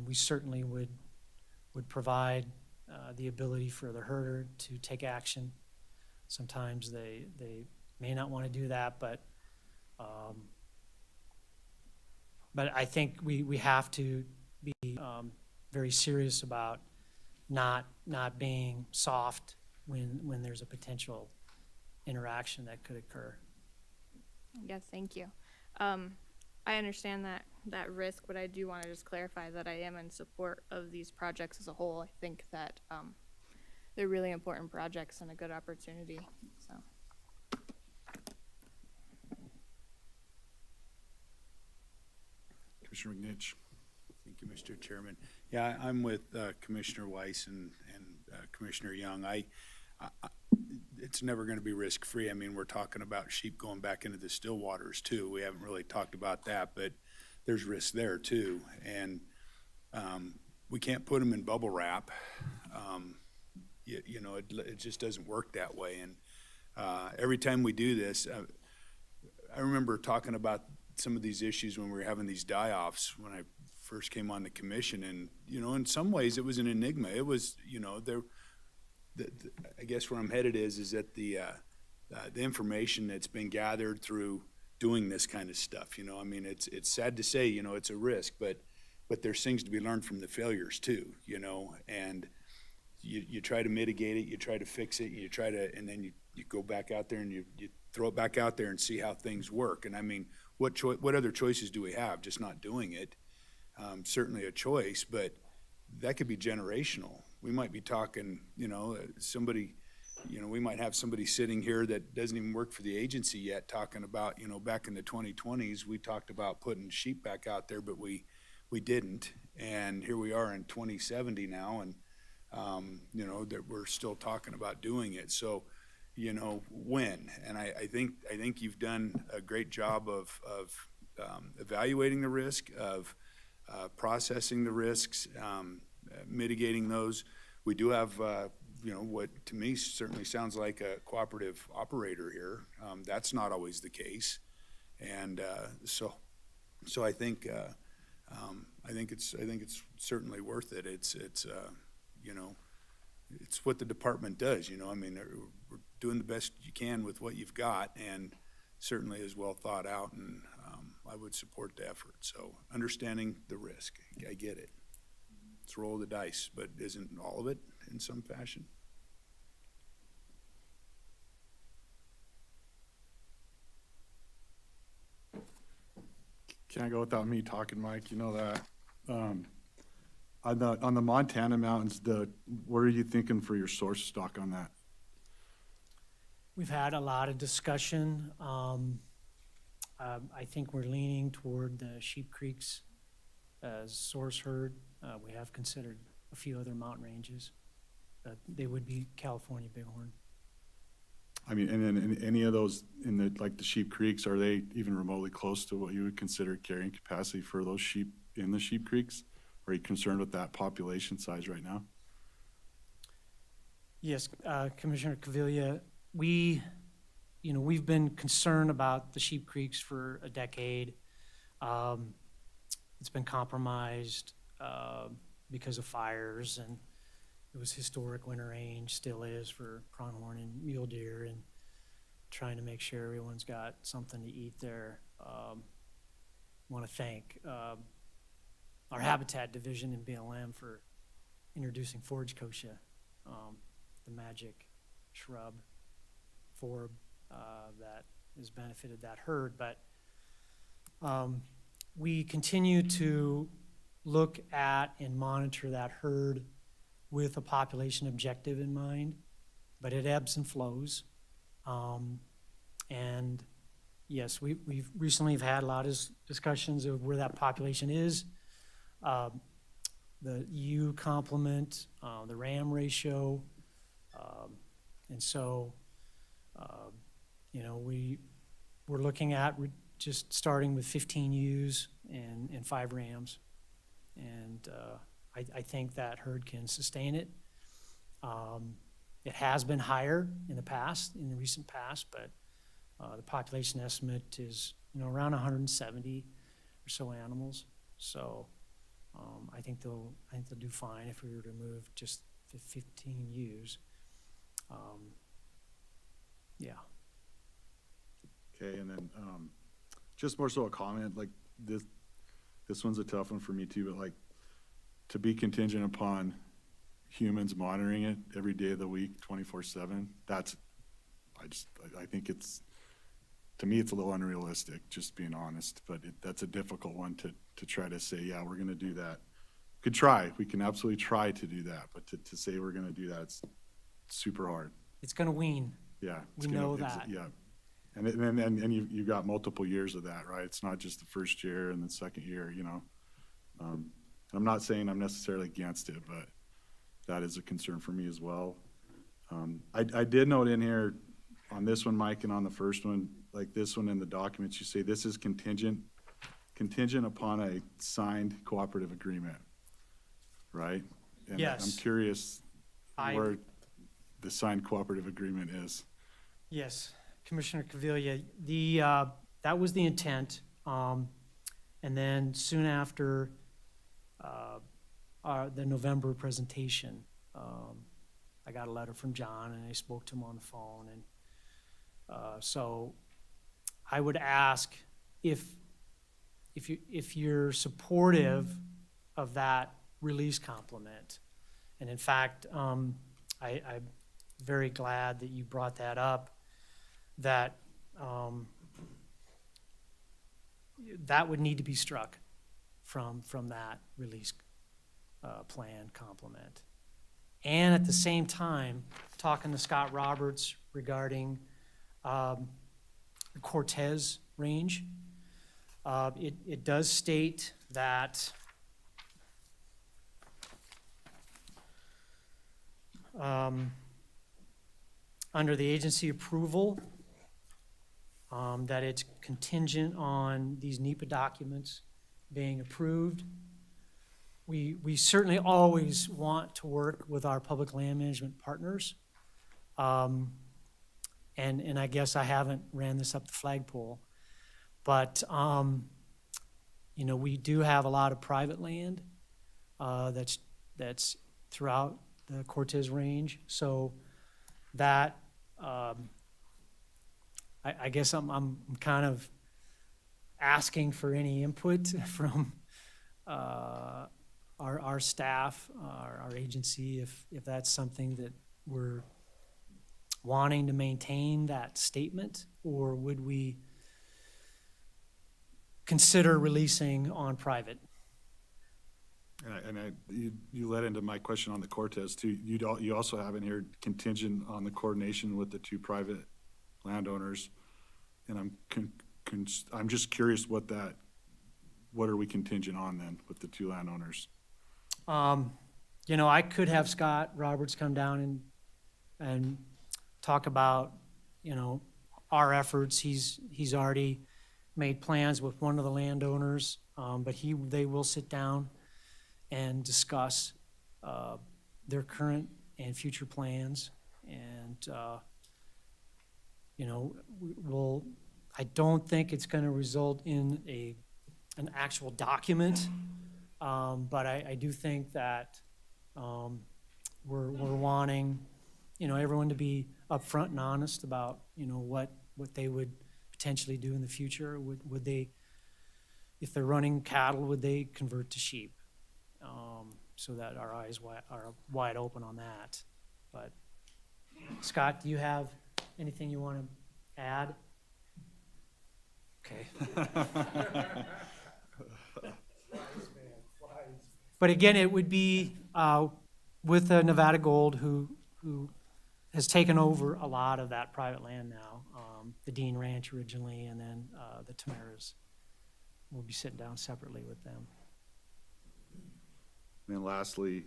we certainly would provide the ability for the herder to take action. Sometimes they may not want to do that, but I think we have to be very serious about not being soft when there's a potential interaction that could occur. Yes, thank you. I understand that risk, but I do want to just clarify that I am in support of these projects as a whole. I think that they're really important projects and a good opportunity, so. Commissioner McNitch. Thank you, Mr. Chairman. Yeah, I'm with Commissioner Weiss and Commissioner Young. It's never going to be risk-free. I mean, we're talking about sheep going back into the still waters too. We haven't really talked about that, but there's risk there too. And we can't put them in bubble wrap. It just doesn't work that way. And every time we do this, I remember talking about some of these issues when we were having these die-offs when I first came on the commission. And, in some ways it was an enigma. It was, I guess where I'm headed is that the information that's been gathered through doing this kind of stuff, I mean, it's sad to say, it's a risk, but there's things to be learned from the failures too, and you try to mitigate it, you try to fix it, and then you go back out there and you throw it back out there and see how things work. And I mean, what other choices do we have? Just not doing it. Certainly a choice, but that could be generational. We might be talking, somebody, we might have somebody sitting here that doesn't even work for the agency yet talking about, back in the 2020s, we talked about putting sheep back out there, but we didn't. And here we are in 2070 now, and, that we're still talking about doing it. So, when? And I think you've done a great job of evaluating the risk, of processing the risks, mitigating those. we do have, what to me certainly sounds like a cooperative operator here. That's not always the case. And so I think it's certainly worth it. It's what the department does, I mean, we're doing the best you can with what you've got, and certainly is well thought out, and I would support the effort. So understanding the risk, I get it. It's a roll of the dice, but isn't all of it in some fashion? Can't go without me talking, Mike, you know that. On the Montana mountains, what are you thinking for your source stock on that? We've had a lot of discussion. I think we're leaning toward the Sheep Creeks as source herd. We have considered a few other mountain ranges, but they would be California bighorn. I mean, and then in any of those like the Sheep Creeks, are they even remotely close to what you would consider carrying capacity for those sheep in the Sheep Creeks? Are you concerned with that population size right now? Yes, Commissioner Cavilla, we've been concerned about the Sheep Creeks for a decade. It's been compromised because of fires, and it was historic winter range, still is for pronghorn and mule deer, and trying to make sure everyone's got something to eat there. Want to thank our Habitat Division in BLM for introducing forage kochia, the magic shrub forb that has benefited that herd. But we continue to look at and monitor that herd with a population objective in mind, but it ebbs and flows. And yes, we've recently had a lot of discussions of where that population is. The ewe complement, the ram ratio. And so, we're looking at just starting with 15 ewes and 5 rams. And I think that herd can sustain it. It has been higher in the recent past, but the population estimate is, around 170 or so animals. So I think they'll do fine if we were to move just to 15 ewes. Yeah. Okay, and then just more so a comment, like this one's a tough one for me too, but like to be contingent upon humans monitoring it every day of the week, 24/7, I think to me, it's a little unrealistic, just being honest, but that's a difficult one to try to say, yeah, we're gonna do that. We can absolutely try to do that, but to say we're gonna do that, it's super hard. It's gonna wean. Yeah. We know that. Yeah. And you've got multiple years of that, right? It's not just the first year and the second year, And I'm not saying I'm necessarily against it, but that is a concern for me as well. I did note in here on this one, Mike, and on the first one, like this one in the documents, you say this is contingent upon a signed cooperative agreement, right? And Yes. I'm curious where the signed cooperative agreement is. Yes, Commissioner Cavilla, that was the intent. And then soon after the November presentation, I got a letter from John, and I spoke to him on the phone. And so I would ask if you're supportive of that release complement. And in fact, I'm very glad that you brought that up, that that would need to be struck from that release plan complement. And at the same time, talking to Scott Roberts regarding the Cortez range, it does state that under the agency approval, that it's contingent on these NEPA documents being approved. we certainly always want to work with our public land management partners. And I guess I haven't ran this up the flagpole, but, you know, we do have a lot of private land, that's throughout the Cortez Range, so that, I guess I'm kind of asking for any input from, our staff, our agency, if that's something that we're wanting to maintain that statement, or would we consider releasing on private? You led into my question on the Cortez too. You also have in here contingent on the coordination with the two private landowners. And I'm just curious what are we contingent on then with the two landowners? You know, I could have Scott Roberts come down and talk about, you know, our efforts. He's already made plans with one of the landowners, but they will sit down and discuss their current and future plans. And, you know, I don't think it's going to result in an actual document, but I do think that we're wanting, you know, everyone to be upfront and honest about, you know, what they would potentially do in the future. Would they, if they're running cattle, would they convert to sheep? So that our eyes are wide open on that. But Scott, do you have anything you want to add? Okay. But again, it would be with Nevada Gold, who has taken over a lot of that private land now, the Dean Ranch originally, and then the Tamaras. We'll be sitting down separately with them. And then lastly,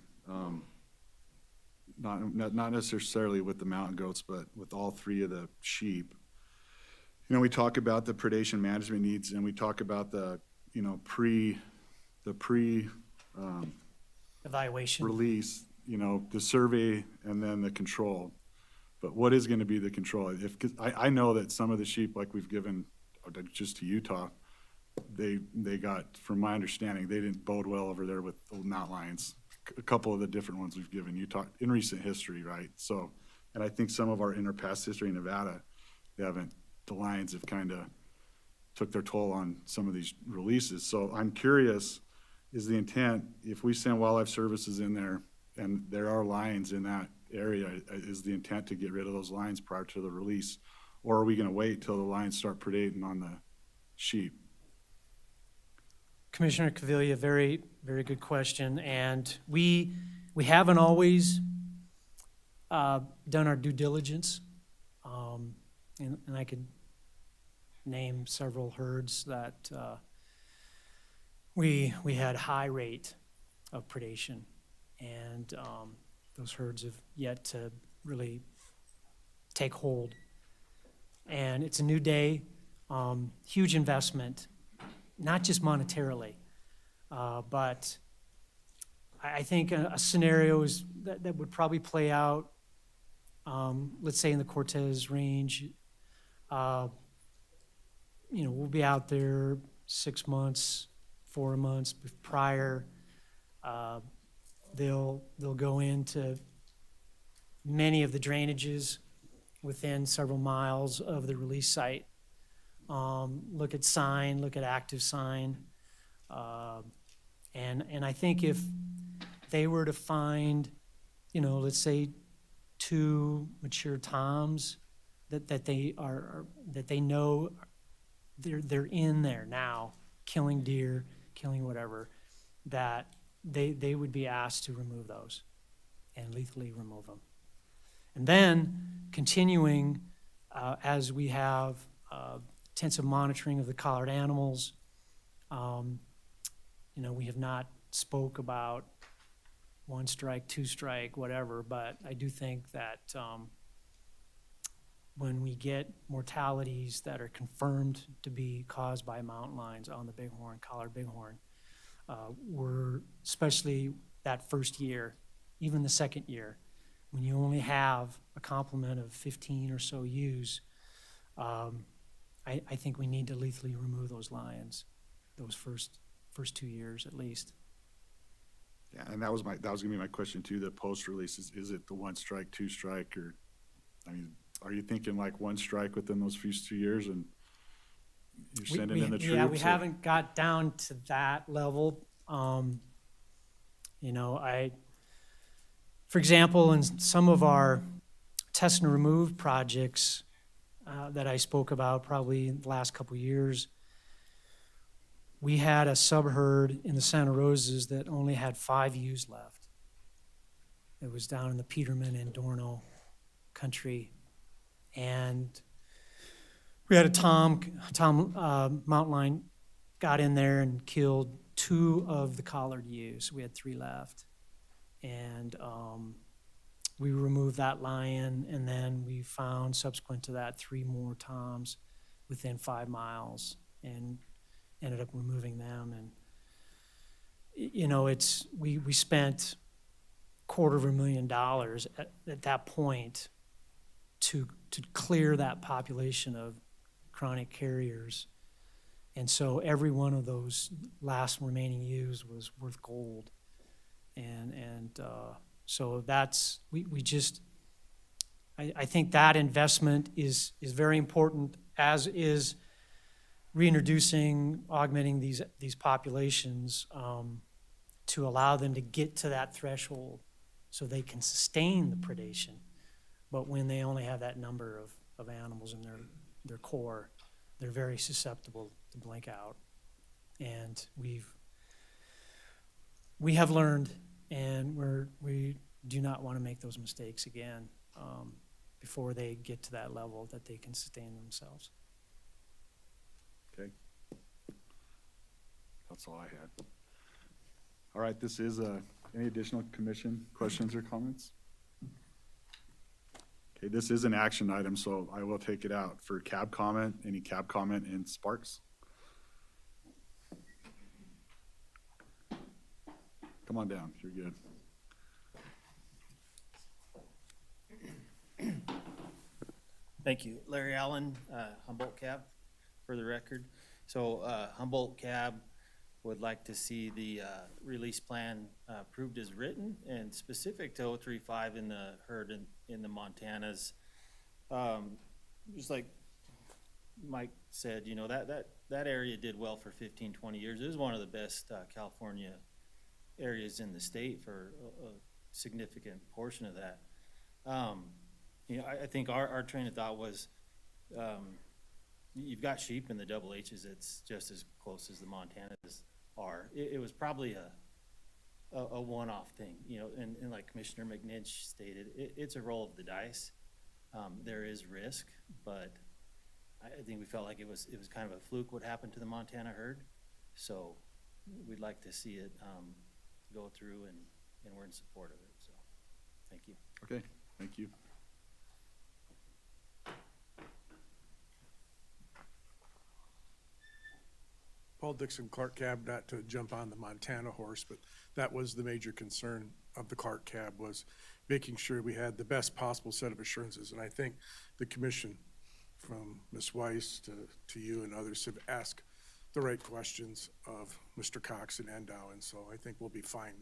not necessarily with the mountain goats, but with all three of the sheep. You know, we talk about the predation management needs, and we talk about the, you know, pre evaluation release, you know, the survey and then the control. But what is going to be the control? 'Cause I know that some of the sheep, like we've given just to Utah, they got, from my understanding, they didn't bode well over there with old mountain lions. A couple of the different ones we've given Utah in recent history, right? So, and I think some of our inner past history in Nevada, the lions have kind of took their toll on some of these releases. So I'm curious, is the intent, if we send wildlife services in there and there are lions in that area, is the intent to get rid of those lions prior to the release? Or are we going to wait till the lions start predating on the sheep? Commissioner Caviglia, very, very good question. And we haven't always done our due diligence. And I could name several herds that we had high rate of predation. And those herds have yet to really take hold. And it's a new day, huge investment, not just monetarily, but I think a scenario is that would probably play out, let's say in the Cortez Range. You know, we'll be out there 6 months, 4 months prior. They'll go into many of the drainages within several miles of the release site. Look at sign, look at active sign. And I think if they were to find, you know, let's say 2 mature toms that they know they're in there now, killing deer, killing whatever, that they would be asked to remove those and lethally remove them. And then continuing as we have intensive monitoring of the collared animals. You know, we have not spoke about 1 strike, 2 strike, whatever, but I do think that when we get mortalities that are confirmed to be caused by mountain lions on the bighorn, collared bighorn, were, especially that first year, even the second year, when you only have a complement of 15 or so ewes, I think we need to lethally remove those lions, those first 2 years at least. Yeah, and that was gonna be my question too, the post-release, is it the 1 strike, 2 strike, or, I mean, are you thinking like 1 strike within those first 2 years and you're sending in the troops? Yeah, we or- haven't got down to that level. You know, for example, in some of our test and remove projects that I spoke about probably in the last couple of years, we had a subherd in the Santa Rosas that only had 5 ewes left. It was down in the Peterman and Dorno country. And we had a Tom Mountain Lion got in there and killed 2 of the collared ewes. We had 3 left. And we removed that lion, and then we found, subsequent to that, 3 more toms within 5 miles and ended up removing them. And, you know, we spent $250,000 at that point to clear that population of chronic carriers. And so every one of those last remaining ewes was worth gold. And so that's, we just, I think that investment is very important, as is reintroducing, augmenting these populations to allow them to get to that threshold so they can sustain the predation. But when they only have that number of animals in their core, they're very susceptible to blink out. And we have learned, and we do not want to make those mistakes again before they get to that level that they can sustain themselves. Okay. That's all I had. All right, this is, any additional commission questions or comments? Okay, this is an action item, so I will take it out for cab comment. Any cab comment in Sparks? Come on down, you're good. Thank you. Larry Allen, Humboldt Cab, for the record. So Humboldt Cab would like to see the release plan approved as written, and specific to 035 in the herd in the Montanas. Just like Mike said, you know, that area did well for 15, 20 years. It was one of the best California areas in the state for a significant portion of that. You know, I think our train of thought was, you've got sheep in the double H's. It's just as close as the Montanas are. It was probably a one-off thing, you know, and like Commissioner McNinch stated, it's a roll of the dice. There is risk, but I think we felt like it was kind of a fluke what happened to the Montana herd. So we'd like to see it go through, and we're in support of it. So thank you. Okay, thank you. Paul Dixon, Clark Cab, not to jump on the Montana horse, but that was the major concern of the Clark Cab, was making sure we had the best possible set of assurances. And I think the commission, from Ms. Weiss to you and others, have asked the right questions of Mr. Cox and Endow, and so I think we'll be fine.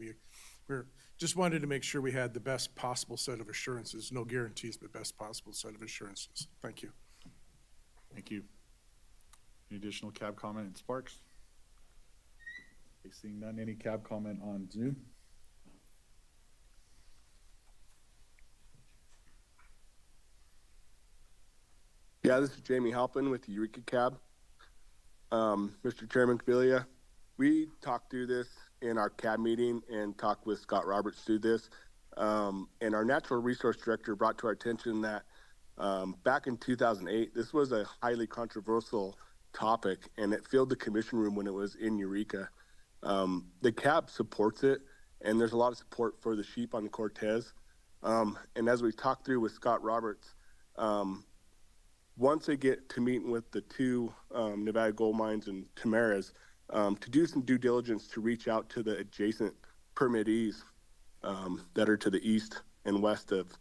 We're just wanted to make sure we had the best possible set of assurances, no guarantees, but best possible set of assurances. Thank you. Thank you. Any additional cab comment in Sparks? Okay, seeing none, any cab comment on Zoom? Yeah, this is Jamie Halpin with the Eureka Cab. Mr. Chairman Cabilia, we talked through this in our cab meeting and talked with Scott Roberts through this. And our natural resource director brought to our attention that back in 2008, this was a highly controversial topic, and it filled the commission room when it was in Eureka. The cab supports it, and there's a lot of support for the sheep on the Cortez. And as we talked through with Scott Roberts, once they get to meeting with the 2 Nevada Gold Mines and Tamaras, to do some due diligence to reach out to the adjacent permittees that are to the east and west of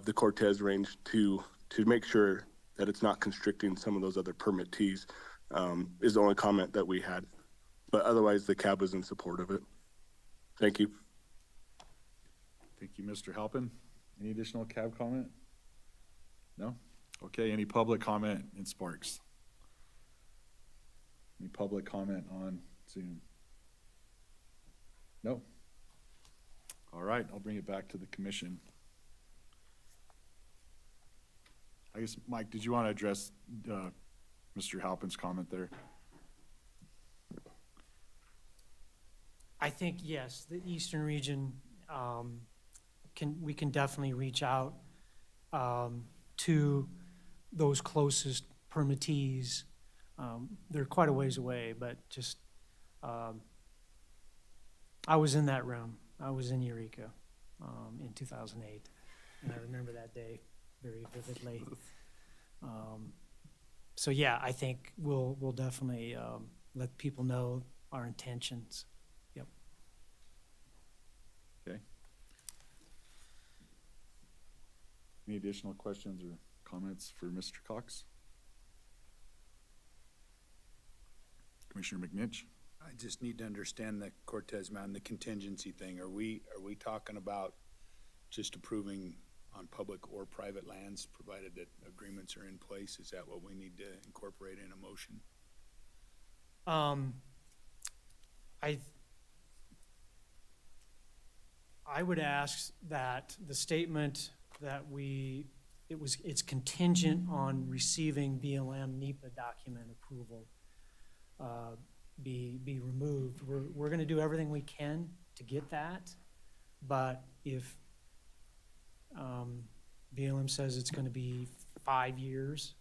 the Cortez Range to make sure that it's not constricting some of those other permittees, is the only comment that we had. But otherwise, the CAB was in support of it. Thank you. Thank you, Mr. Halpin. Any additional CAB comment? No? Okay, any public comment in Sparks? Any public comment on Zoom? No? All right, I'll bring it back to the commission. I guess, Mike, did you want to address Mr. Halpin's comment there? I think, yes, the eastern region, we can definitely reach out to those closest permittees. They're quite a ways away, but just, I was in that room. I was in Eureka in 2008, and I remember that day very vividly. So yeah, I think we'll definitely let people know our intentions. Yep. Okay. Any additional questions or comments for Mr. Cox? Commissioner McNitch? I just need to understand the Cortez Mountain, the contingency thing. Are we talking about just approving on public or private lands, provided that agreements are in place? Is that what we need to incorporate in a motion? I would ask that the statement that it's contingent on receiving BLM NEPA document approval be removed. We're gonna do everything we can to get that, but if BLM says it's gonna be 5 years,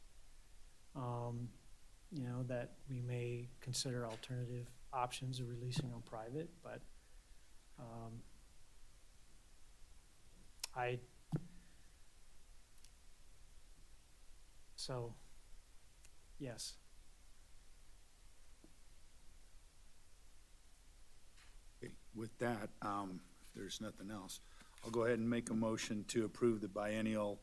you know, that we may consider alternative options of releasing on private, but so, yes. Okay, with that, if there's nothing else, I'll go ahead and make a motion to approve the biennial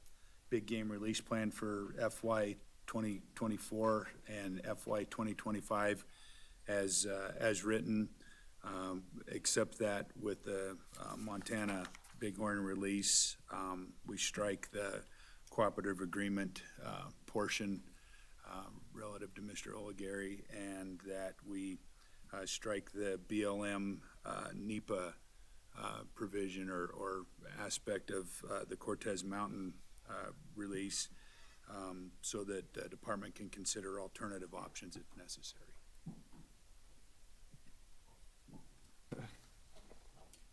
big game release plan for FY 2024 and FY 2025 as written, except that with the Montana Bighorn release, we strike the cooperative agreement portion relative to Mr. Oligary, and that we strike the BLM NEPA provision or aspect of the Cortez Mountain release, so that the department can consider alternative options if necessary.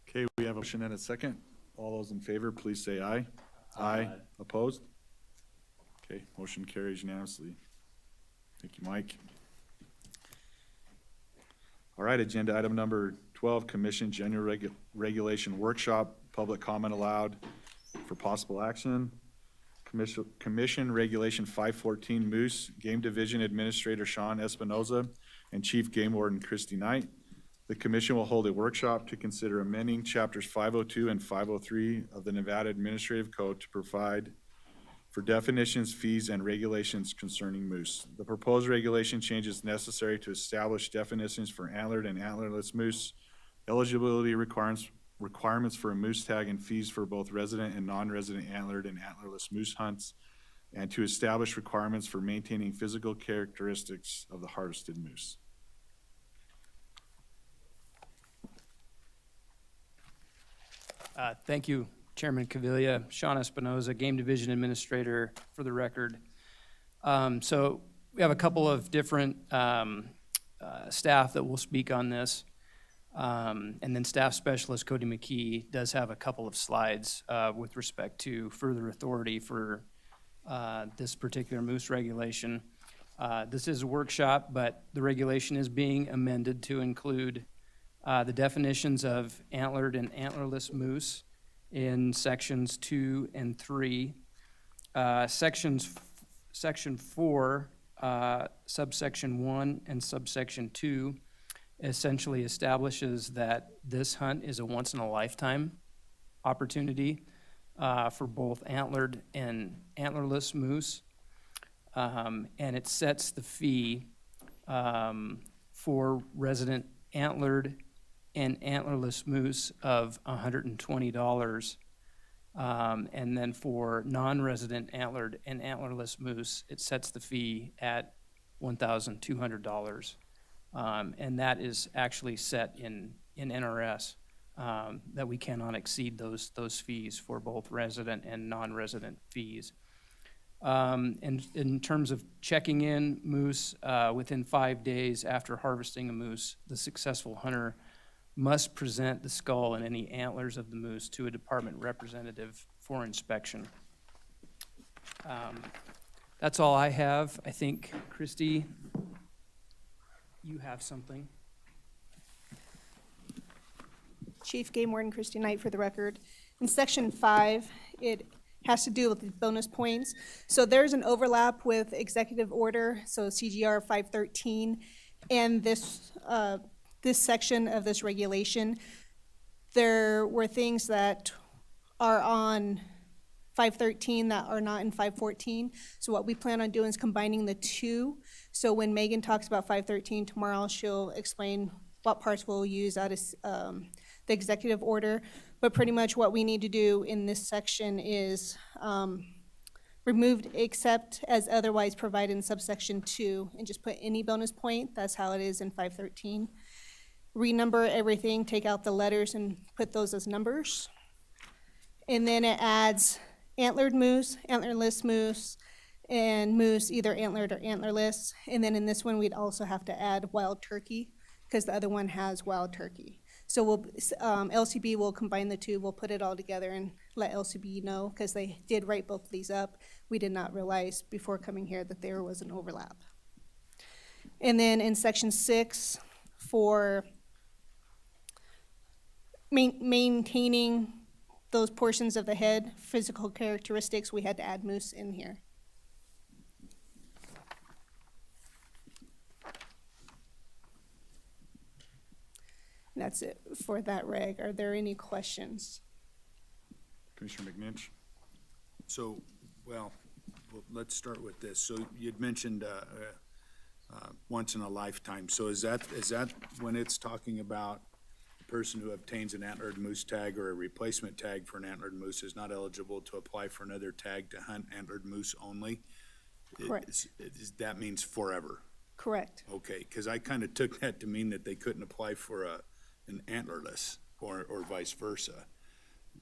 Okay, we have a motion and a second. All those in favor, please say aye. Aye. Opposed? Okay, motion carries unanimously. Thank you, Mike. All right, agenda item number 12, Commission General Regulation Workshop, public comment allowed for possible action. Commission Regulation 514 Moose, Game Division Administrator Sean Espinoza and Chief Game Warden Christy Knight. The commission will hold a workshop to consider amending chapters 502 and 503 of the Nevada Administrative Code to provide for definitions, fees, and regulations concerning moose. The proposed regulation changes necessary to establish definitions for antlered and antlerless moose, eligibility requirements for a moose tag, and fees for both resident and non-resident antlered and antlerless moose hunts, and to establish requirements for maintaining physical characteristics of the harvested moose. Thank you, Chairman Cavilla. Sean Espinoza, Game Division Administrator, for the record. So we have a couple of different staff that will speak on this. And then Staff Specialist Cody McKee does have a couple of slides with respect to further authority for this particular moose regulation. This is a workshop, but the regulation is being amended to include the definitions of antlered and antlerless moose in sections 2 and 3. Section 4 subsection 1 and subsection 2 essentially establishes that this hunt is a once-in-a-lifetime opportunity for both antlered and antlerless moose. And it sets the fee for resident antlered and antlerless moose of $120. And then for non-resident antlered and antlerless moose, it sets the fee at $1,200. And that is actually set in NRS, that we cannot exceed those fees for both resident and non-resident fees. And in terms of checking in moose, within 5 days after harvesting a moose, the successful hunter must present the skull and any antlers of the moose to a department representative for inspection. That's all I have. I think, Christy, you have something. Chief Game Warden Christy Knight for the record. In section 5, it has to do with the bonus points. So there's an overlap with executive order, so CGR 513, and this section of this regulation. There were things that are on 513 that are not in 514. So what we plan on doing is combining the two. So when Megan talks about 513 tomorrow, she'll explain what parts we'll use out of the executive order. But pretty much what we need to do in this section is removed except as otherwise provided in subsection 2 and just put any bonus point. That's how it is in 513. Renumber everything, take out the letters and put those as numbers. And then it adds antlered moose, antlerless moose, and moose either antlered or antlerless. And then in this one, we'd also have to add wild turkey because the other one has wild turkey. So we'll, LCB will combine the two, we'll put it all together and let LCB know because they did write both of these up. We did not realize before coming here that there was an overlap. And then in section 6, for maintaining those portions of the head, physical characteristics, we had to add moose in here. And that's it for that reg. Are there any questions? Commissioner McNinch? So, well, let's start with this. So you'd mentioned once in a lifetime. So is that when it's talking about a person who obtains an antlered moose tag or a replacement tag for an antlered moose is not eligible to apply for another tag to hunt antlered moose only? Correct. That means forever? Correct. Okay, because I kind of took that to mean that they couldn't apply for an antlerless or vice versa.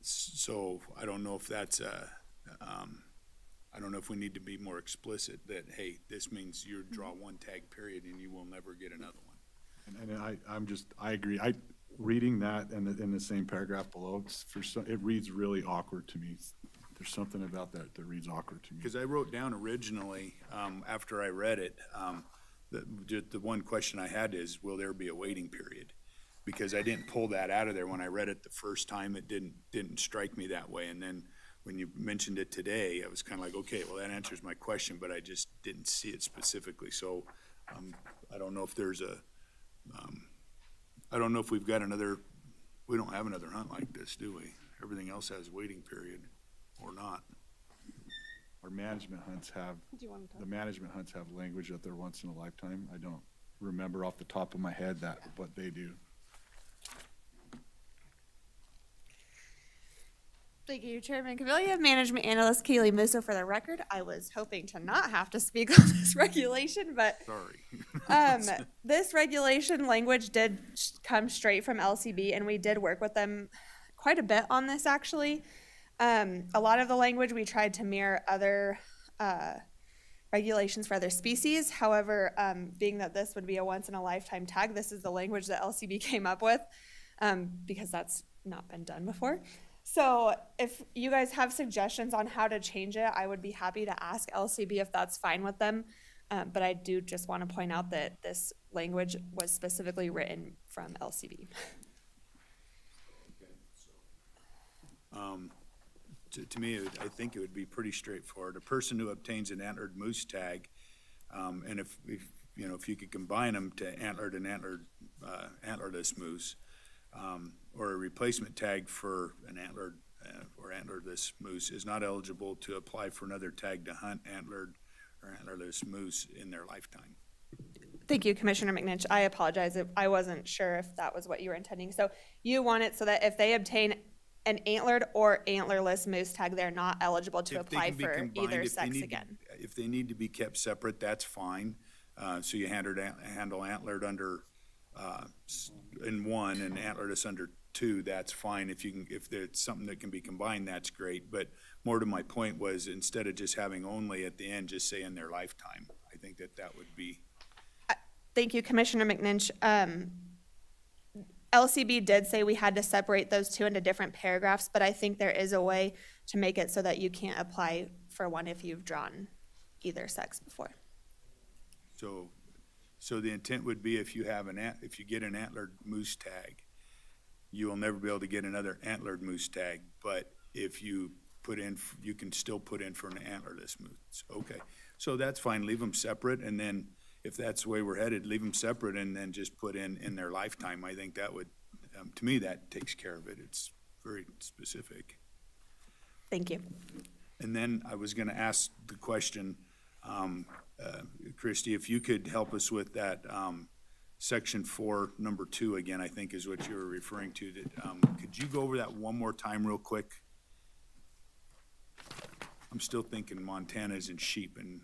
So I don't know if that's I don't know if we need to be more explicit that, hey, this means you draw one tag period and you will never get another one. And I agree. Reading that and in the same paragraph below, it reads really awkward to me. There's something about that reads awkward to me. Because I wrote down originally, after I read it, the one question I had is, will there be a waiting period? Because I didn't pull that out of there when I read it the first time. It didn't strike me that way. And then when you mentioned it today, I was kind of like, okay, well, that answers my question, but I just didn't see it specifically. So I don't know if there's I don't know if we've got we don't have another hunt like this, do we? Everything else has a waiting period or not. Our management hunts have, the management hunts have language that they're once in a lifetime. I don't remember off the top of my head what they do. Thank you, Chairman Cavilla. Management Analyst Kaylee Musso for the record. I was hoping to not have to speak on this regulation, but sorry. This regulation language did come straight from LCB, and we did work with them quite a bit on this, actually. A lot of the language we tried to mirror other regulations for other species. However, being that this would be a once-in-a-lifetime tag, this is the language that LCB came up with because that's not been done before. So if you guys have suggestions on how to change it, I would be happy to ask LCB if that's fine with them. But I do just want to point out that this language was specifically written from LCB. To me, I think it would be pretty straightforward. A person who obtains an antlered moose tag And if, you know, if you could combine them to antlered and antlerless moose, or a replacement tag for an antlered, or antlerless moose is not eligible to apply for another tag to hunt antlered or antlerless moose in their lifetime. Thank you, Commissioner McNinch. I apologize if I wasn't sure if that was what you were intending. So you want it so that if they obtain an antlered or antlerless moose tag, they're not eligible to If they apply can be for combined, either if they sex need- again. If they need to be kept separate, that's fine. So you handle antlered under, in one and antlerless under two, that's fine. If you can, if there's something that can be combined, that's great. But more to my point was, instead of just having only at the end, just say in their lifetime. I think that would be. Thank you, Commissioner McNinch. LCB did say we had to separate those two into different paragraphs, but I think there is a way to make it so that you can't apply for one if you've drawn either sex before. So the intent would be if you have if you get an antlered moose tag, you will never be able to get another antlered moose tag. But if you put in, you can still put in for an antlerless moose. Okay, so that's fine. Leave them separate, and then if that's the way we're headed, leave them separate and then just put in their lifetime. I think that would, to me, that takes care of it. It's very specific. Thank you. And then I was gonna ask the question, Christie, if you could help us with that, section 4, number 2 again, I think is what you were referring to. That, could you go over that one more time real quick? I'm still thinking Montana's and sheep, and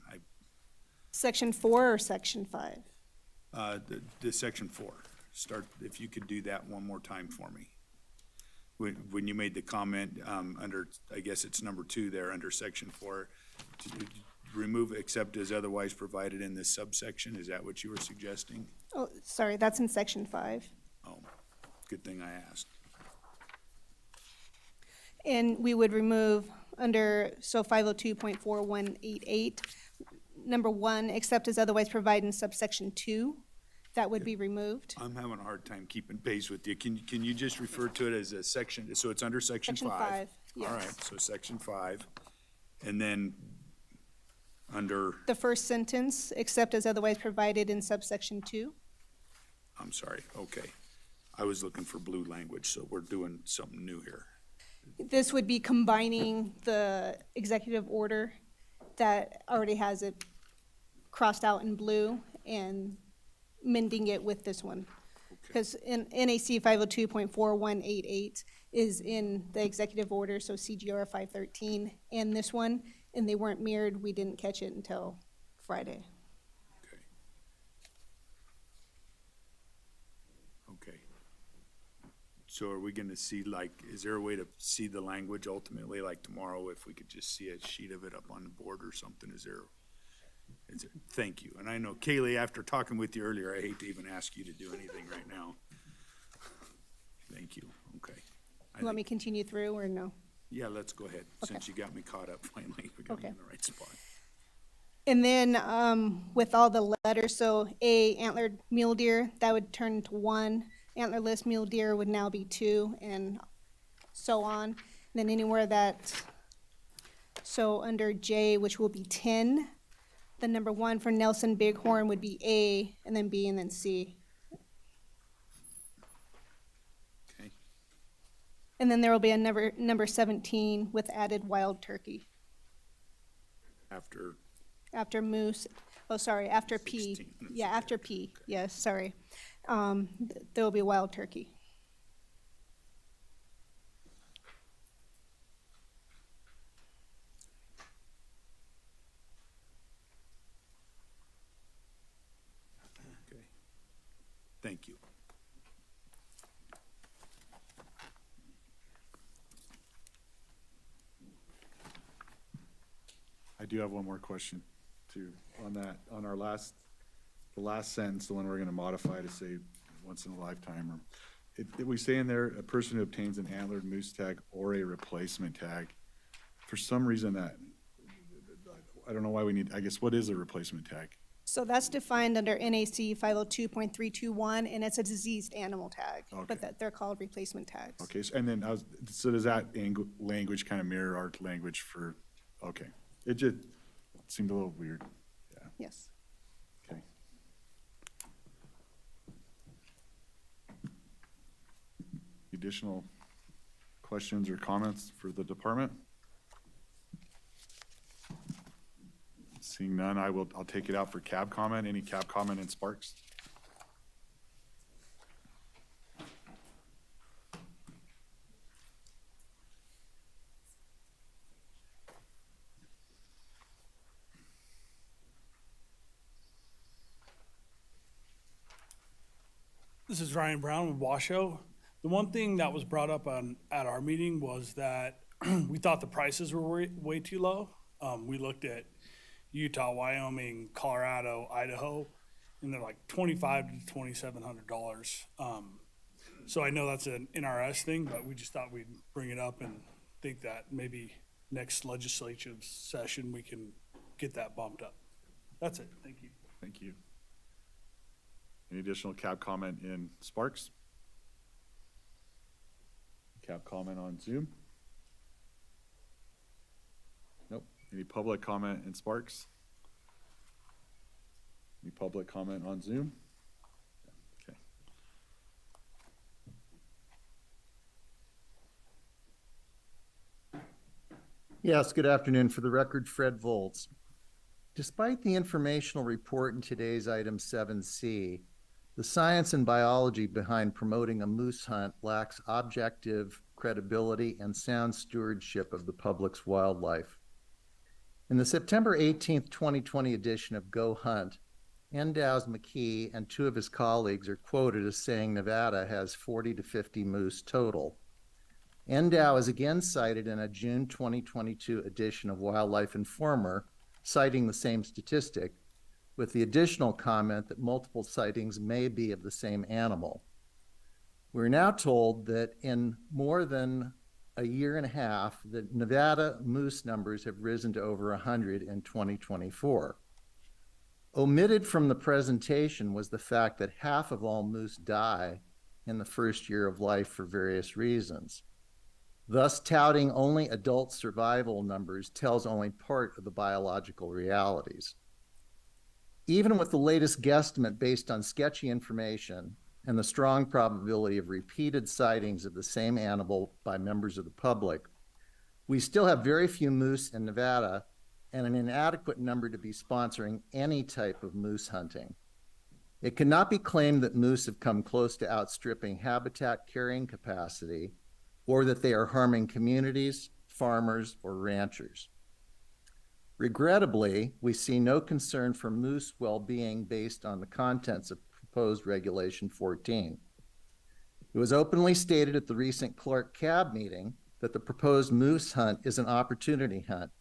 Section 4 or Section 5? the section 4. Start, if you could do that one more time for me. When you made the comment, under, I guess it's number 2 there, under section 4, to remove except as otherwise provided in this subsection, is that what you were suggesting? Oh, sorry, that's in Section 5. Oh, good thing I asked. And we would remove under, so 502.4188, number 1, except as otherwise provided in subsection 2, that would be removed. I'm having a hard time keeping pace with you. Can you just refer to it as a section, so it's under section 5? Section 5, All right, yes. so section 5, and then under, The first sentence, except as otherwise provided in subsection 2. I'm sorry, okay. I was looking for blue language, so we're doing something new here. This would be combining the executive order that already has it crossed out in blue and mending it with this one. Because in NAC 502.4188 is in the executive order, so CGR 513, and this one, and they weren't mirrored. We didn't catch it until Friday. Okay. So are we gonna see, like, is there a way to see the language ultimately, like tomorrow, if we could just see a sheet of it up on the board or something? Thank you. And I know, Kaylee, after talking with you earlier, I hate to even ask you to do anything right now. Thank you, okay. You want me to continue through or no? Yeah, let's go ahead, since you got me caught up finally. We got me Okay. in the right spot. And then with all the letters, so A, antlered mule deer, that would turn to 1. Antlerless mule deer would now be 2, and so on. And then anywhere that, so under J, which will be 10, the number 1 for Nelson Bighorn would be A, and then B, and then C. Okay. And then there will be a number 17 with added wild turkey. After moose, oh, sorry, after P. 16, that's Yeah, okay. after P, yes, sorry. There will be wild turkey. Okay. Thank you. I do have one more question too, on that, on our last, the last sentence, the one we're gonna modify to say once in a lifetime, or, we say in there, a person who obtains an antlered moose tag or a replacement tag. For some reason that, I don't know why we need, I guess, what is a replacement tag? So that's defined under NAC 502.321, and it's a diseased animal tag, Okay. but that they're called replacement tags. Okay, so, and then so does that language kind of mirror our language for, okay. It just seemed a little weird, yeah. Yes. additional questions or comments for the department? Seeing none, I'll take it out for cab comment. Any cab comment in Sparks? This is Ryan Brown with Washoe. The one thing that was brought up at our meeting was that we thought the prices were way too low. We looked at Utah, Wyoming, Colorado, Idaho, and they're like $2,500 to $2,700. So I know that's an NRS thing, but we just thought we'd bring it up and think that maybe next legislative session we can get that bumped up. That's it. Thank you. Thank you. Any additional cab comment in Sparks? Cab comment on Zoom? Nope. Any public comment in Sparks? Any public comment on Zoom? Okay. Yes, good afternoon. For the record, Fred Volz. Despite the informational report in today's item 7C, the science and biology behind promoting a moose hunt lacks objective credibility and sound stewardship of the public's wildlife. In the September 18th, 2020 edition of Go Hunt, Ndow's McKee and two of his colleagues are quoted as saying Nevada has 40 to 50 moose total. Ndow is again cited in a June 2022 edition of Wildlife Informer, citing the same statistic, with the additional comment that multiple sightings may be of the same animal. We're now told that in more than a year and a half, the Nevada moose numbers have risen to over 100 in 2024. Omitted from the presentation was the fact that half of all moose die in the first year of life for various reasons. Thus, touting only adult survival numbers tells only part of the biological realities. Even with the latest guesstimate based on sketchy information and the strong probability of repeated sightings of the same animal by members of the public, we still have very few moose in Nevada and an inadequate number to be sponsoring any type of moose hunting. It cannot be claimed that moose have come close to outstripping habitat carrying capacity or that they are harming communities, farmers, or ranchers. Regrettably, we see no concern for moose well-being based on the contents of proposed Regulation 14. It was openly stated at the recent Clark Cab meeting that the proposed moose hunt is an opportunity hunt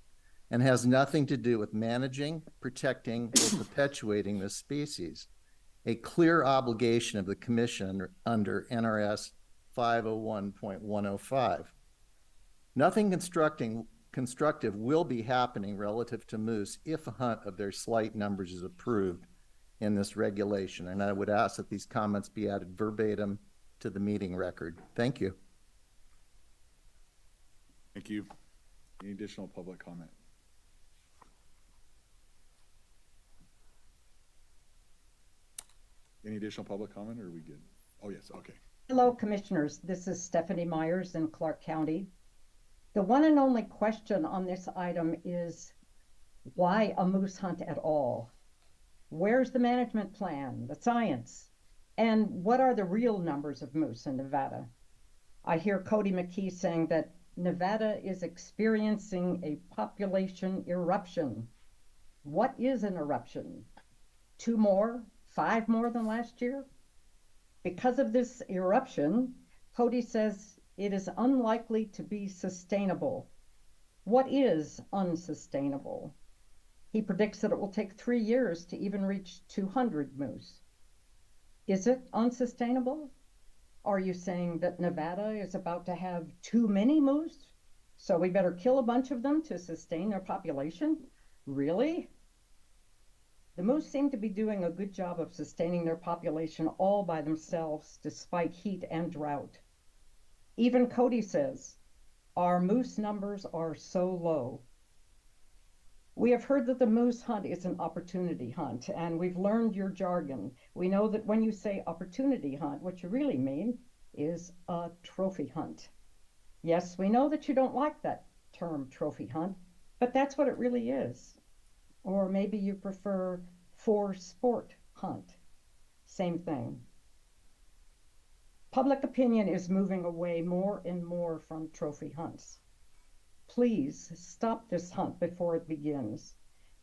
and has nothing to do with managing, protecting, or perpetuating this species, a clear obligation of the Commission under NRS 501.105. Nothing constructive will be happening relative to moose if a hunt of their slight numbers is approved in this regulation, and I would ask that these comments be added verbatim to the meeting record. Thank you. Thank you. Any additional public comment? Any additional public comment, or are we good? Oh, yes, okay. Hello, Commissioners. This is Stephanie Myers in Clark County. The one and only question on this item is why a moose hunt at all? Where's the management plan, the science? And what are the real numbers of moose in Nevada? I hear Cody McKee saying that Nevada is experiencing a population eruption. What is an eruption? 2 more, 5 more than last year? Because of this eruption, Cody says it is unlikely to be sustainable. What is unsustainable? He predicts that it will take 3 years to even reach 200 moose. Is it unsustainable? Are you saying that Nevada is about to have too many moose? So we better kill a bunch of them to sustain their population? Really? The moose seem to be doing a good job of sustaining their population all by themselves, despite heat and drought. Even Cody says, our moose numbers are so low. We have heard that the moose hunt is an opportunity hunt, and we've learned your jargon. We know that when you say opportunity hunt, what you really mean is a trophy hunt. Yes, we know that you don't like that term trophy hunt, but that's what it really is. Or maybe you prefer for sport hunt. Same thing. Public opinion is moving away more and more from trophy hunts. Please stop this hunt before it begins.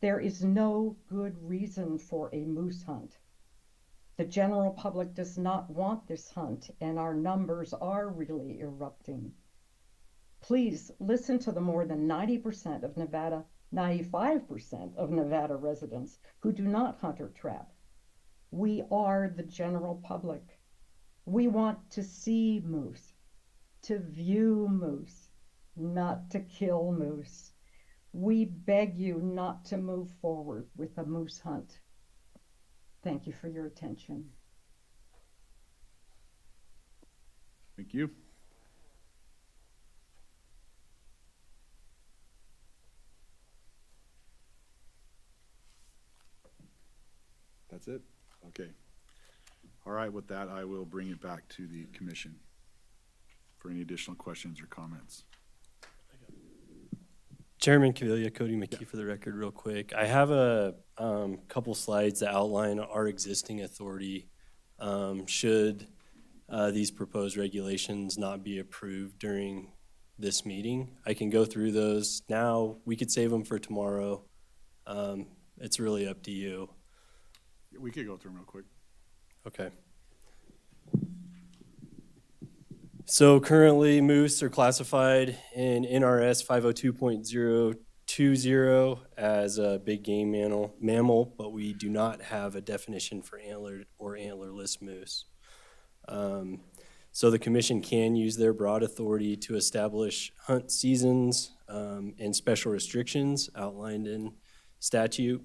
There is no good reason for a moose hunt. The general public does not want this hunt, and our numbers are really erupting. Please listen to the more than 90% of Nevada, 95% of Nevada residents who do not hunt or trap. We are the general public. We want to see moose, to view moose, not to kill moose. We beg you not to move forward with a moose hunt. Thank you for your attention. Thank you. That's it? Okay. All right, with that, I will bring it back to the commission for any additional questions or comments. Chairman Cavilla, Cody McKee for the record real quick. I have a couple slides that outline our existing authority should these proposed regulations not be approved during this meeting. I can go through those now. We could save them for tomorrow. It's really up to you. We could go through them real quick. Okay. So currently, moose are classified in NRS 502.020 as a big game mammal, but we do not have a definition for antlered or antlerless moose. So the commission can use their broad authority to establish hunt seasons and special restrictions outlined in statute,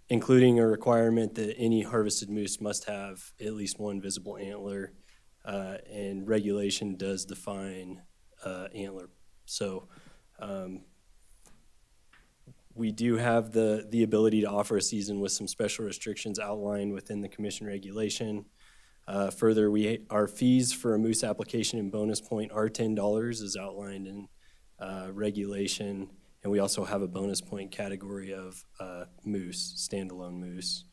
including a requirement that any harvested moose must have at least one visible antler. And regulation does define antler. So we do have the ability to offer a season with some special restrictions outlined within the commission regulation. Further, our fees for a moose application and bonus point are $10 as outlined in regulation. And we also have a bonus point category of moose, standalone moose.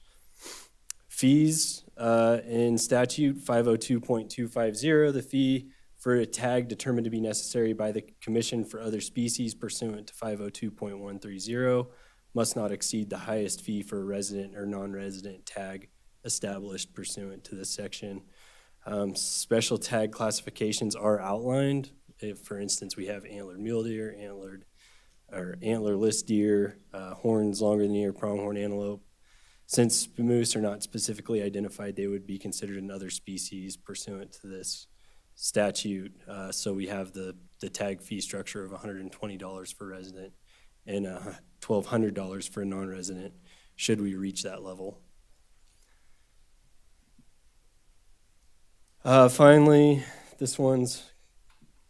Fees in statute 502.250, the fee for a tag determined to be necessary by the commission for other species pursuant to 502.130 must not exceed the highest fee for a resident or non-resident tag established pursuant to this section. Special tag classifications are outlined. If, for instance, we have antlered mule deer, antlerless deer, horns longer than ear, pronghorn antelope. Since moose are not specifically identified, they would be considered another species pursuant to this statute. So we have the tag fee structure of $120 for resident and $1,200 for a non-resident, should we reach that level. Finally, this one's,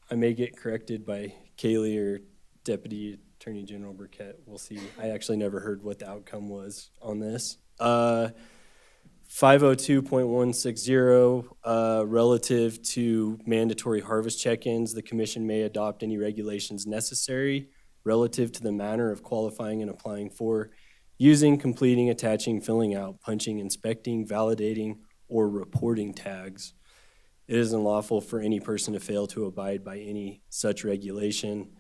I may get corrected by Kaylee or Deputy Attorney General Burkett. We'll see. I actually never heard what the outcome was on this. 502.160, relative to mandatory harvest check-ins, the commission may adopt any regulations necessary relative to the manner of qualifying and applying for, using, completing, attaching, filling out, punching, inspecting, validating, or reporting tags. It is unlawful for any person to fail to abide by any such regulation.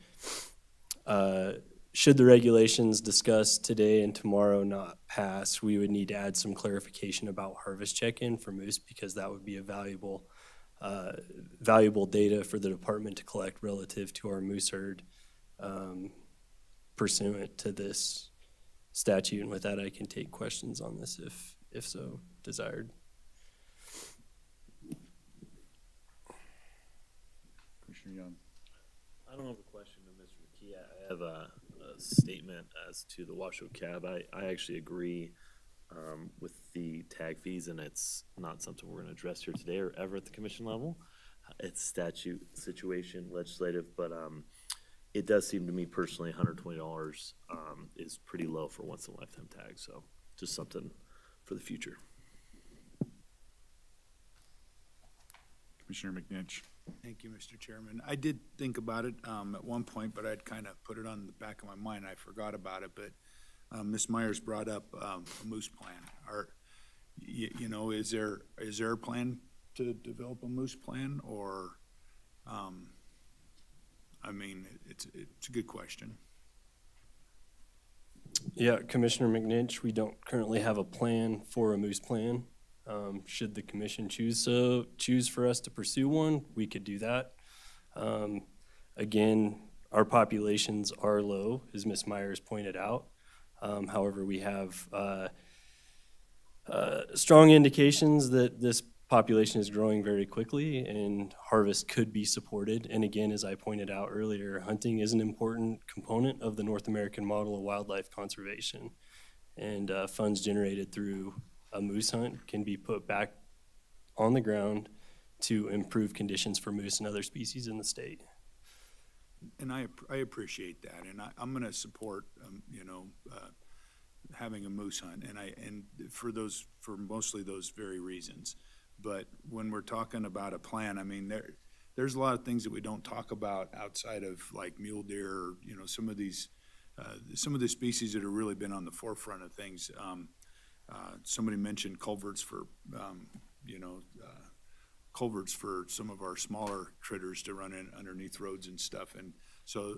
Should the regulations discussed today and tomorrow not pass, we would need to add some clarification about harvest check-in for moose, because that would be a valuable data for the department to collect relative to our moose herd pursuant to this statute. And with that, I can take questions on this if so desired. Commissioner Young. I don't have a question to Mr. McKee. I have a statement as to the Washoe Cab. I actually agree with the tag fees, and it's not something we're going to address here today or ever at the commission level. It's statute, situation, legislative, but it does seem to me personally $120 is pretty low for once in a lifetime tag. So just something for the future. Commissioner McNinch. Thank you, Mr. Chairman. I did think about it at one point, but I'd kind of put it on the back of my mind. I forgot about it, but Ms. Myers brought up a moose plan. You know, is there a plan to develop a moose plan, or, I mean, it's a good question. Yeah, Commissioner McNinch, we don't currently have a plan for a moose plan. Should the commission choose for us to pursue one, we could do that. Again, our populations are low, as Ms. Myers pointed out. However, we have strong indications that this population is growing very quickly and harvest could be supported. And again, as I pointed out earlier, hunting is an important component of the North American model of wildlife conservation. And funds generated through a moose hunt can be put back on the ground to improve conditions for moose and other species in the state. And I appreciate that, and I'm going to support, having a moose hunt, and for mostly those very reasons. But when we're talking about a plan, I mean, there's a lot of things that we don't talk about outside of like mule deer, or, some of the species that have really been on the forefront of things. Somebody mentioned culverts for some of our smaller critters to run in underneath roads and stuff. And so,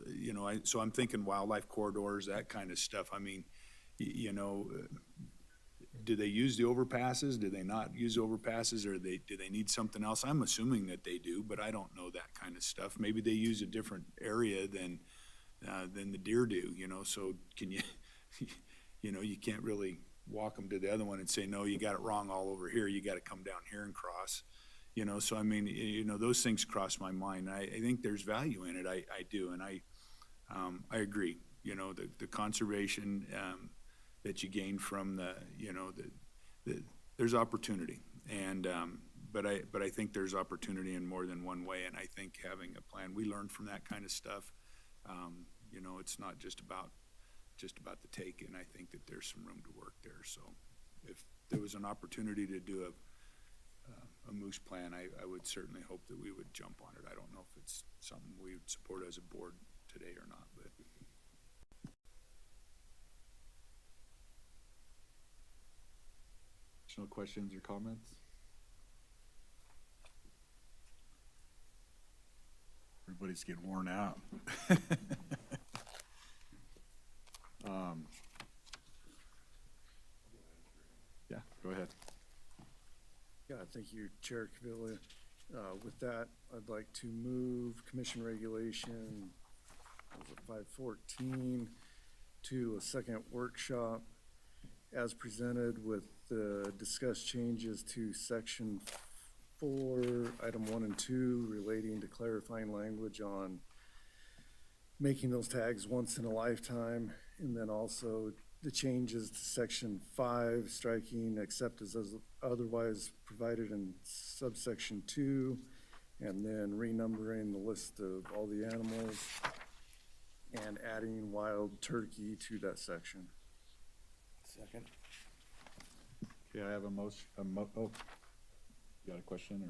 so I'm thinking wildlife corridors, that kind of stuff. I mean, do they use the overpasses? Do they not use overpasses? Or do they need something else? I'm assuming that they do, but I don't know that kind of stuff. Maybe they use a different area than the deer do, so can you, you can't really walk them to the other one and say, no, you got it wrong all over here. You got to come down here and cross, so I mean, those things cross my mind. I think there's value in it. I do. And I agree, the conservation, that you gain from there's opportunity, and but I think there's opportunity in more than one way, and I think having a plan, we learn from that kind of stuff. It's not just about the take, and I think that there's some room to work there. So if there was an opportunity to do a moose plan, I would certainly hope that we would jump on it. I don't know if it's something we would support as a board today or not, but. Additional questions or comments? Everybody's getting worn out. Yeah, go ahead. Yeah, thank you, Chair Cavilla. With that, I'd like to move Commission Regulation 514 to a second workshop as presented with the discussed changes to Section 4, Item 1 and 2, relating to clarifying language on making those tags once in a lifetime, and then also the changes to Section 5, striking except as otherwise provided in subsection 2, and then renumbering the list of all the animals and adding wild turkey to that section. Second. Okay, I have a motion, you got a question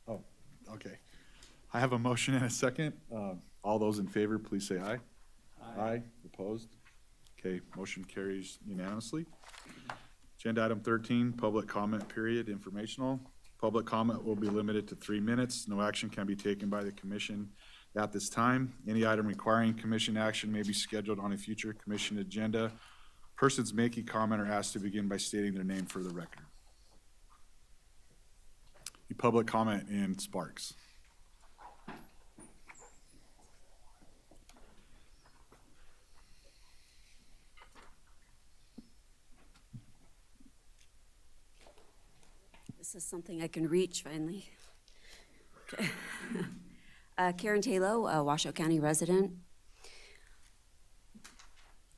or? Oh, okay. I have a motion and a second. All those in favor, please say aye. Aye. Opposed? Okay, motion carries unanimously. Agenda item 13, public comment period, informational. Public comment will be limited to 3 minutes. No action can be taken by the commission at this time. Any item requiring commission action may be scheduled on a future commission agenda. Persons making comment are asked to begin by stating their name for the record. The public comment in Sparks. This is something I can reach finally. Okay. Karen Taylor, Washoe County resident.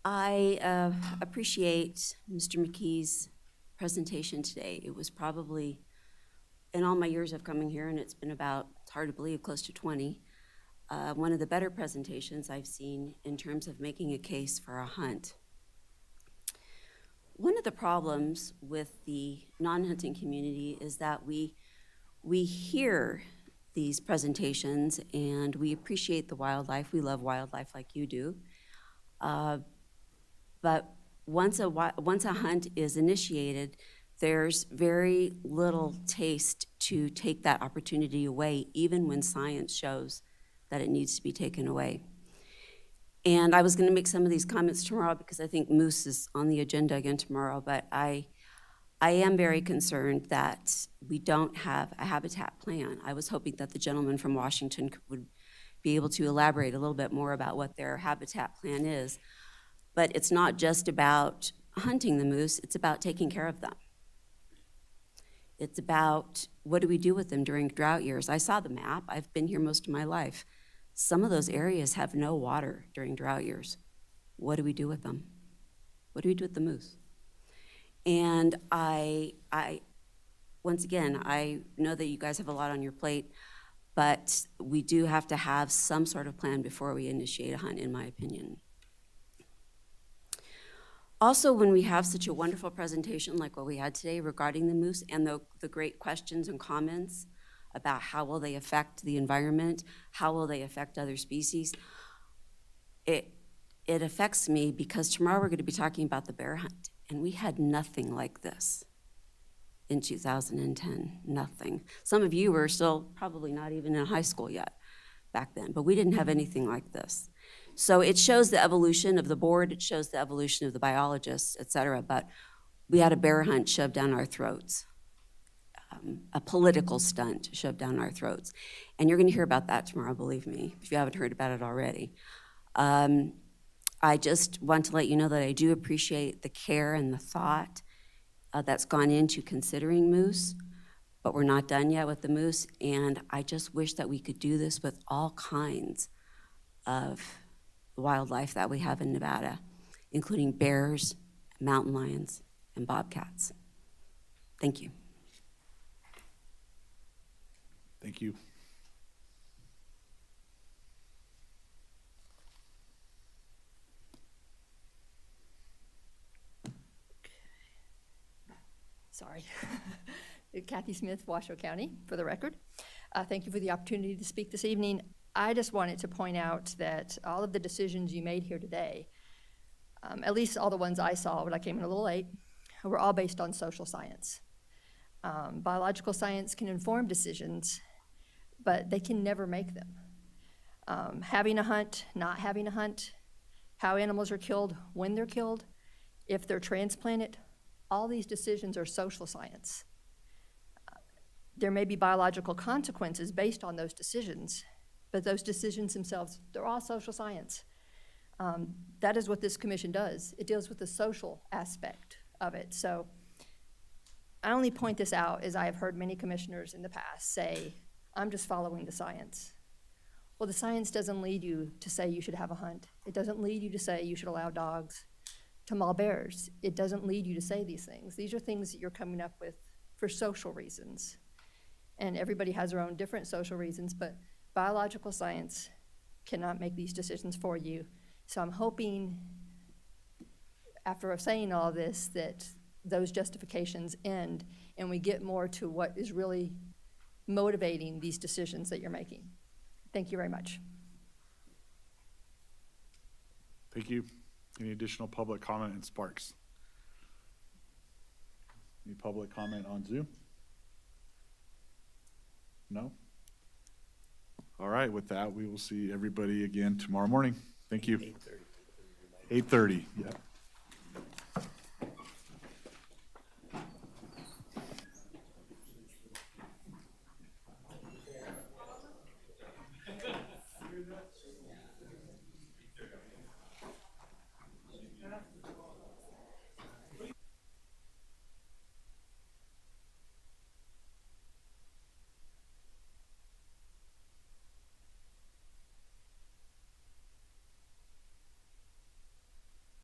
I appreciate Mr. McKee's presentation today. It was probably, in all my years of coming here, and it's been about, it's hard to believe, close to 20, one of the better presentations I've seen in terms of making a case for a hunt. One of the problems with the non-hunting community is that we we hear these presentations and we appreciate the wildlife. We love wildlife like you do. But once a hunt is initiated, there's very little taste to take that opportunity away, even when science shows that it needs to be taken away. And I was going to make some of these comments tomorrow because I think moose is on the agenda again tomorrow, but I am very concerned that we don't have a habitat plan. I was hoping that the gentleman from Washington would be able to elaborate a little bit more about what their habitat plan is. But it's not just about hunting the moose, it's about taking care of them. It's about what do we do with them during drought years. I saw the map, I've been here most of my life. Some of those areas have no water during drought years. What do we do with them? What do we do with the moose? And once again, I know that you guys have a lot on your plate, but we do have to have some sort of plan before we initiate a hunt, in my opinion. Also, when we have such a wonderful presentation like what we had today regarding the moose and the great questions and comments about how will they affect the environment, how will they affect other species, it affects me because tomorrow we're going to be talking about the bear hunt, and we had nothing like this in 2010, nothing. Some of you were still probably not even in high school yet back then, but we didn't have anything like this. So it shows the evolution of the board, it shows the evolution of the biologists, et cetera, but we had a bear hunt shoved down our throats, a political stunt shoved down our throats. And you're gonna hear about that tomorrow, believe me, if you haven't heard about it already. I just want to let you know that I do appreciate the care and the thought that's gone into considering moose, but we're not done yet with the moose, and I just wish that we could do this with all kinds of wildlife that we have in Nevada, including bears, mountain lions, and bobcats. Thank you. Thank you. Sorry. Kathy Smith, Washoe County, for the record. Thank you for the opportunity to speak this evening. I just wanted to point out that all of the decisions you made here today, at least all the ones I saw, but I came in a little late, were all based on social science. Biological science can inform decisions, but they can never make them. Having a hunt, not having a hunt, how animals are killed, when they're killed, if they're transplanted, all these decisions are social science. There may be biological consequences based on those decisions, but those decisions themselves, they're all social science. That is what this commission does. It deals with the social aspect of it. So I only point this out as I have heard many commissioners in the past say, I'm just following the science. Well, the science doesn't lead you to say you should have a hunt. It doesn't lead you to say you should allow dogs to maul bears. It doesn't lead you to say these things. These are things that you're coming up with for social reasons. And everybody has their own different social reasons, but biological science cannot make these decisions for you. So I'm hoping, after saying all this, that those justifications end and we get more to what is really motivating these decisions that you're making. Thank you very much. Thank you. Any additional public comment in Sparks? Any public comment on Zoom? No? All right, with that, we will see everybody again tomorrow morning. Thank you. 8:30. 8:30, yeah.